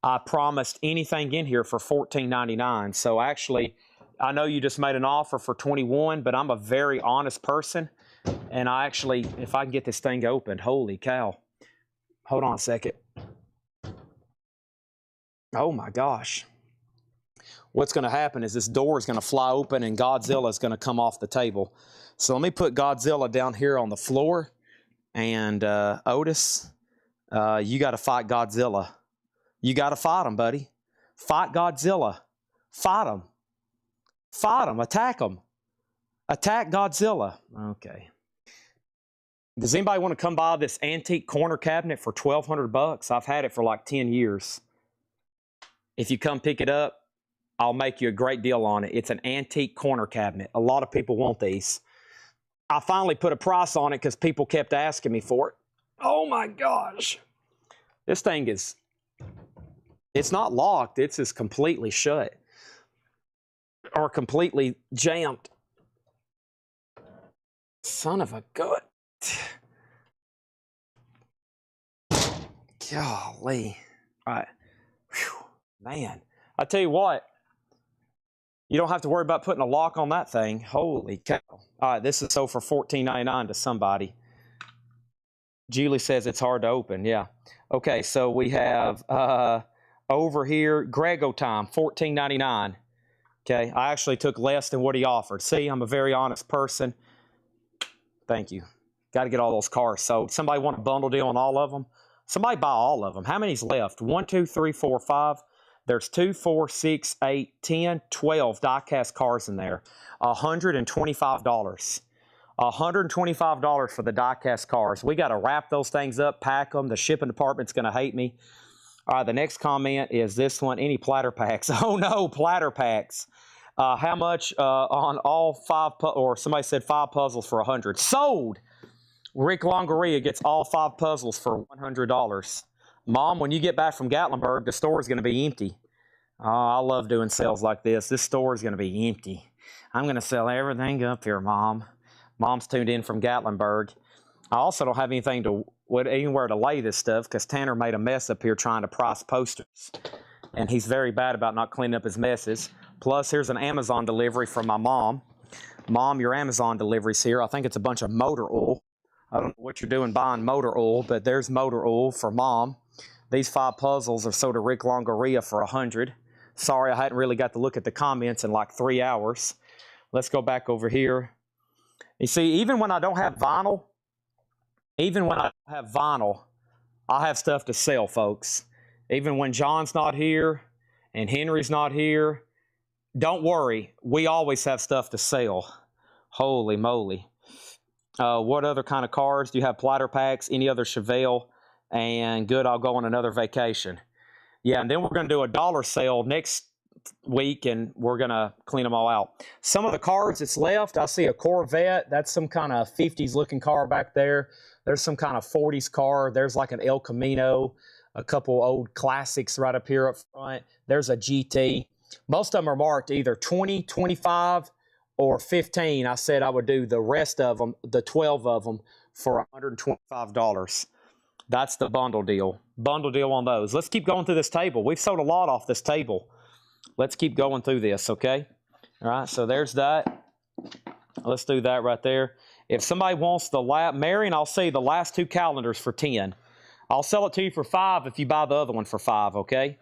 I promised anything in here for $14.99. So actually, I know you just made an offer for $21, but I'm a very honest person. And I actually, if I can get this thing open, holy cow. Hold on a second. Oh my gosh. What's going to happen is this door is going to fly open and Godzilla is going to come off the table. So let me put Godzilla down here on the floor. And Otis, you got to fight Godzilla. You got to fight him, buddy. Fight Godzilla. Fight him. Fight him. Attack him. Attack Godzilla. Okay. Does anybody want to come buy this antique corner cabinet for $1,200? I've had it for like 10 years. If you come pick it up, I'll make you a great deal on it. It's an antique corner cabinet. A lot of people want these. I finally put a price on it because people kept asking me for it. Oh my gosh. This thing is, it's not locked. It's just completely shut or completely jammed. Son of a gut. Golly. All right. Whew. Man, I tell you what, you don't have to worry about putting a lock on that thing. Holy cow. All right, this is sold for $14.99 to somebody. Julie says it's hard to open. Yeah. Okay, so we have over here, Grego Time, $14.99. Okay, I actually took less than what he offered. See, I'm a very honest person. Thank you. Got to get all those cars sold. Somebody want a bundle deal on all of them? Somebody buy all of them. How many's left? 1, 2, 3, 4, 5. There's 2, 4, 6, 8, 10, 12 die-cast cars in there. $125. $125 for the die-cast cars. We got to wrap those things up, pack them. The shipping department's going to hate me. All right, the next comment is this one. Any platter packs? Oh, no, platter packs. How much on all 5, or somebody said 5 puzzles for $100. Sold! Rick Longoria gets all 5 puzzles for $100. Mom, when you get back from Gatlinburg, the store is going to be empty. Oh, I love doing sales like this. This store is going to be empty. I'm going to sell everything up here, Mom. Mom's tuned in from Gatlinburg. I also don't have anything anywhere to lay this stuff because Tanner made a mess up here trying to price posters. And he's very bad about not cleaning up his messes. Plus, here's an Amazon delivery from my mom. Mom, your Amazon delivery's here. I think it's a bunch of motor oil. I don't know what you're doing buying motor oil, but there's motor oil for Mom. These 5 puzzles are sold to Rick Longoria for $100. Sorry, I hadn't really got to look at the comments in like 3 hours. Let's go back over here. You see, even when I don't have vinyl, I have stuff to sell, folks. Even when John's not here and Henry's not here, don't worry. We always have stuff to sell. Holy moly. What other kind of cars? Do you have platter packs? Any other Chevelle? And good, I'll go on another vacation. Yeah, and then we're going to do a dollar sale next week, and we're going to clean them all out. Some of the cars that's left, I see a Corvette. That's some kind of 50s-looking car back there. There's some kind of 40s car. There's like an El Camino, a couple old classics right up here up front. There's a GT. Most of them are marked either 20, 25, or 15. I said I would do the rest of them, the 12 of them, for $125. That's the bundle deal. Bundle deal on those. Let's keep going through this table. We've sold a lot off this table. Let's keep going through this, okay? All right, so there's that. Let's do that right there. If somebody wants the Marion, I'll say the last 2 calendars for 10. I'll sell it to you for $5 if you buy the other one for $5, okay?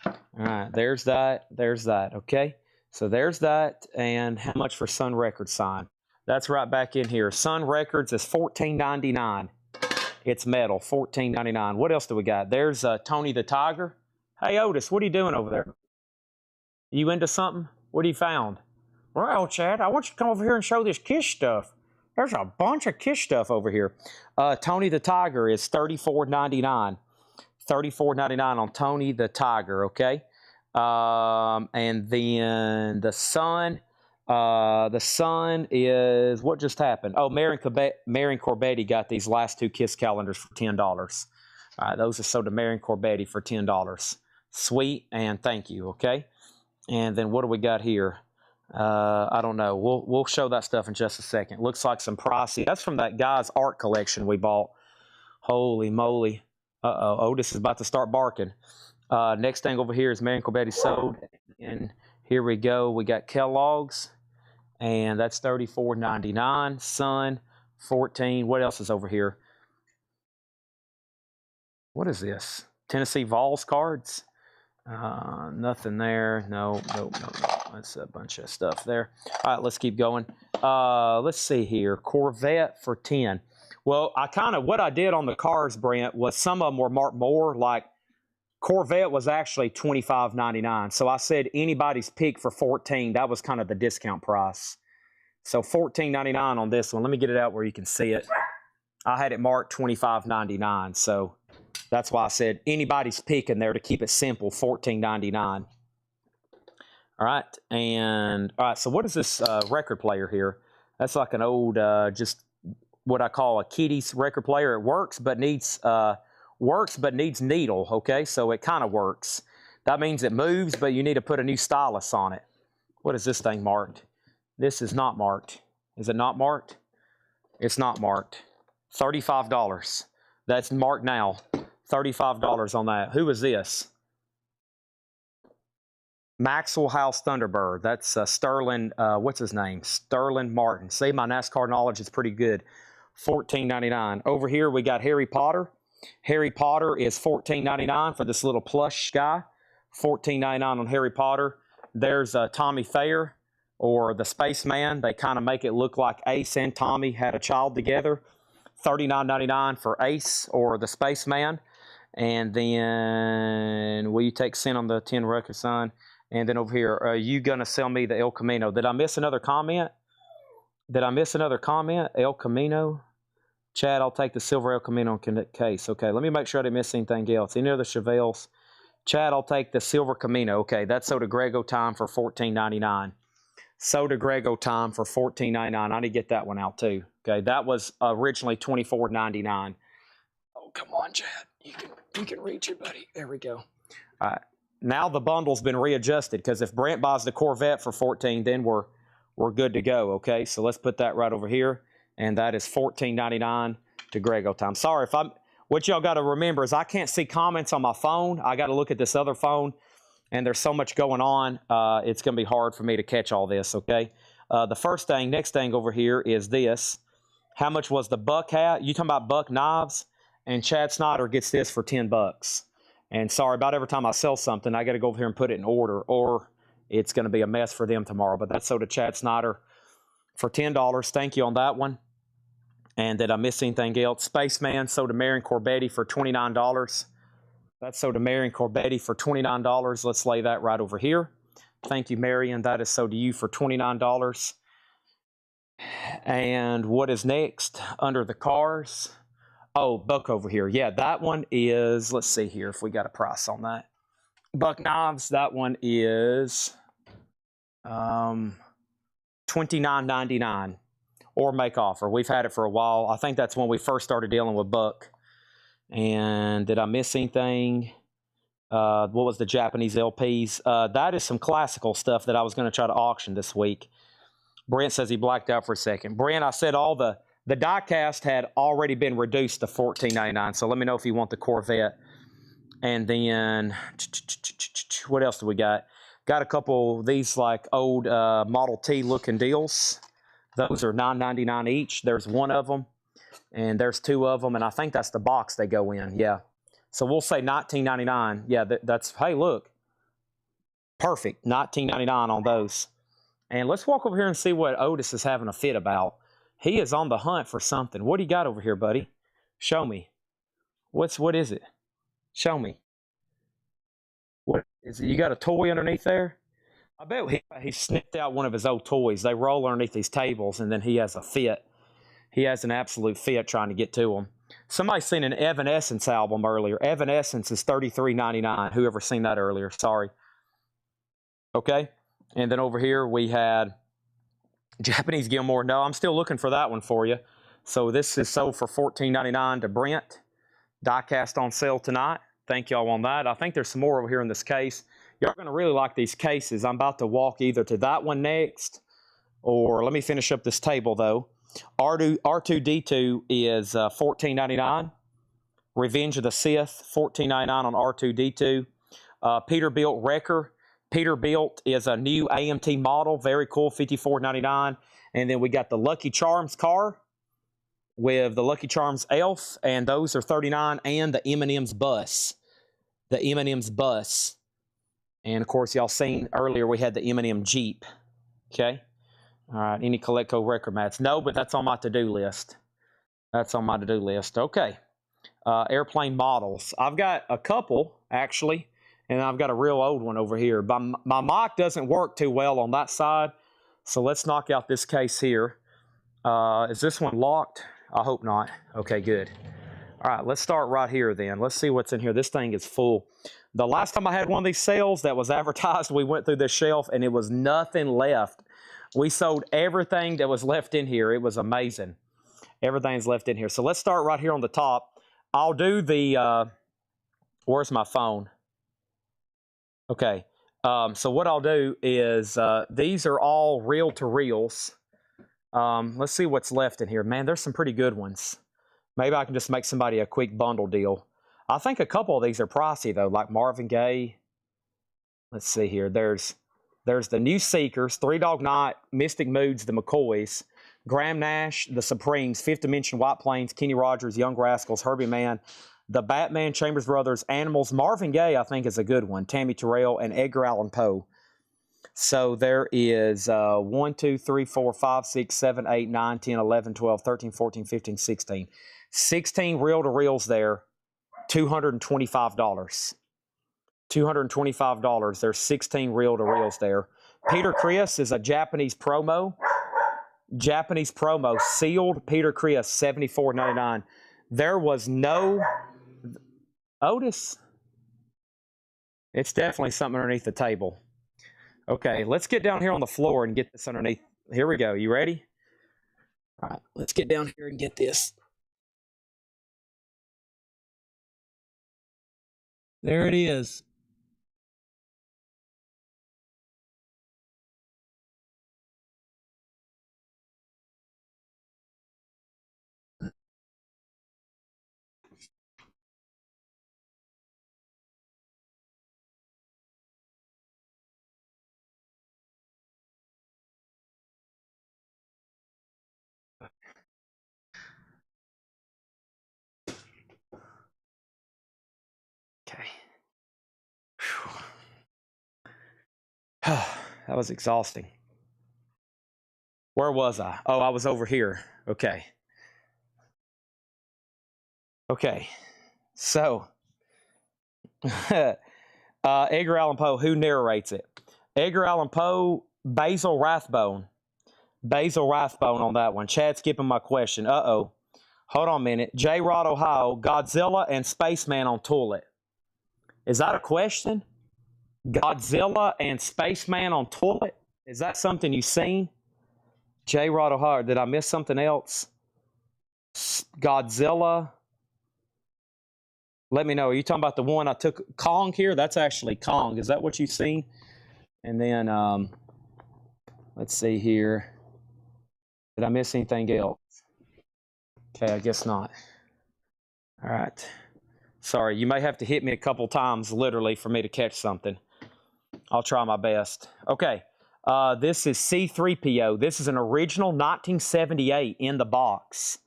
All right, there's that, okay? So there's that, and how much for Sun Records sign? That's right back in here. Sun Records is $14.99. It's metal, $14.99. What else do we got? There's Tony the Tiger. Hey, Otis, what are you doing over there? You into something? What have you found? Well, Chad, I want you to come over here and show this Kish stuff. There's a bunch of Kish stuff over here. Tony the Tiger is $34.99. $34.99 on Tony the Tiger, okay? And then the Sun is, what just happened? Oh, Marion Corbetti got these last two Kiss calendars for $10. All right, those are sold to Marion Corbetti for $10. Sweet, and thank you, okay? And then what do we got here? I don't know. We'll show that stuff in just a second. Looks like some pricey. That's from that guy's art collection we bought. Holy moly. Otis is about to start barking. Next thing over here is Marion Corbetti sold. And here we go. We got Kellogg's. And that's $34.99. Sun, $14. What else is over here? What is this? Tennessee Vols cards. Nothing there. No. That's a bunch of stuff there. All right, let's keep going. Let's see here. Corvette for 10. Well, what I did on the cars, Brent, was some of them were marked more. Like Corvette was actually $25.99. So I said anybody's pick for 14. That was kind of the discount price. So $14.99 on this one. Let me get it out where you can see it. I had it marked $25.99. So that's why I said anybody's pick in there to keep it simple, $14.99. All right, so what is this record player here? That's like an old, just what I call a kiddies record player. It works, but needs needle, okay? So it kind of works. That means it moves, but you need to put a new stylus on it. What is this thing marked? This is not marked. Is it not marked? It's not marked. $35. That's marked now. $35 on that. Who is this? Maxwell House Thunderbird. That's Sterling, what's his name? Sterling Martin. See, my NASCAR knowledge is pretty good. $14.99. Over here, we got Harry Potter. Harry Potter is $14.99 for this little plush guy. $14.99 on Harry Potter. There's Tommy Thayer, or the Spaceman. They kind of make it look like Ace and Tommy had a child together. $39.99 for Ace, or the Spaceman. And then, will you take Sin on the 10 record sign? And then over here, are you going to sell me the El Camino? Did I miss another comment? El Camino? Chad, I'll take the silver El Camino case. Okay, let me make sure I didn't miss anything else. Any other Chevelles? Chad, I'll take the silver Camino. Okay, that's Soda Grego time for $14.99. Soda Grego time for $14.99. I need to get that one out too. Okay, that was originally $24.99. Oh, come on, Chad. You can reach it, buddy. There we go. All right. Now the bundle's been readjusted, because if Brent buys the Corvette for $14, then we're good to go, okay? So let's put that right over here, and that is $14.99 to Grego time. Sorry, what y'all got to remember is I can't see comments on my phone. I got to look at this other phone, and there's so much going on. It's going to be hard for me to catch all this, okay? Next thing over here is this. How much was the Buck hat? You talking about Buck knives? And Chad Snyder gets this for $10. And sorry, about every time I sell something, I got to go over here and put it in order, or it's going to be a mess for them tomorrow. But that's sold to Chad Snyder for $10. Thank you on that one. And did I miss anything else? Spaceman sold to Marion Corbetti for $29. That's sold to Marion Corbetti for $29. Let's lay that right over here. Thank you, Marion. That is sold to you for $29. And what is next under the cars? Oh, Buck over here. Yeah, that one is, let's see here if we got a price on that. Buck knives, that one is $29.99 or make offer. We've had it for a while. I think that's when we first started dealing with Buck. And did I miss anything? What was the Japanese LPs? That is some classical stuff that I was going to try to auction this week. Brent says he blacked out for a second. Brent, I said all the die-cast had already been reduced to $14.99, so let me know if you want the Corvette. And then, what else do we got? Got a couple of these like old Model T looking deals. Those are $9.99 each. There's one of them. And there's 2 of them, and I think that's the box they go in. Yeah. So we'll say $19.99. Yeah, that's, hey, look. Perfect. $19.99 on those. And let's walk over here and see what Otis is having a fit about. He is on the hunt for something. What do you got over here, buddy? Show me. What is it? Show me. What is it? You got a toy underneath there? I bet he snipped out one of his old toys. They roll underneath these tables, and then he has a fit. He has an absolute fit trying to get to them. Somebody seen an Evanescence album earlier. Evanescence is $33.99. Whoever seen that earlier? Sorry. Okay. And then over here we had Japanese Gilmore. No, I'm still looking for that one for you. So this is sold for $14.99 to Brent. Die-cast on sale tonight. Thank y'all on that. I think there's some more over here in this case. Y'all going to really like these cases. I'm about to walk either to that one next, or let me finish up this table, though. R2-D2 is $14.99. Revenge of the Sith, $14.99 on R2-D2. Peterbilt Wrecker. Peterbilt is a new AMT model. Very cool, $54.99. And then we got the Lucky Charms car with the Lucky Charms Elf, and those are $39, and the M&M's bus. The M&M's bus. And, of course, y'all seen earlier we had the M&M Jeep. Okay? All right, any Coleco record mats? No, but that's on my to-do list. That's on my to-do list. Okay. Airplane models. I've got a couple, actually, and I've got a real old one over here. My mic doesn't work too well on that side, so let's knock out this case here. Is this one locked? I hope not. Okay, good. All right, let's start right here then. Let's see what's in here. This thing is full. The last time I had one of these sales that was advertised, we went through this shelf, and it was nothing left. We sold everything that was left in here. It was amazing. Everything's left in here. So let's start right here on the top. I'll do the, where's my phone? Okay. So what I'll do is, these are all reel-to-reels. Let's see what's left in here. Man, there's some pretty good ones. Maybe I can just make somebody a quick bundle deal. I think a couple of these are pricey, though, like Marvin Gaye. Let's see here. There's the New Seekers, Three Dog Night, Mystic Moods, the McCoys, Graham Nash, the Supremes, Fifth Dimension, White Plains, Kenny Rogers, Young Rascals, Herbie Mann, the Batman, Chambers Brothers, Animals. Marvin Gaye, I think, is a good one. Tammy Terrell, and Edgar Allan Poe. So there is 1, 2, 3, 4, 5, 6, 7, 8, 9, 10, 11, 12, 13, 14, 15, 16. 16 reel-to-reels there, $225. $225. There's 16 reel-to-reels there. Peter Criss is a Japanese promo. Japanese promo, sealed Peter Criss, $74.99. There was no... Otis. It's definitely something underneath the table. Okay, let's get down here on the floor and get this underneath. Here we go. You ready? All right, let's get down here and get this. There it is. Okay. That was exhausting. Where was I? Oh, I was over here. Okay. Okay. So, Edgar Allan Poe, who narrates it? Edgar Allan Poe, Basil Rathbone. Basil Rathbone on that one. Chad skipping my question. Uh-oh. Hold on a minute. J. Rod, Ohio, Godzilla and Spaceman on toilet. Is that a question? Godzilla and Spaceman on toilet? Is that something you've seen? J. Rod, Ohio. Did I miss something else? Godzilla. Let me know. Are you talking about the one I took? Kong here? That's actually Kong. Is that what you've seen? And then, let's see here. Did I miss anything else? Okay, I guess not. All right. Sorry, you may have to hit me a couple times, literally, for me to catch something. I'll try my best. Okay, this is C-3PO. This is an original 1978 in the box.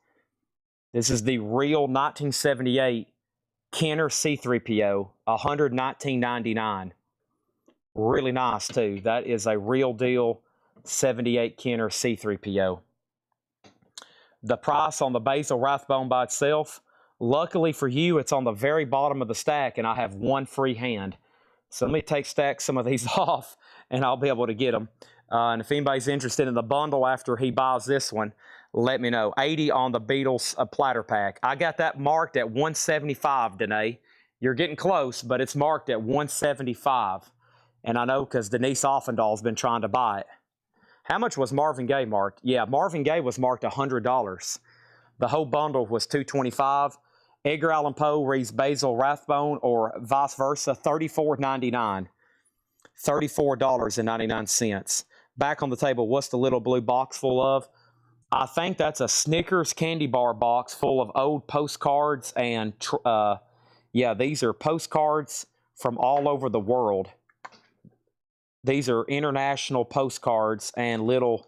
This is the real 1978 Kenner C3PO, $119.99. Really nice, too. That is a real deal 78 Kenner C3PO. The price on the Basil Rathbone by itself, luckily for you, it's on the very bottom of the stack, and I have one free hand. So let me stack some of these off, and I'll be able to get them. And if anybody's interested in the bundle after he buys this one, let me know. 80 on the Beatles platter pack. I got that marked at 175, Danae. You're getting close, but it's marked at 175. And I know because Denise Offendall's been trying to buy it. How much was Marvin Gaye marked? Yeah, Marvin Gaye was marked $100. The whole bundle was $225. Edgar Allan Poe reads Basil Rathbone or vice versa, $34.99. $34.99. Back on the table, what's the little blue box full of? I think that's a Snickers candy bar box full of old postcards and, yeah, these are postcards from all over the world. These are international postcards and little,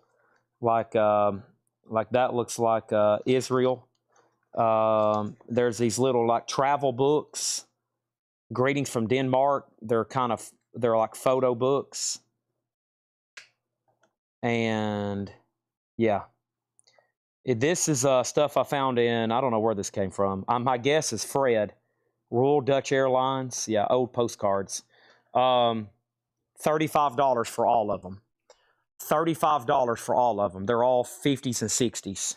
like that looks like Israel. There's these little like travel books, greetings from Denmark. They're like photo books. And yeah, this is stuff I found in, I don't know where this came from. My guess is Fred, Royal Dutch Airlines. Yeah, old postcards. $35 for all of them. $35 for all of them. They're all 50s and 60s.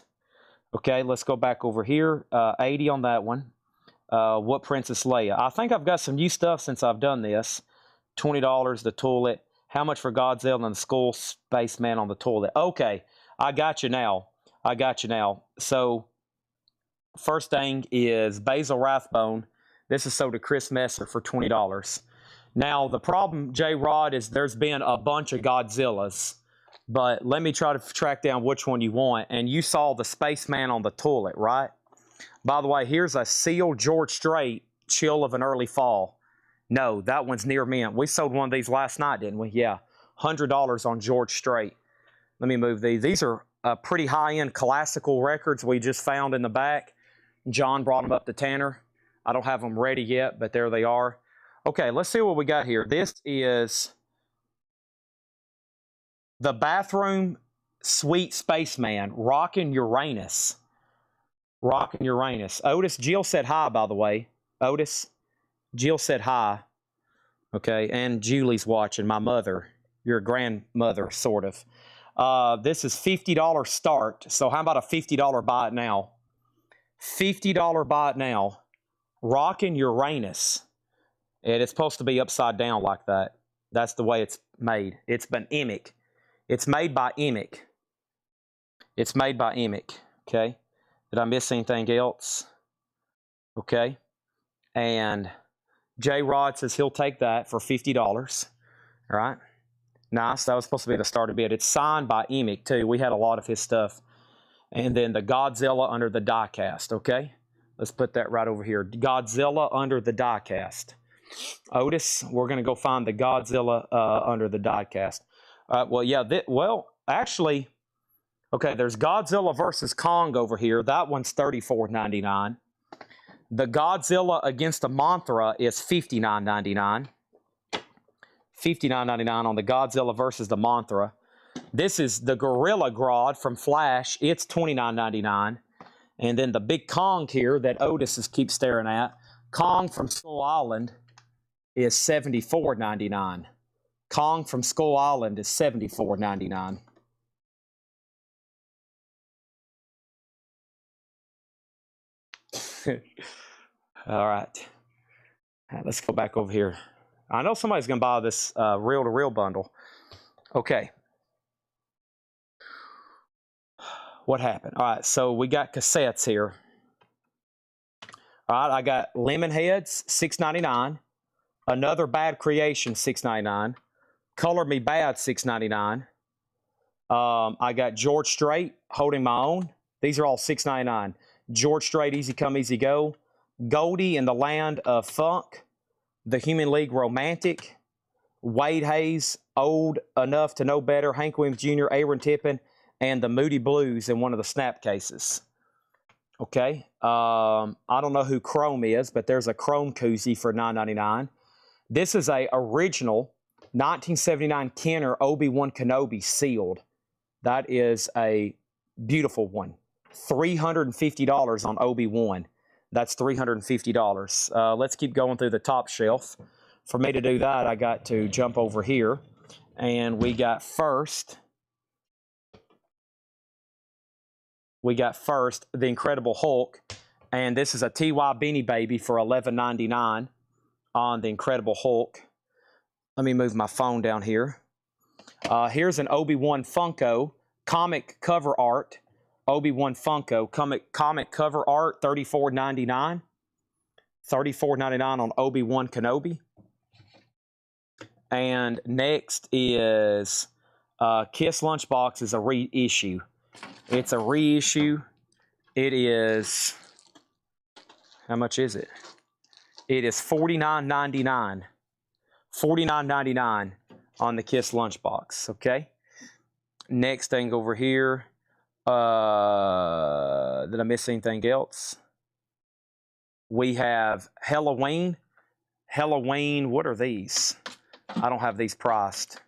Okay, let's go back over here. 80 on that one. What Princess Leia? I think I've got some new stuff since I've done this. $20, the toilet. How much for Godzilla and the Skull Spaceman on the toilet? Okay, I got you now. So, first thing is Basil Rathbone. This is sold to Chris Messer for $20. Now, the problem, J-Rod, is there's been a bunch of Godzillas, but let me try to track down which one you want. And you saw the Spaceman on the toilet, right? By the way, here's a sealed George Strait, Chill of an Early Fall. No, that one's near mint. We sold one of these last night, didn't we? Yeah, $100 on George Strait. Let me move these. These are pretty high-end classical records we just found in the back. John brought them up to Tanner. I don't have them ready yet, but there they are. Okay, let's see what we got here. This is the Bathroom Suite Spaceman, Rockin' Uranus. Rockin' Uranus. Otis, Jill said hi, by the way. Otis, Jill said hi. Okay, and Julie's watching, my mother. Your grandmother, sort of. This is $50 start, so how about a $50 buy it now? $50 buy it now. Rockin' Uranus. And it's supposed to be upside down like that. That's the way it's made. It's been Emic. It's made by Emic. It's made by Emic. Okay. Did I miss anything else? Okay. And J Rod says he'll take that for $50. All right. Nice. That was supposed to be the starter bid. It's signed by Emic too. We had a lot of his stuff. And then the Godzilla under the diecast. Okay. Let's put that right over here. Godzilla under the diecast. Otis, we're going to go find the Godzilla under the diecast. Well, yeah, actually, okay, there's Godzilla versus Kong over here. That one's $34.99. The Godzilla against the Mothra is $59.99. $59.99 on the Godzilla versus the Mothra. This is the Gorilla Grodd from Flash. It's $29.99. And then the big Kong here that Otis keeps staring at, Kong from Skull Island, is $74.99. Kong from Skull Island is $74.99. All right. Let's go back over here. I know somebody's going to buy this reel-to-reel bundle. Okay. What happened? All right, so we got cassettes here. All right, I got Lemonheads, $6.99. Another Bad Creation, $6.99. Color Me Bad, $6.99. I got George Strait, Holding My Own. These are all $6.99. George Strait, Easy Come, Easy Go. Goldie in the Land of Funk. The Human League Romantic. Wade Hayes, Old Enough to Know Better. Hank Williams Jr., Aaron Tippin, and the Moody Blues in one of the snap cases. Okay. I don't know who Chrome is, but there's a Chrome koozie for $9.99. This is a original 1979 Kenner Obi-Wan Kenobi sealed. That is a beautiful one. $350 on Obi-Wan. That's $350. Let's keep going through the top shelf. For me to do that, I got to jump over here. And we got first the Incredible Hulk. And this is a TY Beanie Baby for $11.99 on the Incredible Hulk. Let me move my phone down here. Here's an Obi-Wan Funko comic cover art. Obi-Wan Funko comic cover art, $34.99. $34.99 on Obi-Wan Kenobi. And next is Kiss Lunchbox is a reissue. It's a reissue. It is, how much is it? It is $49.99. $49.99 on the Kiss Lunchbox, okay? Next thing over here. Did I miss anything else? We have Halloween. Halloween, what are these? I don't have these priced.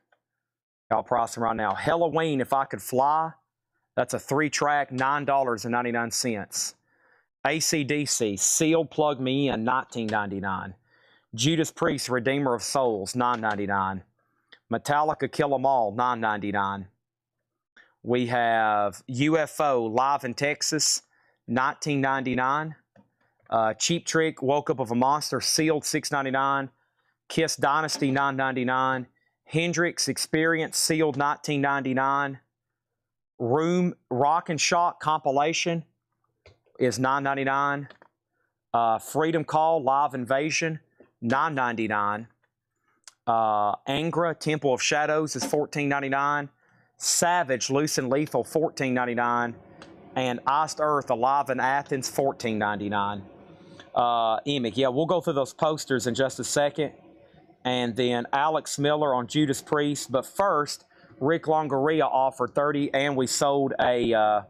I'll price them right now. Halloween, If I Could Fly. That's a 3-track, $9.99. AC/DC, Sealed Plug Me In, $19.99. Judas Priest, Redeemer of Souls, $9.99. Metallica, Kill 'Em All, $9.99. We have UFO, Live in Texas, $19.99. Cheap Trick, Woke Up of a Monster, sealed, $6.99. Kiss Dynasty, $9.99. Hendrix Experience, sealed, $19.99. Room Rock and Shock compilation is $9.99. Freedom Call, Live Invasion, $9.99. Angra, Temple of Shadows is $14.99. Savage, Loose and Lethal, $14.99. And Iced Earth, Alive in Athens, $14.99. Emic, yeah, we'll go through those posters in just a second. And then Alex Miller on Judas Priest. But first, Rick Longoria offered $30, and we sold a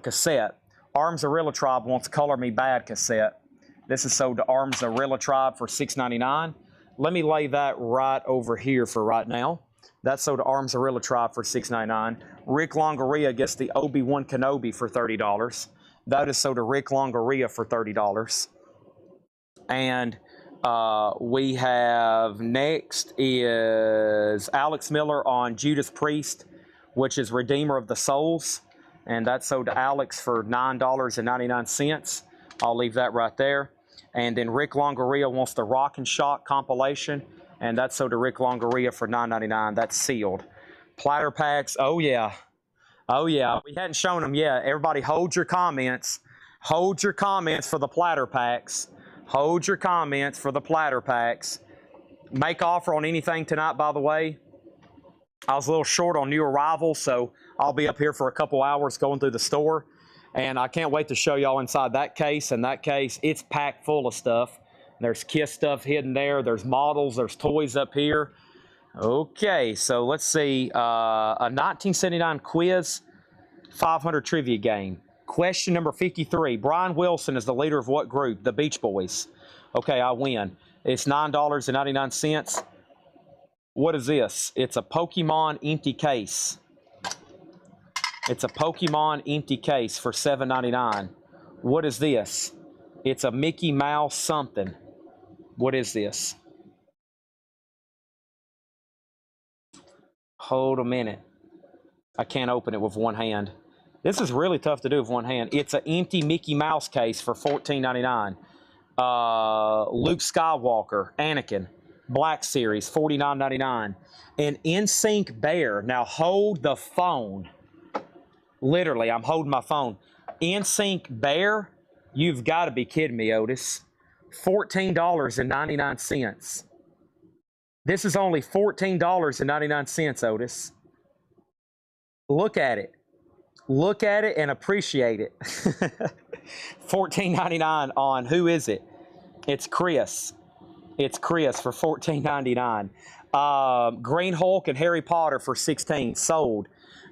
cassette. Arms Arilla Tribe wants Color Me Bad cassette. This is sold to Arms Arilla Tribe for $6.99. Let me lay that right over here for right now. That's sold to Arms Arilla Tribe for $6.99. Rick Longoria gets the Obi-Wan Kenobi for $30. That is sold to Rick Longoria for $30. And we have next is Alex Miller on Judas Priest, which is Redeemer of the Souls. And that's sold to Alex for $9.99. I'll leave that right there. And then Rick Longoria wants the Rock and Shock compilation. And that's sold to Rick Longoria for $9.99. That's sealed. Platter packs. Oh, yeah. Oh, yeah. We hadn't shown them yet. Everybody hold your comments. Hold your comments for the platter packs. Hold your comments for the platter packs. Make offer on anything tonight, by the way. I was a little short on new arrivals, so I'll be up here for a couple hours going through the store. And I can't wait to show y'all inside that case. And that case, it's packed full of stuff. There's Kiss stuff hidden there. There's models. There's toys up here. Okay, so let's see. A 1979 quiz, 500 trivia game. Question number 53. Brian Wilson is the leader of what group? The Beach Boys. Okay, I win. It's $9.99. What is this? It's a Pokemon empty case. It's a Pokemon empty case for $7.99. What is this? It's a Mickey Mouse something. What is this? Hold a minute. I can't open it with one hand. This is really tough to do with one hand. It's an empty Mickey Mouse case for $14.99. Luke Skywalker, Anakin, Black Series, $49.99. An NSYNC Bear. Now hold the phone. Literally, I'm holding my phone. NSYNC Bear? You've got to be kidding me, Otis. $14.99. This is only $14.99, Otis. Look at it. Look at it and appreciate it. $14.99 on, who is it? It's Chris. It's Chris for $14.99. Green Hulk and Harry Potter for $16. Sold.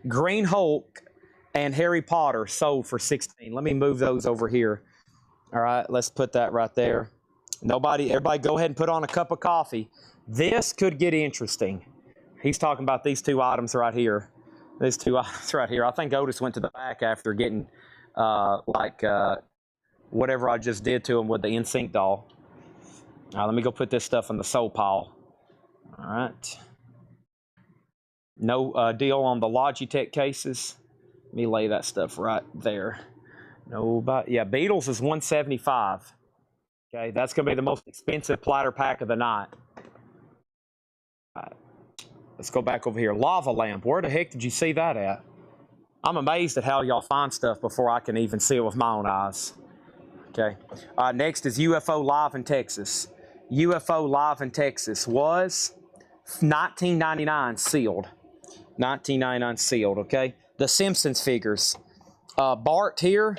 Green Hulk and Harry Potter sold for 16. Let me move those over here. All right, let's put that right there. Everybody go ahead and put on a cup of coffee. This could get interesting. He's talking about these two items right here. These two items right here. I think Otis went to the back after getting whatever I just did to him with the NSYNC doll. Now let me go put this stuff in the soul pile. All right. No deal on the Logitech cases. Let me lay that stuff right there. Nobody. Yeah, Beatles is $175. Okay, that's going to be the most expensive platter pack of the night. All right. Let's go back over here. Lava lamp. Where the heck did you see that at? I'm amazed at how y'all find stuff before I can even see it with my own eyes. Okay. Next is UFO Live in Texas. UFO Live in Texas was $19.99 sealed. $19.99 sealed, okay? The Simpsons figures. Bart here.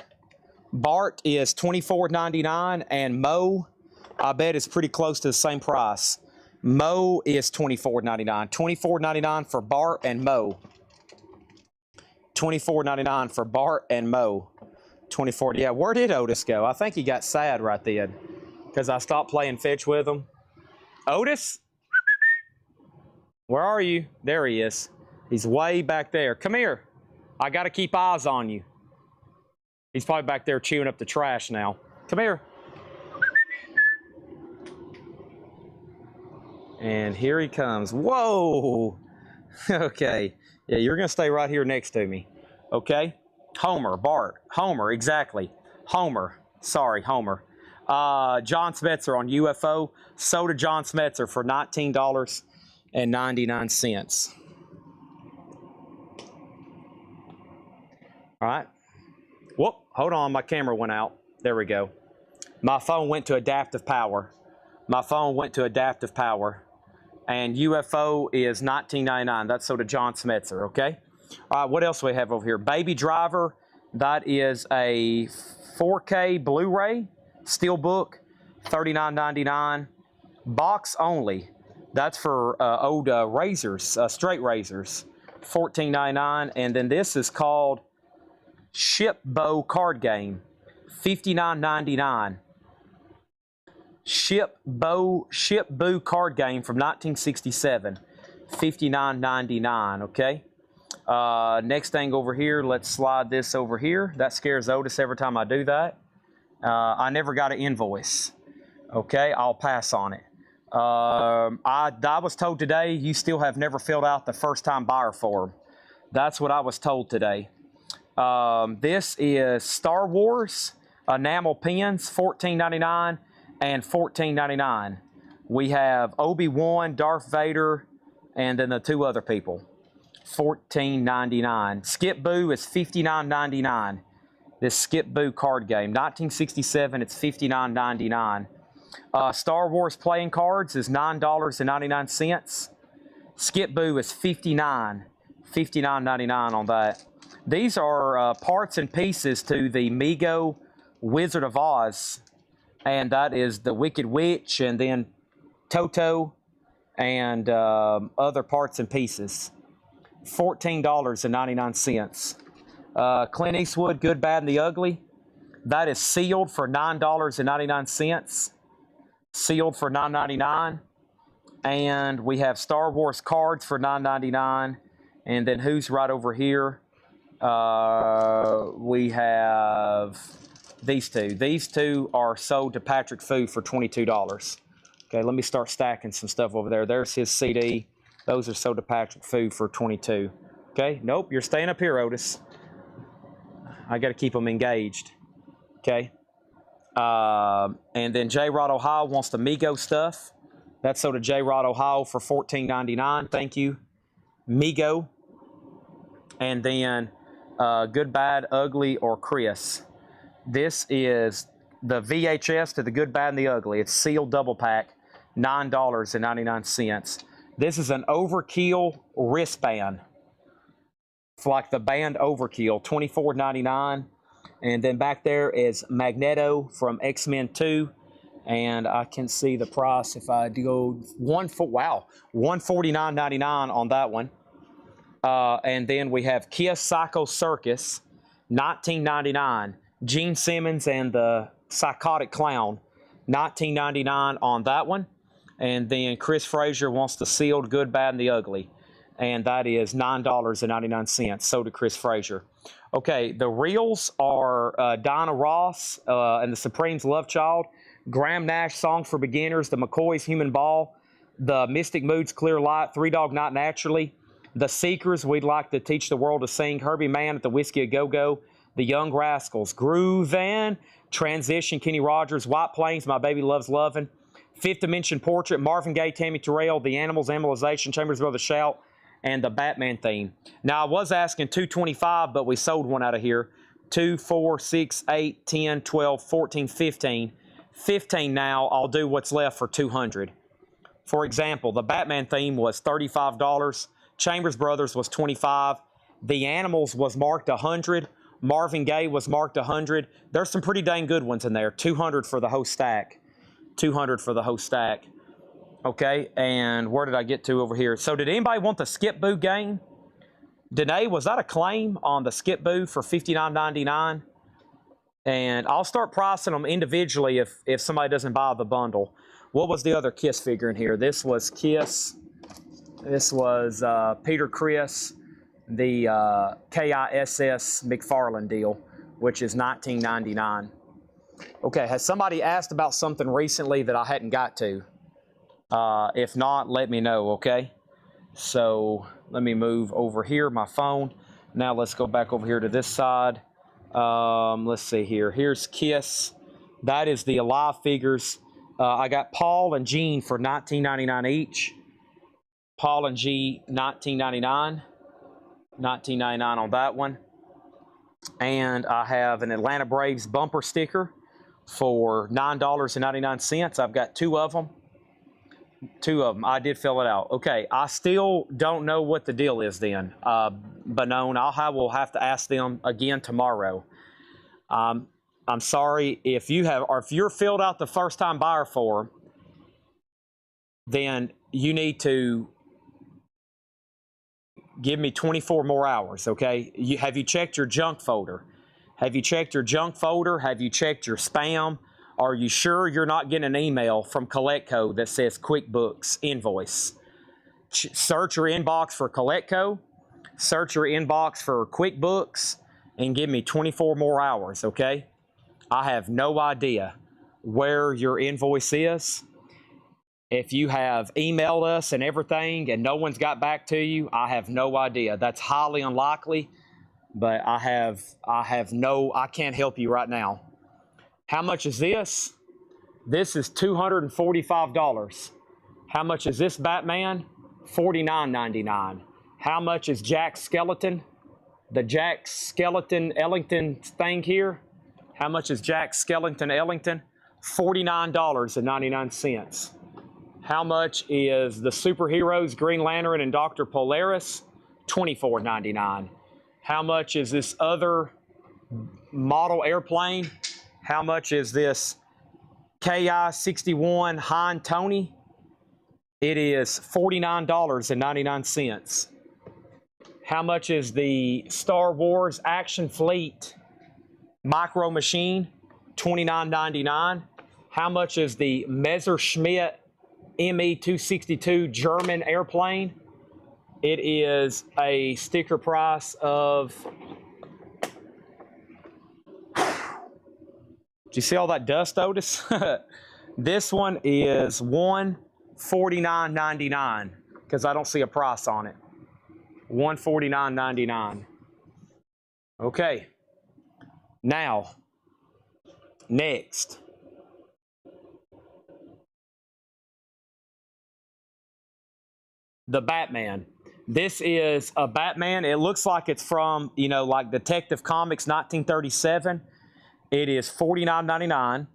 Bart is $24.99, and Mo, I bet, is pretty close to the same price. Mo is $24.99. $24.99 for Bart and Mo. $24.99 for Bart and Mo. $24. Yeah, where did Otis go? I think he got sad right then because I stopped playing fetch with him. Otis? Where are you? There he is. He's way back there. Come here. I got to keep eyes on you. He's probably back there chewing up the trash now. Come here. And here he comes. Whoa. Okay. Yeah, you're going to stay right here next to me. Okay? Homer, Bart. Homer, exactly. Homer. Sorry, Homer. John Smetzer on UFO. Sold to John Smetzer for $19.99. All right. Whoop, hold on, my camera went out. There we go. My phone went to adaptive power. My phone went to adaptive power. And UFO is $19.99. That's sold to John Smetzer, okay? All right, what else do we have over here? Baby Driver, that is a 4K Blu-ray, Steelbook, $39.99. Box only. That's for old razors, straight razors, $14.99. And then this is called Ship Bow card game, $59.99. Ship Boo card game from 1967, $59.99. Okay. Next thing over here, let's slide this over here. That scares Otis every time I do that. I never got an invoice. Okay, I'll pass on it. I was told today you still have never filled out the first time buyer form. That's what I was told today. This is Star Wars enamel pins, $14.99 and $14.99. We have Obi-Wan, Darth Vader, and then the two other people, $14.99. Skip Boo is $59.99. This Skip Boo card game, 1967, it's $59.99. Star Wars playing cards is $9.99. Skip Boo is $59.99 on that. These are parts and pieces to the Mego Wizard of Oz, and that is the Wicked Witch, and then Toto, and other parts and pieces. $14.99. Clint Eastwood, Good, Bad, and the Ugly. That is sealed for $9.99. Sealed for $9.99. And we have Star Wars cards for $9.99. And then who's right over here? We have these two. These two are sold to Patrick Fu for $22. Okay, let me start stacking some stuff over there. There's his CD. Those are sold to Patrick Fu for $22. Okay, nope, you're staying up here, Otis. I got to keep them engaged. Okay. And then J. Rod Ohio wants the Mego stuff. That's sold to J. Rod Ohio for $14.99. Thank you. Mego. And then Good, Bad, Ugly, or Chris. This is the VHS to the Good, Bad, and the Ugly. It's sealed double pack, $9.99. This is an Overkill wristband. It's like the band Overkill, $24.99. And then back there is Magneto from X-Men 2. And I can see the price if I go $149.99 on that one. And then we have Kiss Psycho Circus. $19.99. Gene Simmons and the Psychotic Clown, $19.99 on that one. And then Chris Frazier wants the Sealed Good, Bad, and the Ugly, and that is $9.99. So did Chris Frazier. Okay, the reels are Dinah Ross and the Supremes Love Child, Graham Nash Songs for Beginners, the McCoys Human Ball, the Mystic Moods Clear Light, Three Dog Night Naturally, the Seekers We'd Like to Teach the World to Sing, Herbie Mann at the Whiskey A Go Go, the Young Rascals, Groove Van, Transition, Kenny Rogers, White Plains, My Baby Loves Lovin', Fifth Dimension Portrait, Marvin Gaye, Tammy Terrell, The Animals, Animalization, Chambers Brothers Shout, and the Batman theme. Now, I was asking $225, but we sold one out of here. 2, 4, 6, 8, 10, 12, 14, 15. 15 now, I'll do what's left for $200. For example, the Batman theme was $35. Chambers Brothers was $25. The Animals was marked $100. Marvin Gaye was marked $100. There's some pretty dang good ones in there. $200 for the whole stack. $200 for the whole stack. Okay, and where did I get to over here? So did anybody want the Skip Boo game? Danae, was that a claim on the Skip Boo for $59.99? And I'll start pricing them individually if somebody doesn't buy the bundle. What was the other Kiss figure in here? This was Kiss. This was Peter Criss, the KISS McFarlane deal, which is $19.99. Okay, has somebody asked about something recently that I hadn't got to? If not, let me know, okay? So let me move over here, my phone. Now let's go back over here to this side. Let's see here. Here's Kiss. That is the Alive figures. I got Paul and Gene for $19.99 each. Paul and G, $19.99. $19.99 on that one. And I have an Atlanta Braves bumper sticker for $9.99. I've got two of them. I did fill it out. Okay, I still don't know what the deal is then. Benone, I will have to ask them again tomorrow. I'm sorry if you have, or if you're filled out the first time buyer form, then you need to give me 24 more hours, okay? Have you checked your junk folder? Have you checked your junk folder? Have you checked your spam? Are you sure you're not getting an email from CollectCo that says QuickBooks invoice? Search your inbox for CollectCo, search your inbox for QuickBooks, and give me 24 more hours, okay? I have no idea where your invoice is. If you have emailed us and everything and no one's got back to you, I have no idea. That's highly unlikely, but I can't help you right now. How much is this? This is $245. How much is this Batman? $49.99. How much is Jack Skeleton? The Jack Skeleton Ellington thing here? How much is Jack Skellington Ellington? $49.99. How much is the superheroes Green Lantern and Dr. Polaris? $24.99. How much is this other model airplane? How much is this KI-61 Han Tony? It is $49.99. How much is the Star Wars Action Fleet Micro Machine? $29.99. How much is the Messerschmitt ME-262 German airplane? It is a sticker price of... Do you see all that dust, Otis? This one is $149.99 because I don't see a price on it. $149.99. Okay. Now, next. The Batman. This is a Batman. It looks like it's from, like Detective Comics 1937. It is $49.99,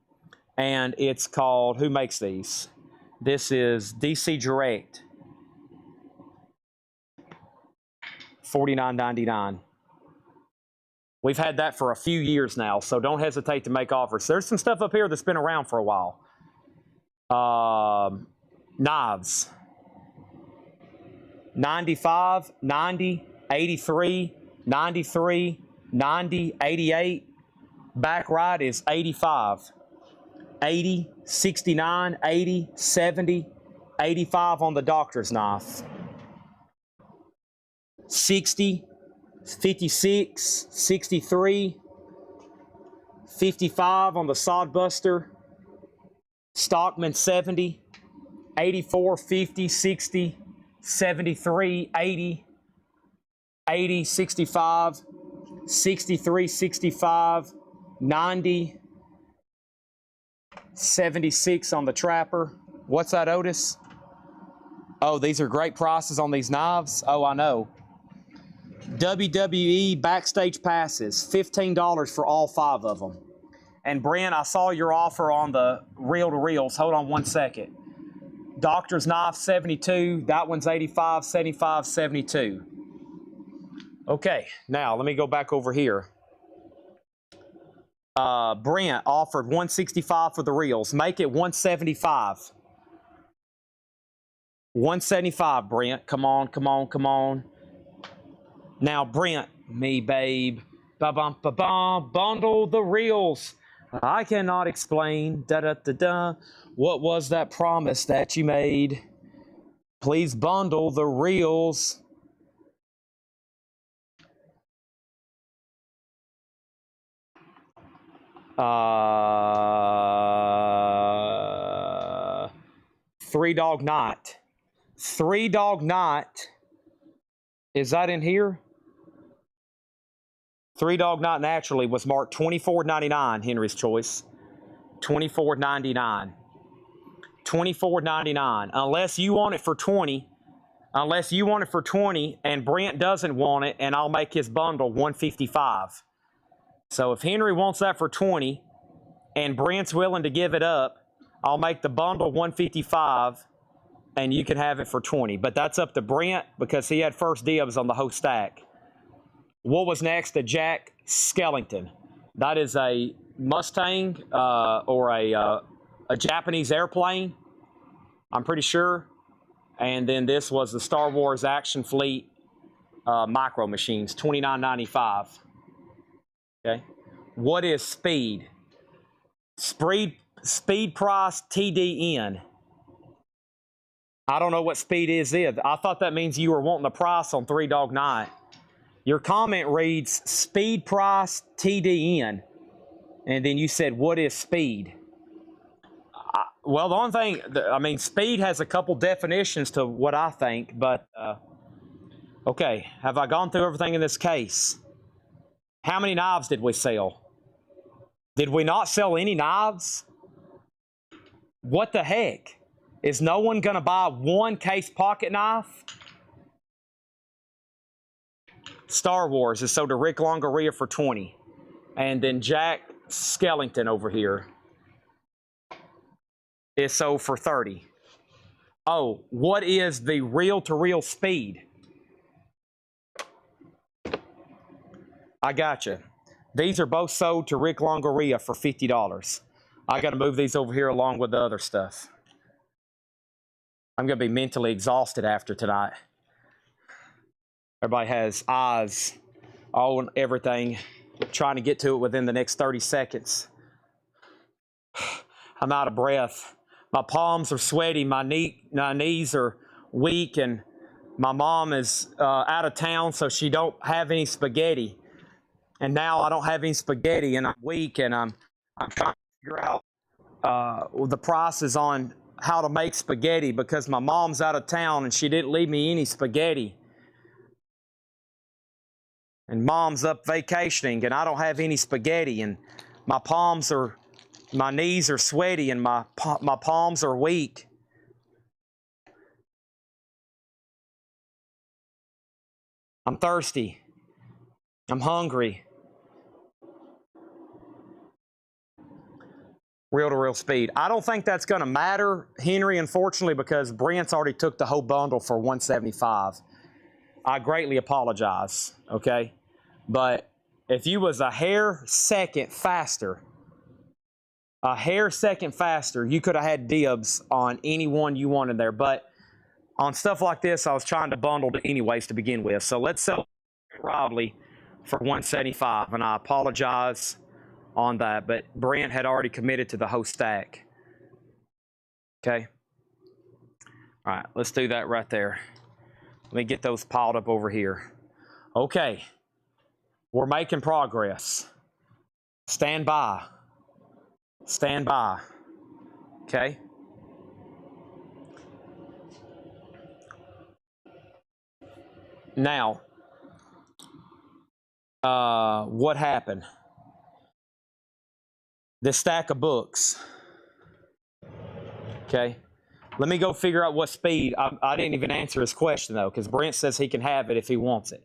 and it's called, who makes these? This is DC Direct. $49.99. We've had that for a few years now, so don't hesitate to make offers. There's some stuff up here that's been around for a while. Knives. 95, 90, 83, 93, 90, 88. Back right is 85. 80, 69, 80, 70, 85 on the doctor's knife. 60, 56, 63, 55 on the sodbuster. Stockman 70, 84, 50, 60, 73, 80, 80, 65, 63, 65, 90, 76 on the trapper. What's that, Otis? Oh, these are great prices on these knives. Oh, I know. WWE backstage passes, $15 for all 5 of them. And Brent, I saw your offer on the reel-to-reels. Hold on one second. Doctor's knife, 72. That one's 85, 75, 72. Okay, now let me go back over here. Brent offered 165 for the reels. Make it 175. 175, Brent. Come on, come on, come on. Now, Brent, me babe. Ba-bum, ba-bum, bundle the reels. I cannot explain. Da-da-da-da. What was that promise that you made? Please bundle the reels. Three Dog Night. Three Dog Night. Is that in here? Three Dog Night Naturally was marked $24.99, Henry's Choice. $24.99. $24.99. Unless you want it for $20. Unless you want it for $20 and Brent doesn't want it, and I'll make his bundle $155. So if Henry wants that for $20 and Brent's willing to give it up, I'll make the bundle $155 and you can have it for $20. But that's up to Brent because he had first dibs on the whole stack. What was next? A Jack Skellington. That is a Mustang or a Japanese airplane, I'm pretty sure. And then this was the Star Wars Action Fleet Micro Machines, $29.95. Okay. What is speed? Speed price TDN. I don't know what speed is. I thought that means you were wanting the price on Three Dog Night. Your comment reads speed price TDN. And then you said, what is speed? Well, the only thing, I mean, speed has a couple definitions to what I think, but okay. Have I gone through everything in this case? How many knives did we sell? Did we not sell any knives? What the heck? Is no one going to buy one case pocket knife? Star Wars is sold to Rick Longoria for $20. And then Jack Skellington over here is sold for $30. Oh, what is the reel-to-reel speed? I got you. These are both sold to Rick Longoria for $50. I got to move these over here along with the other stuff. I'm going to be mentally exhausted after tonight. Everybody has eyes on everything, trying to get to it within the next 30 seconds. I'm out of breath. My palms are sweaty. My knees are weak, and my mom is out of town, so she don't have any spaghetti. And now I don't have any spaghetti, and I'm weak, and I'm trying to figure out the prices on how to make spaghetti because my mom's out of town, and she didn't leave me any spaghetti. And mom's up vacationing, and I don't have any spaghetti, and my knees are sweaty, and my palms are weak. I'm thirsty. I'm hungry. Reel-to-reel speed. I don't think that's going to matter, Henry, unfortunately, because Brent's already took the whole bundle for $175. I greatly apologize, okay? But if you was a hair second faster, you could have had dibs on any one you wanted there. But on stuff like this, I was trying to bundle it anyways to begin with. So let's sell Robley for $175, and I apologize on that, but Brent had already committed to the whole stack. Okay. All right, let's do that right there. Let me get those piled up over here. Okay. We're making progress. Stand by. Stand by. Okay. Now, what happened? This stack of books. Okay. Let me go figure out what speed. I didn't even answer his question, though, because Brent says he can have it if he wants it.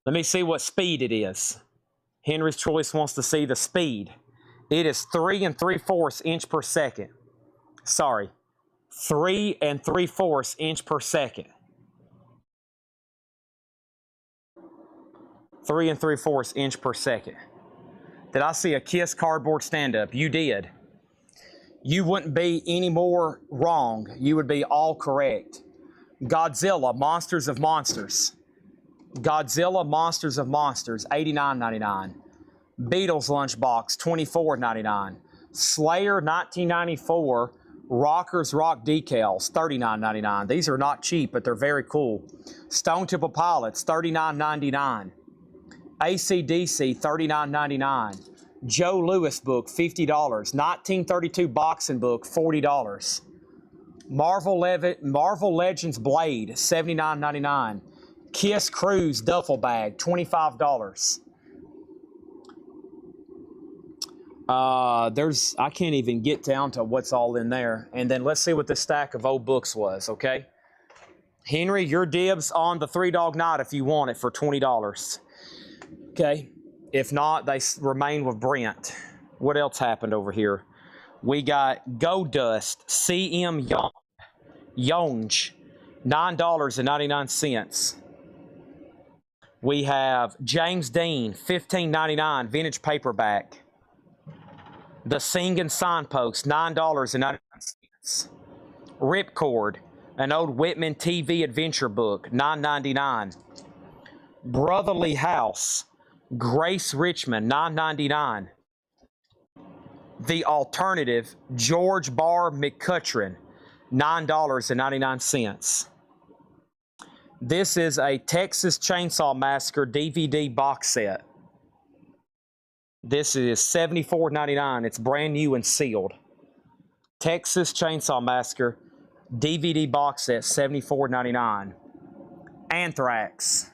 Let me see what speed it is. Henry's Choice wants to see the speed. It is 3 3/4 inch per second. Sorry. 3 3/4 inch per second. 3 3/4 inch per second. Did I see a KISS cardboard stand-up? You did. You wouldn't be any more wrong. You would be all correct. Godzilla, Monsters of Monsters. Godzilla, Monsters of Monsters, $89.99. Beatles Lunchbox, $24.99. Slayer, 1994, Rockers Rock Decals, $39.99. These are not cheap, but they're very cool. Stone Temple Pilots, $39.99. AC/DC, $39.99. Joe Louis book, $50. 1932 boxing book, $40. Marvel Legends Blade, $79.99. Kiss Cruise duffel bag, $25. I can't even get down to what's all in there. And then let's see what the stack of old books was, okay? Henry, your dibs on the Three Dog Night if you want it for $20. Okay. If not, they remain with Brent. What else happened over here? We got Gold Dust, CM Yonge, $9.99. We have James Dean, $15.99, vintage paperback. The Singing Signpost, $9.99. Ripcord, an old Whitman TV adventure book, $9.99. Brotherly House, Grace Richmond, $9.99. The Alternative, George Barr McCutcheon, $9.99. This is a Texas Chainsaw Massacre DVD box set. This is $74.99. It's brand new and sealed. Texas Chainsaw Massacre DVD box set, $74.99. Anthrax.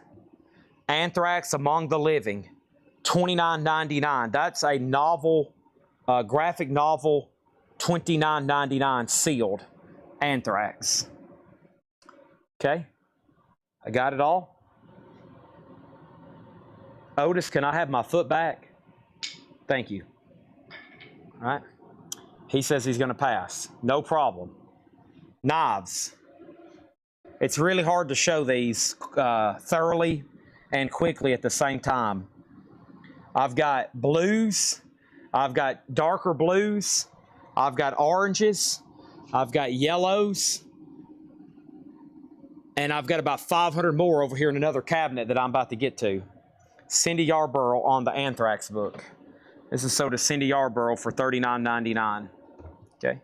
Anthrax Among the Living, $29.99. That's a novel, graphic novel, $29.99 sealed. Anthrax. Okay. I got it all. Otis, can I have my foot back? Thank you. All right. He says he's going to pass. No problem. Knives. It's really hard to show these thoroughly and quickly at the same time. I've got blues. I've got darker blues. I've got oranges. I've got yellows. And I've got about 500 more over here in another cabinet that I'm about to get to. Cindy Yarborough on the Anthrax book. This is sold to Cindy Yarborough for $39.99. Okay.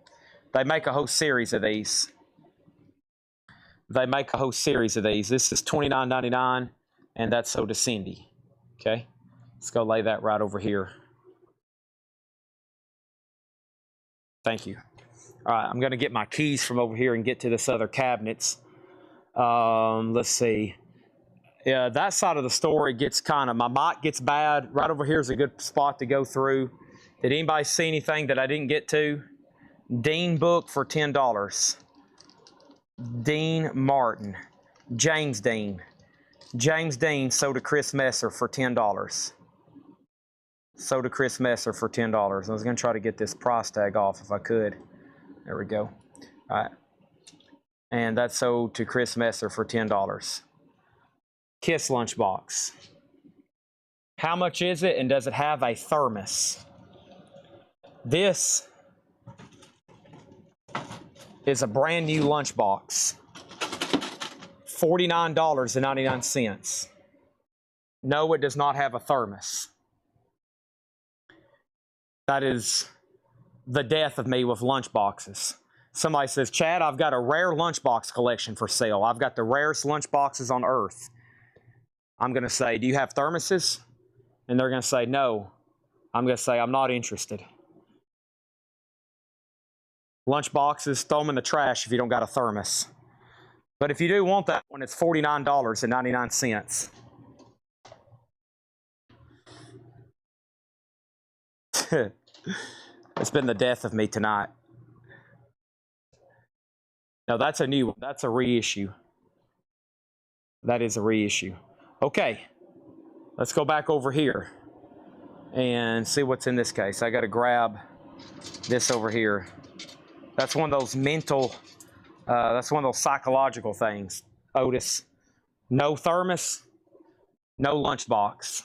They make a whole series of these. They make a whole series of these. This is $29.99, and that's sold to Cindy. Okay. Let's go lay that right over here. Thank you. All right, I'm going to get my keys from over here and get to this other cabinets. Let's see. Yeah, that side of the store, it gets kind of, my mic gets bad. Right over here is a good spot to go through. Did anybody see anything that I didn't get to? Dean book for $10. Dean Martin. James Dean. James Dean sold to Chris Messer for $10. Sold to Chris Messer for $10. I was going to try to get this price tag off if I could. There we go. All right. And that's sold to Chris Messer for $10. Kiss lunchbox. How much is it, and does it have a thermos? This is a brand new lunchbox. $49.99. No, it does not have a thermos. That is the death of me with lunchboxes. Somebody says, Chad, I've got a rare lunchbox collection for sale. I've got the rarest lunchboxes on earth. I'm going to say, do you have thermoses? And they're going to say, no. I'm going to say, I'm not interested. Lunchboxes, throw them in the trash if you don't got a thermos. But if you do want that one, it's $49.99. It's been the death of me tonight. No, that's a new one. That's a reissue. That is a reissue. Okay, let's go back over here and see what's in this case. I got to grab this over here. That's one of those mental, that's one of those psychological things, Otis. No thermos, no lunchbox.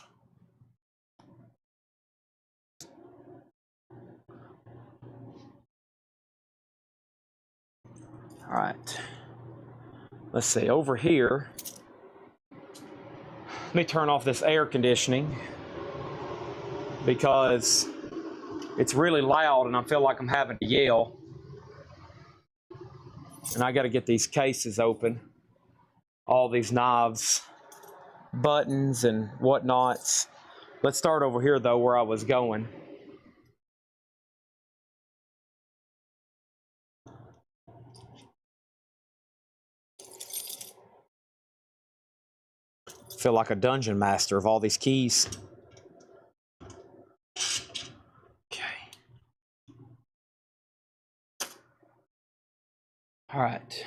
All right, let's see, over here, let me turn off this air conditioning because it's really loud and I feel like I'm having to yell. And I got to get these cases open, all these knives, buttons, and whatnots. Let's start over here, though, where I was going. Feel like a dungeon master of all these keys. Okay. All right.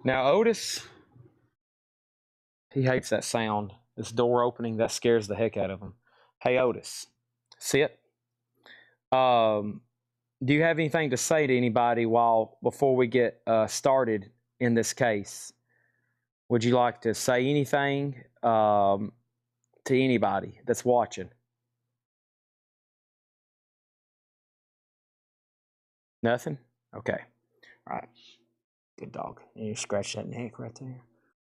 Now, Otis, he hates that sound. This door opening, that scares the heck out of him. Hey, Otis, sit. Do you have anything to say to anybody before we get started in this case? Would you like to say anything to anybody that's watching? Nothing? Okay. All right. Good dog. And you scratch that neck right there.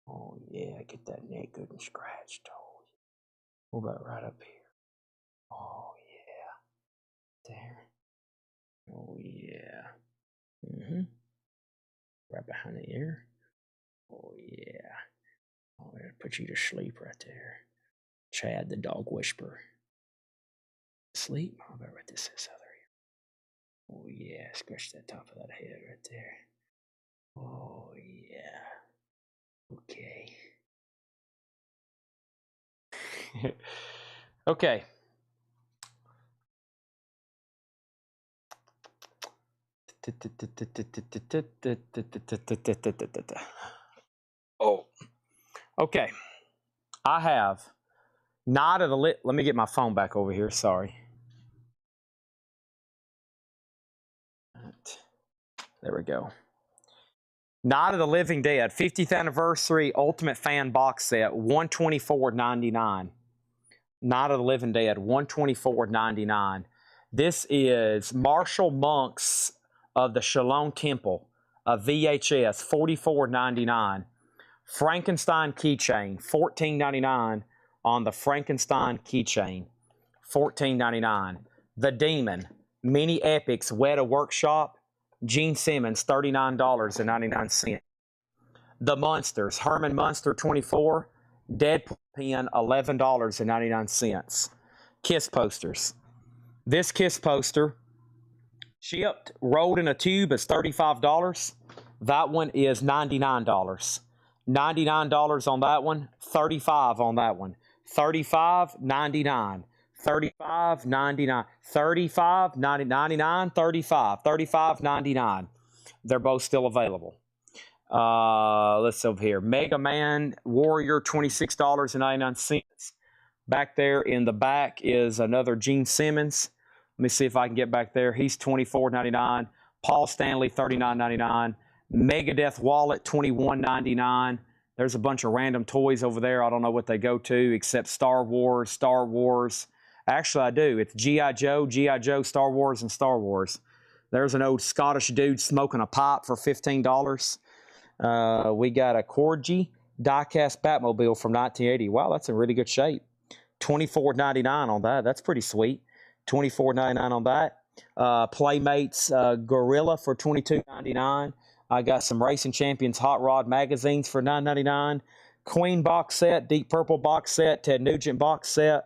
Oh, yeah. Get that neck good and scratched. Oh, what about right up here? Oh, yeah. There. Oh, yeah. Mm-hmm. Right behind the ear. Oh, yeah. Oh, I'm going to put you to sleep right there. Chad, the dog whisperer. Sleep? I'll bet what this is other ear. Oh, yeah. Scratch that top of that head right there. Oh, yeah. Okay. Okay. Oh, okay. I have Night of the Lit. Let me get my phone back over here. Sorry. There we go. Night of the Living Dead 50th Anniversary Ultimate Fan Box Set, $124.99. Night of the Living Dead, $124.99. This is Marshall Monks of the Shalom Temple, a VHS, $44.99. Frankenstein keychain, $14.99 on the Frankenstein keychain, $14.99. The Demon, Mini Epics Weta Workshop, Gene Simmons, $39.99. The Munsters, Herman Munster, 24, Deadpool pen, $11.99. Kiss posters. This Kiss poster, shipped, rolled in a tube, is $35. That one is $99. $99 on that one, $35 on that one. $35.99. $35.99. $35.99. $35.99. They're both still available. Let's see over here. Mega Man Warrior, $26.99. Back there in the back is another Gene Simmons. Let me see if I can get back there. He's $24.99. Paul Stanley, $39.99. Megadeth Wallet, $21.99. There's a bunch of random toys over there. I don't know what they go to except Star Wars. Actually, I do. It's G.I. Joe, Star Wars, and Star Wars. There's an old Scottish dude smoking a pipe for $15. We got a Corgi. die-cast Batmobile from 1980. Wow, that's in really good shape. $24.99 on that. That's pretty sweet. $24.99 on that. Playmates Gorilla for $22.99. I got some Racing Champions Hot Rod magazines for $9.99. Queen box set, Deep Purple box set, Ted Nugent box set.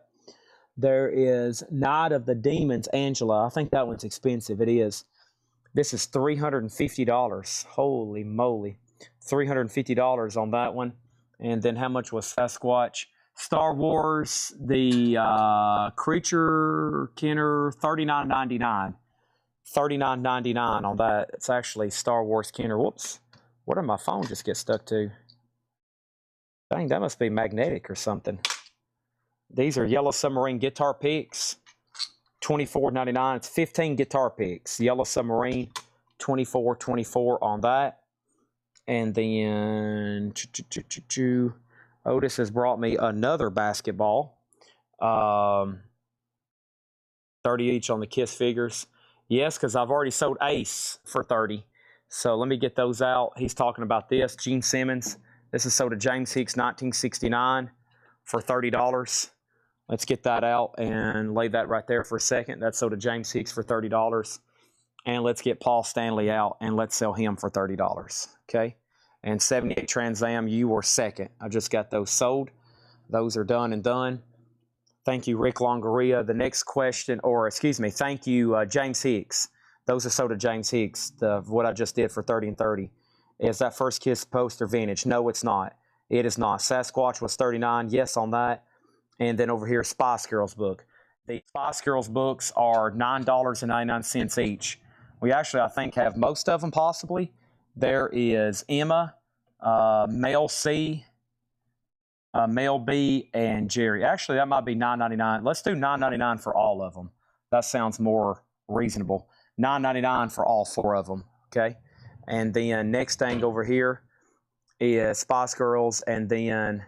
There is Night of the Demons, Angela. I think that one's expensive. It is. This is $350. Holy moly. $350 on that one. And then how much was Sasquatch? Star Wars, the Creature Kenner, $39.99. $39.99 on that. It's actually Star Wars Kenner. Whoops. What did my phone just get stuck to? Dang, that must be magnetic or something. These are Yellow Submarine guitar picks. $24.99. It's 15 guitar picks. Yellow Submarine, $24.24 on that. And then Otis has brought me another basketball. 30 each on the Kiss figures. Yes, because I've already sold Ace for 30. So let me get those out. He's talking about this. Gene Simmons. This is sold to James Hicks, 1969 for $30. Let's get that out and lay that right there for a second. That's sold to James Hicks for $30. And let's get Paul Stanley out and let's sell him for $30. Okay? And 78 Trans Am, you were second. I just got those sold. Those are done and done. Thank you, Rick Longoria. The next question, or excuse me, thank you, James Hicks. Those are sold to James Hicks, what I just did for 30 and 30. Is that First Kiss poster vintage? No, it's not. It is not. Sasquatch was $39. Yes, on that. And then over here, Spice Girls book. The Spice Girls books are $9.99 each. We actually, I think, have most of them possibly. There is Emma, Mel C, Mel B, and Jerry. Actually, that might be $9.99. Let's do $9.99 for all of them. That sounds more reasonable. $9.99 for all four of them. Okay. And then next thing over here is Spice Girls, and then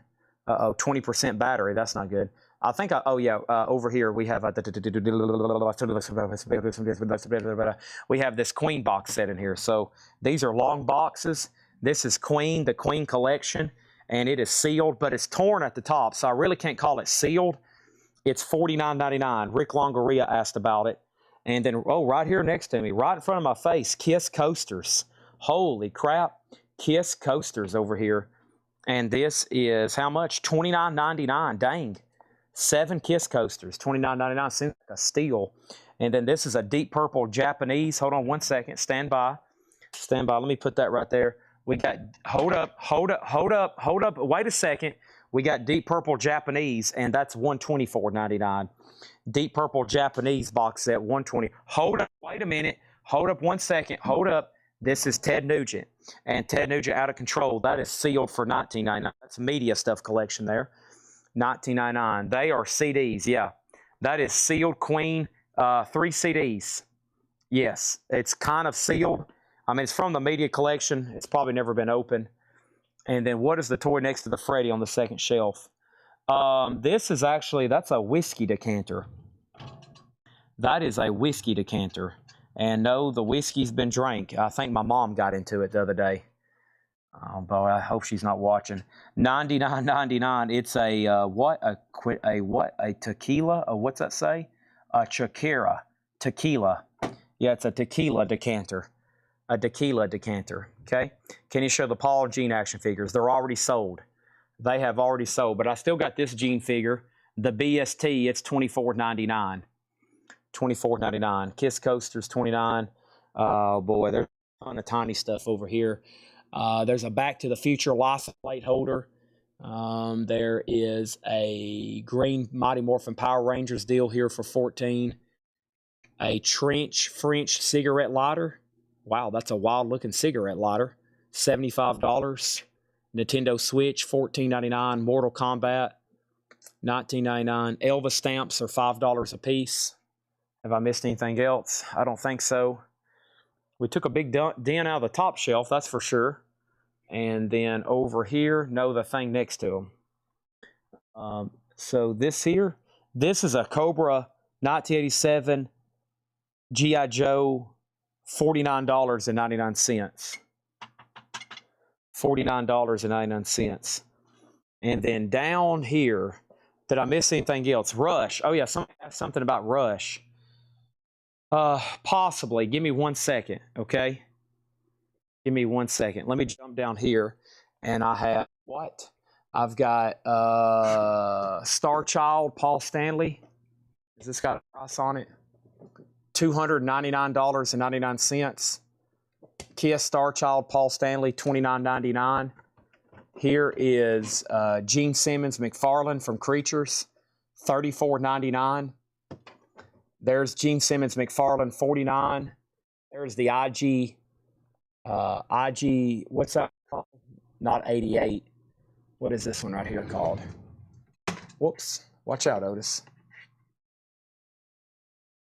20% battery. That's not good. I think, over here we have we have this Queen box set in here. So these are long boxes. This is Queen, the Queen collection, and it is sealed, but it's torn at the top, so I really can't call it sealed. It's $49.99. Rick Longoria asked about it. And then, right here next to me, right in front of my face, Kiss coasters. Holy crap. Kiss coasters over here. And this is how much? $29.99. Dang. 7 Kiss coasters. $29.99. Seems like a steal. And then this is a Deep Purple Japanese. Hold on one second. Stand by. Stand by. Let me put that right there. We got, hold up. Wait a second. We got Deep Purple Japanese, and that's $124.99. Deep Purple Japanese box set, $120. Hold up. Wait a minute. Hold up one second. Hold up. This is Ted Nugent, and Ted Nugent Out of Control. That is sealed for $19.99. That's media stuff collection there. $19.99. They are CDs, yeah. That is sealed Queen, 3 CDs. Yes, it's kind of sealed. I mean, it's from the media collection. It's probably never been opened. And then what is the toy next to the Freddy on the second shelf? This is actually, that's a whiskey decanter. That is a whiskey decanter. And no, the whiskey's been drank. I think my mom got into it the other day. Oh boy, I hope she's not watching. $99.99. It's a what? A tequila? What's that say? A Chakira tequila. Yeah, it's a tequila decanter. A tequila decanter. Okay. Can you show the Paul and Gene action figures? They're already sold. They have already sold, but I still got this Gene figure, the BST. It's $24.99. $24.99. Kiss coasters, $29. Oh boy, there's a ton of tiny stuff over here. There's a Back to the Future license plate holder. There is a green Mighty Morphin Power Rangers deal here for $14. A Trench French cigarette lighter. Wow, that's a wild looking cigarette lighter. $75. Nintendo Switch, $14.99. Mortal Kombat, $19.99. Elvis stamps are $5 a piece. Have I missed anything else? I don't think so. We took a big dent out of the top shelf, that's for sure. And then over here, no, the thing next to them. So this here, this is a Cobra 1987 G.I. Joe, $49.99. $49.99. And then down here, did I miss anything else? Rush. Oh, yeah, something about Rush. Possibly. Give me 1 second, okay? Give me 1 second. Let me jump down here, and I have what? I've got Star Child, Paul Stanley. Has this got a price on it? $299.99. Kiss Star Child, Paul Stanley, $29.99. Here is Gene Simmons McFarlane from Creatures, $34.99. There's Gene Simmons McFarlane, $49. There's the IG, what's that called? Not 88. What is this one right here called? Whoops. Watch out, Otis.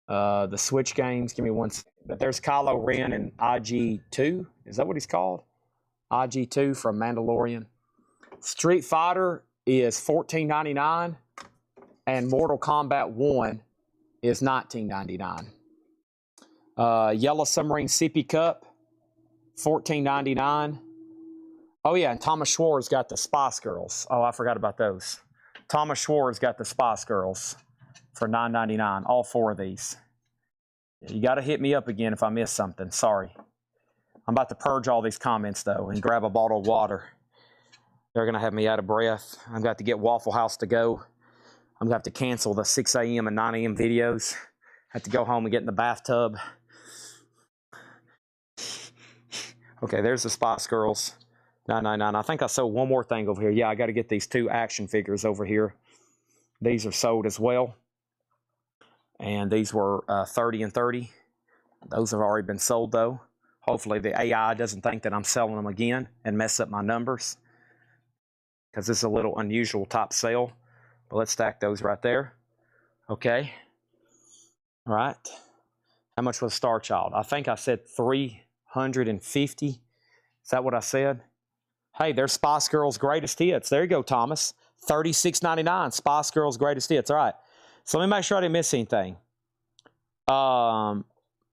The Switch games. Give me 1 second. But there's Kylo Ren and IG-2. Is that what he's called? IG-2 from Mandalorian. Street Fighter is $14.99. And Mortal Kombat 1 is $19.99. Yellow Submarine Sippy Cup, $14.99. Oh, yeah, and Thomas Schwartz got the Spice Girls. Oh, I forgot about those. Thomas Schwartz got the Spice Girls for $9.99, all 4 of these. You got to hit me up again if I miss something. Sorry. I'm about to purge all these comments, though, and grab a bottle of water. They're going to have me out of breath. I've got to get Waffle House to go. I'm going to have to cancel the 6 a.m. and 9 a.m. videos. I have to go home and get in the bathtub. Okay, there's the Spice Girls. $9.99. I think I sold one more thing over here. Yeah, I got to get these 2 action figures over here. These are sold as well. And these were 30 and 30. Those have already been sold, though. Hopefully the AI doesn't think that I'm selling them again and mess up my numbers, because this is a little unusual top sale. But let's stack those right there. Okay. All right. How much was Star Child? I think I said 350. Is that what I said? Hey, there's Spice Girls Greatest Hits. There you go, Thomas. $36.99. Spice Girls Greatest Hits. All right. So let me make sure I didn't miss anything.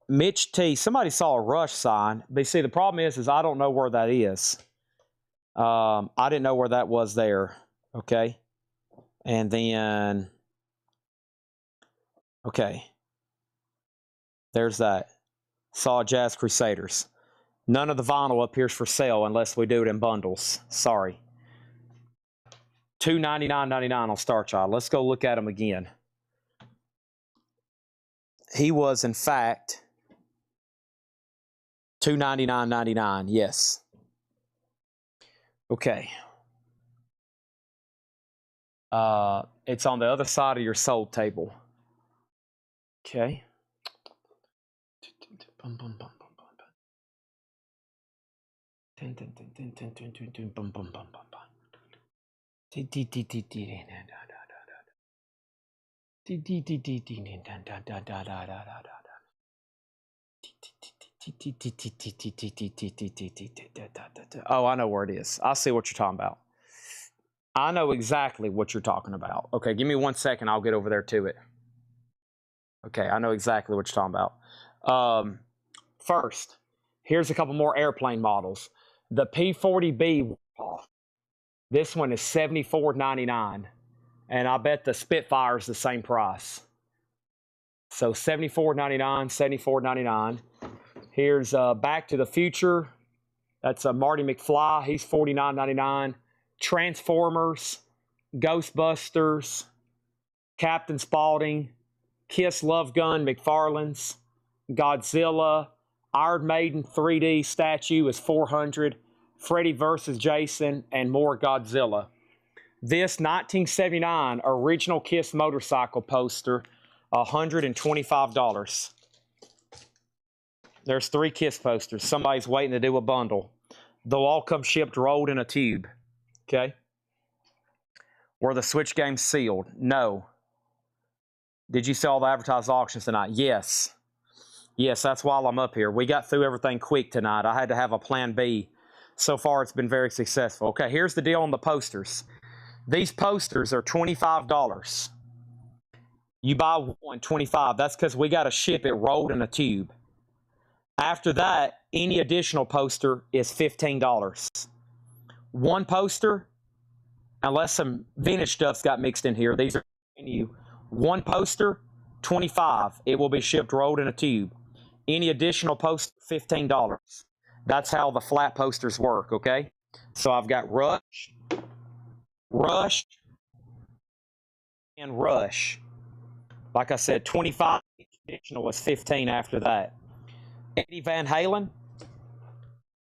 Mitch T. Somebody saw a Rush sign. But see, the problem is I don't know where that is. I didn't know where that was there. Okay. And then, okay. There's that. Saw Jazz Crusaders. None of the vinyl appears for sale unless we do it in bundles. Sorry. $299.99 on Star Child. Let's go look at him again. He was, in fact, $299.99. Yes. Okay. It's on the other side of your sold table. Okay. Oh, I know where it is. I see what you're talking about. I know exactly what you're talking about. Okay, give me 1 second. I'll get over there to it. Okay, I know exactly what you're talking about. First, here's a couple more airplane models. The P-40B, this one is $74.99. And I bet the Spitfire is the same price. So $74.99, $74.99. Here's Back to the Future. That's Marty McFly. He's $49.99. Transformers, Ghostbusters, Captain Spaulding, Kiss Love Gun, McFarlane's, Godzilla, Iron Maiden 3D statue is $400. Freddy vs. Jason, and more Godzilla. This 1979 original Kiss motorcycle poster, $125. There's 3 Kiss posters. Somebody's waiting to do a bundle. They'll all come shipped rolled in a tube. Okay? Were the Switch games sealed? No. Did you sell the advertised auctions tonight? Yes. Yes, that's why I'm up here. We got through everything quick tonight. I had to have a plan B. So far, it's been very successful. Okay, here's the deal on the posters. These posters are $25. You buy one, $25. That's because we got to ship it rolled in a tube. After that, any additional poster is $15. One poster unless some vintage stuff's got mixed in here. These are you one poster, 25. It will be shipped rolled in a tube. Any additional poster, $15. That's how the flat posters work, okay? So I've got Rush, Rush, and Rush. Like I said, 25. Each additional was 15 after that. Eddie Van Halen,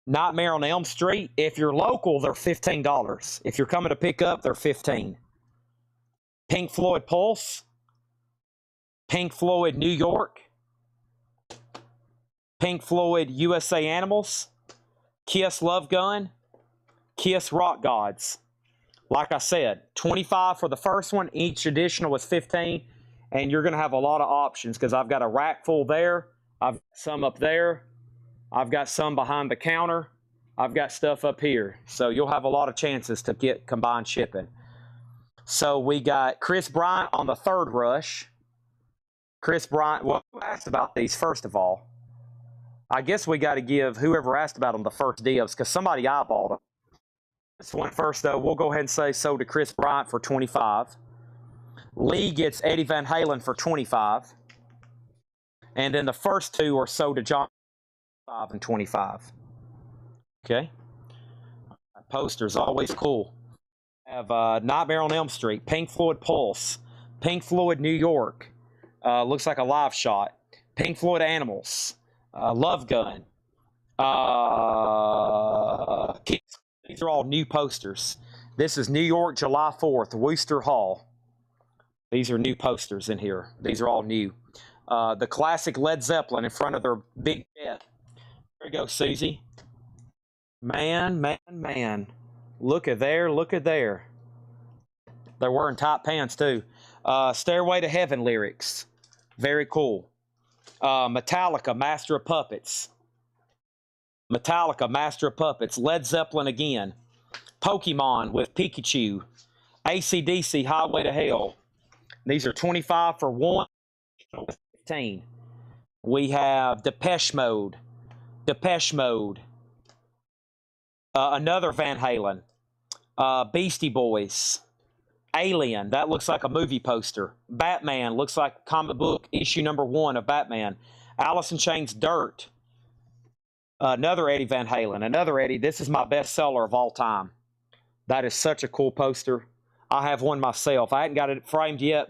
Nightmare on Elm Street. If you're local, they're $15. If you're coming to pick up, they're 15. Pink Floyd Pulse, Pink Floyd New York, Pink Floyd USA Animals, Kiss Love Gun, Kiss Rock Gods. Like I said, 25 for the first one. Each additional was 15. And you're going to have a lot of options because I've got a rack full there. I've got some up there. I've got some behind the counter. I've got stuff up here. So you'll have a lot of chances to get combined shipping. So we got Chris Bryant on the third rush. Chris Bryant, well, who asked about these first of all? I guess we got to give whoever asked about them the first dibs because somebody eyeballed them. This one first, though, we'll go ahead and say so to Chris Bryant for 25. Lee gets Eddie Van Halen for 25. And then the first two are sold to John 5 and 25. Okay. Posters, always cool. Have Nightmare on Elm Street, Pink Floyd Pulse, Pink Floyd New York. Looks like a live shot. Pink Floyd Animals, Love Gun. These are all new posters. This is New York, July 4th, Wooster Hall. These are new posters in here. These are all new. The classic Led Zeppelin in front of their big jet. There you go, Susie. Man, man, man. Look at there, look at there. They're wearing tight pants, too. Stairway to Heaven lyrics. Very cool. Metallica, Master of Puppets. Metallica, Master of Puppets. Led Zeppelin again. Pokemon with Pikachu. AC/DC, Highway to Hell. These are 25 for one. 15. We have Depeche Mode. Depeche Mode. Another Van Halen. Beastie Boys. Alien. That looks like a movie poster. Batman. Looks like comic book issue number 1 of Batman. Alice in Chains Dirt. Another Eddie Van Halen. Another Eddie. This is my best seller of all time. That is such a cool poster. I have one myself. I hadn't got it framed yet,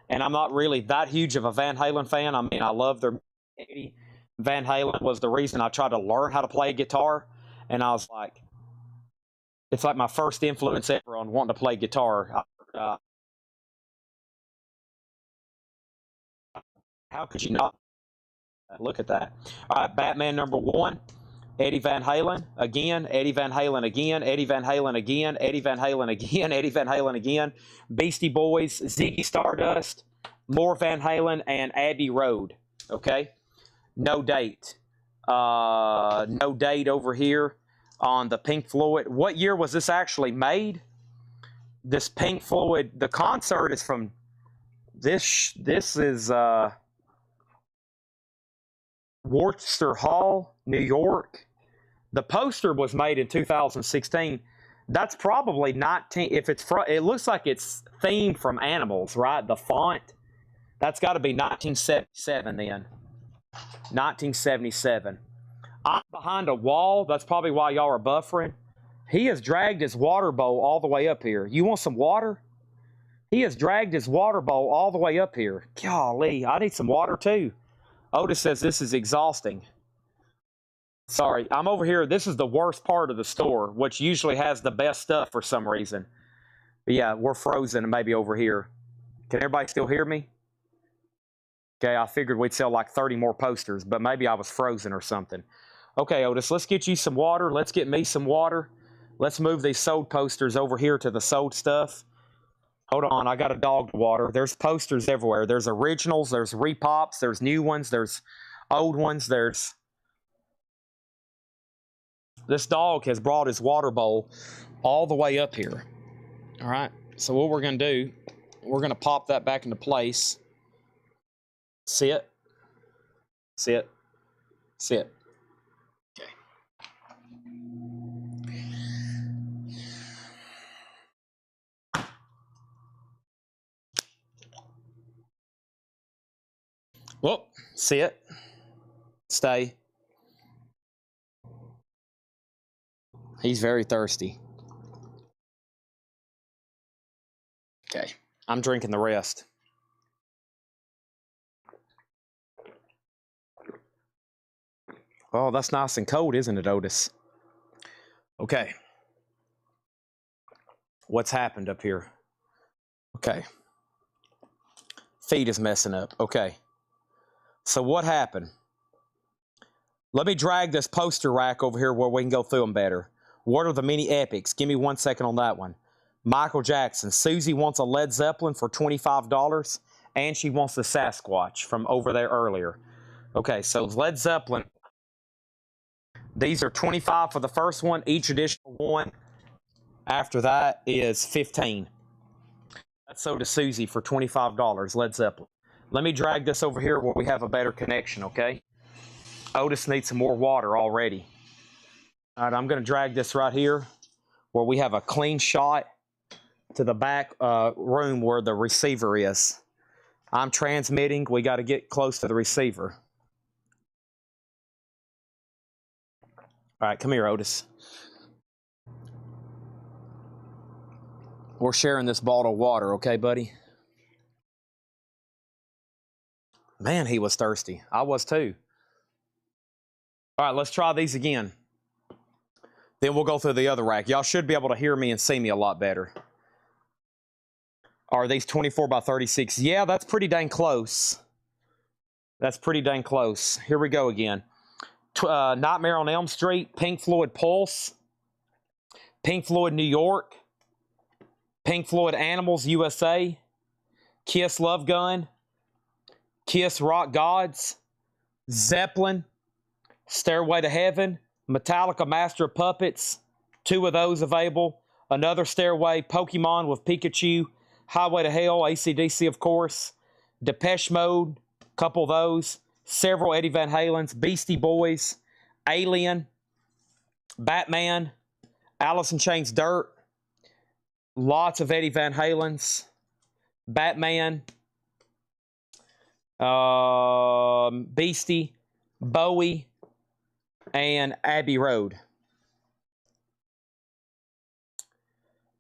and I'm not really that huge of a Van Halen fan. I mean, I love their Eddie Van Halen was the reason I tried to learn how to play guitar. And I was like, it's like my first influence ever on wanting to play guitar. How could you not? Look at that. All right, Batman number 1. Eddie Van Halen again, Eddie Van Halen again, Eddie Van Halen again, Eddie Van Halen again, Eddie Van Halen again, Beastie Boys, Ziggy Stardust, more Van Halen, and Abbey Road. Okay, no date. No date over here on the Pink Floyd. What year was this actually made? This Pink Floyd, the concert is from this is Worcester Hall, New York. The poster was made in 2016. That's probably 19. If it's it looks like it's themed from animals, right? The font. That's got to be 1977 then. 1977. I'm behind a wall. That's probably why y'all are buffering. He has dragged his water bowl all the way up here. You want some water? He has dragged his water bowl all the way up here. Golly, I need some water too. Otis says this is exhausting. Sorry, I'm over here. This is the worst part of the store, which usually has the best stuff for some reason. But yeah, we're frozen and maybe over here. Can everybody still hear me? Okay, I figured we'd sell like 30 more posters, but maybe I was frozen or something. Okay, Otis, let's get you some water. Let's get me some water. Let's move these sold posters over here to the sold stuff. Hold on, I got a dog to water. There's posters everywhere. There's originals, there's repops, there's new ones, there's old ones, there's... This dog has brought his water bowl all the way up here. All right, so what we're going to do, we're going to pop that back into place. Sit. Sit. Sit. Okay. Whoop. Sit. Stay. He's very thirsty. Okay. I'm drinking the rest. Oh, that's nice and cold, isn't it, Otis? Okay. What's happened up here? Okay. Feed is messing up. Okay. So what happened? Let me drag this poster rack over here where we can go through them better. What are the mini epics? Give me 1 second on that one. Michael Jackson. Susie wants a Led Zeppelin for $25, and she wants the Sasquatch from over there earlier. Okay, so Led Zeppelin. These are $25 for the first one. Each additional one after that is $15. That's sold to Susie for $25, Led Zeppelin. Let me drag this over here where we have a better connection, okay? Otis needs some more water already. All right, I'm going to drag this right here where we have a clean shot to the back room where the receiver is. I'm transmitting. We got to get close to the receiver. All right, come here, Otis. We're sharing this bottle of water, okay, buddy? Man, he was thirsty. I was too. All right, let's try these again. Then we'll go through the other rack. Y'all should be able to hear me and see me a lot better. Are these 24 by 36? Yeah, that's pretty dang close. That's pretty dang close. Here we go again. Nightmare on Elm Street, Pink Floyd Pulse, Pink Floyd New York, Pink Floyd Animals USA, Kiss Love Gun, Kiss Rock Gods, Zeppelin, Stairway to Heaven, Metallica Master of Puppets, 2 of those available. Another Stairway, Pokemon with Pikachu, Highway to Hell, AC/DC of course, Depeche Mode, couple of those, several Eddie Van Halen's, Beastie Boys, Alien, Batman, Alice in Chains Dirt, lots of Eddie Van Halen's, Batman, Beastie, Bowie, and Abbey Road.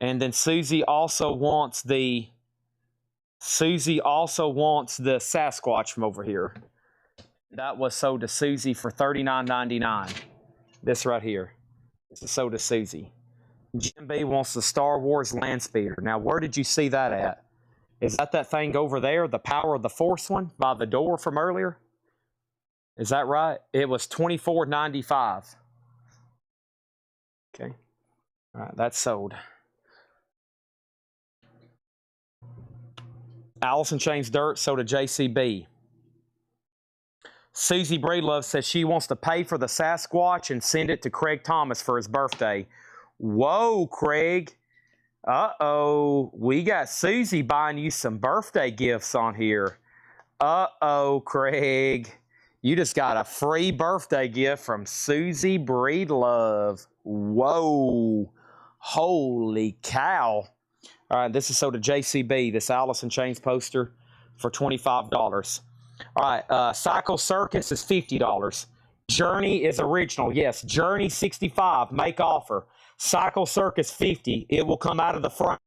And then Susie also wants the Sasquatch from over here. That was sold to Susie for $39.99. This right here. This is sold to Susie. Jim B wants the Star Wars Landspeeder. Now, where did you see that at? Is that thing over there, the Power of the Force one by the door from earlier? Is that right? It was $24.95. Okay. All right, that's sold. Alice in Chains Dirt sold to JCB. Susie Breedlove says she wants to pay for the Sasquatch and send it to Craig Thomas for his birthday. Whoa, Craig. Uh-oh. We got Susie buying you some birthday gifts on here. Uh-oh, Craig. You just got a free birthday gift from Susie Breedlove. Whoa. Holy cow. All right, this is sold to JCB, this Alice in Chains poster for $25. All right, Cycle Circus is $50. Journey is original. Yes, Journey $65, make offer. Cycle Circus $50, it will come out of the frame.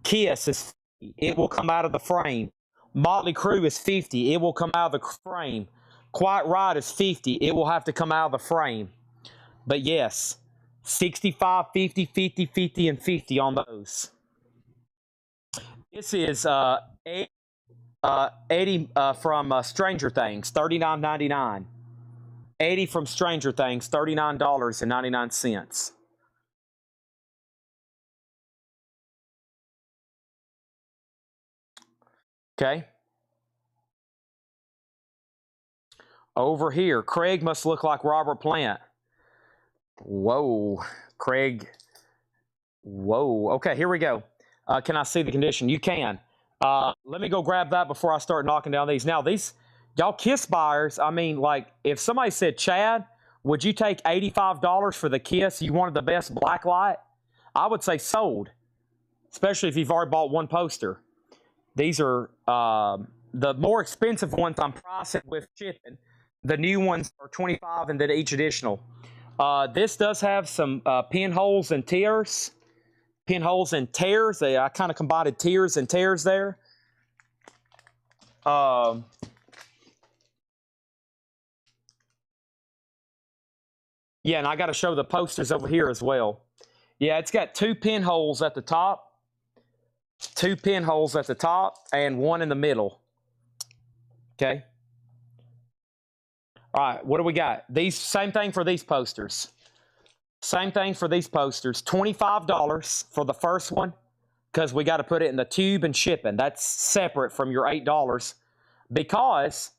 Kiss is $50, it will come out of the frame. Motley Crue is $50, it will come out of the frame. Quiet Riot is $50, it will have to come out of the frame. But yes, 65, 50, 50, 50, and 50 on those. This is Eddie from Stranger Things, $39.99. Eddie from Stranger Things, $39.99. Okay. Over here, Craig must look like Robert Plant. Whoa, Craig. Whoa. Okay, here we go. Can I see the condition? You can. Let me go grab that before I start knocking down these. Now, these, y'all Kiss buyers, I mean, like, if somebody said, Chad, would you take $85 for the Kiss? You wanted the best black light? I would say sold, especially if you've already bought one poster. These are the more expensive ones I'm pricing with shipping. The new ones are $25, and then each additional. This does have some pinholes and tears. Pinholes and tears. I kind of combined tears and tears there. Yeah, and I got to show the posters over here as well. Yeah, it's got 2 pinholes at the top. 2 pinholes at the top and 1 in the middle. Okay. All right, what do we got? These, same thing for these posters. Same thing for these posters. $25 for the first one, because we got to put it in the tube and shipping. That's separate from your $8 because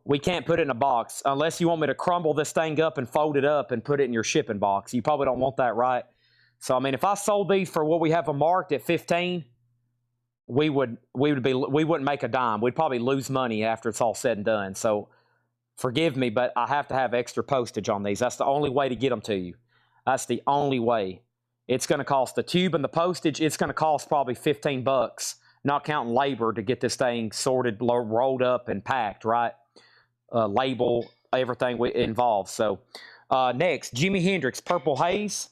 we can't put it in a box unless you want me to crumble this thing up and fold it up and put it in your shipping box. You probably don't want that, right? So, I mean, if I sold these for what we have them marked at 15, we wouldn't make a dime. We'd probably lose money after it's all said and done. So, forgive me, but I have to have extra postage on these. That's the only way to get them to you. That's the only way. It's going to cost the tube and the postage. It's going to cost probably $15, not counting labor to get this thing sorted, rolled up, and packed, right? Label, everything involved. So, next, Jimi Hendrix Purple Haze.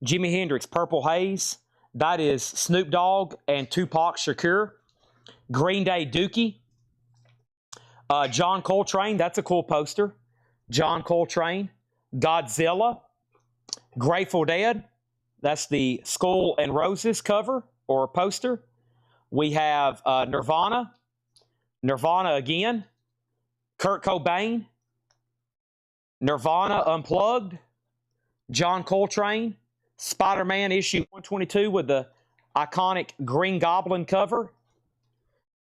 Jimi Hendrix Purple Haze. That is Snoop Dogg and Tupac Shakur. Green Day Dookie. John Coltrane, that's a cool poster. John Coltrane. Godzilla. Grateful Dead. That's the Skull and Roses cover or poster. We have Nirvana. Nirvana again. Kurt Cobain. Nirvana Unplugged. John Coltrane. Spider-Man issue 122 with the iconic Green Goblin cover.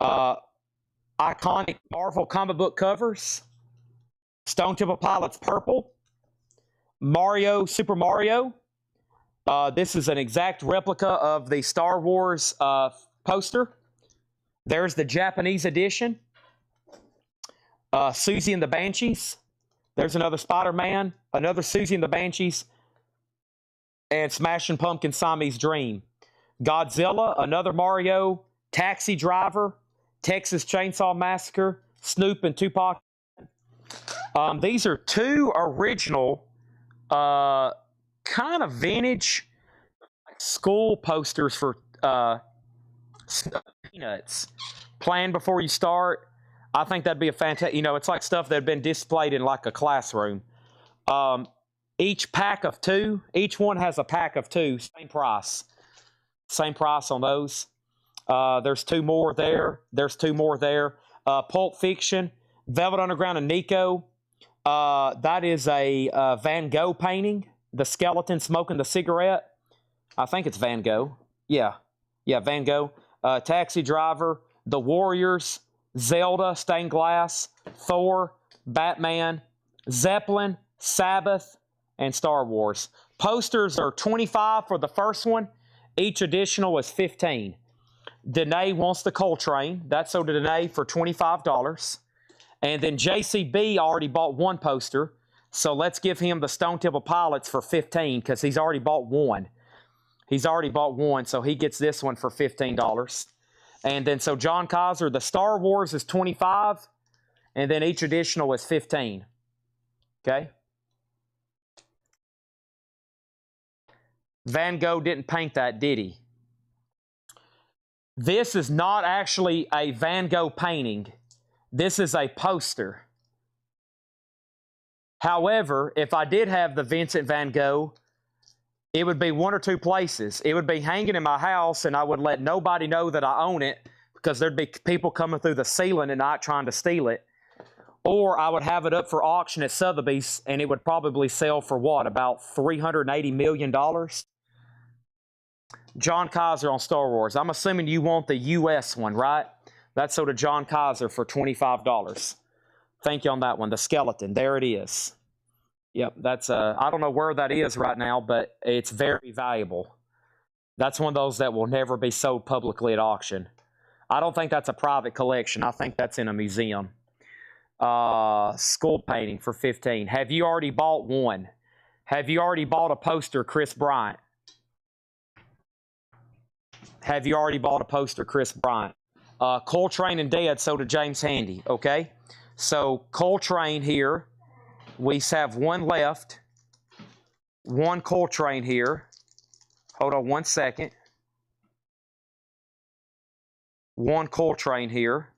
Iconic Marvel comic book covers. Stone Temple Pilots Purple. Mario, Super Mario. This is an exact replica of the Star Wars poster. There's the Japanese edition. Susie and the Banshees. There's another Spider-Man. Another Susie and the Banshees. And Smashing Pumpkin Siamese Dream. Godzilla, another Mario, Taxi Driver, Texas Chainsaw Massacre, Snoop and Tupac. These are 2 original, kind of vintage school posters for Peanuts. Plan before you start. I think that'd be a fantastic, it's like stuff that had been displayed in like a classroom. Each pack of 2, each one has a pack of 2, same price. Same price on those. There's 2 more there. There's 2 more there. Pulp Fiction, Velvet Underground and Nico. That is a Van Gogh painting. The skeleton smoking the cigarette. I think it's Van Gogh. Yeah, Van Gogh. Taxi Driver, The Warriors, Zelda, Stained Glass, Thor, Batman, Zeppelin, Sabbath, and Star Wars. Posters are $25 for the first one. Each additional is $15. Danae wants the Coltrane. That's sold to Danae for $25. And then JCB already bought 1 poster. So let's give him the Stone Temple Pilots for $15 because he's already bought 1. He's already bought 1, so he gets this one for $15. And then so John Kaiser, the Star Wars is $25. And then each additional is $15. Okay? Van Gogh didn't paint that, did he? This is not actually a Van Gogh painting. This is a poster. However, if I did have the Vincent Van Gogh, it would be 1 or 2 places. It would be hanging in my house, and I would let nobody know that I own it because there'd be people coming through the ceiling at night trying to steal it. Or I would have it up for auction at Sotheby's, and it would probably sell for what, about $380 million? John Kaiser on Star Wars. I'm assuming you want the U.S. one, right? That's sold to John Kaiser for $25. Thank you on that one. The skeleton. There it is. Yep, that's I don't know where that is right now, but it's very valuable. That's one of those that will never be sold publicly at auction. I don't think that's a private collection. I think that's in a museum. Skull painting for $15. Have you already bought one? Have you already bought a poster, Chris Bryant? Have you already bought a poster, Chris Bryant? Coltrane and Dead sold to James Handy, okay? So Coltrane here, we have one left. One Coltrane here. Hold on 1 second. One Coltrane here.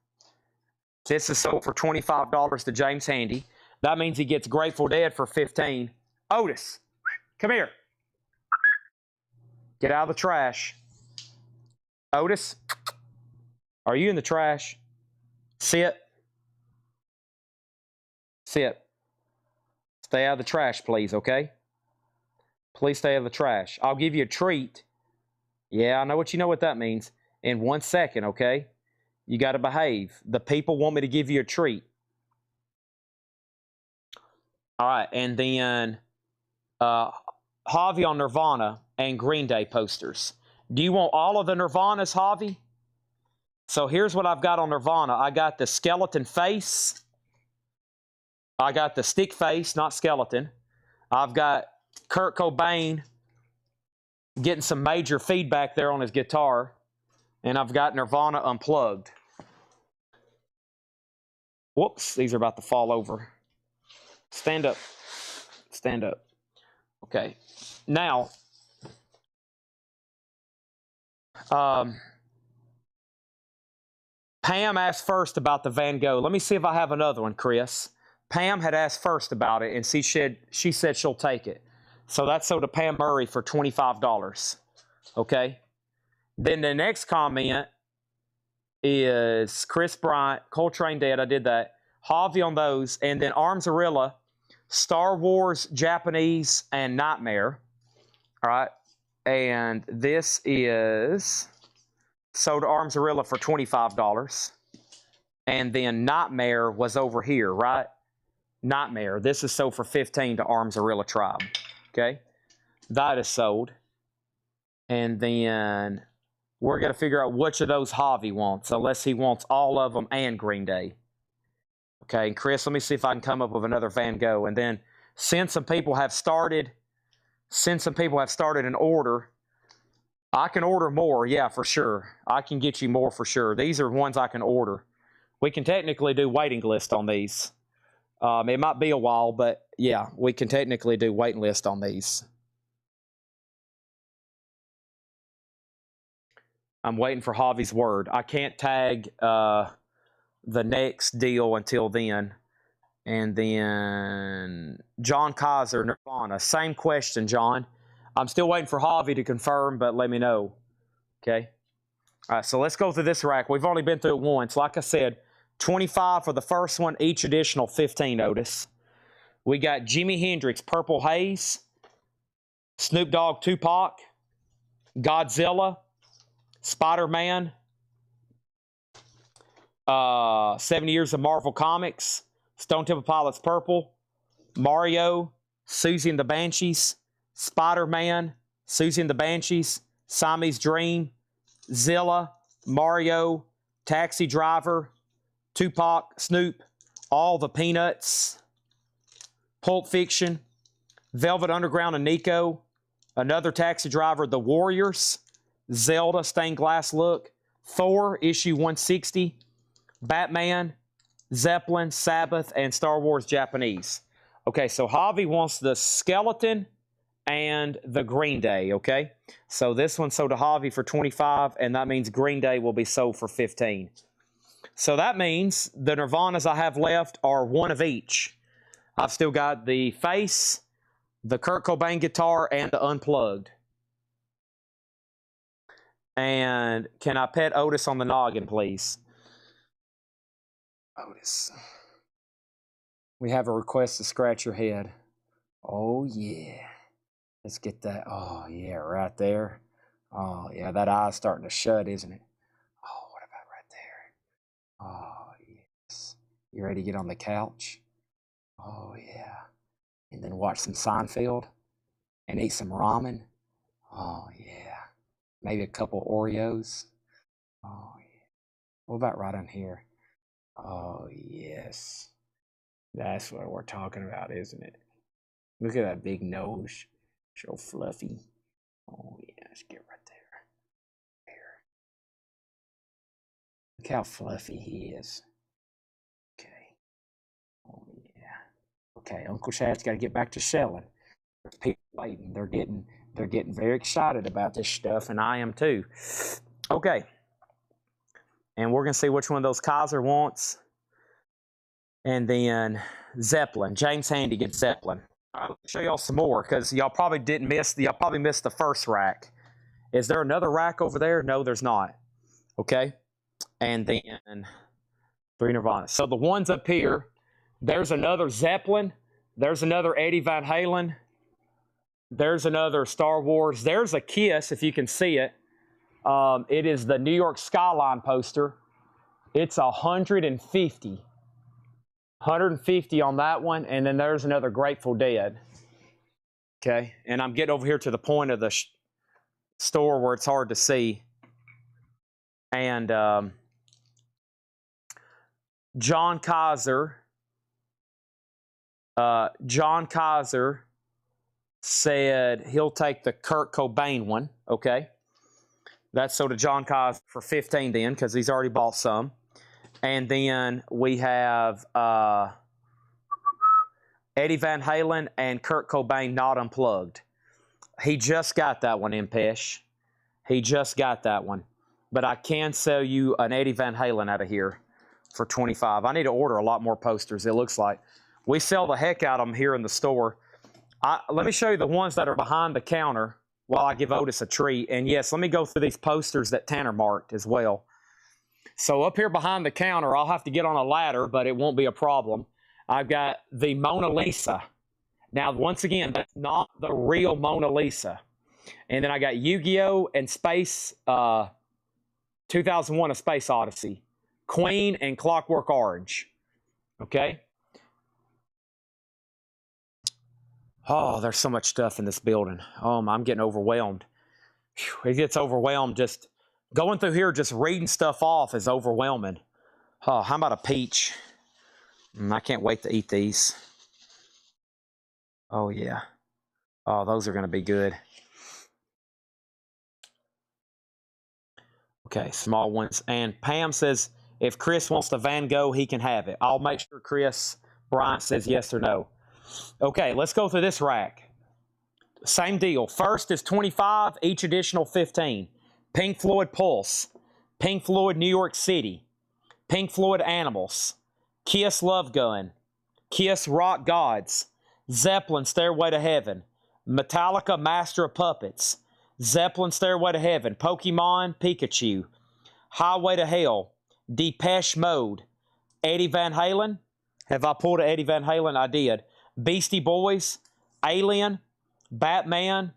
This is sold for $25 to James Handy. That means he gets Grateful Dead for $15. Otis, come here. Get out of the trash. Otis, are you in the trash? Sit. Sit. Stay out of the trash, please, okay? Please stay out of the trash. I'll give you a treat. Yeah, I know what that means. In 1 second, okay? You got to behave. The people want me to give you a treat. All right, and then Javi on Nirvana and Green Day posters. Do you want all of the Nirvanas, Javi? So here's what I've got on Nirvana. I got the skeleton face. I got the stick face, not skeleton. I've got Kurt Cobain getting some major feedback there on his guitar. And I've got Nirvana unplugged. Whoops, these are about to fall over. Stand up. Stand up. Okay. Now, Pam asked first about the Van Gogh. Let me see if I have another one, Chris. Pam had asked first about it, and she said she'll take it. So that's sold to Pam Murray for $25. Okay? Then the next comment is Chris Bryant, Coltrane Dead, I did that. Javi on those, and then Armzarilla, Star Wars, Japanese, and Nightmare. All right? And this is sold to Armzarilla for $25. And then Nightmare was over here, right? Nightmare. This is sold for $15 to Armzarilla Tribe. Okay? That is sold. And then we're going to figure out which of those Javi wants, unless he wants all of them and Green Day. Okay, and Chris, let me see if I can come up with another Van Gogh. And then since some people have started an order, I can order more, yeah, for sure. I can get you more for sure. These are ones I can order. We can technically do waiting list on these. It might be a while, but yeah, we can technically do waiting list on these. I'm waiting for Javi's word. I can't tag the next deal until then. And then John Kaiser, Nirvana. Same question, John. I'm still waiting for Javi to confirm, but let me know. Okay? All right, so let's go through this rack. We've only been through it once. Like I said, 25 for the first one, each additional 15, Otis. We got Jimi Hendrix, Purple Haze, Snoop Dogg, Tupac, Godzilla, Spider-Man, 70 Years of Marvel Comics, Stone Temple Pilots Purple, Mario, Susie and the Banshees, Spider-Man, Susie and the Banshees, Siamese Dream, Zilla, Mario, Taxi Driver, Tupac, Snoop, All the Peanuts, Pulp Fiction, Velvet Underground and Nico, Another Taxi Driver, The Warriors, Zelda, Stained Glass Look, Thor, issue 160, Batman, Zeppelin, Sabbath, and Star Wars Japanese. Okay, so Javi wants the skeleton and the Green Day, okay? So this one's sold to Javi for $25, and that means Green Day will be sold for $15. So that means the Nirvanas I have left are one of each. I've still got the Face, the Kurt Cobain guitar, and the Unplugged. And can I pet Otis on the noggin, please? Otis. We have a request to scratch your head. Oh, yeah. Let's get that. Oh, yeah, right there. Oh, yeah, that eye's starting to shut, isn't it? Oh, what about right there? Oh, yes. You ready to get on the couch? Oh, yeah. And then watch some Seinfeld and eat some ramen? Oh, yeah. Maybe a couple Oreos? Oh, yeah. What about right on here? Oh, yes. That's what we're talking about, isn't it? Look at that big nose. So fluffy. Oh, yeah. Let's get right there. There. Look how fluffy he is. Okay. Oh, yeah. Okay, Uncle Chad's got to get back to selling. People waiting. They're getting very excited about this stuff, and I am too. Okay. And we're going to see which one of those Kaiser wants. And then Zeppelin. James Handy gets Zeppelin. I'll show y'all some more because y'all probably missed the first rack. Is there another rack over there? No, there's not. Okay. And then 3 Nirvana. So the ones up here, there's another Zeppelin. There's another Eddie Van Halen. There's another Star Wars. There's a Kiss, if you can see it. It is the New York Skyline poster. It's 150. 150 on that one, and then there's another Grateful Dead. Okay, and I'm getting over here to the point of the store where it's hard to see. And John Kaiser said he'll take the Kurt Cobain one. Okay, that's so to John Kaiser for 15 then, because he's already bought some. And then we have Eddie Van Halen and Kurt Cobain Not Unplugged. He just got that one, Impesh. He just got that one. But I can sell you an Eddie Van Halen out of here for $25. I need to order a lot more posters, it looks like. We sell the heck out of them here in the store. Let me show you the ones that are behind the counter while I give Otis a treat. And yes, let me go through these posters that Tanner marked as well. So up here behind the counter, I'll have to get on a ladder, but it won't be a problem. I've got the Mona Lisa. Now, once again, that's not the real Mona Lisa. And then I got Yu-Gi-Oh! And Space, 2001: A Space Odyssey. Queen and Clockwork Orange. Okay? Oh, there's so much stuff in this building. Oh, I'm getting overwhelmed. Whew, it gets overwhelmed just... Going through here, just reading stuff off is overwhelming. Oh, how about a peach? I can't wait to eat these. Oh, yeah. Oh, those are going to be good. Okay, small ones. And Pam says, if Chris wants the Van Gogh, he can have it. I'll make sure Chris Bryant says yes or no. Okay, let's go through this rack. Same deal. First is 25, each additional 15. Pink Floyd Pulse, Pink Floyd New York City, Pink Floyd Animals, Kiss Love Gun, Kiss Rock Gods, Zeppelin Stairway to Heaven, Metallica Master of Puppets, Zeppelin Stairway to Heaven, Pokemon Pikachu, Highway to Hell, Depeche Mode, Eddie Van Halen. Have I pulled an Eddie Van Halen? I did. Beastie Boys, Alien, Batman.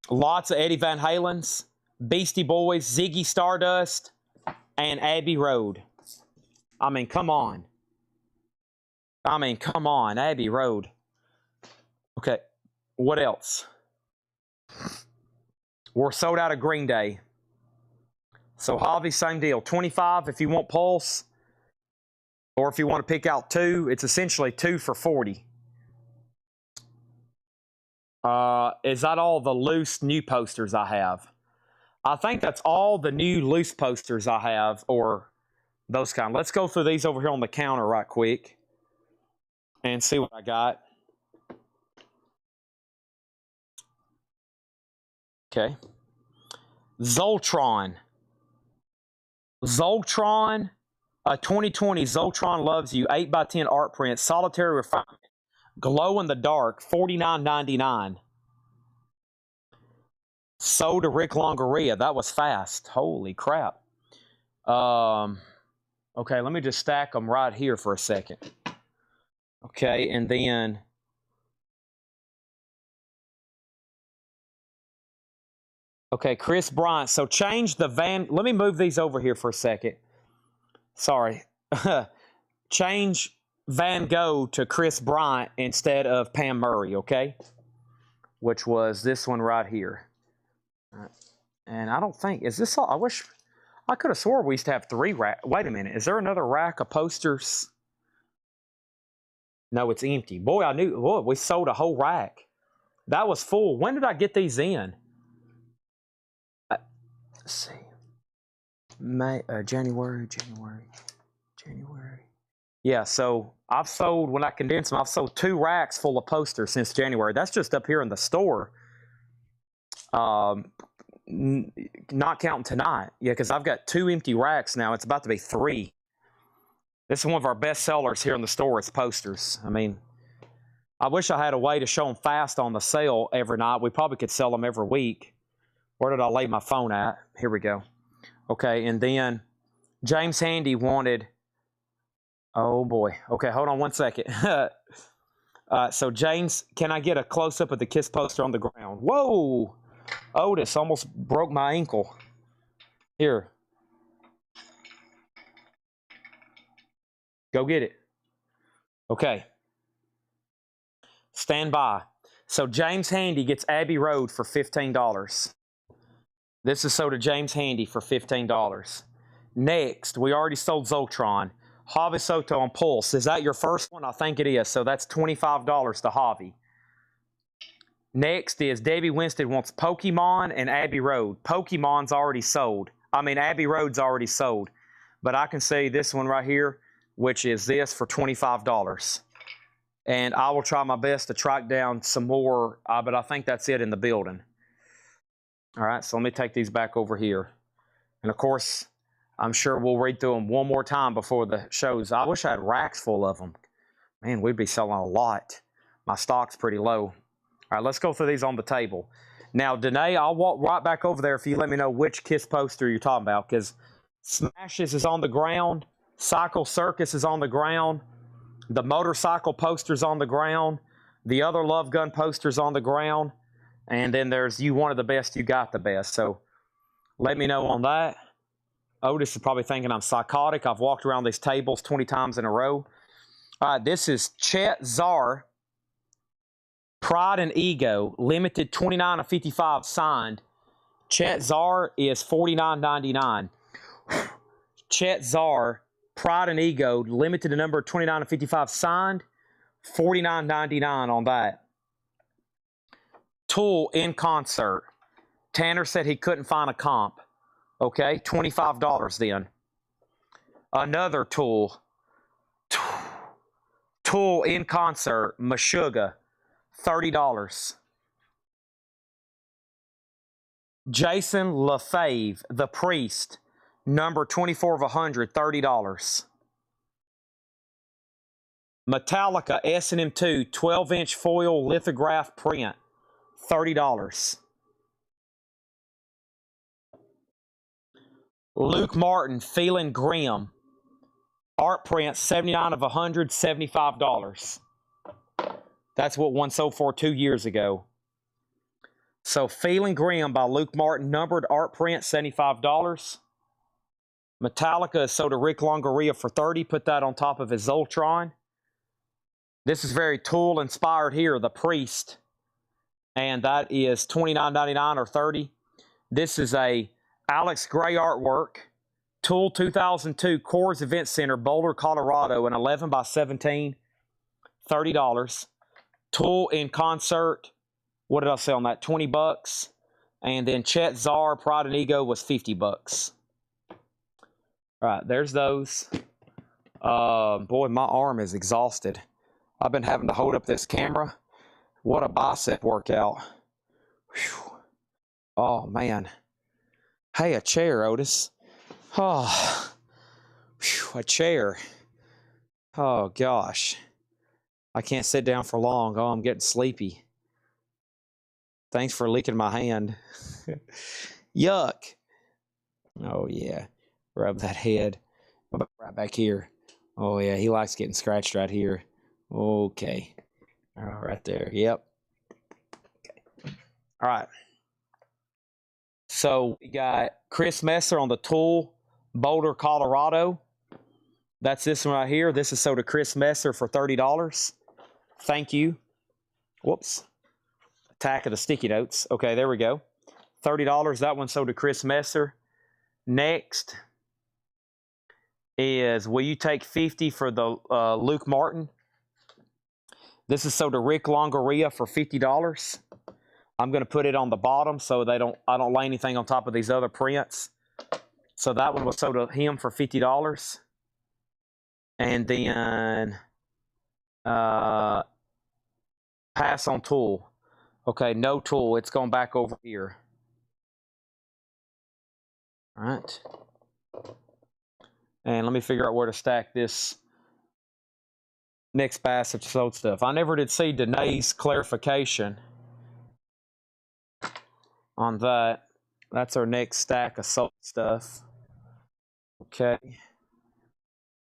Lots of Eddie Van Halen's, Beastie Boys, Ziggy Stardust, and Abbey Road. I mean, come on. Abbey Road. Okay, what else? We're sold out of Green Day. So, Javi, same deal. 25 if you want Pulse, or if you want to pick out 2, it's essentially 2 for 40. Is that all the loose new posters I have? I think that's all the new loose posters I have, or those kind. Let's go through these over here on the counter right quick and see what I got. Okay. Zoltron. Zoltron, a 2020 Zoltron Loves You 8x10 art print, solitary refinement. Glow in the dark, $49.99. Sold to Rick Longoria. That was fast. Holy crap. Okay, let me just stack them right here for a second. Okay, and then... Okay, Chris Bryant. So change the Van... Let me move these over here for a second. Sorry. Change Van Gogh to Chris Bryant instead of Pam Murray, okay? Which was this one right here. And I don't think... Is this all... I wish... I could have swore we used to have 3 racks. Wait a minute. Is there another rack of posters? No, it's empty. Boy, I knew... Boy, we sold a whole rack. That was full. When did I get these in? Let's see. January. Yeah, so I've sold, when I condense them, I've sold 2 racks full of posters since January. That's just up here in the store. Not counting tonight. Yeah, because I've got 2 empty racks now. It's about to be 3. This is one of our best sellers here in the store. It's posters. I mean, I wish I had a way to show them fast on the sale every night. We probably could sell them every week. Where did I lay my phone at? Here we go. Okay, and then James Handy wanted... Oh, boy. Okay, hold on one second. So, James, can I get a close-up of the KISS poster on the ground? Whoa! Otis almost broke my ankle. Here. Go get it. Okay. Stand by. So, James Handy gets Abbey Road for $15. This is sold to James Handy for $15. Next, we already sold Zoltron. Javi Soto on Pulse. Is that your first one? I think it is. So that's $25 to Javi. Next is Debbie Winston wants Pokemon and Abbey Road. Pokemon's already sold. I mean, Abbey Road's already sold. But I can see this one right here, which is this for $25. And I will try my best to track down some more, but I think that's it in the building. All right, so let me take these back over here. And, of course, I'm sure we'll read through them one more time before the shows. I wish I had racks full of them. Man, we'd be selling a lot. My stock's pretty low. All right, let's go through these on the table. Now, Danae, I'll walk right back over there if you let me know which KISS poster you're talking about, because Smashes is on the ground, Cycle Circus is on the ground, the motorcycle poster's on the ground, the other Love Gun poster's on the ground, and then there's You Wanted the Best, You Got the Best. So let me know on that. Otis is probably thinking I'm psychotic. I've walked around these tables 20 times in a row. All right, this is Chet Zar, Pride and Ego, limited 29 of 55 signed. Chet Zar is $49.99. Chet Zar, Pride and Ego, limited to number 29 of 55 signed, $49.99 on that. Tool in concert. Tanner said he couldn't find a comp. Okay, $25 then. Another Tool. Tool in concert, Meshuggah, $30. Jason LaFave, The Priest, number 24 of 100, $30. Metallica S&M 2, 12-inch foil lithograph print, $30. Luke Martin, Feeling Grim, art print, 79 of 100, $75. That's what one sold for 2 years ago. So Feeling Grim by Luke Martin, numbered art print, $75. Metallica is sold to Rick Longoria for $30. Put that on top of his Zoltron. This is very Tool inspired here, The Priest. And that is $29.99 or $30. This is a Alex Gray artwork. Tool 2002 Coors Event Center, Boulder, Colorado, an 11 by 17, $30. Tool in concert, what did I say on that? $20. And then Chet Zar, Pride and Ego was $50. All right, there's those. Boy, my arm is exhausted. I've been having to hold up this camera. What a bicep workout. Whew. Oh, man. Hey, a chair, Otis. Oh, whew, a chair. Oh, gosh. I can't sit down for long. Oh, I'm getting sleepy. Thanks for licking my hand. Yuck. Oh, yeah. Rub that head. Right back here. Oh, yeah. He likes getting scratched right here. Okay. All right there. Yep. Okay. All right. So we got Chris Messer on the Tool, Boulder, Colorado. That's this one right here. This is sold to Chris Messer for $30. Thank you. Whoops. Attack of the sticky notes. Okay, there we go. $30. That one sold to Chris Messer. Next is Will You Take 50 for the Luke Martin. This is sold to Rick Longoria for $50. I'm going to put it on the bottom so I don't lay anything on top of these other prints. So that one was sold to him for $50. And then pass on tool. Okay, no tool. It's going back over here. All right. And let me figure out where to stack this next batch of sold stuff. I never did see Danae's clarification on that. That's our next stack of sold stuff. Okay.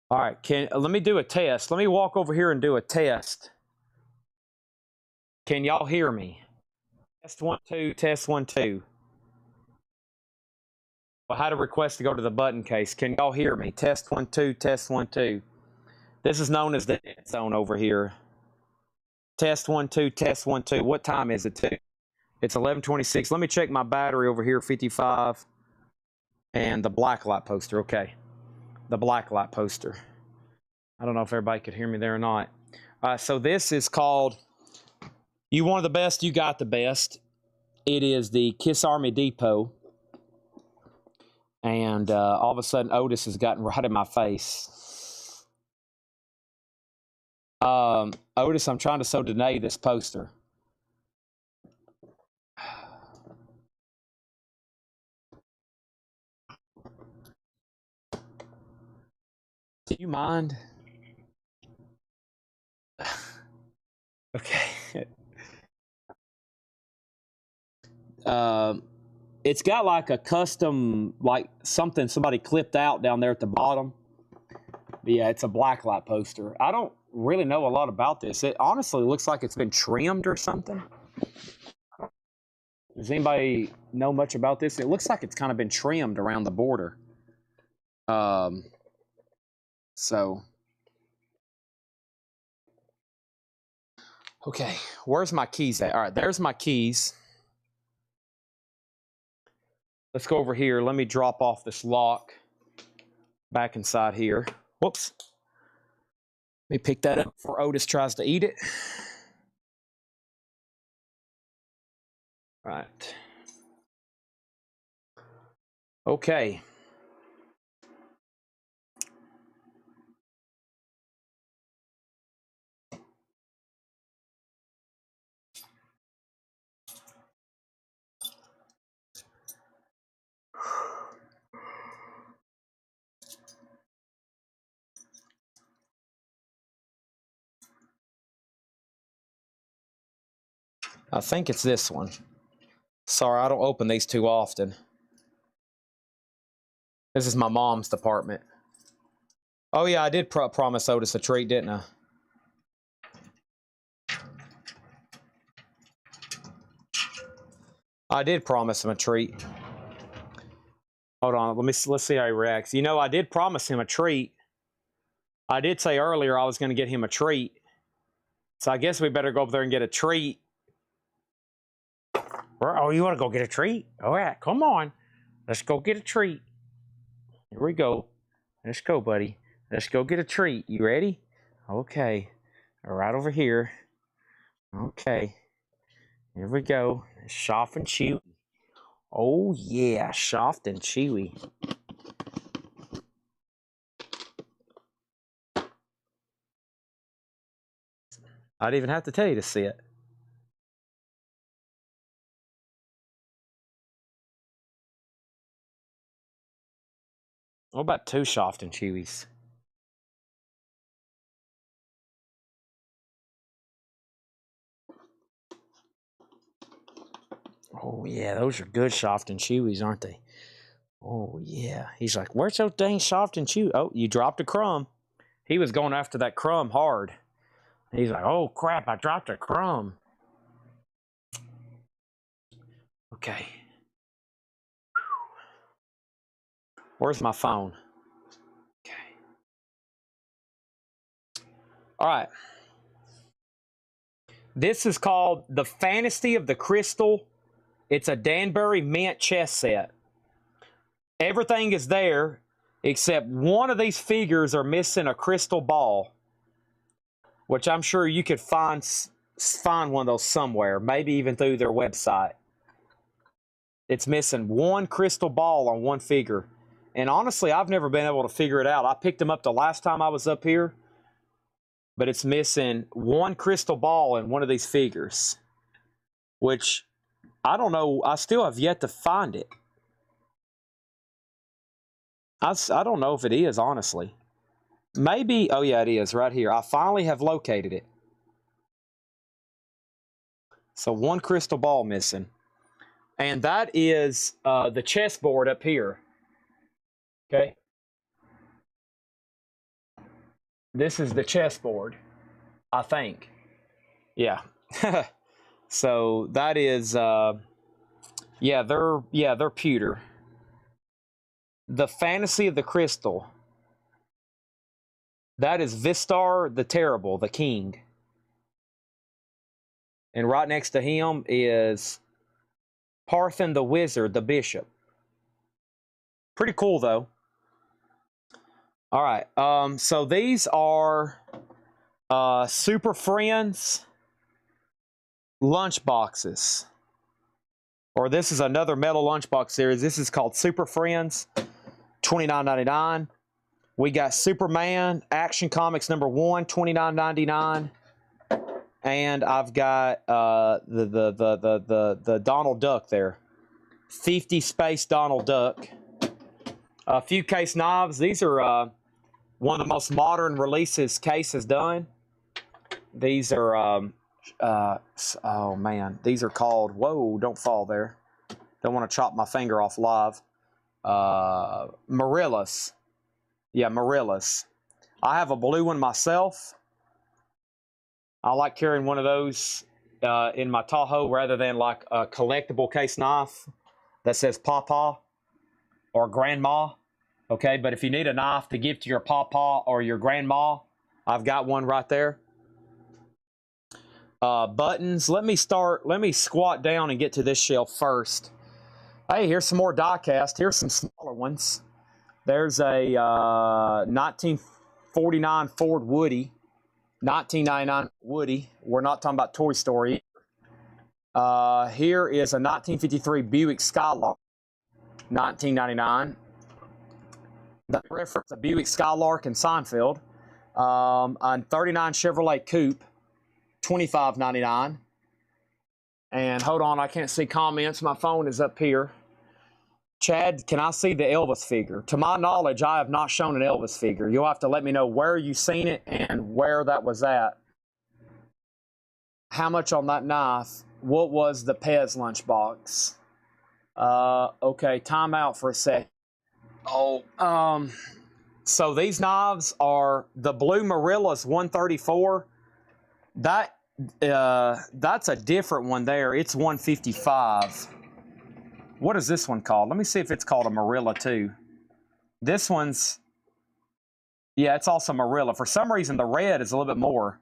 All right. Let me do a test. Let me walk over here and do a test. Can y'all hear me? Test 1 2. Test 1 2. I had a request to go to the button case. Can y'all hear me? Test 1 2. Test 1 2. This is known as the dead zone over here. Test 1 2. Test 1 2. What time is it? 2. It's 11:26. Let me check my battery over here. 55. And the black light poster. Okay. The black light poster. I don't know if everybody could hear me there or not. So this is called You Want the Best, You Got the Best. It is the Kiss Army Depot. And all of a sudden, Otis has gotten right in my face. Otis, I'm trying to show Danae this poster. Do you mind? Okay. It's got like a custom, like something somebody clipped out down there at the bottom. But yeah, it's a blacklight poster. I don't really know a lot about this. It honestly looks like it's been trimmed or something. Does anybody know much about this? It looks like it's kind of been trimmed around the border. So, okay, where's my keys at? All right, there's my keys. Let's go over here. Let me drop off this lock back inside here. Whoops. Let me pick that up before Otis tries to eat it. All right. Okay. I think it's this one. Sorry, I don't open these too often. This is my mom's department. Oh yeah, I did promise Otis a treat, didn't I? I did promise him a treat. Hold on, let's see how he reacts. You know, I did promise him a treat. I did say earlier I was going to get him a treat. So I guess we better go up there and get a treat. Oh, you want to go get a treat? All right, come on. Let's go get a treat. Here we go. Let's go, buddy. Let's go get a treat. You ready? Okay. Right over here. Okay. Here we go. Soft and chewy. Oh, yeah. Soft and chewy. I didn't even have to tell you to see it. What about 2 soft and chewies? Oh, yeah, those are good soft and chewies, aren't they? Oh, yeah. He's like, where's those dang soft and chewy? Oh, you dropped a crumb. He was going after that crumb hard. He's like, oh, crap, I dropped a crumb. Okay. Where's my phone? Okay. All right. This is called The Fantasy of the Crystal. It's a Danbury Mint chess set. Everything is there except one of these figures are missing a crystal ball, which I'm sure you could find find one of those somewhere, maybe even through their website. It's missing one crystal ball on one figure. And honestly, I've never been able to figure it out. I picked them up the last time I was up here, but it's missing one crystal ball in one of these figures, which I don't know. I still have yet to find it. I don't know if it is, honestly. Maybe, oh yeah, it is right here. I finally have located it. So one crystal ball missing. And that is the chessboard up here. Okay. This is the chessboard, I think. Yeah. So that is, yeah, they're pewter. The Fantasy of the Crystal. That is Vistar the Terrible, the king. And right next to him is Parthen the Wizard, the bishop. Pretty cool, though. All right. So these are Super Friends lunch boxes. Or this is another metal lunchbox series. This is called Super Friends, $29.99. We got Superman Action Comics #1, $29.99. And I've got the Donald Duck there. 50 Space Donald Duck. A few case knives. These are one of the most modern releases Case has done. These are, oh man, these are called, whoa, don't fall there. Don't want to chop my finger off live. Marillas. Yeah, Marillas. I have a blue one myself. I like carrying one of those in my Tahoe rather than like a collectible case knife that says Papa or Grandma. Okay, but if you need a knife to give to your Papa or your Grandma, I've got one right there. Buttons. Let me squat down and get to this shelf first. Hey, here's some more die-cast. Here's some smaller ones. There's a 1949 Ford Woody, 1999 Woody. We're not talking about Toy Story. Here is a 1953 Buick Skylark, 1999. That reference a Buick Skylark in Seinfeld. A 39 Chevrolet Coupe, $25.99. And hold on, I can't see comments. My phone is up here. Chad, can I see the Elvis figure? To my knowledge, I have not shown an Elvis figure. You'll have to let me know where you've seen it and where that was at. How much on that knife? What was the Pez lunchbox? Okay, time out for a sec. So these knives are the blue Marillas 134. That's a different one there. It's 155. What is this one called? Let me see if it's called a Marilla too. This one's, yeah, it's also Marilla. For some reason, the red is a little bit more.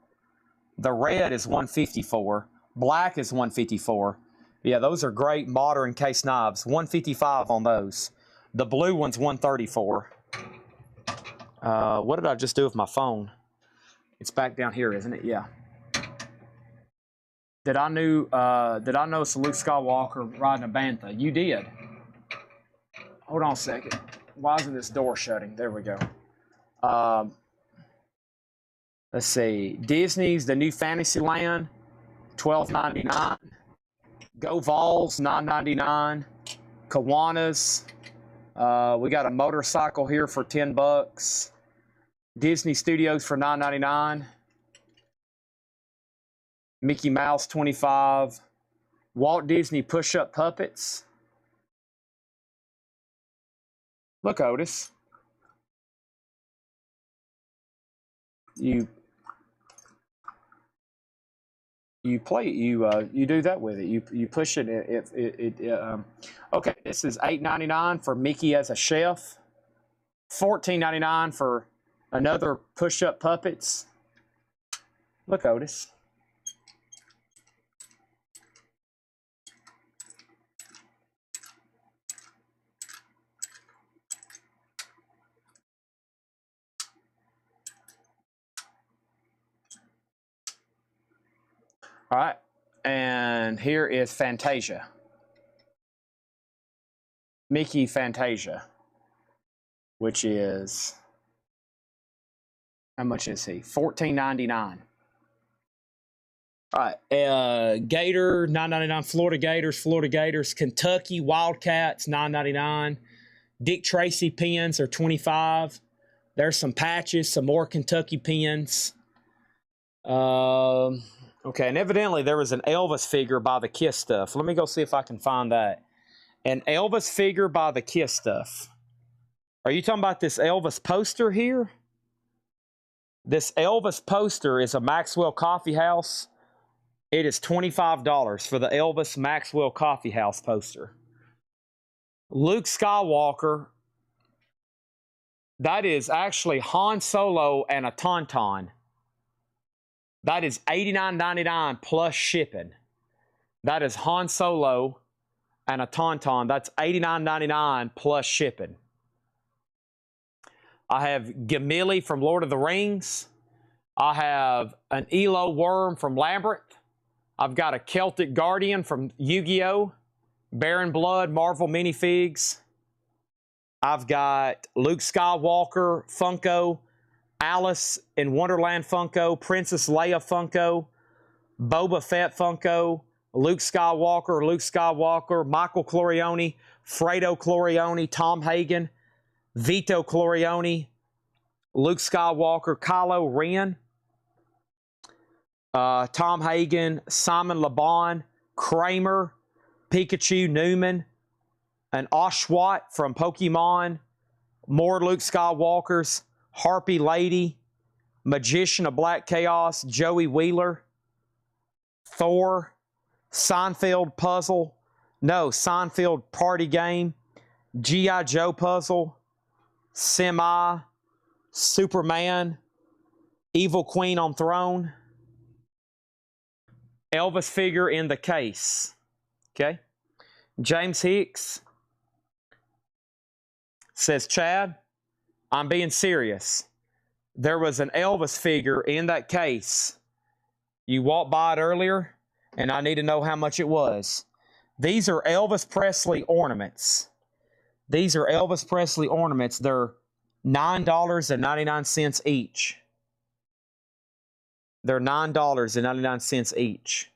The red is 154. Black is 154. Yeah, those are great modern case knives. 155 on those. The blue one's 134. What did I just do with my phone? It's back down here, isn't it? Yeah. Did I notice Luke Skywalker riding a Bantha? You did. Hold on a second. Why isn't this door shutting? There we go. Let's see. Disney's The New Fantasyland, $12.99. Go Vols, $9.99. Kiwanis. We got a motorcycle here for $10. Disney Studios for $9.99. Mickey Mouse, $25. Walt Disney push-up puppets. Look, Otis. You do that with it. You push it. Okay, this is $8.99 for Mickey as a chef. $14.99 for another push-up puppets. Look, Otis. All right. And here is Fantasia. Mickey Fantasia, which is, how much is he? $14.99. All right. Gator, $9.99. Florida Gators. Kentucky Wildcats, $9.99. Dick Tracy pins are $25. There's some patches, some more Kentucky pins. Okay, and evidently there was an Elvis figure by the Kiss Stuff. Let me go see if I can find that. An Elvis figure by the Kiss Stuff. Are you talking about this Elvis poster here? This Elvis poster is a Maxwell Coffee House. It is $25 for the Elvis Maxwell Coffee House poster. Luke Skywalker. That is actually Han Solo and a Tauntaun. That is $89.99 plus shipping. That is Han Solo and a Tauntaun. That's $89.99 plus shipping. I have Gimli from Lord of the Rings. I have an Elo worm from Labyrinth. I've got a Celtic Guardian from Yu-Gi-Oh! Baron Blood Marvel minifigs. I've got Luke Skywalker Funko, Alice in Wonderland Funko, Princess Leia Funko, Boba Fett Funko, Luke Skywalker, Michael Clorione, Fredo Clorione, Tom Hagen, Vito Clorione, Luke Skywalker, Kylo Ren, Tom Hagen, Simon LeBon, Kramer, Pikachu Newman, an Oshawott from Pokemon, more Luke Skywalkers, Harpy Lady, Magician of Black Chaos, Joey Wheeler, Thor, Seinfeld Puzzle, Seinfeld Party Game, G.I. Joe Puzzle, Semi, Superman, Evil Queen on Throne, Elvis figure in the case. Okay. James Hicks says, Chad, I'm being serious. There was an Elvis figure in that case. You walked by it earlier, and I need to know how much it was. These are Elvis Presley ornaments. These are Elvis Presley ornaments. They're $9.99 each. They're $9.99 each.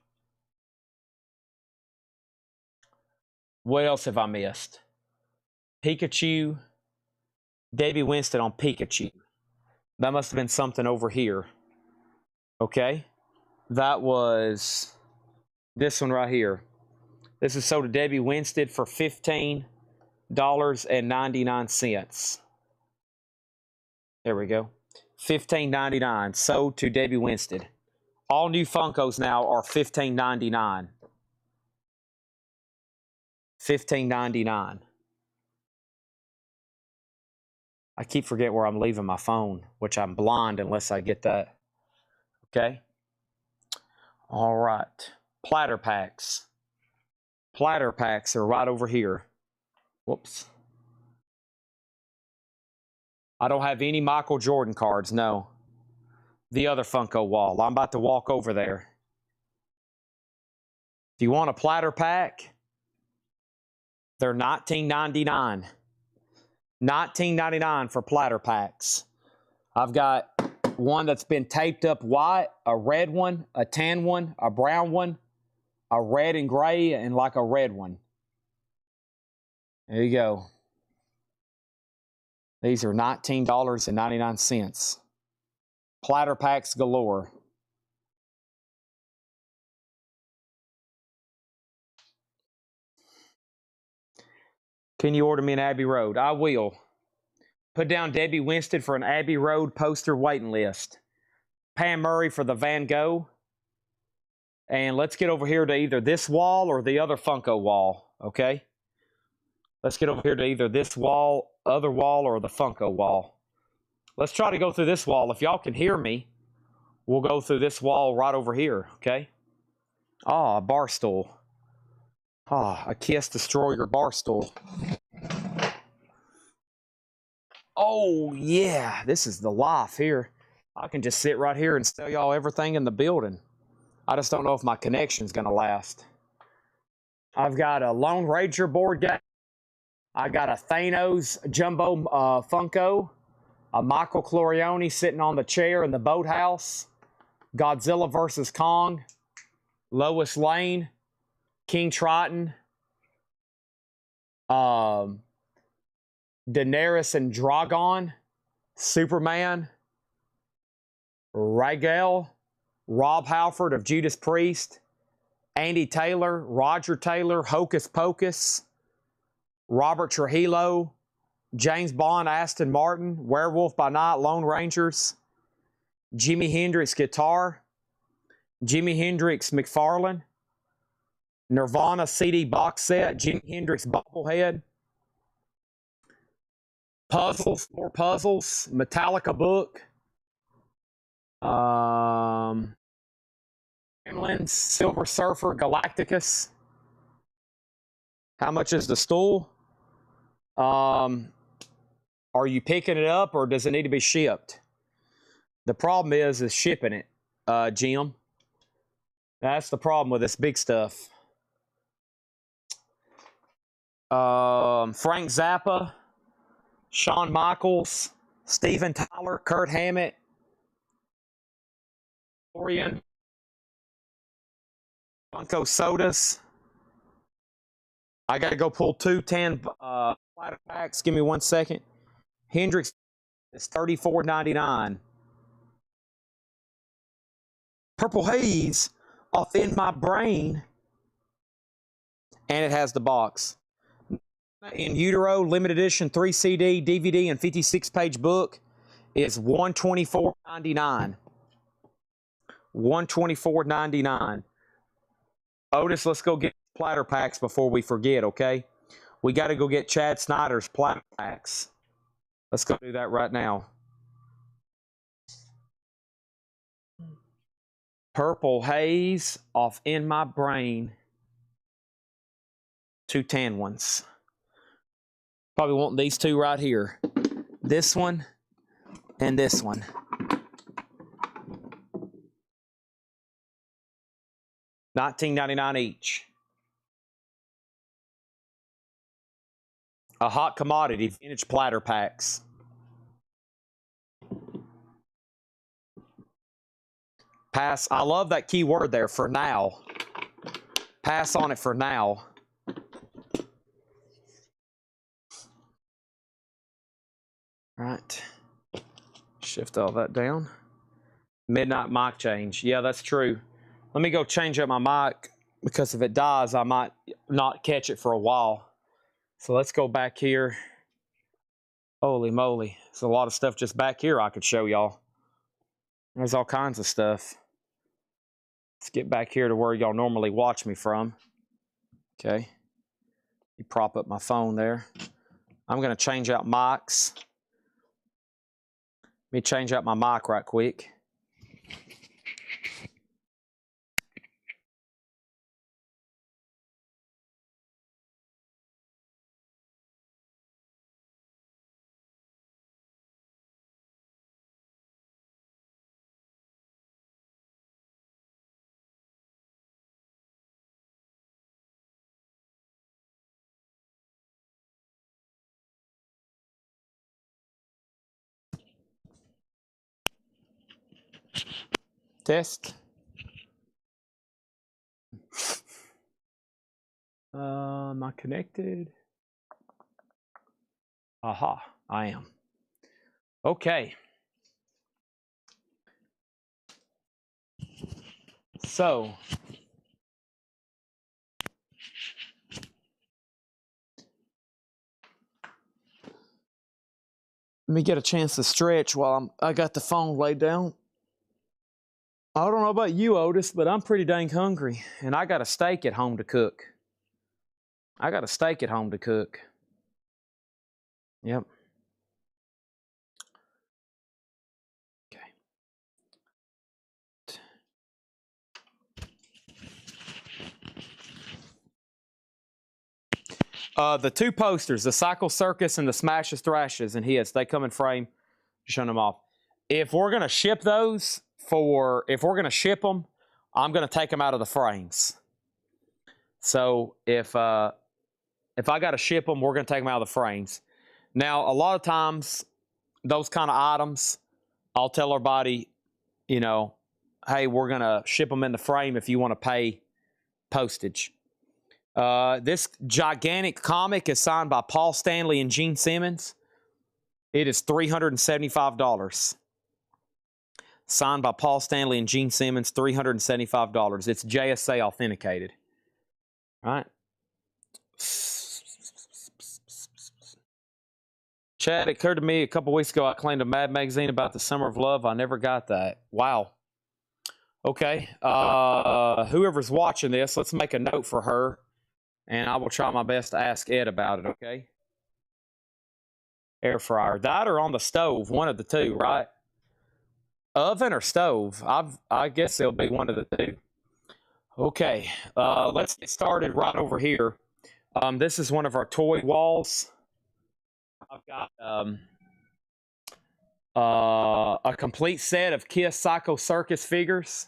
What else have I missed? Pikachu. Debbie Winston on Pikachu. That must have been something over here. Okay. That was this one right here. This is sold to Debbie Winston for $15.99. There we go. $15.99 sold to Debbie Winston. All new Funkos now are $15.99. $15.99. I keep forgetting where I'm leaving my phone, which I'm blind unless I get that. Okay. All right. Platter packs. Platter packs are right over here. Whoops. I don't have any Michael Jordan cards, no. The other Funko wall. I'm about to walk over there. Do you want a platter pack? They're $19.99. $19.99 for platter packs. I've got one that's been taped up white, a red one, a tan one, a brown one, a red and gray, and like a red one. There you go. These are $19.99. Platter packs galore. Can you order me an Abbey Road? I will. Put down Debbie Winston for an Abbey Road poster waiting list. Pam Murray for the Van Gogh. And let's get over here to either this wall or the other Funko wall, okay? Let's get over here to either this wall, other wall, or the Funko wall. Let's try to go through this wall. If y'all can hear me, we'll go through this wall right over here, okay? Ah, a bar stool. Ah, a Kiss Destroyer bar stool. Oh, yeah, this is the life here. I can just sit right here and tell y'all everything in the building. I just don't know if my connection's going to last. I've got a Lone Ranger board game. I got a Thanos Jumbo Funko. A Michael Clorione sitting on the chair in the boathouse. Godzilla vs. Kong. Lois Lane. King Triton. Daenerys and Drogon. Superman. Raguel. Rob Halford of Judas Priest. Andy Taylor. Roger Taylor. Hocus Pocus. Robert Trujillo. James Bond, Aston Martin. Werewolf by Night, Lone Rangers. Jimi Hendrix guitar. Jimi Hendrix McFarlane. Nirvana CD box set. Jimi Hendrix bobblehead. Puzzles, more puzzles. Metallica book. Gremlins, Silver Surfer, Galacticus. How much is the stool? Are you picking it up or does it need to be shipped? The problem is shipping it, Jim. That's the problem with this big stuff. Frank Zappa, Shawn Michaels, Steven Tyler, Kurt Hammett, Orion, Funko Sodas. I got to go pull 210 platter packs. Give me 1 second. Hendrix is $34.99. Purple Haze off In My Brain. And it has the box. In Utero, limited edition 3 CD, DVD, and 56-page book is $124.99. $124.99. Otis, let's go get platter packs before we forget, okay? We got to go get Chad Snyder's platter packs. Let's go do that right now. Purple Haze off In My Brain. 2 tan ones. Probably want these two right here. This one and this one. $19.99 each. A hot commodity, vintage platter packs. Pass. I love that key word there, for now. Pass on it for now. Right. Shift all that down. Midnight mic change. Yeah, that's true. Let me go change up my mic because if it dies, I might not catch it for a while. So let's go back here. Holy moly. There's a lot of stuff just back here I could show y'all. There's all kinds of stuff. Let's get back here to where y'all normally watch me from. Okay. You prop up my phone there. I'm going to change out mics. Let me change out my mic right quick. Test. Am I connected? Aha, I am. Okay. So, let me get a chance to stretch while I got the phone laid down. I don't know about you, Otis, but I'm pretty dang hungry, and I got a steak at home to cook. I got a steak at home to cook. Yep. Okay. The two posters, the Cycle Circus and the Smashes Thrashes and hits, they come in frame. Showing them off. If we're gonna ship those if we're gonna ship them, I'm going to take them out of the frames. So if I got to ship them, we're going to take them out of the frames. Now, a lot of times, those kind of items, I'll tell everybody, you know, hey, we're going to ship them in the frame if you want to pay postage. This gigantic comic is signed by Paul Stanley and Gene Simmons. It is $375. Signed by Paul Stanley and Gene Simmons, $375. It's JSA authenticated. All right. Chad, it occurred to me a couple weeks ago I claimed a Mad magazine about the Summer of Love. I never got that. Wow. Okay. Whoever's watching this, let's make a note for her, and I will try my best to ask Ed about it, okay? Air fryer. That or on the stove, one of the two, right? Oven or stove? I guess it'll be one of the two. Okay. Let's get started right over here. This is one of our toy walls. I've got a complete set of Kiss Psycho Circus figures.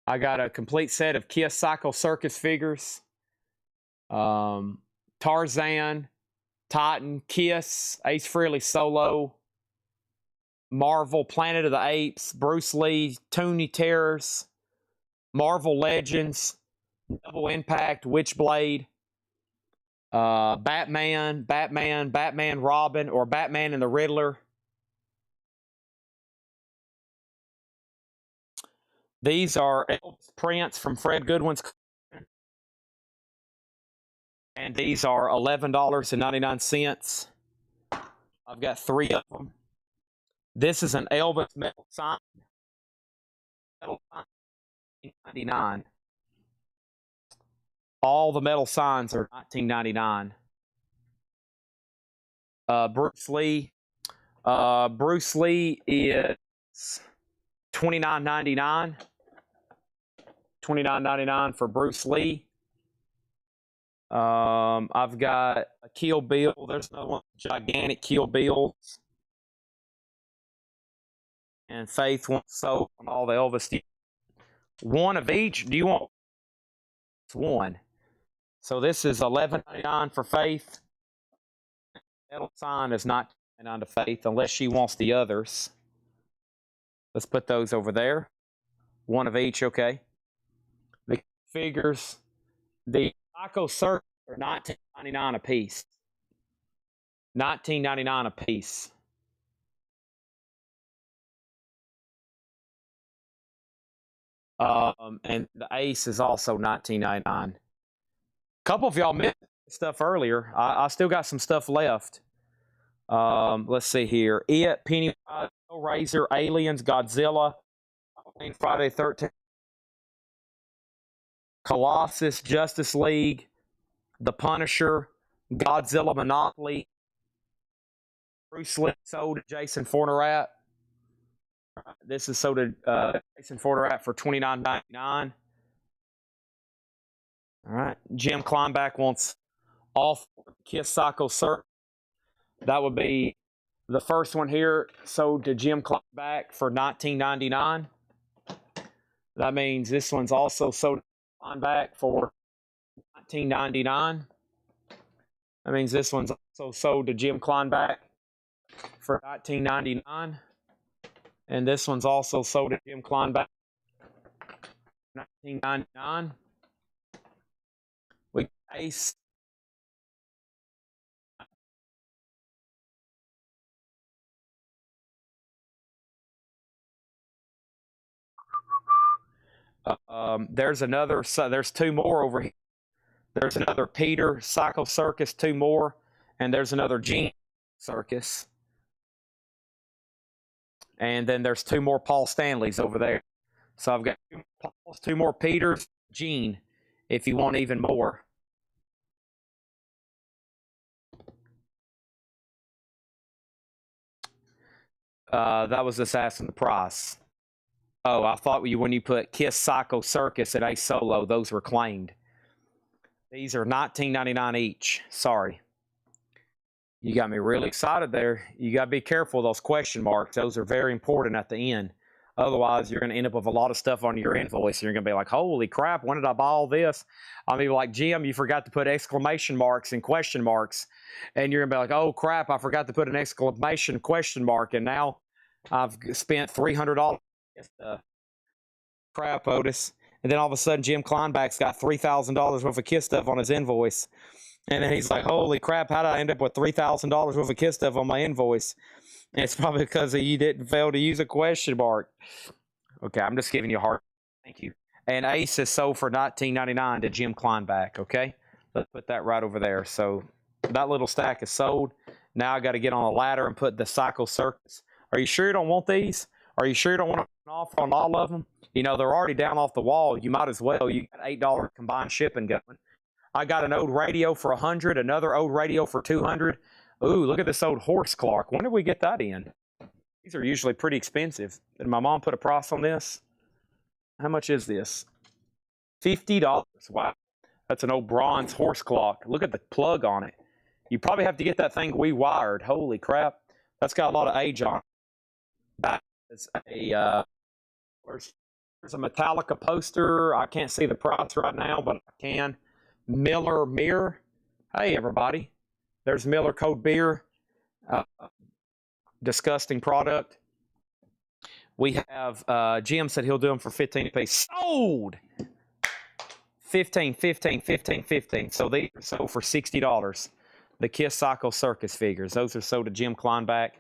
I got a complete set of Kiss Psycho Circus figures. Tarzan, Titan, Kiss, Ace Frehley Solo, Marvel, Planet of the Apes, Bruce Lee, Toonie Terrors, Marvel Legends, Double Impact, Witchblade, Batman, Robin, or Batman and the Riddler. These are Elvis prints from Fred Goodwin's. And these are $11.99. I've got 3 of them. This is an Elvis metal sign. Metal sign, $19.99. All the metal signs are $19.99. Bruce Lee. Bruce Lee is $29.99. $29.99 for Bruce Lee. I've got a Kill Bill. There's another one, gigantic Kill Bills. And Faith wants soap on all the Elvis. One of each. Do you want one? So this is $11.99 for Faith. Metal sign is not $9.99 to Faith unless she wants the others. Let's put those over there. One of each, okay. The figures, the Psycho Circus are $19.99 a piece. $19.99 a piece. And the Ace is also $19.99. A couple of y'all missed stuff earlier. I still got some stuff left. Let's see here. It, Pennywise, Razor, Aliens, Godzilla, Friday the 13th, Colossus, Justice League, The Punisher, Godzilla, Monopoly, Bruce Lee sold to Jason Fornerat. This is sold to Jason Fornerat for $29.99. All right. Jim Kleinback wants all 4 Kiss Psycho Circus. That would be the first one here, sold to Jim Kleinback for $19.99. That means this one's also sold to Kleinback for $19.99. That means this one's also sold to Jim Kleinback for $19.99. And this one's also sold to Jim Kleinback for $19.99. We got Ace. There's 2 more over here. There's another Peter Psycho Circus, 2 more, and there's another Gene Circus. And then there's 2 more Paul Stanleys over there. So I've got 2 Pauls, 2 more Peters, Gene, if you want even more. That was just asking the price. Oh, I thought when you put Kiss Psycho Circus at Ace Solo, those were claimed. These are $19.99 each. Sorry. You got me really excited there. You got to be careful of those question marks. Those are very important at the end. Otherwise, you're going to end up with a lot of stuff on your invoice. And you're going to be like, holy crap, when did I buy all this? I mean, like, Jim, you forgot to put exclamation marks and question marks. And you're going to be like, oh crap, I forgot to put an exclamation question mark. And now I've spent $300. Crap, Otis. And then all of a sudden, Jim Kleinback's got $3,000 worth of KISS stuff on his invoice. And then he's like, holy crap, how did I end up with $3,000 worth of KISS stuff on my invoice? And it's probably because you didn't fail to use a question mark. Okay, I'm just giving you a hard thank you. And Ace is sold for $19.99 to Jim Kleinback, okay? Let's put that right over there. So that little stack is sold. Now I got to get on a ladder and put the Cycle Circus. Are you sure you don't want these? Are you sure you don't want to offer on all of them? You know, they're already down off the wall. You might as well. You got $8 combined shipping going. I got an old radio for $100, another old radio for $200. Ooh, look at this old Horse Clark. When did we get that in? These are usually pretty expensive. Did my mom put a price on this? How much is this? $50. Wow. That's an old bronze horse clock. Look at the plug on it. You probably have to get that thing rewired. Holy crap. That's got a lot of age on it. That is a, there's a Metallica poster. I can't see the price right now, but I can. Miller Mirror. Hey, everybody. There's Miller Code Beer. Disgusting product. We have, Jim said he'll do them for 15 a piece. Sold! 15. So these are sold for $60. The KISS Cycle Circus figures. Those are sold to Jim Kleinback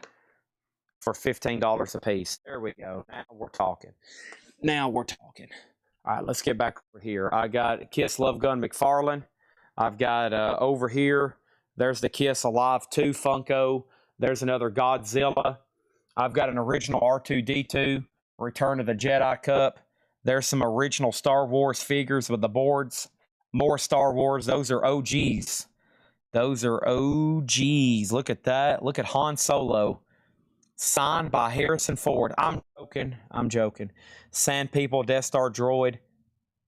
for $15 a piece. There we go. Now we're talking. All right, let's get back over here. I got KISS Love Gun McFarlane. I've got over here, there's the KISS Alive 2 Funko. There's another Godzilla. I've got an original R2-D2, Return of the Jedi Cup. There's some original Star Wars figures with the boards. More Star Wars. Those are OGs. Look at that. Look at Han Solo. Signed by Harrison Ford. I'm joking. Sand People, Death Star Droid.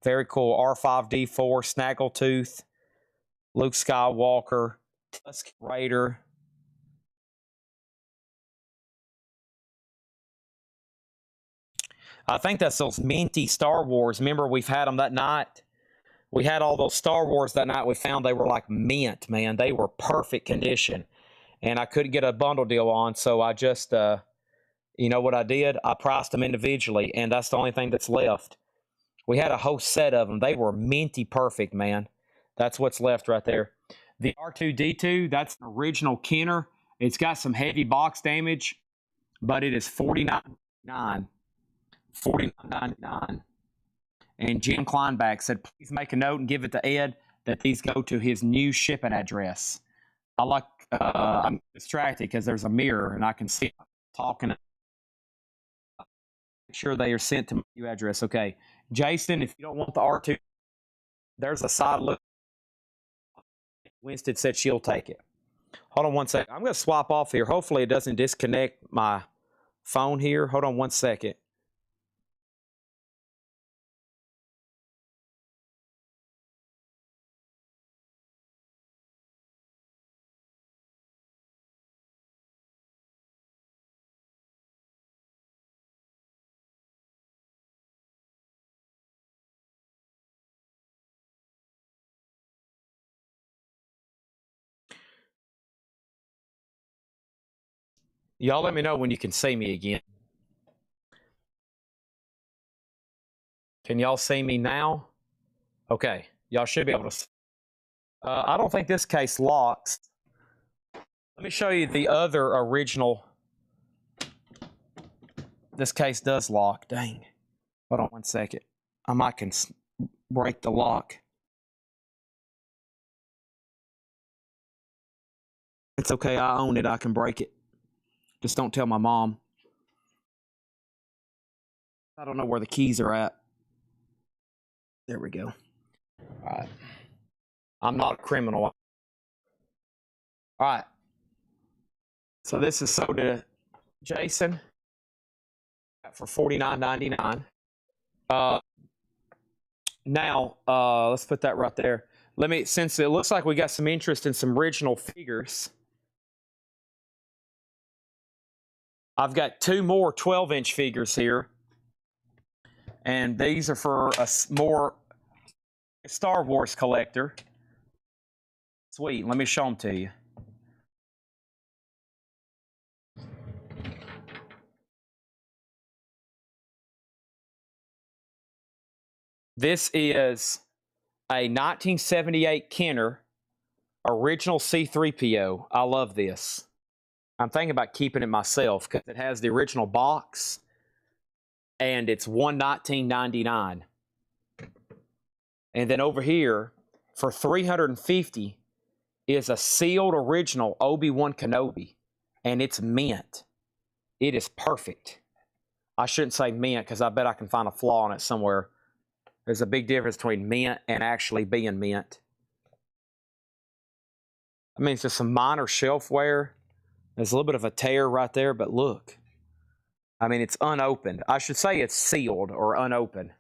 Very cool. R5-D4, Snaggletooth. Luke Skywalker. Tusk Raider. I think that's those minty Star Wars. Remember, we've had them that night? We had all those Star Wars that night. We found they were like mint, man. They were perfect condition. And I couldn't get a bundle deal on, so I just, you know what I did? I priced them individually, and that's the only thing that's left. We had a whole set of them. They were minty perfect, man. That's what's left right there. The R2-D2, that's an original Kenner. It's got some heavy box damage, but it is $49.99. $49.99. And Jim Kleinback said, please make a note and give it to Ed that these go to his new shipping address. I'm distracted because there's a mirror and I can see I'm talking. Make sure they are sent to my new address. Okay. Jason, if you don't want the R2, there's a side look. Winston said she'll take it. Hold on one second. I'm going to swap off here. Hopefully it doesn't disconnect my phone here. Hold on one second. Y'all let me know when you can see me again. Can y'all see me now? Okay. Y'all should be able to. I don't think this case locks. Let me show you the other original. This case does lock. Dang. Hold on one second. I might can break the lock. It's okay. I own it. I can break it. Just don't tell my mom. I don't know where the keys are at. There we go. All right. I'm not a criminal. All right. So this is sold to Jason for $49.99. Now, let's put that right there. Since it looks like we got some interest in some original figures, I've got two more 12-inch figures here. And these are for a more Star Wars collector. Sweet. Let me show them to you. This is a 1978 Kenner original C-3PO. I love this. I'm thinking about keeping it myself because it has the original box and it's $119.99. And then over here for $350 is a sealed original Obi-Wan Kenobi, and it's mint. It is perfect. I shouldn't say mint because I bet I can find a flaw in it somewhere. There's a big difference between mint and actually being mint. I mean, it's just some minor shelf wear. There's a little bit of a tear right there, but look. I mean, it's unopened. I should say it's sealed or unopened.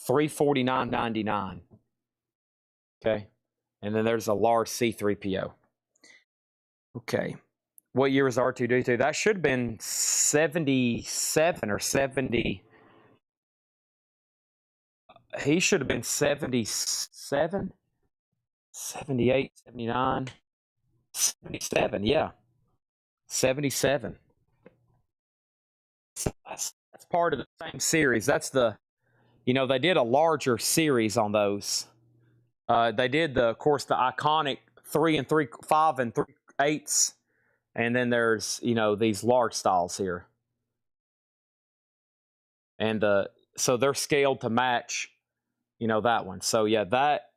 $349.99. Okay. And then there's a large C-3PO. Okay. What year was R2-D2? That should have been 77 or 70. He should have been 77, 78, 79, 77. Yeah. 77. That's part of the same series. That's the, they did a larger series on those. They did of course, the iconic 5 3/8, and then there's these large styles here, and so they're scaled to match, that one. So yeah, that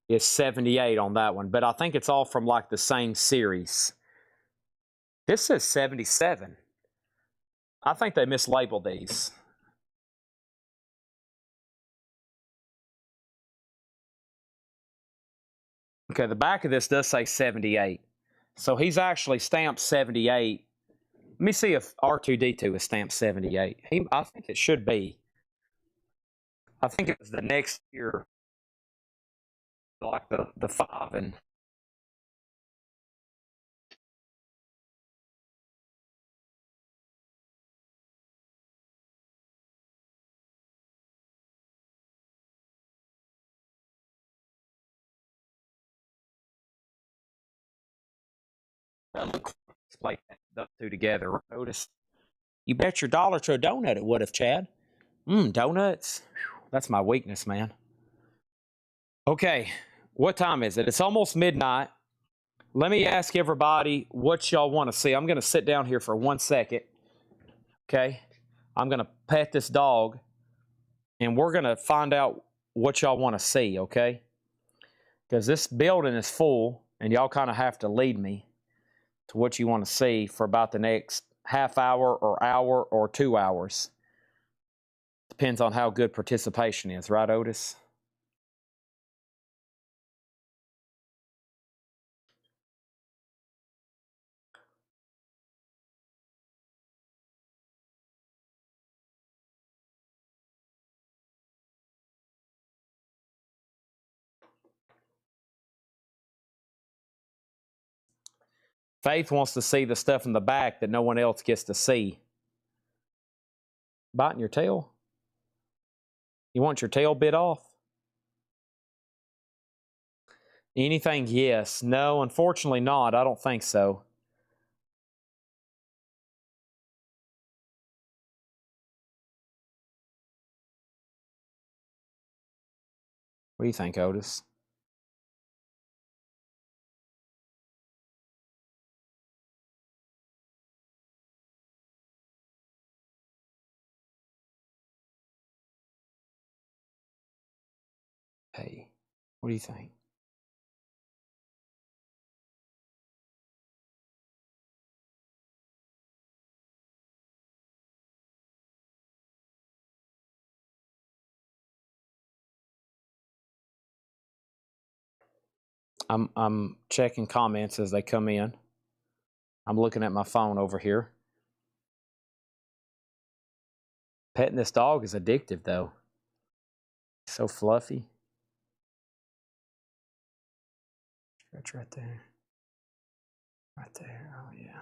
is 78 on that one, but I think it's all from like the same series. This says 77. I think they mislabeled these. Okay, the back of this does say 78. So he's actually stamped 78. Let me see if R2-D2 is stamped 78. I think it should be. I think it was the next year, like the 5 and. Like those two together. Notice. You bet your dollar to a donut it would have, Chad. Donuts. Whew, that's my weakness, man. Okay, what time is it? It's almost midnight. Let me ask everybody what y'all want to see. I'm going to sit down here for 1 second. Okay, I'm going to pet this dog, and we're going to find out what y'all want to see, okay? Because this building is full, and y'all kind of have to lead me to what you want to see for about the next half hour or 2 hours. Depends on how good participation is, right, Otis? Faith wants to see the stuff in the back that no one else gets to see. Biting your tail? You want your tail bit off? Anything? Yes. No, unfortunately not. I don't think so. What do you think, Otis? Hey, what do you think? I'm checking comments as they come in. I'm looking at my phone over here. Petting this dog is addictive, though. So fluffy. Stretch right there. Right there. Oh, yeah.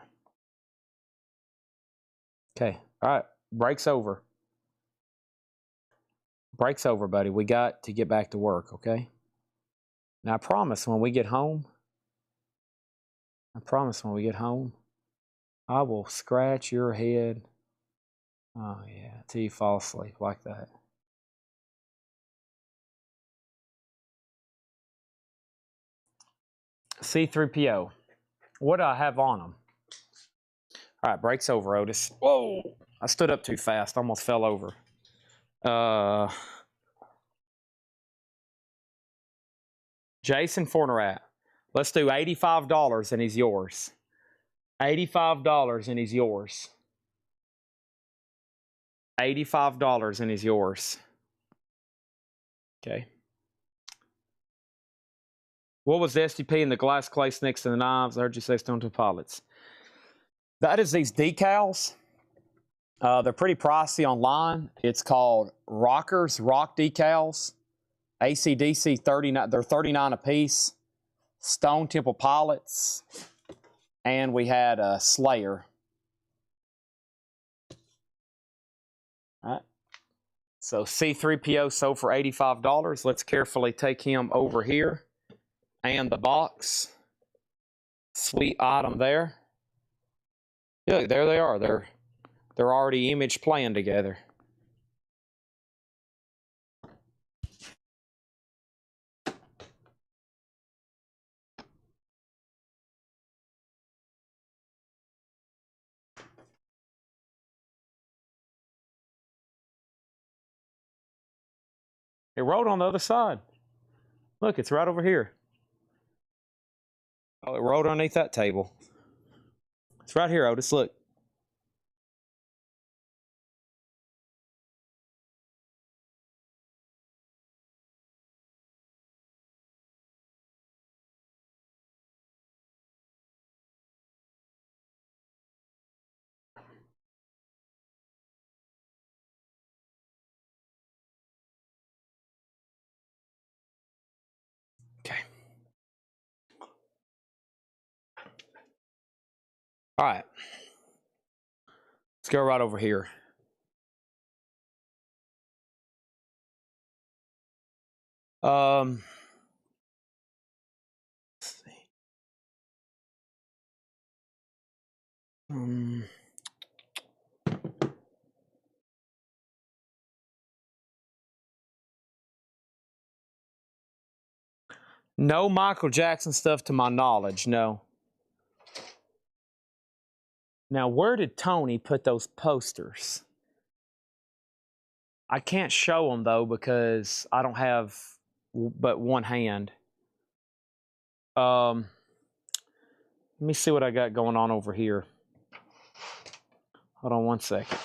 Okay. All right. Break's over. Break's over, buddy. We got to get back to work, okay? Now, I promise when we get home, I will scratch your head. Oh, yeah, till you fall asleep like that. C3PO. What do I have on them? All right, break's over, Otis. Whoa! I stood up too fast. Almost fell over. Jason Fornerat. Let's do $85 and he's yours. $85 and he's yours. $85 and he's yours. Okay. What was the STP in the glass case next to the knives? I heard you say stone to pilots. That is these decals. They're pretty pricey online. It's called Rockers Rock Decals. AC/DC 39. They're $39 a piece. Stone Temple Pilots. And we had Slayer. All right. So C3PO sold for $85. Let's carefully take him over here. And the box. Sweet item there. Yeah, there they are. They're already image playing together. It wrote on the other side. Look, it's right over here. Oh, it wrote underneath that table. It's right here, Otis. Look. Okay. All right. Let's go right over here. Let's see. No Michael Jackson stuff to my knowledge, no. Now, where did Tony put those posters? I can't show them, though, because I don't have but one hand. Let me see what I got going on over here. Hold on one second.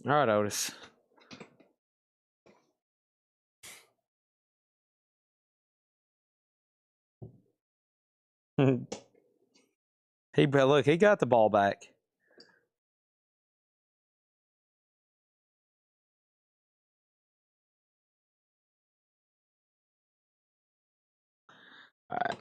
All right, Otis. Look, he got the ball back. All right.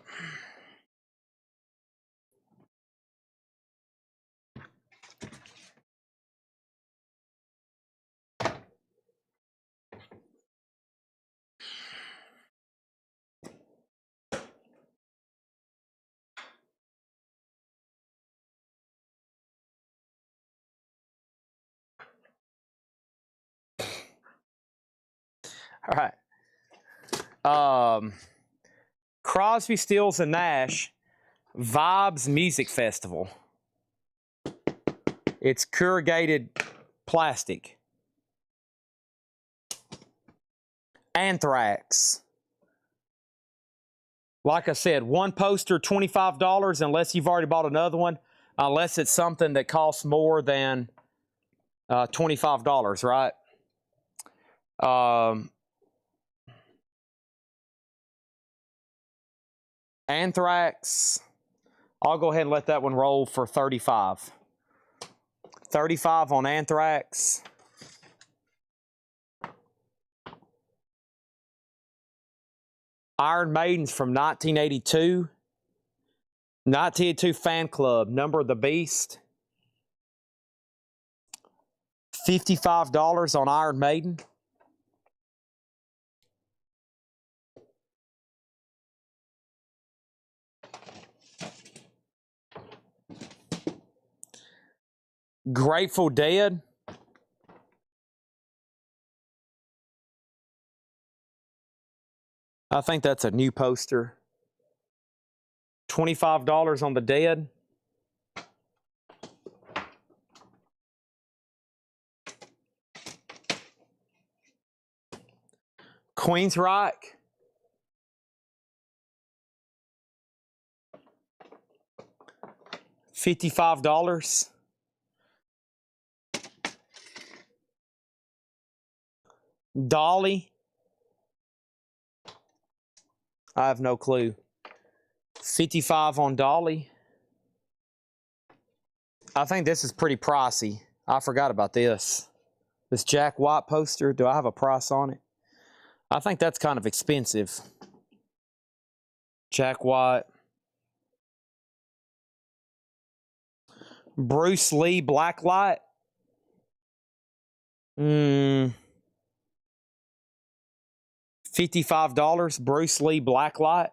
All right. Crosby, Stills, and Nash Vibes Music Festival. It's corrugated plastic. Anthrax. Like I said, one poster, $25, unless you've already bought another one, unless it's something that costs more than $25, right? Anthrax. I'll go ahead and let that one roll for $35. $35 on Anthrax. Iron Maiden's from 1982. 1982 Fan Club, Number of the Beast. $55 on Iron Maiden. Grateful Dead. I think that's a new poster. $25 on the Dead. Queensryche. $55. Dolly. I have no clue. 55 on Dolly. I think this is pretty pricey. I forgot about this. This Jack White poster, do I have a price on it? I think that's kind of expensive. Jack White. Bruce Lee Blacklight. $55, Bruce Lee Blacklight.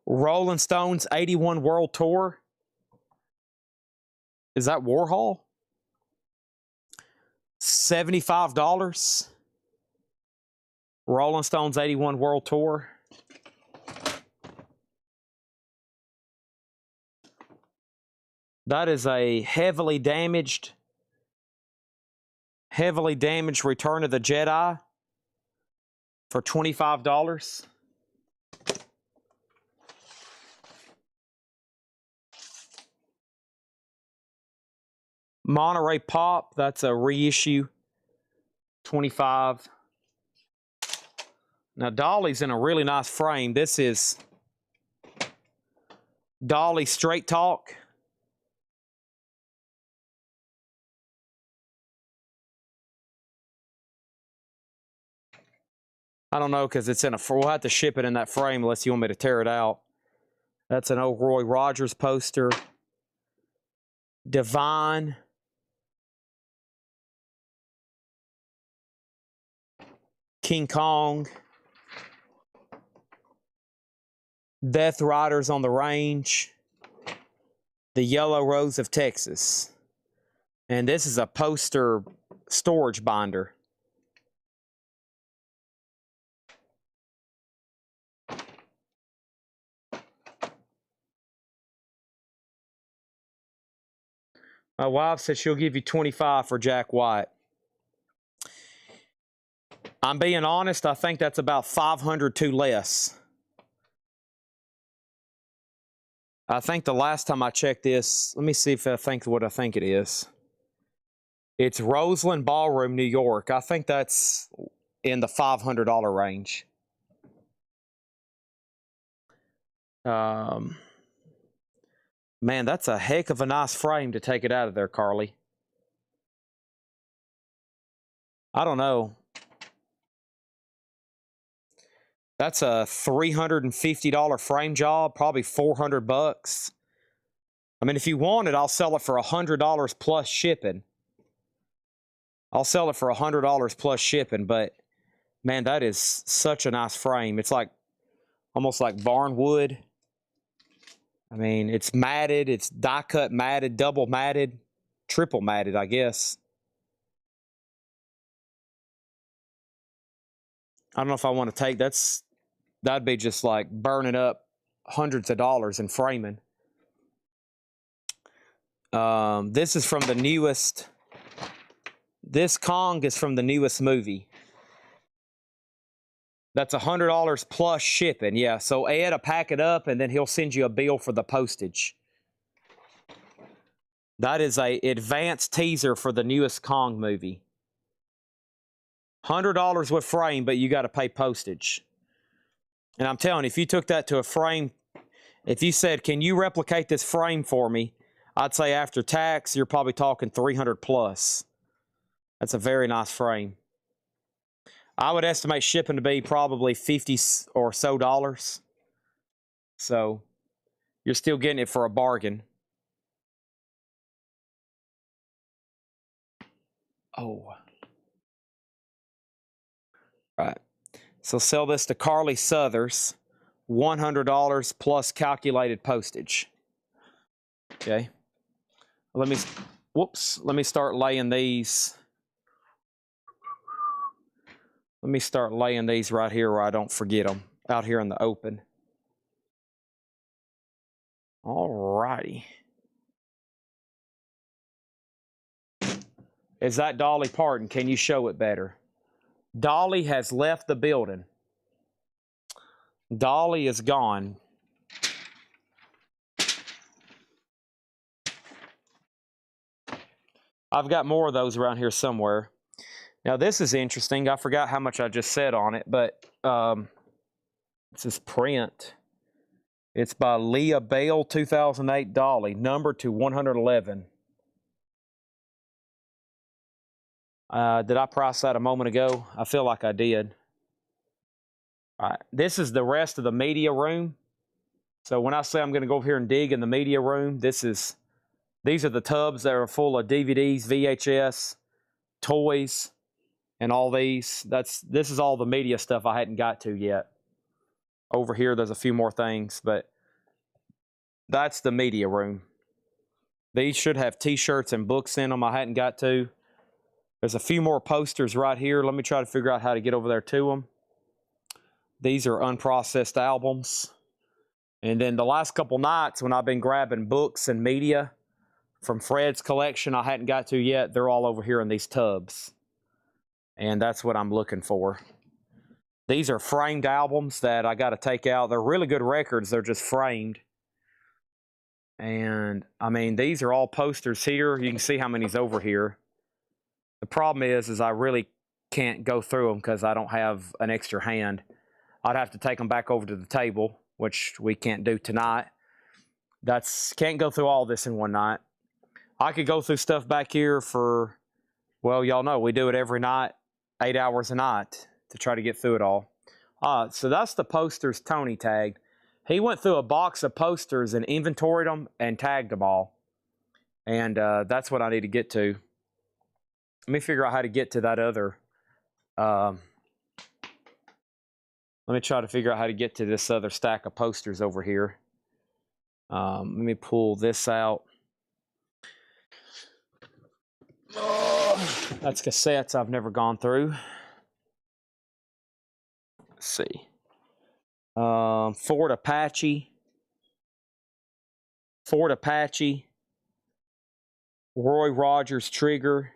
Rolling Stones 81 World Tour. Is that Warhol? $75. Rolling Stones 81 World Tour. That is a heavily damaged Return of the Jedi for $25. Monterey Pop, that's a reissue, $25. Now Dolly's in a really nice frame. This is Dolly Straight Talk. I don't know because it's in a. We'll have to ship it in that frame unless you want me to tear it out. That's an old Roy Rogers poster. Divine. King Kong. Death Riders on the Range. The Yellow Rose of Texas. And this is a poster storage binder. My wife said she'll give you $25 for Jack White. I'm being honest, I think that's about $500 too less. I think the last time I checked this, let me see if I think what I think it is. It's Roseland Ballroom, New York. I think that's in the $500 range. Man, that's a heck of a nice frame to take it out of there, Carly. I don't know. That's a $350 frame job, probably $400. I mean, if you want it, I'll sell it for $100 plus shipping. I'll sell it for $100 plus shipping, but man, that is such a nice frame. It's like almost like barnwood. I mean, it's matted, it's die cut matted, double matted, triple matted, I guess. I don't know if I want to take that'd be just like burning up hundreds of dollars in framing. This is from the newest. This Kong is from the newest movie. That's $100 plus shipping. Yeah, so Ed will pack it up and then he'll send you a bill for the postage. That is a advanced teaser for the newest Kong movie. $100 with frame, but you got to pay postage. And I'm telling you, if you took that to a frame, If you said, can you replicate this frame for me? I'd say after tax, you're probably talking 300 plus. That's a very nice frame. I would estimate shipping to be probably $50 or so dollars. So you're still getting it for a bargain. Oh. Right. So sell this to Carly Southers, $100 plus calculated postage. Okay. Let me start laying these. Let me start laying these right here where I don't forget them, out here in the open. All righty. Is that Dolly Parton? Can you show it better? Dolly has left the building. Dolly is gone. I've got more of those around here somewhere. Now this is interesting. I forgot how much I just said on it, but this is print. It's by Leah Bale, 2008 Dolly, numbered to 111. Did I price that a moment ago? I feel like I did. All right, this is the rest of the media room. So when I say I'm going to go over here and dig in the media room, these are the tubs that are full of DVDs, VHS, toys, and all these. This is all the media stuff I hadn't got to yet. Over here, there's a few more things, but that's the media room. These should have T-shirts and books in them I hadn't got to. There's a few more posters right here. Let me try to figure out how to get over there to them. These are unprocessed albums. And then the last couple nights when I've been grabbing books and media from Fred's collection I hadn't got to yet, they're all over here in these tubs. And that's what I'm looking for. These are framed albums that I got to take out. They're really good records. They're just framed. And, I mean, these are all posters here. You can see how many's over here. The problem is I really can't go through them because I don't have an extra hand. I'd have to take them back over to the table, which we can't do tonight. Can't go through all this in one night. I could go through stuff back here for, well, y'all know, we do it every night, 8 hours a night to try to get through it all. So that's the posters Tony tagged. He went through a box of posters and inventoried them and tagged them all. And that's what I need to get to. Let me figure out how to get to that other. Let me try to figure out how to get to this other stack of posters over here. Let me pull this out. That's cassettes I've never gone through. Let's see. Ford Apache. Roy Rogers Trigger.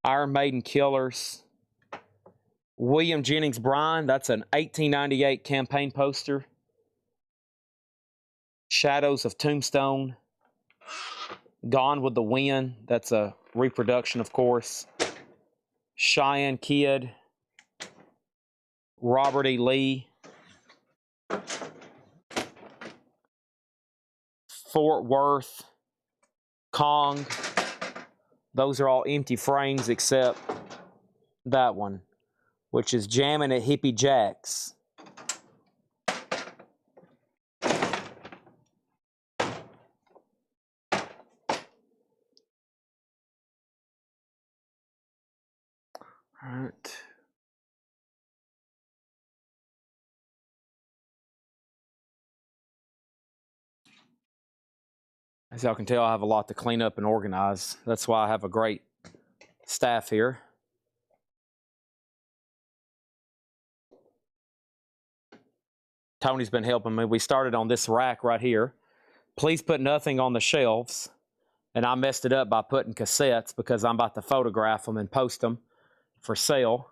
Iron Maiden Killers. William Jennings Bryan, that's an 1898 campaign poster. Shadows of Tombstone. Gone with the Wind, that's a reproduction, of course. Cheyenne Kid. Robert E. Lee. Fort Worth. Kong. Those are all empty frames except that one, which is Jamming at Hippie Jack's. All right. As y'all can tell, I have a lot to clean up and organize. That's why I have a great staff here. Tony's been helping me. We started on this rack right here. Please put nothing on the shelves. And I messed it up by putting cassettes because I'm about to photograph them and post them for sale.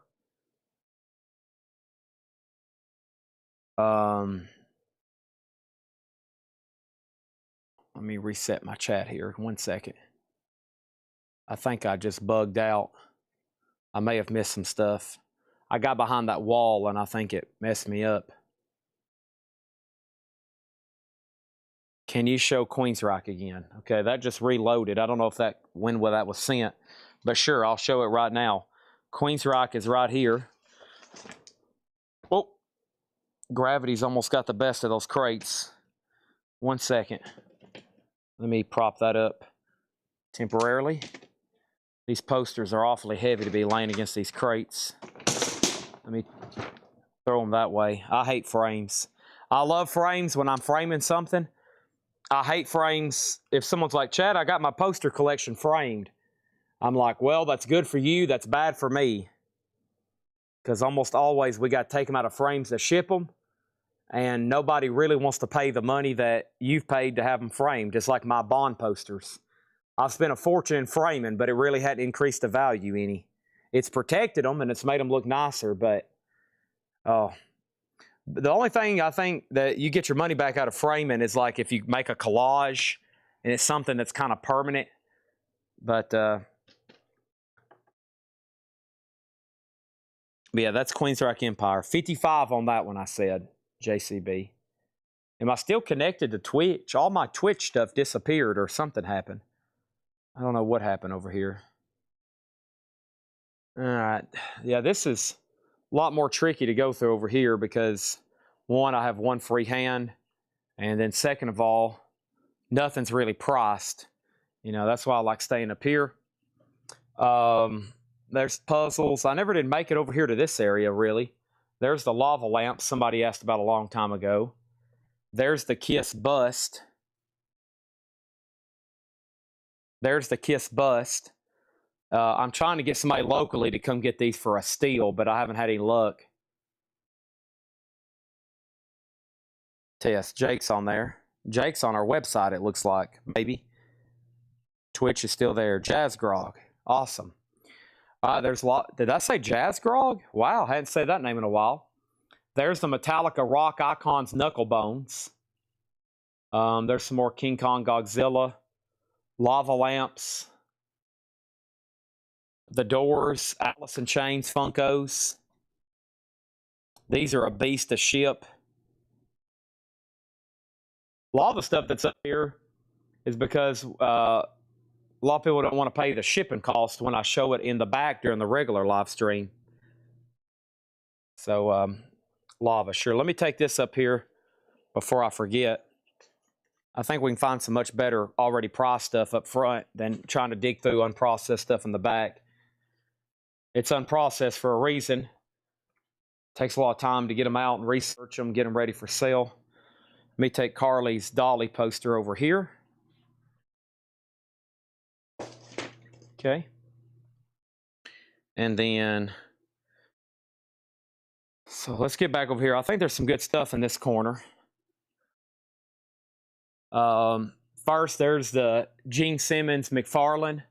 Let me reset my chat here. 1 second. I think I just bugged out. I may have missed some stuff. I got behind that wall and I think it messed me up. Can you show Queensryche again? Okay, that just reloaded. I don't know if when that was sent, but sure, I'll show it right now. Queensryche is right here. Oh, gravity's almost got the best of those crates. 1 second. Let me prop that up temporarily. These posters are awfully heavy to be laying against these crates. Let me throw them that way. I hate frames. I love frames when I'm framing something. I hate frames if someone's like, Chad, I got my poster collection framed. I'm like, well, that's good for you. That's bad for me. Because almost always we got to take them out of frames to ship them. And nobody really wants to pay the money that you've paid to have them framed. Just like my Bond posters. I've spent a fortune in framing, but it really hadn't increased the value any. It's protected them and it's made them look nicer, but the only thing I think that you get your money back out of framing is like if you make a collage and it's something that's kind of permanent. But yeah, that's Queensryche Empire. 55 on that one, I said, JCB. Am I still connected to Twitch? All my Twitch stuff disappeared or something happened. I don't know what happened over here. All right. Yeah, this is a lot more tricky to go through over here because, one, I have one free hand, and then second of all, nothing's really priced. You know, that's why I like staying up here. There's puzzles. I never did make it over here to this area, really. There's the lava lamp somebody asked about a long time ago. There's the Kiss bust. There's the Kiss bust. I'm trying to get somebody locally to come get these for a steal, but I haven't had any luck. Test. Jake's on there. Jake's on our website, it looks like. Maybe. Twitch is still there. Jazz Grog. Awesome. There's a lot. Did I say Jazz Grog? Wow, I hadn't said that name in a while. There's the Metallica Rock Icons Knuckle Bones. There's some more King Kong Godzilla. Lava lamps. The Doors, Atlas and Chains, Funkos. These are a beast to ship. A lot of the stuff that's up here is because a lot of people don't want to pay the shipping cost when I show it in the back during the regular live stream. So, lava, sure. Let me take this up here before I forget. I think we can find some much better already priced stuff up front than trying to dig through unprocessed stuff in the back. It's unprocessed for a reason. Takes a lot of time to get them out and research them, get them ready for sale. Let me take Carly's Dolly poster over here. Okay. And then, so let's get back over here. I think there's some good stuff in this corner. First, there's the Gene Simmons McFarlane.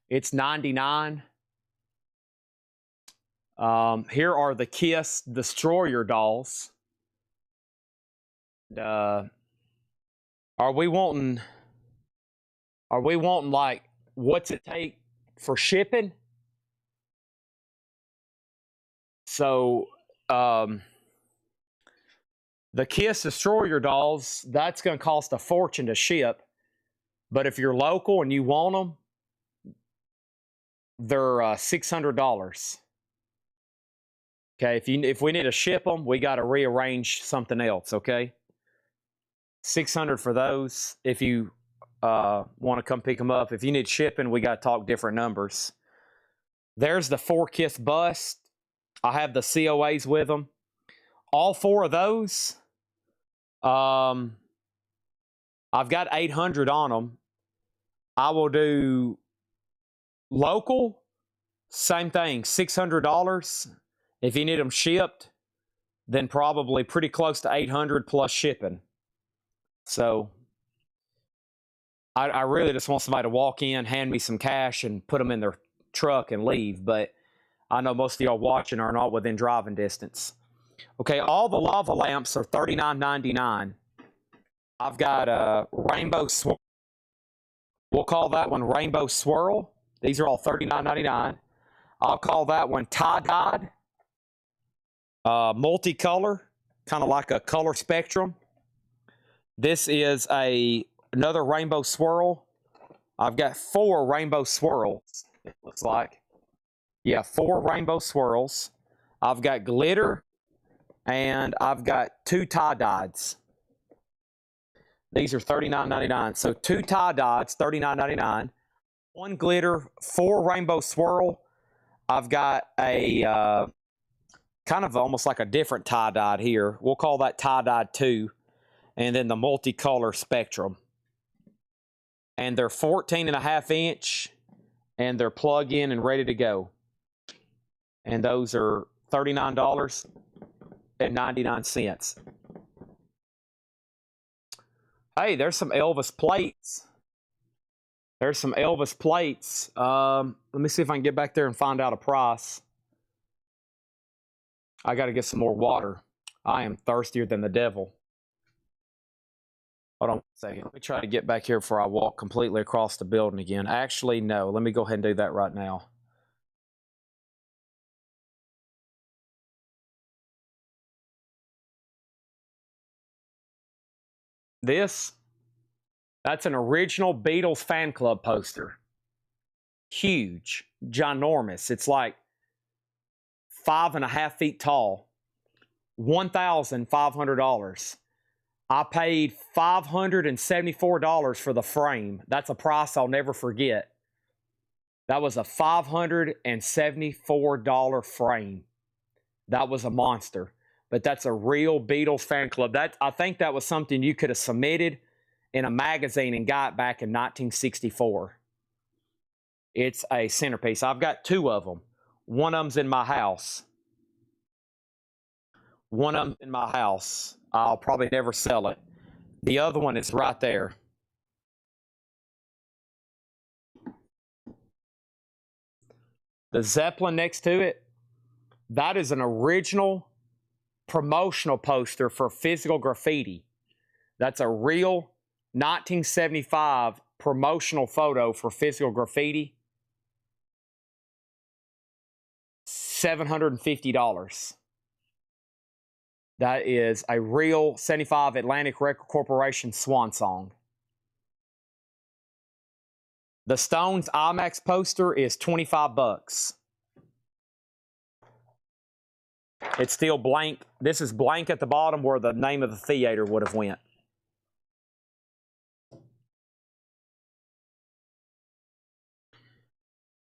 It's $99. Here are the Kiss Destroyer dolls. Are we wanting like what's it take for shipping? So the Kiss Destroyer dolls, that's going to cost a fortune to ship. But if you're local and you want them, they're $600. Okay, if we need to ship them, we got to rearrange something else, okay? $600 for those. If you want to come pick them up. If you need shipping, we got to talk different numbers. There's the 4 Kiss bust. I have the COAs with them. All 4 of those, I've got 800 on them. I will do local, same thing, $600. If you need them shipped, then probably pretty close to 800 plus shipping. So I really just want somebody to walk in, hand me some cash, and put them in their truck and leave. But I know most of y'all watching are not within driving distance. Okay, all the lava lamps are $39.99. I've got a Rainbow Swirl. We'll call that one Rainbow Swirl. These are all $39.99. I'll call that one Tie-Dyed. Multicolor, kind of like a color spectrum. This is another rainbow swirl. I've got 4 rainbow swirls, it looks like. Yeah, 4 rainbow swirls. I've got glitter, and I've got 2 tie-dyes. These are $39.99. So 2 tie-dyes, $39.99. 1 glitter, 4 rainbow swirl. I've got a kind of almost like a different tie-dye here. We'll call that tie-dye 2. And then the multicolor spectrum. And they're 14.5 inch, and they're plug-in and ready to go. And those are $39.99. Hey, there's some Elvis plates. There's some Elvis plates. Let me see if I can get back there and find out a price. I got to get some more water. I am thirstier than the devil. Hold on a second. Let me try to get back here before I walk completely across the building again. Actually, no. Let me go ahead and do that right now. That's an original Beatles fan club poster. Huge, ginormous. It's like 5.5 feet tall. $1,500. I paid $574 for the frame. That's a price I'll never forget. That was a $574 frame. That was a monster. But that's a real Beatles fan club. I think that was something you could have submitted in a magazine and got back in 1964. It's a centerpiece. I've got 2 of them. One of them's in my house. I'll probably never sell it. The other one is right there. The Zeppelin next to it, that is an original promotional poster for Physical Graffiti. That's a real 1975 promotional photo for Physical Graffiti. $750. That is a real 75 Atlantic Record Corporation swan song. The Stones IMAX poster is $25. It's still blank. This is blank at the bottom where the name of the theater would have went.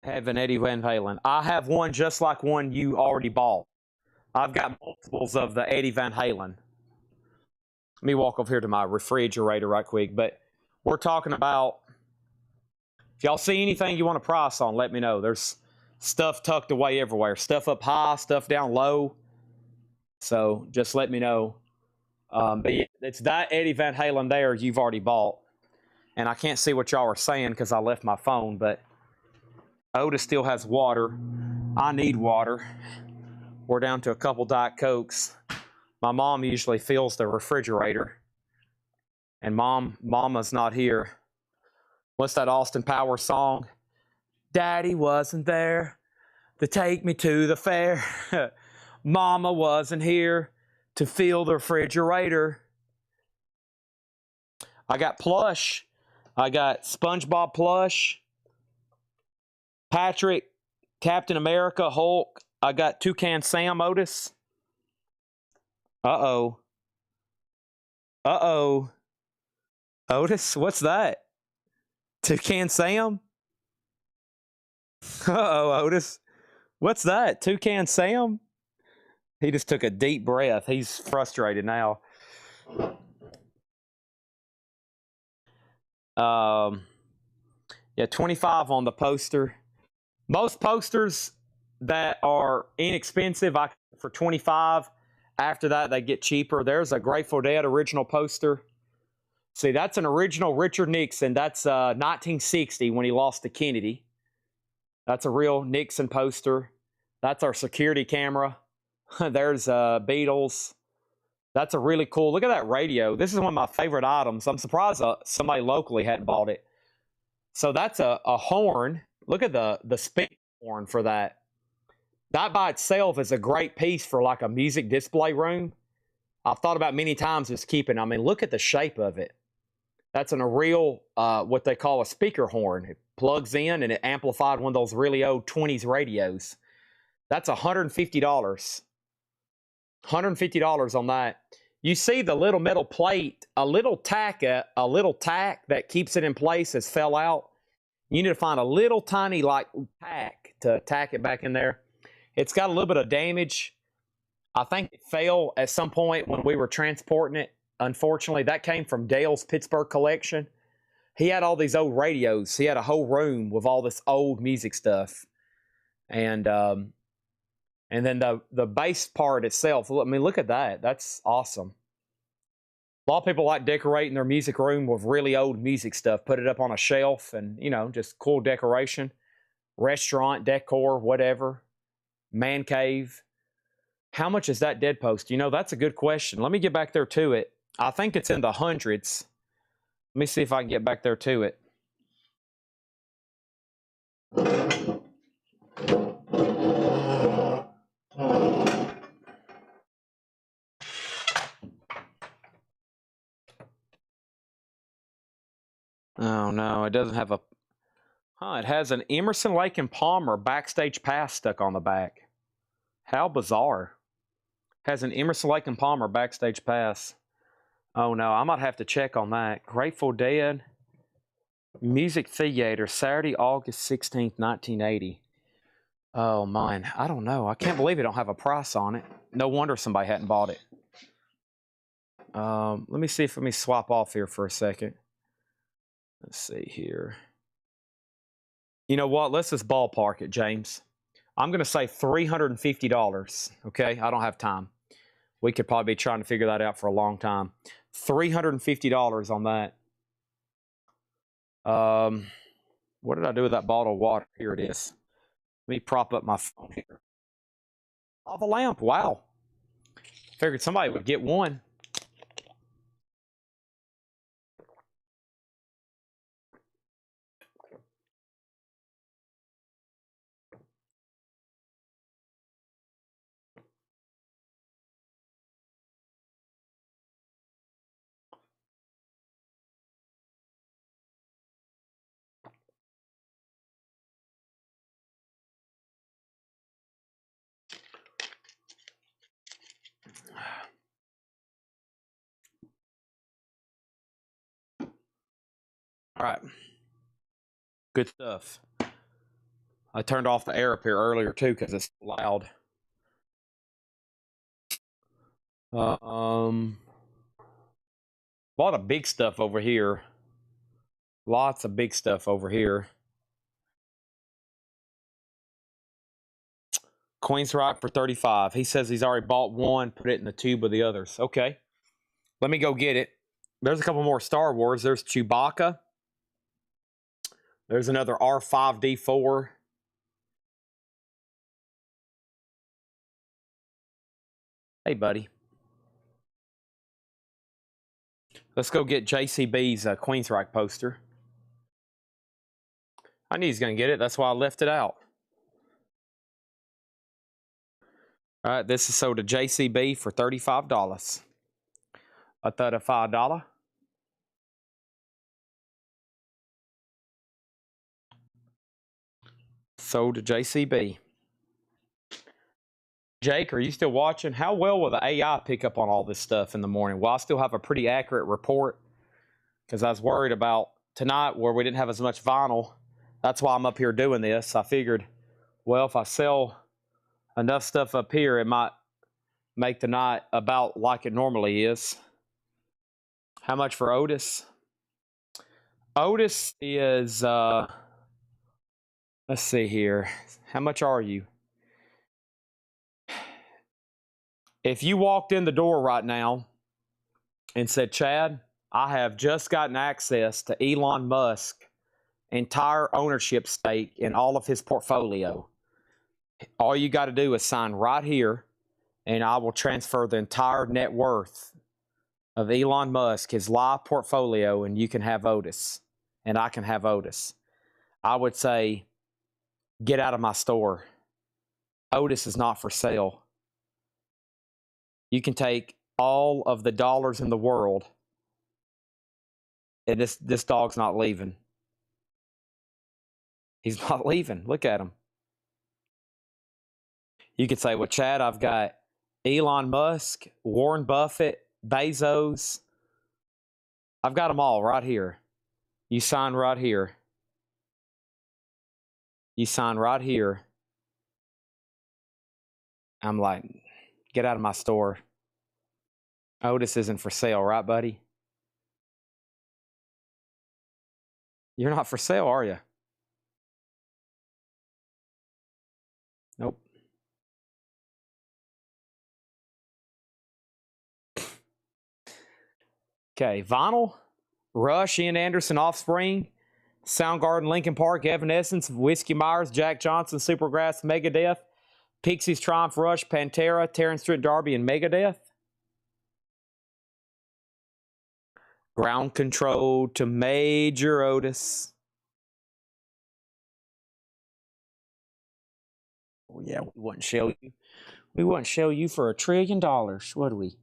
Have an Eddie Van Halen. I have one just like one you already bought. I've got multiples of the Eddie Van Halen. Let me walk over here to my refrigerator right quick. But we're talking about, if y'all see anything you want a price on, let me know. There's stuff tucked away everywhere. Stuff up high, stuff down low. So just let me know. But yeah, it's that Eddie Van Halen there you've already bought. And I can't see what y'all are saying because I left my phone. But Otis still has water. I need water. We're down to a couple Diet Cokes. My mom usually fills the refrigerator. And Mama's not here. What's that Austin Powers song? Daddy wasn't there to take me to the fair. Mama wasn't here to fill the refrigerator. I got plush. I got SpongeBob plush. Patrick, Captain America, Hulk. I got Toucan Sam, Otis. Uh-oh. Uh-oh. Otis, what's that? Toucan Sam? Uh-oh, Otis. What's that? Toucan Sam? He just took a deep breath. He's frustrated now. Yeah, 25 on the poster. Most posters that are inexpensive, for 25. After that, they get cheaper. There's a Grateful Dead original poster. See, that's an original Richard Nixon. That's 1960 when he lost to Kennedy. That's a real Nixon poster. That's our security camera. There's Beatles. That's a really cool. Look at that radio. This is one of my favorite items. I'm surprised somebody locally hadn't bought it. So that's a horn. Look at the speaker horn for that. That by itself is a great piece for like a music display room. I've thought about many times just keeping. I mean, look at the shape of it. That's a real, what they call a speaker horn. It plugs in and it amplified one of those really old 20s radios. That's $150. $150 on that. You see the little metal plate, a little tack that keeps it in place has fell out. You need to find a little tiny like tack to tack it back in there. It's got a little bit of damage. I think it fell at some point when we were transporting it. Unfortunately, that came from Dale's Pittsburgh collection. He had all these old radios. He had a whole room with all this old music stuff. And then the bass part itself, I mean, look at that. That's awesome. A lot of people like decorating their music room with really old music stuff. Put it up on a shelf and, you know, just cool decoration. Restaurant decor, whatever. Man cave. How much is that dead post? You know, that's a good question. Let me get back there to it. I think it's in the hundreds. Let me see if I can get back there to it. Oh, no, it doesn't have a... Huh, it has an Emerson, Lake and Palmer backstage pass stuck on the back. How bizarre. Has an Emerson, Lake and Palmer backstage pass. Oh, no, I might have to check on that. Grateful Dead Music Theater, Saturday, August 16th, 1980. Oh, mine. I don't know. I can't believe it don't have a price on it. No wonder somebody hadn't bought it. Let me swap off here for a second. Let's see here. You know what? Let's just ballpark it, James. I'm going to say $350. Okay? I don't have time. We could probably be trying to figure that out for a long time. $350 on that. What did I do with that bottle of water? Here it is. Let me prop up my phone here. Lava lamp. Wow. Figured somebody would get one. All right. Good stuff. I turned off the air up here earlier too because it's loud. A lot of big stuff over here. Lots of big stuff over here. Queensryche for $35. He says he's already bought one, put it in the tube with the others. Okay. Let me go get it. There's a couple more Star Wars. There's Chewbacca. There's another R5D4. Hey, buddy. Let's go get JCB's Queensryche poster. I knew he's going to get it. That's why I left it out. All right, this is sold to JCB for $35. A $35. Sold to JCB. Jake, are you still watching? How well will the AI pick up on all this stuff in the morning? Well, I still have a pretty accurate report because I was worried about tonight where we didn't have as much vinyl. That's why I'm up here doing this. I figured, well, if I sell enough stuff up here, it might make the night about like it normally is. How much for Otis? Otis is, let's see here. How much are you? If you walked in the door right now and said, Chad, I have just gotten access to Elon Musk's entire ownership stake in all of his portfolio, all you got to do is sign right here, and I will transfer the entire net worth of Elon Musk, his live portfolio, and you can have Otis, and I can have Otis. I would say, get out of my store. Otis is not for sale. You can take all of the dollars in the world, and this dog's not leaving. He's not leaving. Look at him. You could say, well, Chad, I've got Elon Musk, Warren Buffett, Bezos. I've got them all right here. You sign right here. You sign right here. I'm like, get out of my store. Otis isn't for sale, right, buddy? You're not for sale, are you? Nope. Okay, Vinyl, Rush, Ian Anderson, Offspring, Soundgarden, Linkin Park, Evanescence, Whiskey Myers, Jack Johnson, Supergrass, Megadeth, Pixies, Triumph, Rush, Pantera, Terrence Trent D'Arby, and Megadeth. Ground Control to Major Otis. Oh, yeah, we wouldn't sell you. We wouldn't sell you for $1 trillion, would we?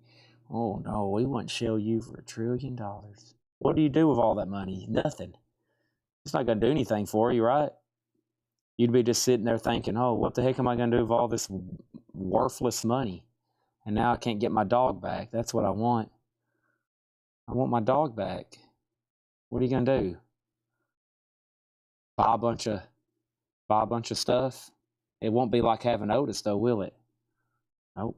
Oh, no, we wouldn't sell you for $1 trillion. What do you do with all that money? Nothing. It's not going to do anything for you, right? You'd be just sitting there thinking, oh, what the heck am I going to do with all this worthless money? And now I can't get my dog back. That's what I want. I want my dog back. What are you going to do? Buy a bunch of stuff? It won't be like having Otis, though, will it? Nope.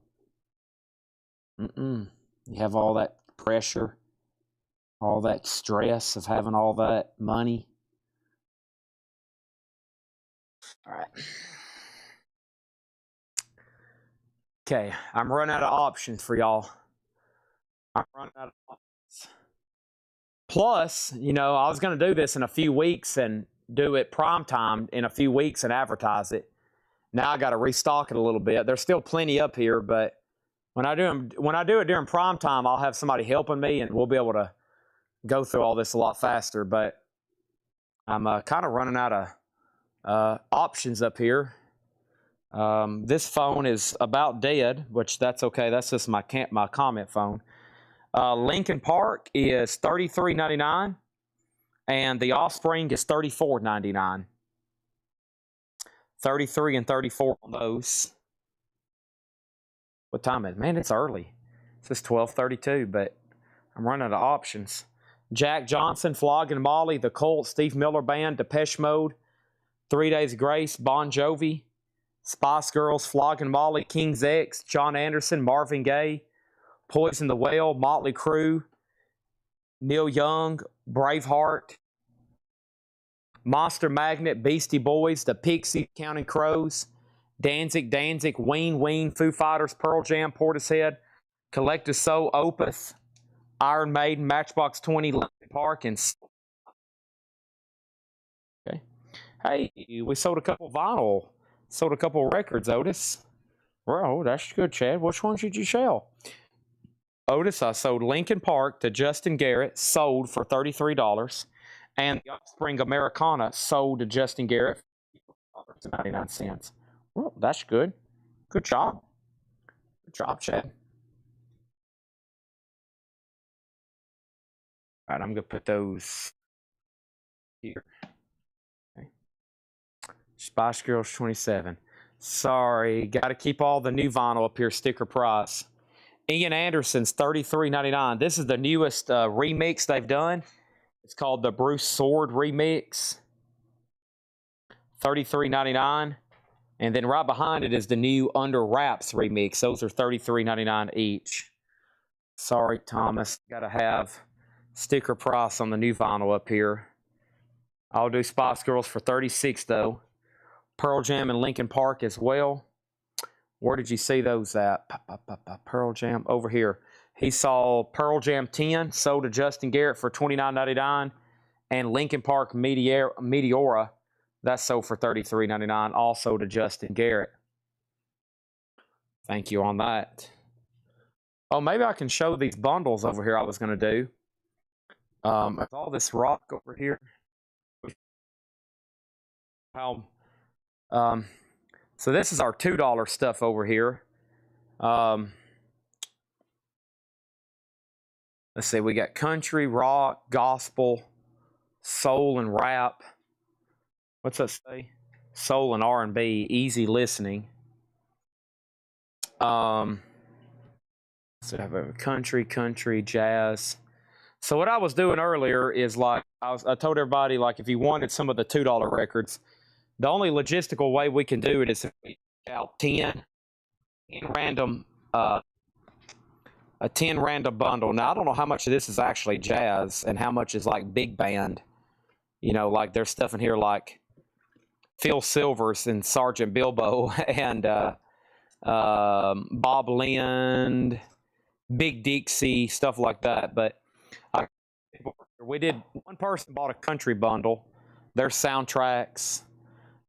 You have all that pressure, all that stress of having all that money. All right. Okay, I'm running out of options for y'all. I'm running out of options. Plus, I was going to do this in a few weeks and do it prime time in a few weeks and advertise it. Now I got to restock it a little bit. There's still plenty up here, but when I do it during prime time, I'll have somebody helping me, and we'll be able to go through all this a lot faster. But I'm kind of running out of options up here. This phone is about dead, which that's okay. That's just my comment phone. Linkin Park is $33.99, and the Offspring is $34.99. 33 and 34 on those. What time is it? Man, it's early. It's just 12:32, but I'm running out of options. Jack Johnson, Flogging Molly, The Cult, Steve Miller Band, Depeche Mode, 3 Days Grace, Bon Jovi, Spice Girls, Flogging Molly, King's X, John Anderson, Marvin Gaye, Poison the Well, Motley Crue, Neil Young, Braveheart, Monster Magnet, Beastie Boys, The Pixies, Counting Crows, Danzig, Ween, Foo Fighters, Pearl Jam, Portishead, Collective Soul, Opeth, Iron Maiden, Matchbox 20, Linkin Park, and... Okay. Hey, we sold a couple vinyl. Sold a couple records, Otis. Well, that's good, Chad. Which ones did you sell? Otis, I sold Linkin Park to Justin Garrett, sold for $33. And the Offspring Americana sold to Justin Garrett for $4.99. Well, that's good. Good job. Good job, Chad. All right, I'm going to put those here. Okay. Spice Girls 27. Sorry, got to keep all the new vinyl up here, sticker price. Ian Anderson's $33.99. This is the newest remix they've done. It's called the Bruce Sword Remix. $33.99. And then right behind it is the new Under Wraps remix. Those are $33.99 each. Sorry, Thomas. Got to have sticker price on the new vinyl up here. I'll do Spice Girls for $36, though. Pearl Jam and Linkin Park as well. Where did you see those at? Pearl Jam over here. He saw Pearl Jam 10 sold to Justin Garrett for $29.99, and Linkin Park Meteora, that's sold for $33.99, also to Justin Garrett. Thank you on that. Oh, maybe I can show these bundles over here I was going to do. All this rock over here. So this is our $2 stuff over here. Let's see, we got country, rock, gospel, soul and rap. What's that say? Soul and R&B, easy listening. So I have a country, jazz. So what I was doing earlier is like I told everybody, like, if you wanted some of the $2 records, the only logistical way we can do it is if we out 10 random a 10 random bundle. Now I don't know how much of this is actually jazz and how much is like big band. You know, like there's stuff in here like Phil Silvers and Sergeant Bilbo and Bob Lind, Big Dixie, stuff like that. But we did, one person bought a country bundle, their soundtracks.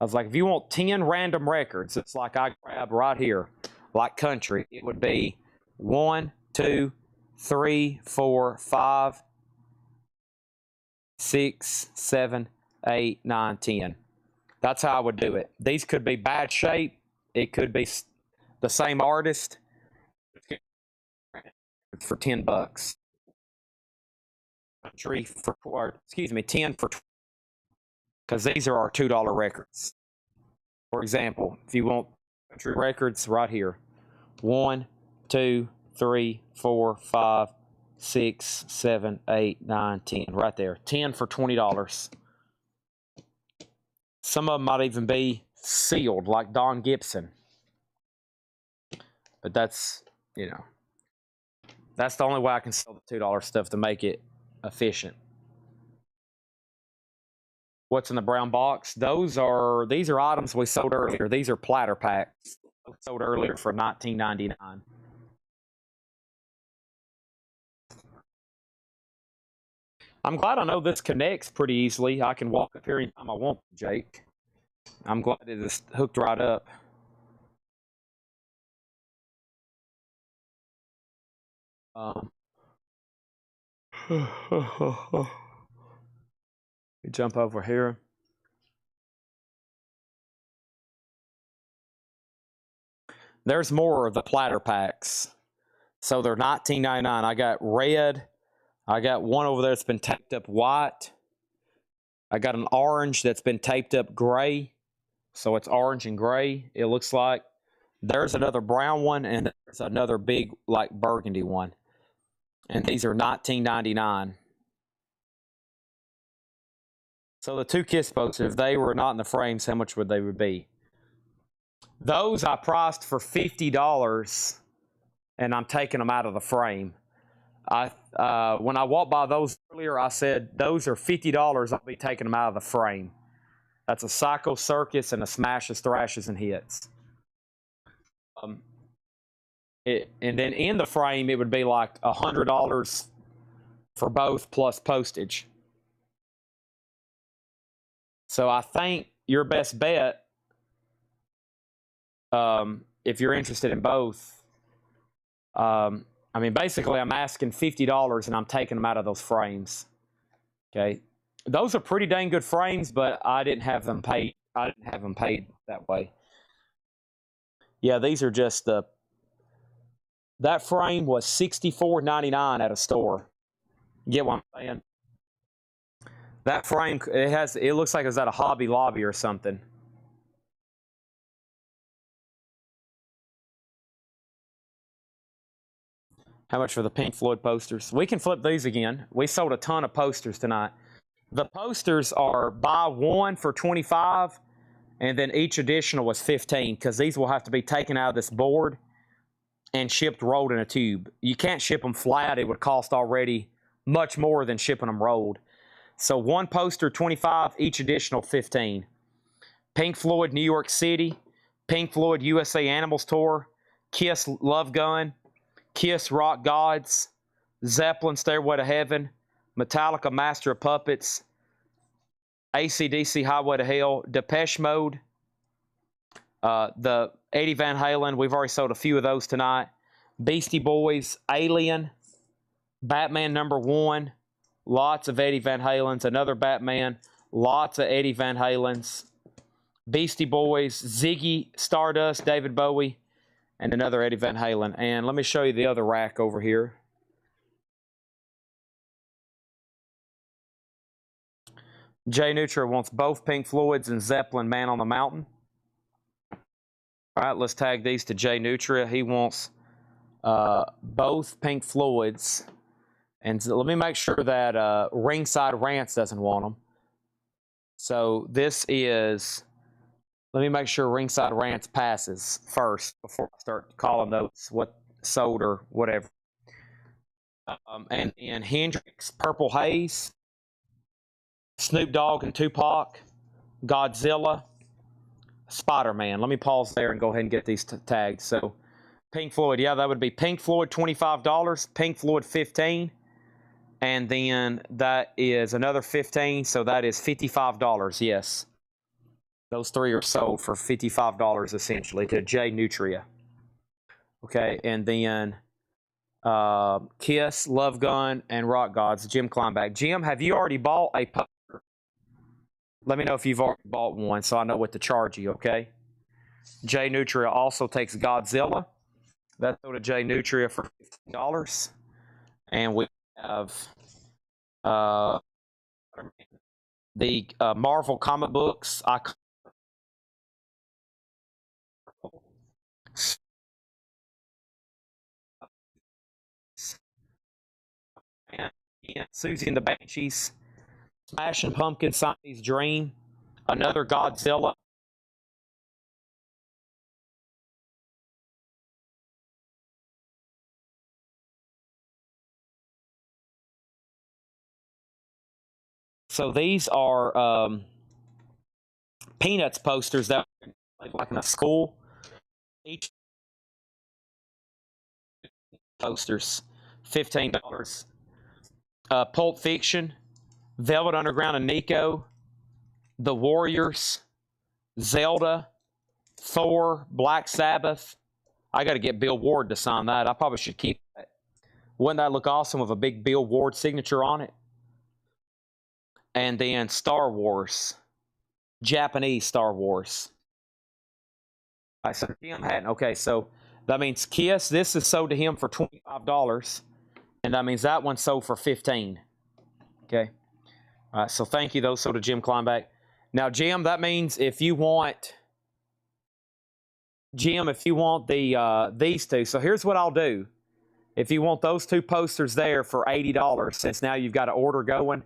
I was like, if you want 10 random records, it's like I grab right here, like country, it would be 1, 2, 3, 4, 5, 6, 7, 8, 9, 10. That's how I would do it. These could be bad shape. It could be the same artist for $10. Country for, or, excuse me, 10 for, because these are our $2 records. For example, if you want country records, right here, 1, 2, 3, 4, 5, 6, 7, 8, 9, 10, right there, 10 for $20. Some of them might even be sealed, like Don Gibson. But that's, you know, that's the only way I can sell the $2 stuff to make it efficient. What's in the brown box? These are items we sold earlier. These are platter packs sold earlier for $19.99. I'm glad I know this connects pretty easily. I can walk up here anytime I want, Jake. I'm glad it is hooked right up. We jump over here. There's more of the platter packs. So they're $19.99. I got red. I got one over there that's been taped up white. I got an orange that's been taped up gray. So it's orange and gray, it looks like. There's another brown one, and there's another big, like, burgundy one. And these are $19.99. So the two Kiss posters, if they were not in the frames, how much would they be? Those I priced for $50, and I'm taking them out of the frame. When I walked by those earlier, I said, those are $50, I'll be taking them out of the frame. That's a Psycho Circus and a Smashes, Thrashes, and Hits. And then in the frame, it would be like $100 for both plus postage. So I think your best bet, if you're interested in both, I mean, basically, I'm asking $50 and I'm taking them out of those frames. Okay, those are pretty dang good frames, but I didn't have them paid. I didn't have them paid that way. Yeah, these are just the. That frame was $64.99 at a store. You get what I'm saying? That frame, it looks like it's at a Hobby Lobby or something. How much for the Pink Floyd posters? We can flip these again. We sold a ton of posters tonight. The posters are buy one for $25, and then each additional was $15, because these will have to be taken out of this board and shipped rolled in a tube. You can't ship them flat. It would cost already much more than shipping them rolled. So one poster, $25, each additional $15. Pink Floyd, New York City, Pink Floyd, USA Animals Tour, Kiss, Love Gun, Kiss, Rock Gods, Zeppelin, Stairway to Heaven, Metallica, Master of Puppets, AC/DC, Highway to Hell, Depeche Mode, the Eddie Van Halen. We've already sold a few of those tonight. Beastie Boys, Alien, Batman #1, lots of Eddie Van Halens, another Batman, lots of Eddie Van Halens, Beastie Boys, Ziggy Stardust, David Bowie, and another Eddie Van Halen. And let me show you the other rack over here. Jay Nutria wants both Pink Floyd's and Zeppelin Man on the Mountain. All right, let's tag these to Jay Nutria. He wants both Pink Floyd's. And so let me make sure that Ringside Rants doesn't want them. So this is, let me make sure Ringside Rants passes first before I start calling those what sold or whatever. And Hendrix, Purple Haze, Snoop Dogg and Tupac, Godzilla, Spider-Man. Let me pause there and go ahead and get these tagged. So Pink Floyd, yeah, that would be Pink Floyd $25, Pink Floyd $15, and then that is another $15, so that is $55. Yes, those three are sold for $55 essentially to Jay Nutria. Okay, and then Kiss, Love Gun, and Rock Gods. Jim Kleinback. Jim, have you already bought a poster? Let me know if you've already bought one so I know what to charge you, okay? Jay Nutria also takes Godzilla. That's go to Jay Nutria for $15. And we have the Marvel comic books. And Susie and the Banshees. Smashing Pumpkins, Siamese Dream. Another Godzilla. So these are Peanuts posters that are like in a school. Each posters, $15. Pulp Fiction, Velvet Underground and Nico, The Warriors, Zelda, Thor, Black Sabbath. I got to get Bill Ward to sign that. I probably should keep that. Wouldn't that look awesome with a big Bill Ward signature on it? And then Star Wars, Japanese Star Wars. All right, so Jim Hatton. Okay, so that means Kiss. This is sold to him for $25, and that means that one sold for $15. Okay. All right, so thank you. Those sold to Jim Kleinback. Now, Jim, that means if you want the these two. So here's what I'll do. If you want those two posters there for $80, since now you've got an order going,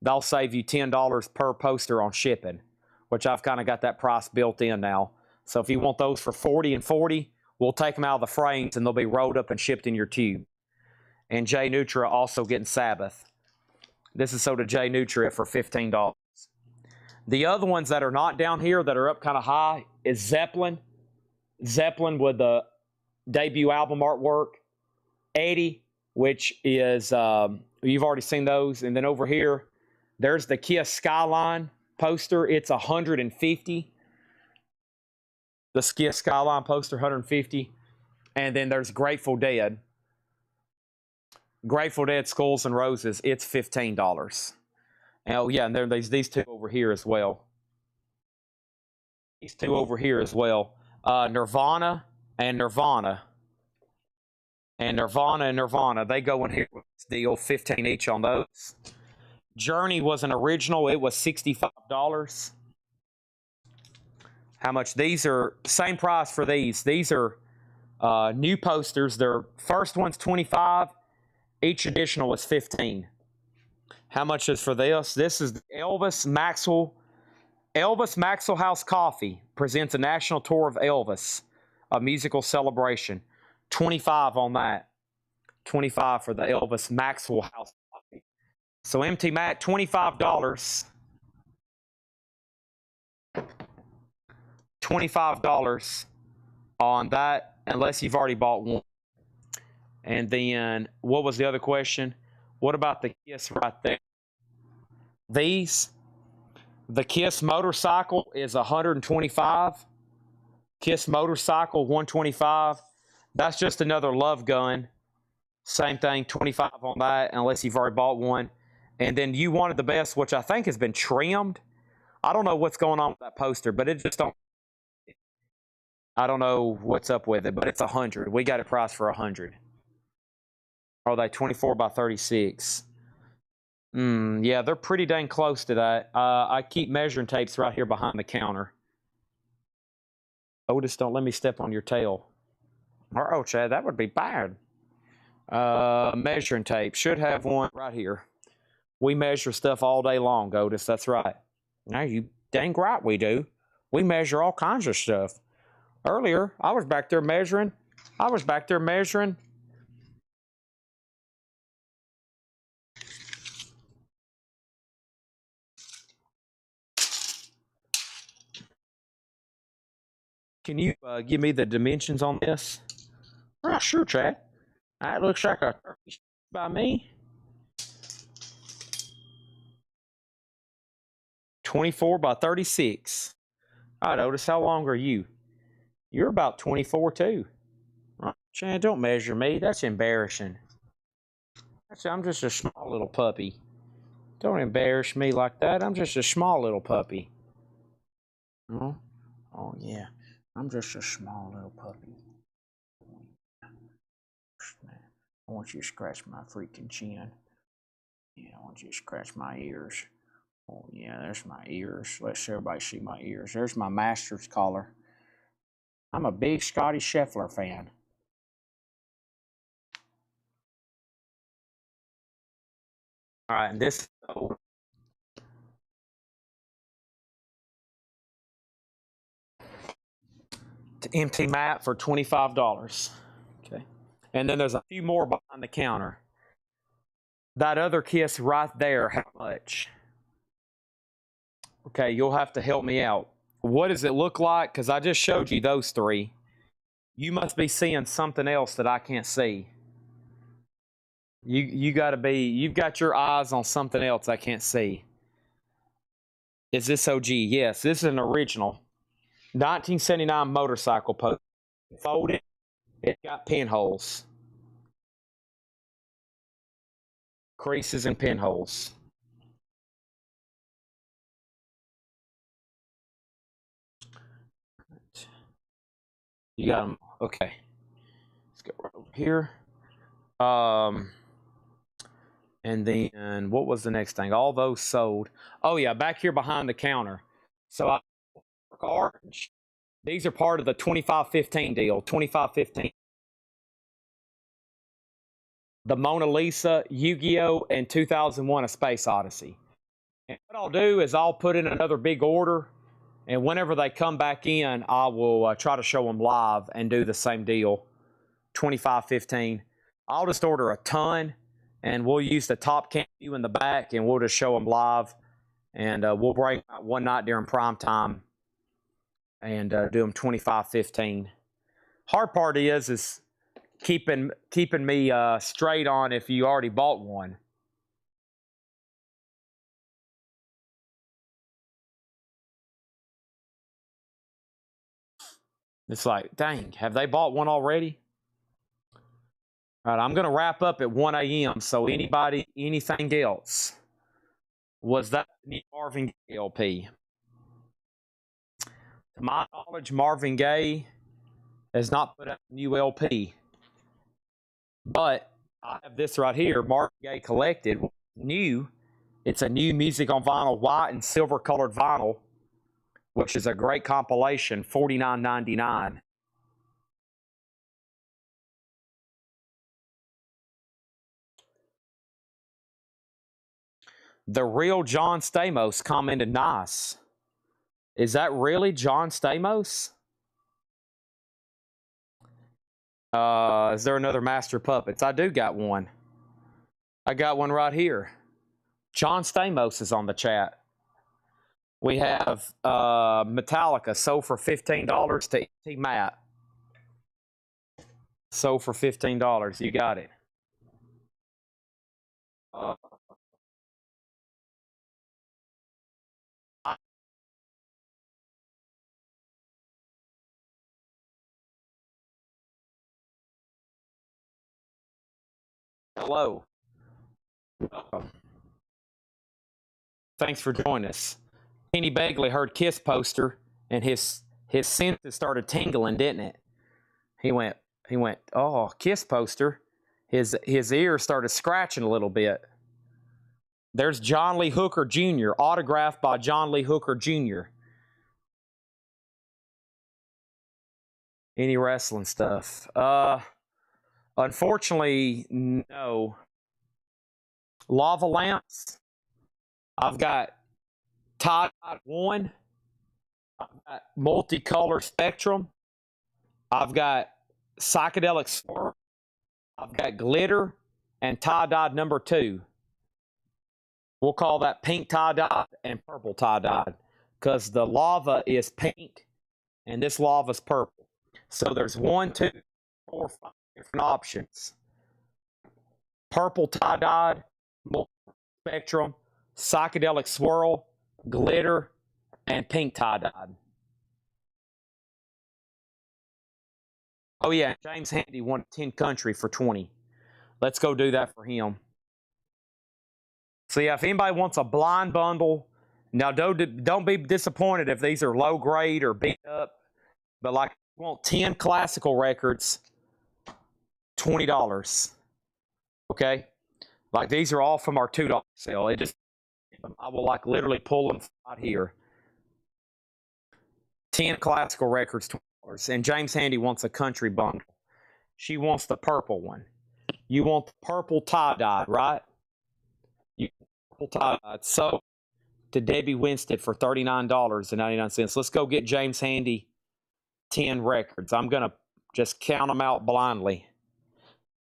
they'll save you $10 per poster on shipping, which I've kind of got that price built in now. So if you want those for $40 and $40, we'll take them out of the frames and they'll be rolled up and shipped in your tube. And Jay Nutria also getting Sabbath. This is sold to Jay Nutria for $15. The other ones that are not down here that are up kind of high is Zeppelin. Zeppelin with the debut album artwork. Eddie, which is, you've already seen those. And then over here, there's the Kiss Skyline poster. It's $150. The Kiss Skyline poster, $150. And then there's Grateful Dead. Grateful Dead Skulls and Roses. It's $15. And, oh, yeah, and there's these two over here as well. These two over here as well. Nirvana and Nirvana. And Nirvana and Nirvana, they go in here with this deal, $15 each on those. Journey was an original. It was $65. How much? These are, same price for these. These are new posters. Their first one's $25. Each additional is $15. How much is for this? This is Elvis Maxwell. Elvis Maxwell House Coffee presents a national tour of Elvis, a musical celebration. $25 on that. $25 for the Elvis Maxwell House Coffee. So MT Mac, $25. $25 on that, unless you've already bought one. And then, what was the other question? What about the Kiss right there? These, the Kiss motorcycle is $125. Kiss motorcycle, $125. That's just another Love Gun. Same thing, $25 on that, unless you've already bought one. And then You Wanted the Best, which I think has been trimmed. I don't know what's going on with that poster, but it just don't. I don't know what's up with it, but it's $100. We got it priced for $100. Are they 24 by 36? Yeah, they're pretty dang close to that. I keep measuring tapes right here behind the counter. Otis, don't let me step on your tail. Oh, Chad, that would be bad. Measuring tape. Should have one right here. We measure stuff all day long, Otis. That's right. Now, you dang right we do. We measure all kinds of stuff. Earlier, I was back there measuring. Can you give me the dimensions on this? Oh, sure, Chad. That looks like a turkey by me. 24 by 36. All right, Otis, how long are you? You're about 24 too. Chad, don't measure me. That's embarrassing. I'm just a small little puppy. Don't embarrass me like that. I'm just a small little puppy. Oh, oh yeah. I'm just a small little puppy. I want you to scratch my freaking chin. Yeah, I want you to scratch my ears. Oh yeah, there's my ears. Let's everybody see my ears. There's my Masters collar. I'm a big Scotty Scheffler fan. All right, and this empty mat for $25. Okay, and then there's a few more behind the counter. That other kiss right there, how much? Okay, you'll have to help me out. What does it look like? Because I just showed you those three. You must be seeing something else that I can't see. You've got your eyes on something else I can't see. Is this OG? Yes, this is an original 1979 motorcycle post. Folded. It got pinholes, creases, and pinholes. You got them. Okay. Let's go right over here. And then what was the next thing? All those sold. Oh yeah, back here behind the counter. So I orange. These are part of the 2515 deal. 2515. The Mona Lisa, Yu-Gi-Oh, and 2001: A Space Odyssey. And what I'll do is I'll put in another big order, and whenever they come back in, I will try to show them live and do the same deal. 2515. I'll just order a ton, and we'll use the top cam view in the back, and we'll just show them live, and we'll break one night during prime time and do them 2515. Hard part is keeping me straight on if you already bought one. It's like, dang, have they bought one already? All right, I'm going to wrap up at 1 a.m. So anything else? Was that the Marvin Gaye LP? To my knowledge, Marvin Gaye has not put out a new LP. But I have this right here, Marvin Gaye Collected, new. It's a new music on vinyl, white and silver colored vinyl, which is a great compilation, $49.99. The real John Stamos commented, nice. Is that really John Stamos? Is there another Master Puppets? I do got one. I got one right here. John Stamos is on the chat. We have Metallica, sold for $15 to E.T. Matt. Sold for $15. You got it. Hello. Welcome. Thanks for joining us. Kenny Begley heard Kiss poster, and his senses started tingling, didn't it? He went, oh, Kiss poster. His ears started scratching a little bit. There's John Lee Hooker Jr., autographed by John Lee Hooker Jr. Any wrestling stuff? Unfortunately, no. Lava Lamps. I've got Todd 1. I've got Multicolor Spectrum. I've got Psychedelic Swirl. I've got Glitter and tie-dyed number 2. We'll call that pink tie-dyed and purple tie-dyed because the lava is pink and this lava is purple. So there's 1, 2, 4, 5 different options. Purple tie-dyed, Spectrum, Psychedelic Swirl, Glitter, and pink tie-dyed. Oh yeah, James Handy won 10 Country for 20. Let's go do that for him. So yeah, if anybody wants a blind bundle, now don't be disappointed if these are low grade or beat up, but like you want 10 classical records, $20. Okay? Like these are all from our $2 sale. I will like literally pull them right here. 10 classical records, $20. And James Handy wants a country bundle. She wants the purple one. You want the purple tie-dyed, right? You purple tie-dyed. So to Debbie Winstead for $39.99. Let's go get James Handy 10 records. I'm going to just count them out blindly.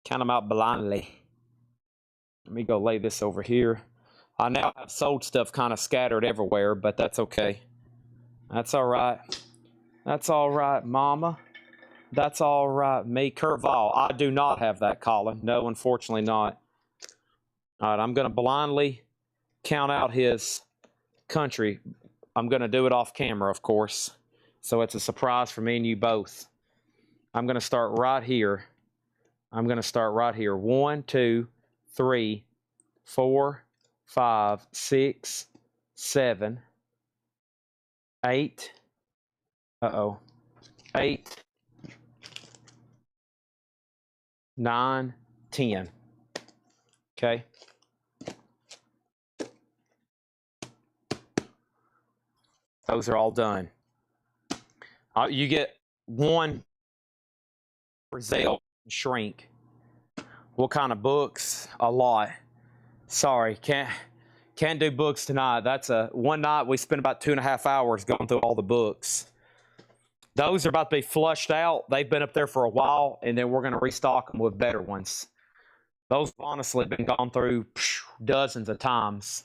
Count them out blindly. Let me go lay this over here. I now have sold stuff kind of scattered everywhere, but that's okay. That's all right. That's all right, Mama. That's all right, me. Kurt Vile. I do not have that, Colin. No, unfortunately not. All right, I'm going to blindly count out his country. I'm going to do it off camera, of course. So it's a surprise for me and you both. I'm going to start right here. I'm going to start right here. 1, 2, 3, 4, 5, 6, 7, 8. 8, 9, 10. Okay. Those are all done. You get 1 for Zelle Shrink. What kind of books? A lot. Sorry, can't do books tonight. That's one night we spent about 2.5 hours going through all the books. Those are about to be flushed out. They've been up there for a while, and then we're going to restock them with better ones. Those have honestly been gone through dozens of times,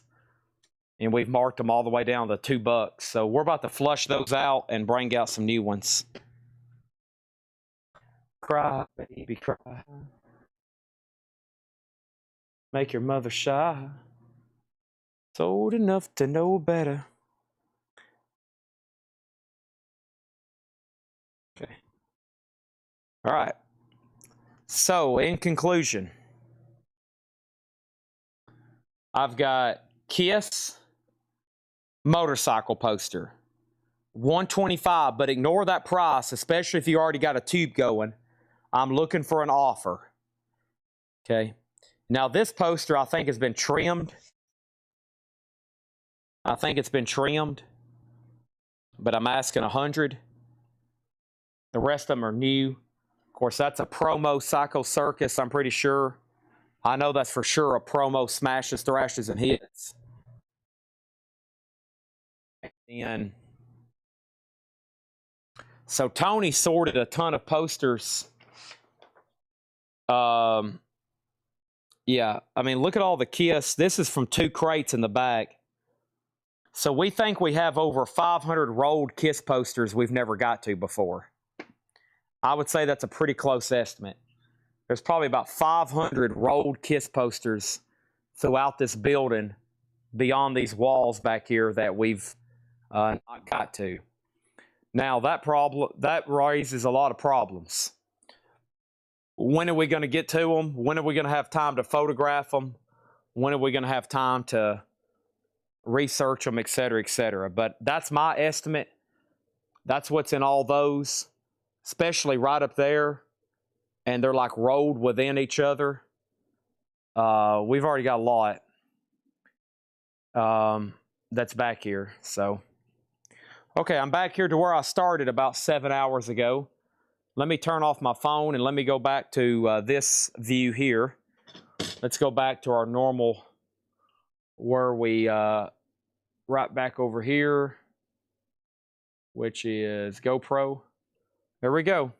and we've marked them all the way down to $2. So we're about to flush those out and bring out some new ones. Cry, baby, cry. Make your mother shy. It's old enough to know better. Okay. All right. So, in conclusion, I've got Kiss motorcycle poster, $125, but ignore that price, especially if you already got a tube going. I'm looking for an offer. Okay. Now, this poster, I think, has been trimmed. I think it's been trimmed, but I'm asking $100. The rest of them are new. Of course, that's a promo Psycho Circus, I'm pretty sure. I know that's for sure a promo Smashes, Thrashes, and Hits. And so Tony sorted a ton of posters. Yeah, I mean, look at all the Kiss. This is from 2 crates in the back. So we think we have over 500 rolled Kiss posters we've never got to before. I would say that's a pretty close estimate. There's probably about 500 rolled Kiss posters throughout this building beyond these walls back here that we've not got to. Now, that raises a lot of problems. When are we going to get to them? When are we going to have time to photograph them? When are we going to have time to research them, et cetera, et cetera? But that's my estimate. That's what's in all those, especially right up there. And they're like rolled within each other. We've already got a lot. that's back here. So, okay, I'm back here to where I started about 7 hours ago. Let me turn off my phone and let me go back to this view here. Let's go back to our normal, where we right back over here, which is GoPro. There we go.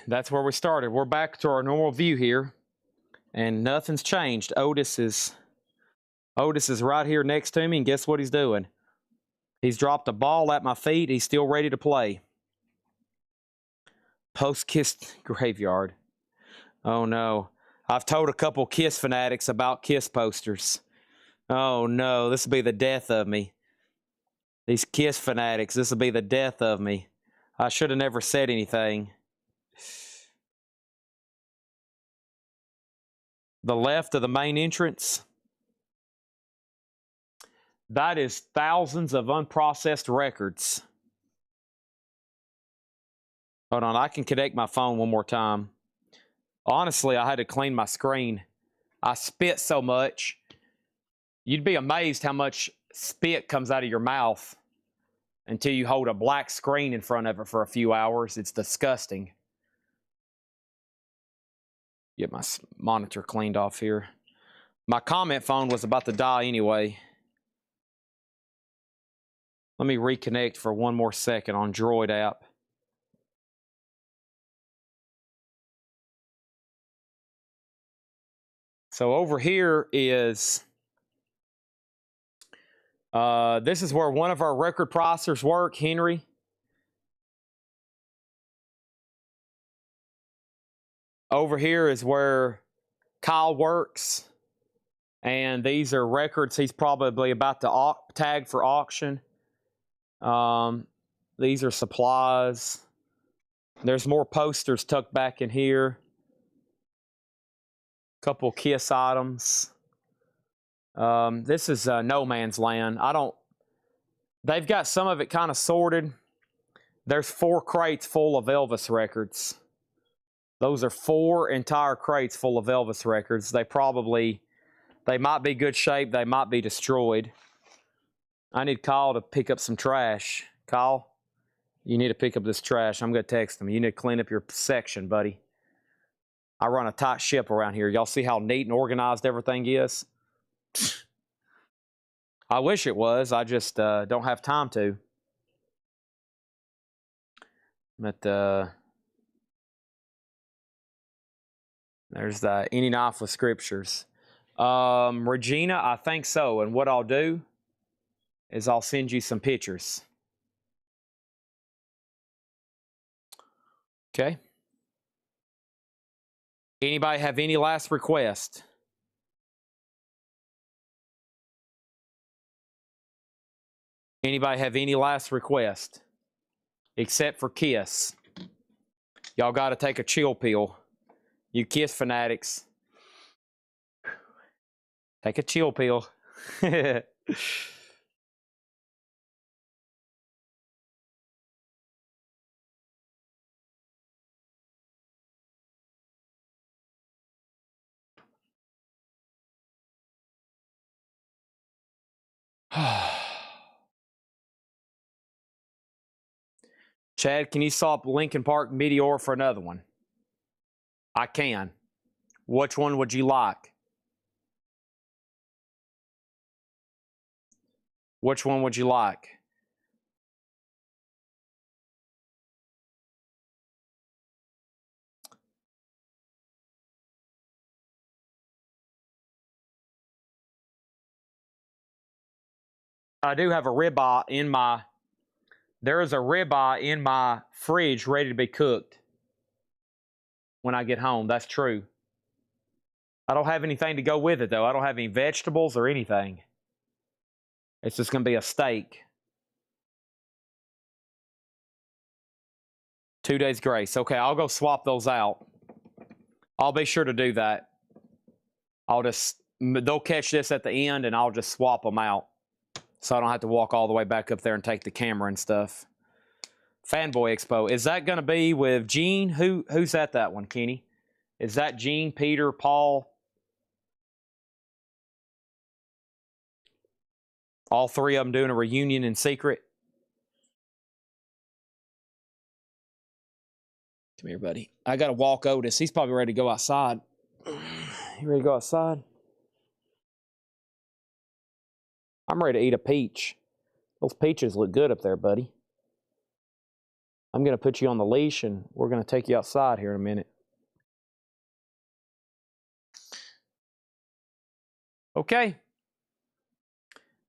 That's where we started. We're back to our normal view here, and nothing's changed. Otis is right here next to me, and guess what he's doing? He's dropped a ball at my feet. He's still ready to play. Post-Kiss graveyard. Oh no. I've told a couple Kiss fanatics about Kiss posters. Oh no, this will be the death of me. These Kiss fanatics, this will be the death of me. I should have never said anything. The left of the main entrance. That is thousands of unprocessed records. Hold on, I can connect my phone one more time. Honestly, I had to clean my screen. I spit so much. You'd be amazed how much spit comes out of your mouth until you hold a black screen in front of it for a few hours. It's disgusting. Get my monitor cleaned off here. My comment phone was about to die anyway. Let me reconnect for one more second on Droid app. So over here is, this is where one of our record processors work, Henry. Over here is where Kyle works. And these are records he's probably about to tag for auction. These are supplies. There's more posters tucked back in here. Couple Kiss items. This is no man's land. They've got some of it kind of sorted. There's 4 crates full of Elvis records. Those are 4 entire crates full of Elvis records. They might be good shape. They might be destroyed. I need Kyle to pick up some trash. Kyle, you need to pick up this trash. I'm going to text him. You need to clean up your section, buddy. I run a tight ship around here. Y'all see how neat and organized everything is? I wish it was. I just don't have time to. But there's the Any Knife with Scriptures. Regina, I think so. And what I'll do is I'll send you some pictures. Okay. Anybody have any last request? Anybody have any last request? Except for Kiss. Y'all got to take a chill pill. You Kiss fanatics. Take a chill pill. Chad, can you swap Linkin Park Meteor for another one? I can. Which one would you like? Which one would you like? I do have a ribeye in my... There is a ribeye in my fridge ready to be cooked when I get home. That's true. I don't have anything to go with it, though. I don't have any vegetables or anything. It's just going to be a steak. 2 days grace. Okay, I'll go swap those out. I'll be sure to do that. They'll catch this at the end, and I'll just swap them out. So I don't have to walk all the way back up there and take the camera and stuff. Fanboy Expo. Is that going to be with Gene? Who's at that one, Kenny? Is that Gene, Peter, Paul? All three of them doing a reunion in secret? Come here, buddy. I got to walk Otis. He's probably ready to go outside. You ready to go outside? I'm ready to eat a peach. Those peaches look good up there, buddy. I'm going to put you on the leash, and we're going to take you outside here in a minute. Okay.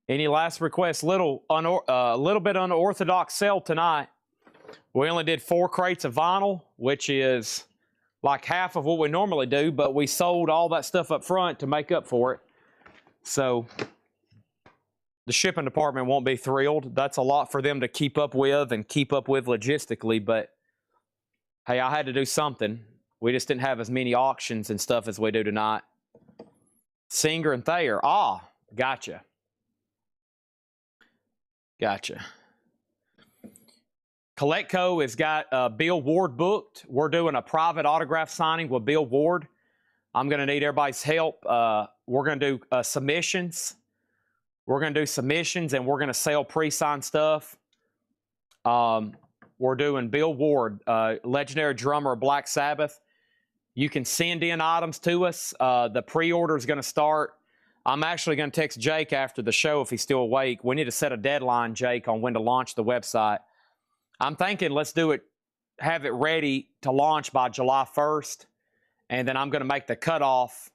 Any last requests? Little bit unorthodox sale tonight. We only did 4 crates of vinyl, which is like half of what we normally do, but we sold all that stuff up front to make up for it. So the shipping department won't be thrilled. That's a lot for them to keep up with logistically, but hey, I had to do something. We just didn't have as many auctions and stuff as we do tonight. Singer and Thayer. Ah, gotcha. Gotcha. Collectco has got Bill Ward booked. We're doing a private autograph signing with Bill Ward. I'm going to need everybody's help. We're going to do submissions. We're going to do submissions, and we're going to sell pre-signed stuff. We're doing Bill Ward, legendary drummer of Black Sabbath. You can send in items to us. The pre-order is going to start. I'm actually going to text Jake after the show if he's still awake. We need to set a deadline, Jake, on when to launch the website. I'm thinking let's do it, have it ready to launch by July 1st, and then I'm going to make the cutoff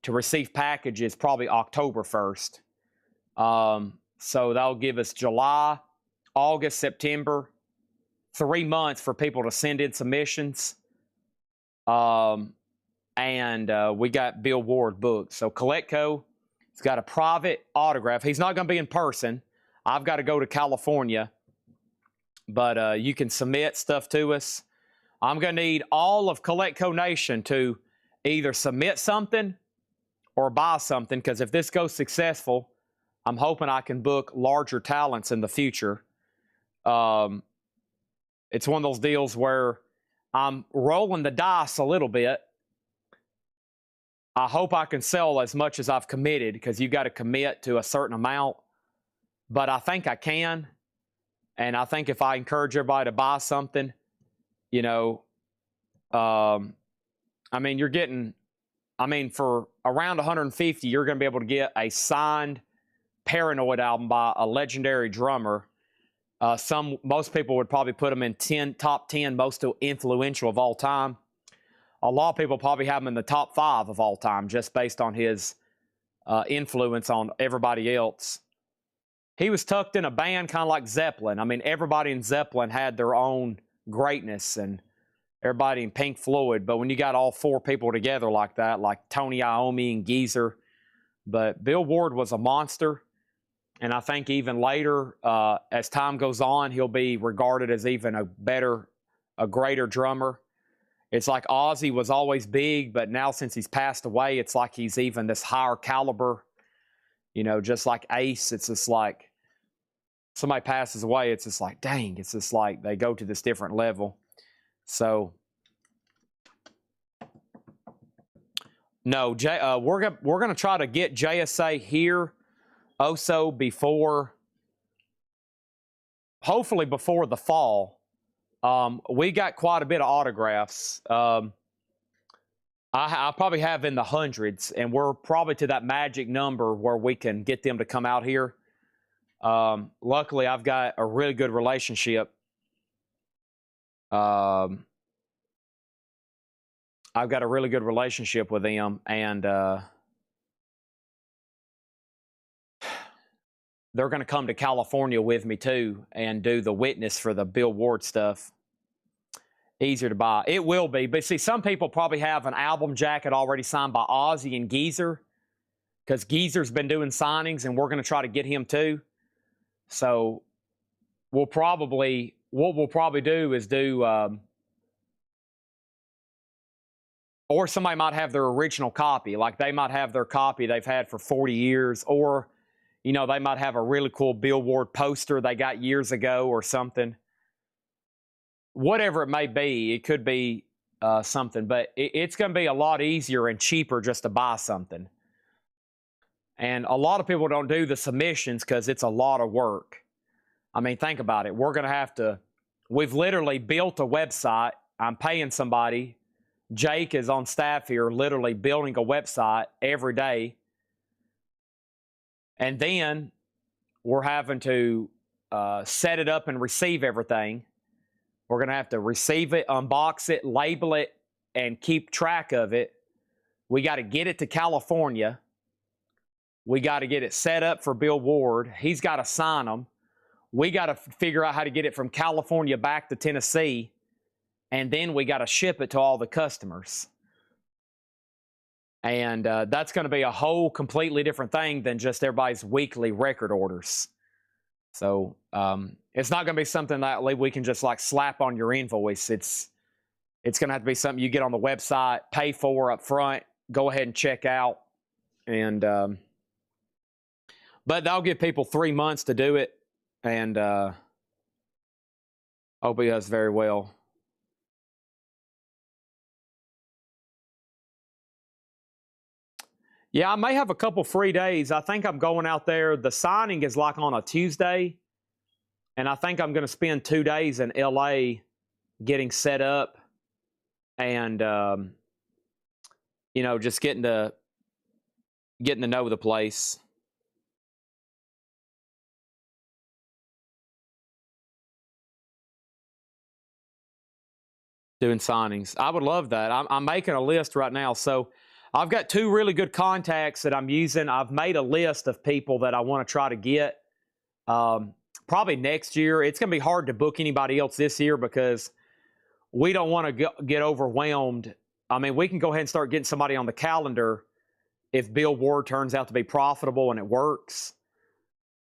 to receive packages probably October 1st. So that'll give us July, August, September, 3 months for people to send in submissions. And we got Bill Ward booked. So Collectco, it's got a private autograph. He's not going to be in person. I've got to go to California. But you can submit stuff to us. I'm going to need all of Collectco Nation to either submit something or buy something, because if this goes successful, I'm hoping I can book larger talents in the future. It's one of those deals where I'm rolling the dice a little bit. I hope I can sell as much as I've committed, because you got to commit to a certain amount. But I think I can. And I think if I encourage everybody to buy something, you know, I mean, you're getting, I mean, for around 150, you're going to be able to get a signed Paranoid album by a legendary drummer. Most people would probably put him in top 10 most influential of all time. A lot of people probably have him in the top 5 of all time, just based on his influence on everybody else. He was tucked in a band kind of like Zeppelin. I mean, everybody in Zeppelin had their own greatness, and everybody in Pink Floyd. But when you got all 4 people together like that, like Tony Iommi and Geezer, but Bill Ward was a monster. And I think even later, as time goes on, he'll be regarded as even a greater drummer. It's like Ozzy was always big, but now since he's passed away, it's like he's even this higher caliber. You know, just like Ace, it's just like somebody passes away, it's just like, dang, it's just like they go to this different level. So, no, we're going to try to get JSA here also hopefully before the fall. We got quite a bit of autographs. I probably have in the hundreds, and we're probably to that magic number where we can get them to come out here. Luckily, I've got a really good relationship. I've got a really good relationship with them, and they're going to come to California with me too and do the witness for the Bill Ward stuff. Easier to buy. It will be. But see, some people probably have an album jacket already signed by Ozzy and Geezer, because Geezer's been doing signings, and we're going to try to get him too. So what we'll probably do is do or somebody might have their original copy. Like they might have their copy they've had for 40 years, or, you know, they might have a really cool Bill Ward poster they got years ago or something. Whatever it may be, it could be something, but it's going to be a lot easier and cheaper just to buy something. And a lot of people don't do the submissions because it's a lot of work. I mean, think about it. We're going to have to, we've literally built a website. I'm paying somebody. Jake is on staff here, literally building a website every day. And then we're having to set it up and receive everything. We're going to have to receive it, unbox it, label it, and keep track of it. We got to get it to California. We got to get it set up for Bill Ward. He's got to sign them. We got to figure out how to get it from California back to Tennessee. And then we got to ship it to all the customers. And that's going to be a whole completely different thing than just everybody's weekly record orders. So it's not going to be something that we can just like slap on your invoice. It's going to have to be something you get on the website, pay for up front, go ahead and check out. And but that'll give people 3 months to do it. And hope he does very well. Yeah, I may have a couple free days. I think I'm going out there. The signing is like on a Tuesday. And I think I'm going to spend 2 days in LA getting set up and, you know, just getting to know the place. Doing signings. I would love that. I'm making a list right now. So I've got 2 really good contacts that I'm using. I've made a list of people that I want to try to get. Probably next year. It's going to be hard to book anybody else this year because we don't want to get overwhelmed. I mean, we can go ahead and start getting somebody on the calendar if Bill Ward turns out to be profitable and it works.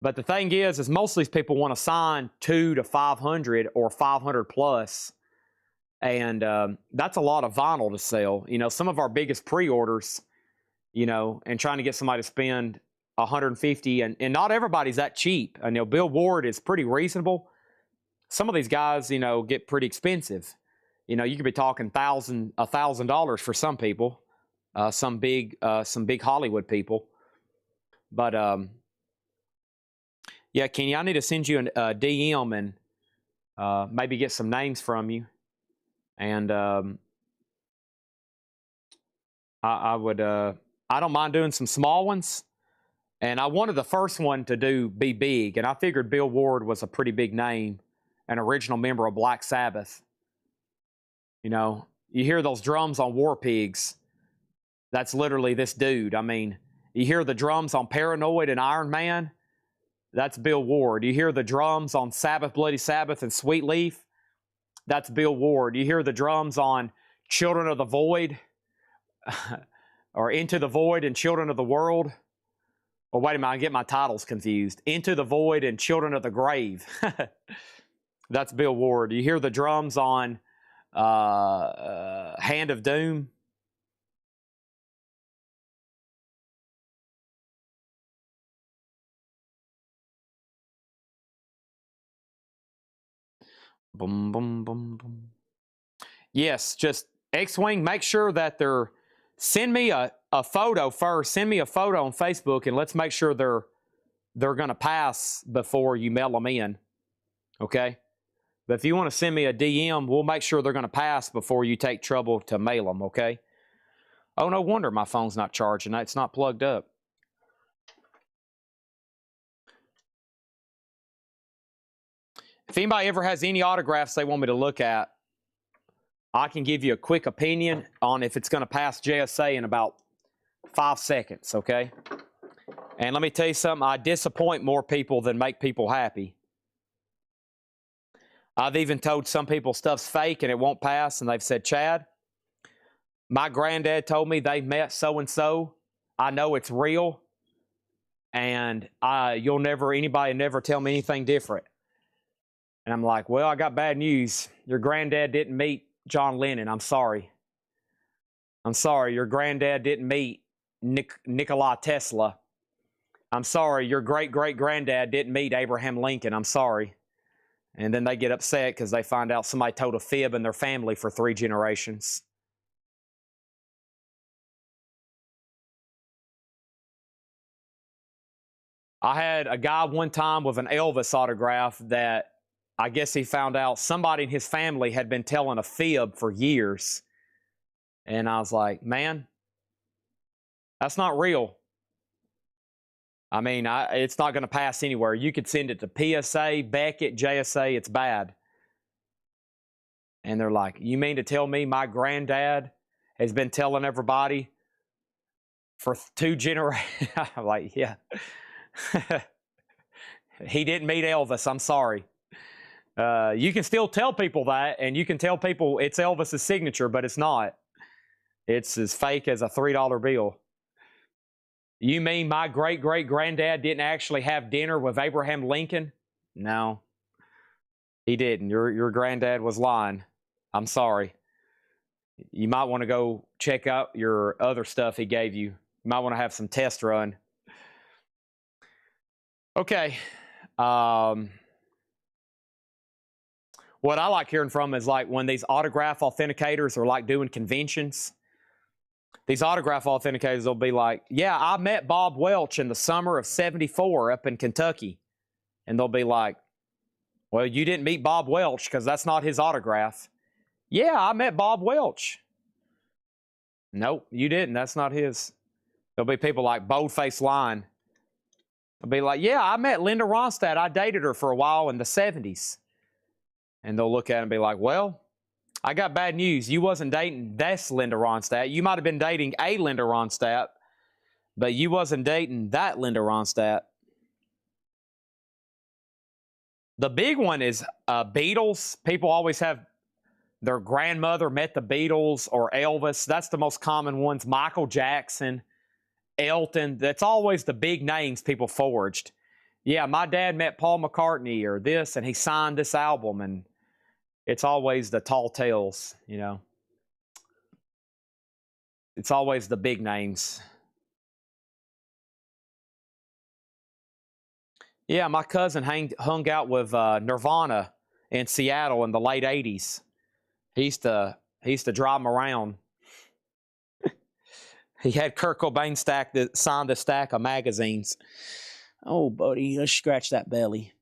But the thing is most of these people want to sign 200 to 500 or 500 plus. And that's a lot of vinyl to sell. You know, some of our biggest pre-orders, you know, and trying to get somebody to spend 150, and not everybody's that cheap. I know Bill Ward is pretty reasonable. Some of these guys, you know, get pretty expensive. You know, you could be talking $1,000 for some people, some big Hollywood people. But yeah, Kenny, I need to send you a DM and maybe get some names from you. And I would, I don't mind doing some small ones. And I wanted the first one to be big. And I figured Bill Ward was a pretty big name, an original member of Black Sabbath. You know, you hear those drums on War Pigs. That's literally this dude. I mean, you hear the drums on Paranoid and Iron Man. That's Bill Ward. You hear the drums on Sabbath, Bloody Sabbath, and Sweet Leaf. That's Bill Ward. You hear the drums on Children of the Void or Into the Void and Children of the World. Oh, wait a minute, I get my titles confused. Into the Void and Children of the Grave. That's Bill Ward. You hear the drums on Hand of Doom. Boom, boom, boom, boom. Yes, just X-Wing, make sure that they're... Send me a photo first. Send me a photo on Facebook, and let's make sure they're going to pass before you mail them in, okay? But if you want to send me a DM, we'll make sure they're going to pass before you take trouble to mail them, okay? Oh, no wonder my phone's not charging. It's not plugged up. If anybody ever has any autographs they want me to look at, I can give you a quick opinion on if it's going to pass JSA in about 5 seconds, okay? And let me tell you something, I disappoint more people than make people happy. I've even told some people stuff's fake and it won't pass, and they've said, Chad, my granddad told me they met so-and-so. I know it's real, and anybody never tell me anything different. And I'm like, well, I got bad news. Your granddad didn't meet John Lennon. I'm sorry. I'm sorry, your granddad didn't meet Nikola Tesla. I'm sorry, your great-great-granddad didn't meet Abraham Lincoln. I'm sorry. And then they get upset because they find out somebody told a fib in their family for 3 generations. I had a guy one time with an Elvis autograph that I guess he found out somebody in his family had been telling a fib for years. And I was like, man, that's not real. I mean, it's not going to pass anywhere. You could send it to PSA, Beckett, JSA. It's bad. And they're like, you mean to tell me my granddad has been telling everybody for 2 generations? I'm like, yeah. He didn't meet Elvis. I'm sorry. You can still tell people that, and you can tell people it's Elvis's signature, but it's not. It's as fake as a $3 bill. You mean my great-great-granddad didn't actually have dinner with Abraham Lincoln? No, he didn't. Your granddad was lying. I'm sorry. You might want to go check out your other stuff he gave you. You might want to have some tests run. Okay. What I like hearing from is like when these autograph authenticators are like doing conventions. These autograph authenticators will be like, yeah, I met Bob Welch in the summer of '74 up in Kentucky. And they'll be like, well, you didn't meet Bob Welch because that's not his autograph. Yeah, I met Bob Welch. Nope, you didn't. That's not his. There'll be people like Boldface Line. They'll be like, yeah, I met Linda Ronstadt. I dated her for a while in the 70s. And they'll look at it and be like, well, I got bad news. You wasn't dating this Linda Ronstadt. You might have been dating a Linda Ronstadt, but you wasn't dating that Linda Ronstadt. The big one is Beatles. People always have their grandmother met the Beatles or Elvis. That's the most common ones. Michael Jackson, Elton. That's always the big names people forged. Yeah, my dad met Paul McCartney or this, and he signed this album, and it's always the tall tales, you know. It's always the big names. Yeah, my cousin hung out with Nirvana in Seattle in the late 80s. He used to drive him around. He had Kurt Cobain signed a stack of magazines. Oh, buddy, let's scratch that belly.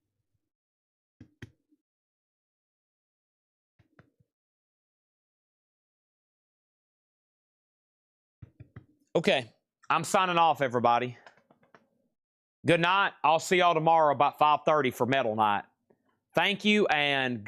Okay, I'm signing off, everybody. Good night. I'll see y'all tomorrow about 5:30 for Metal Night. Thank you, and good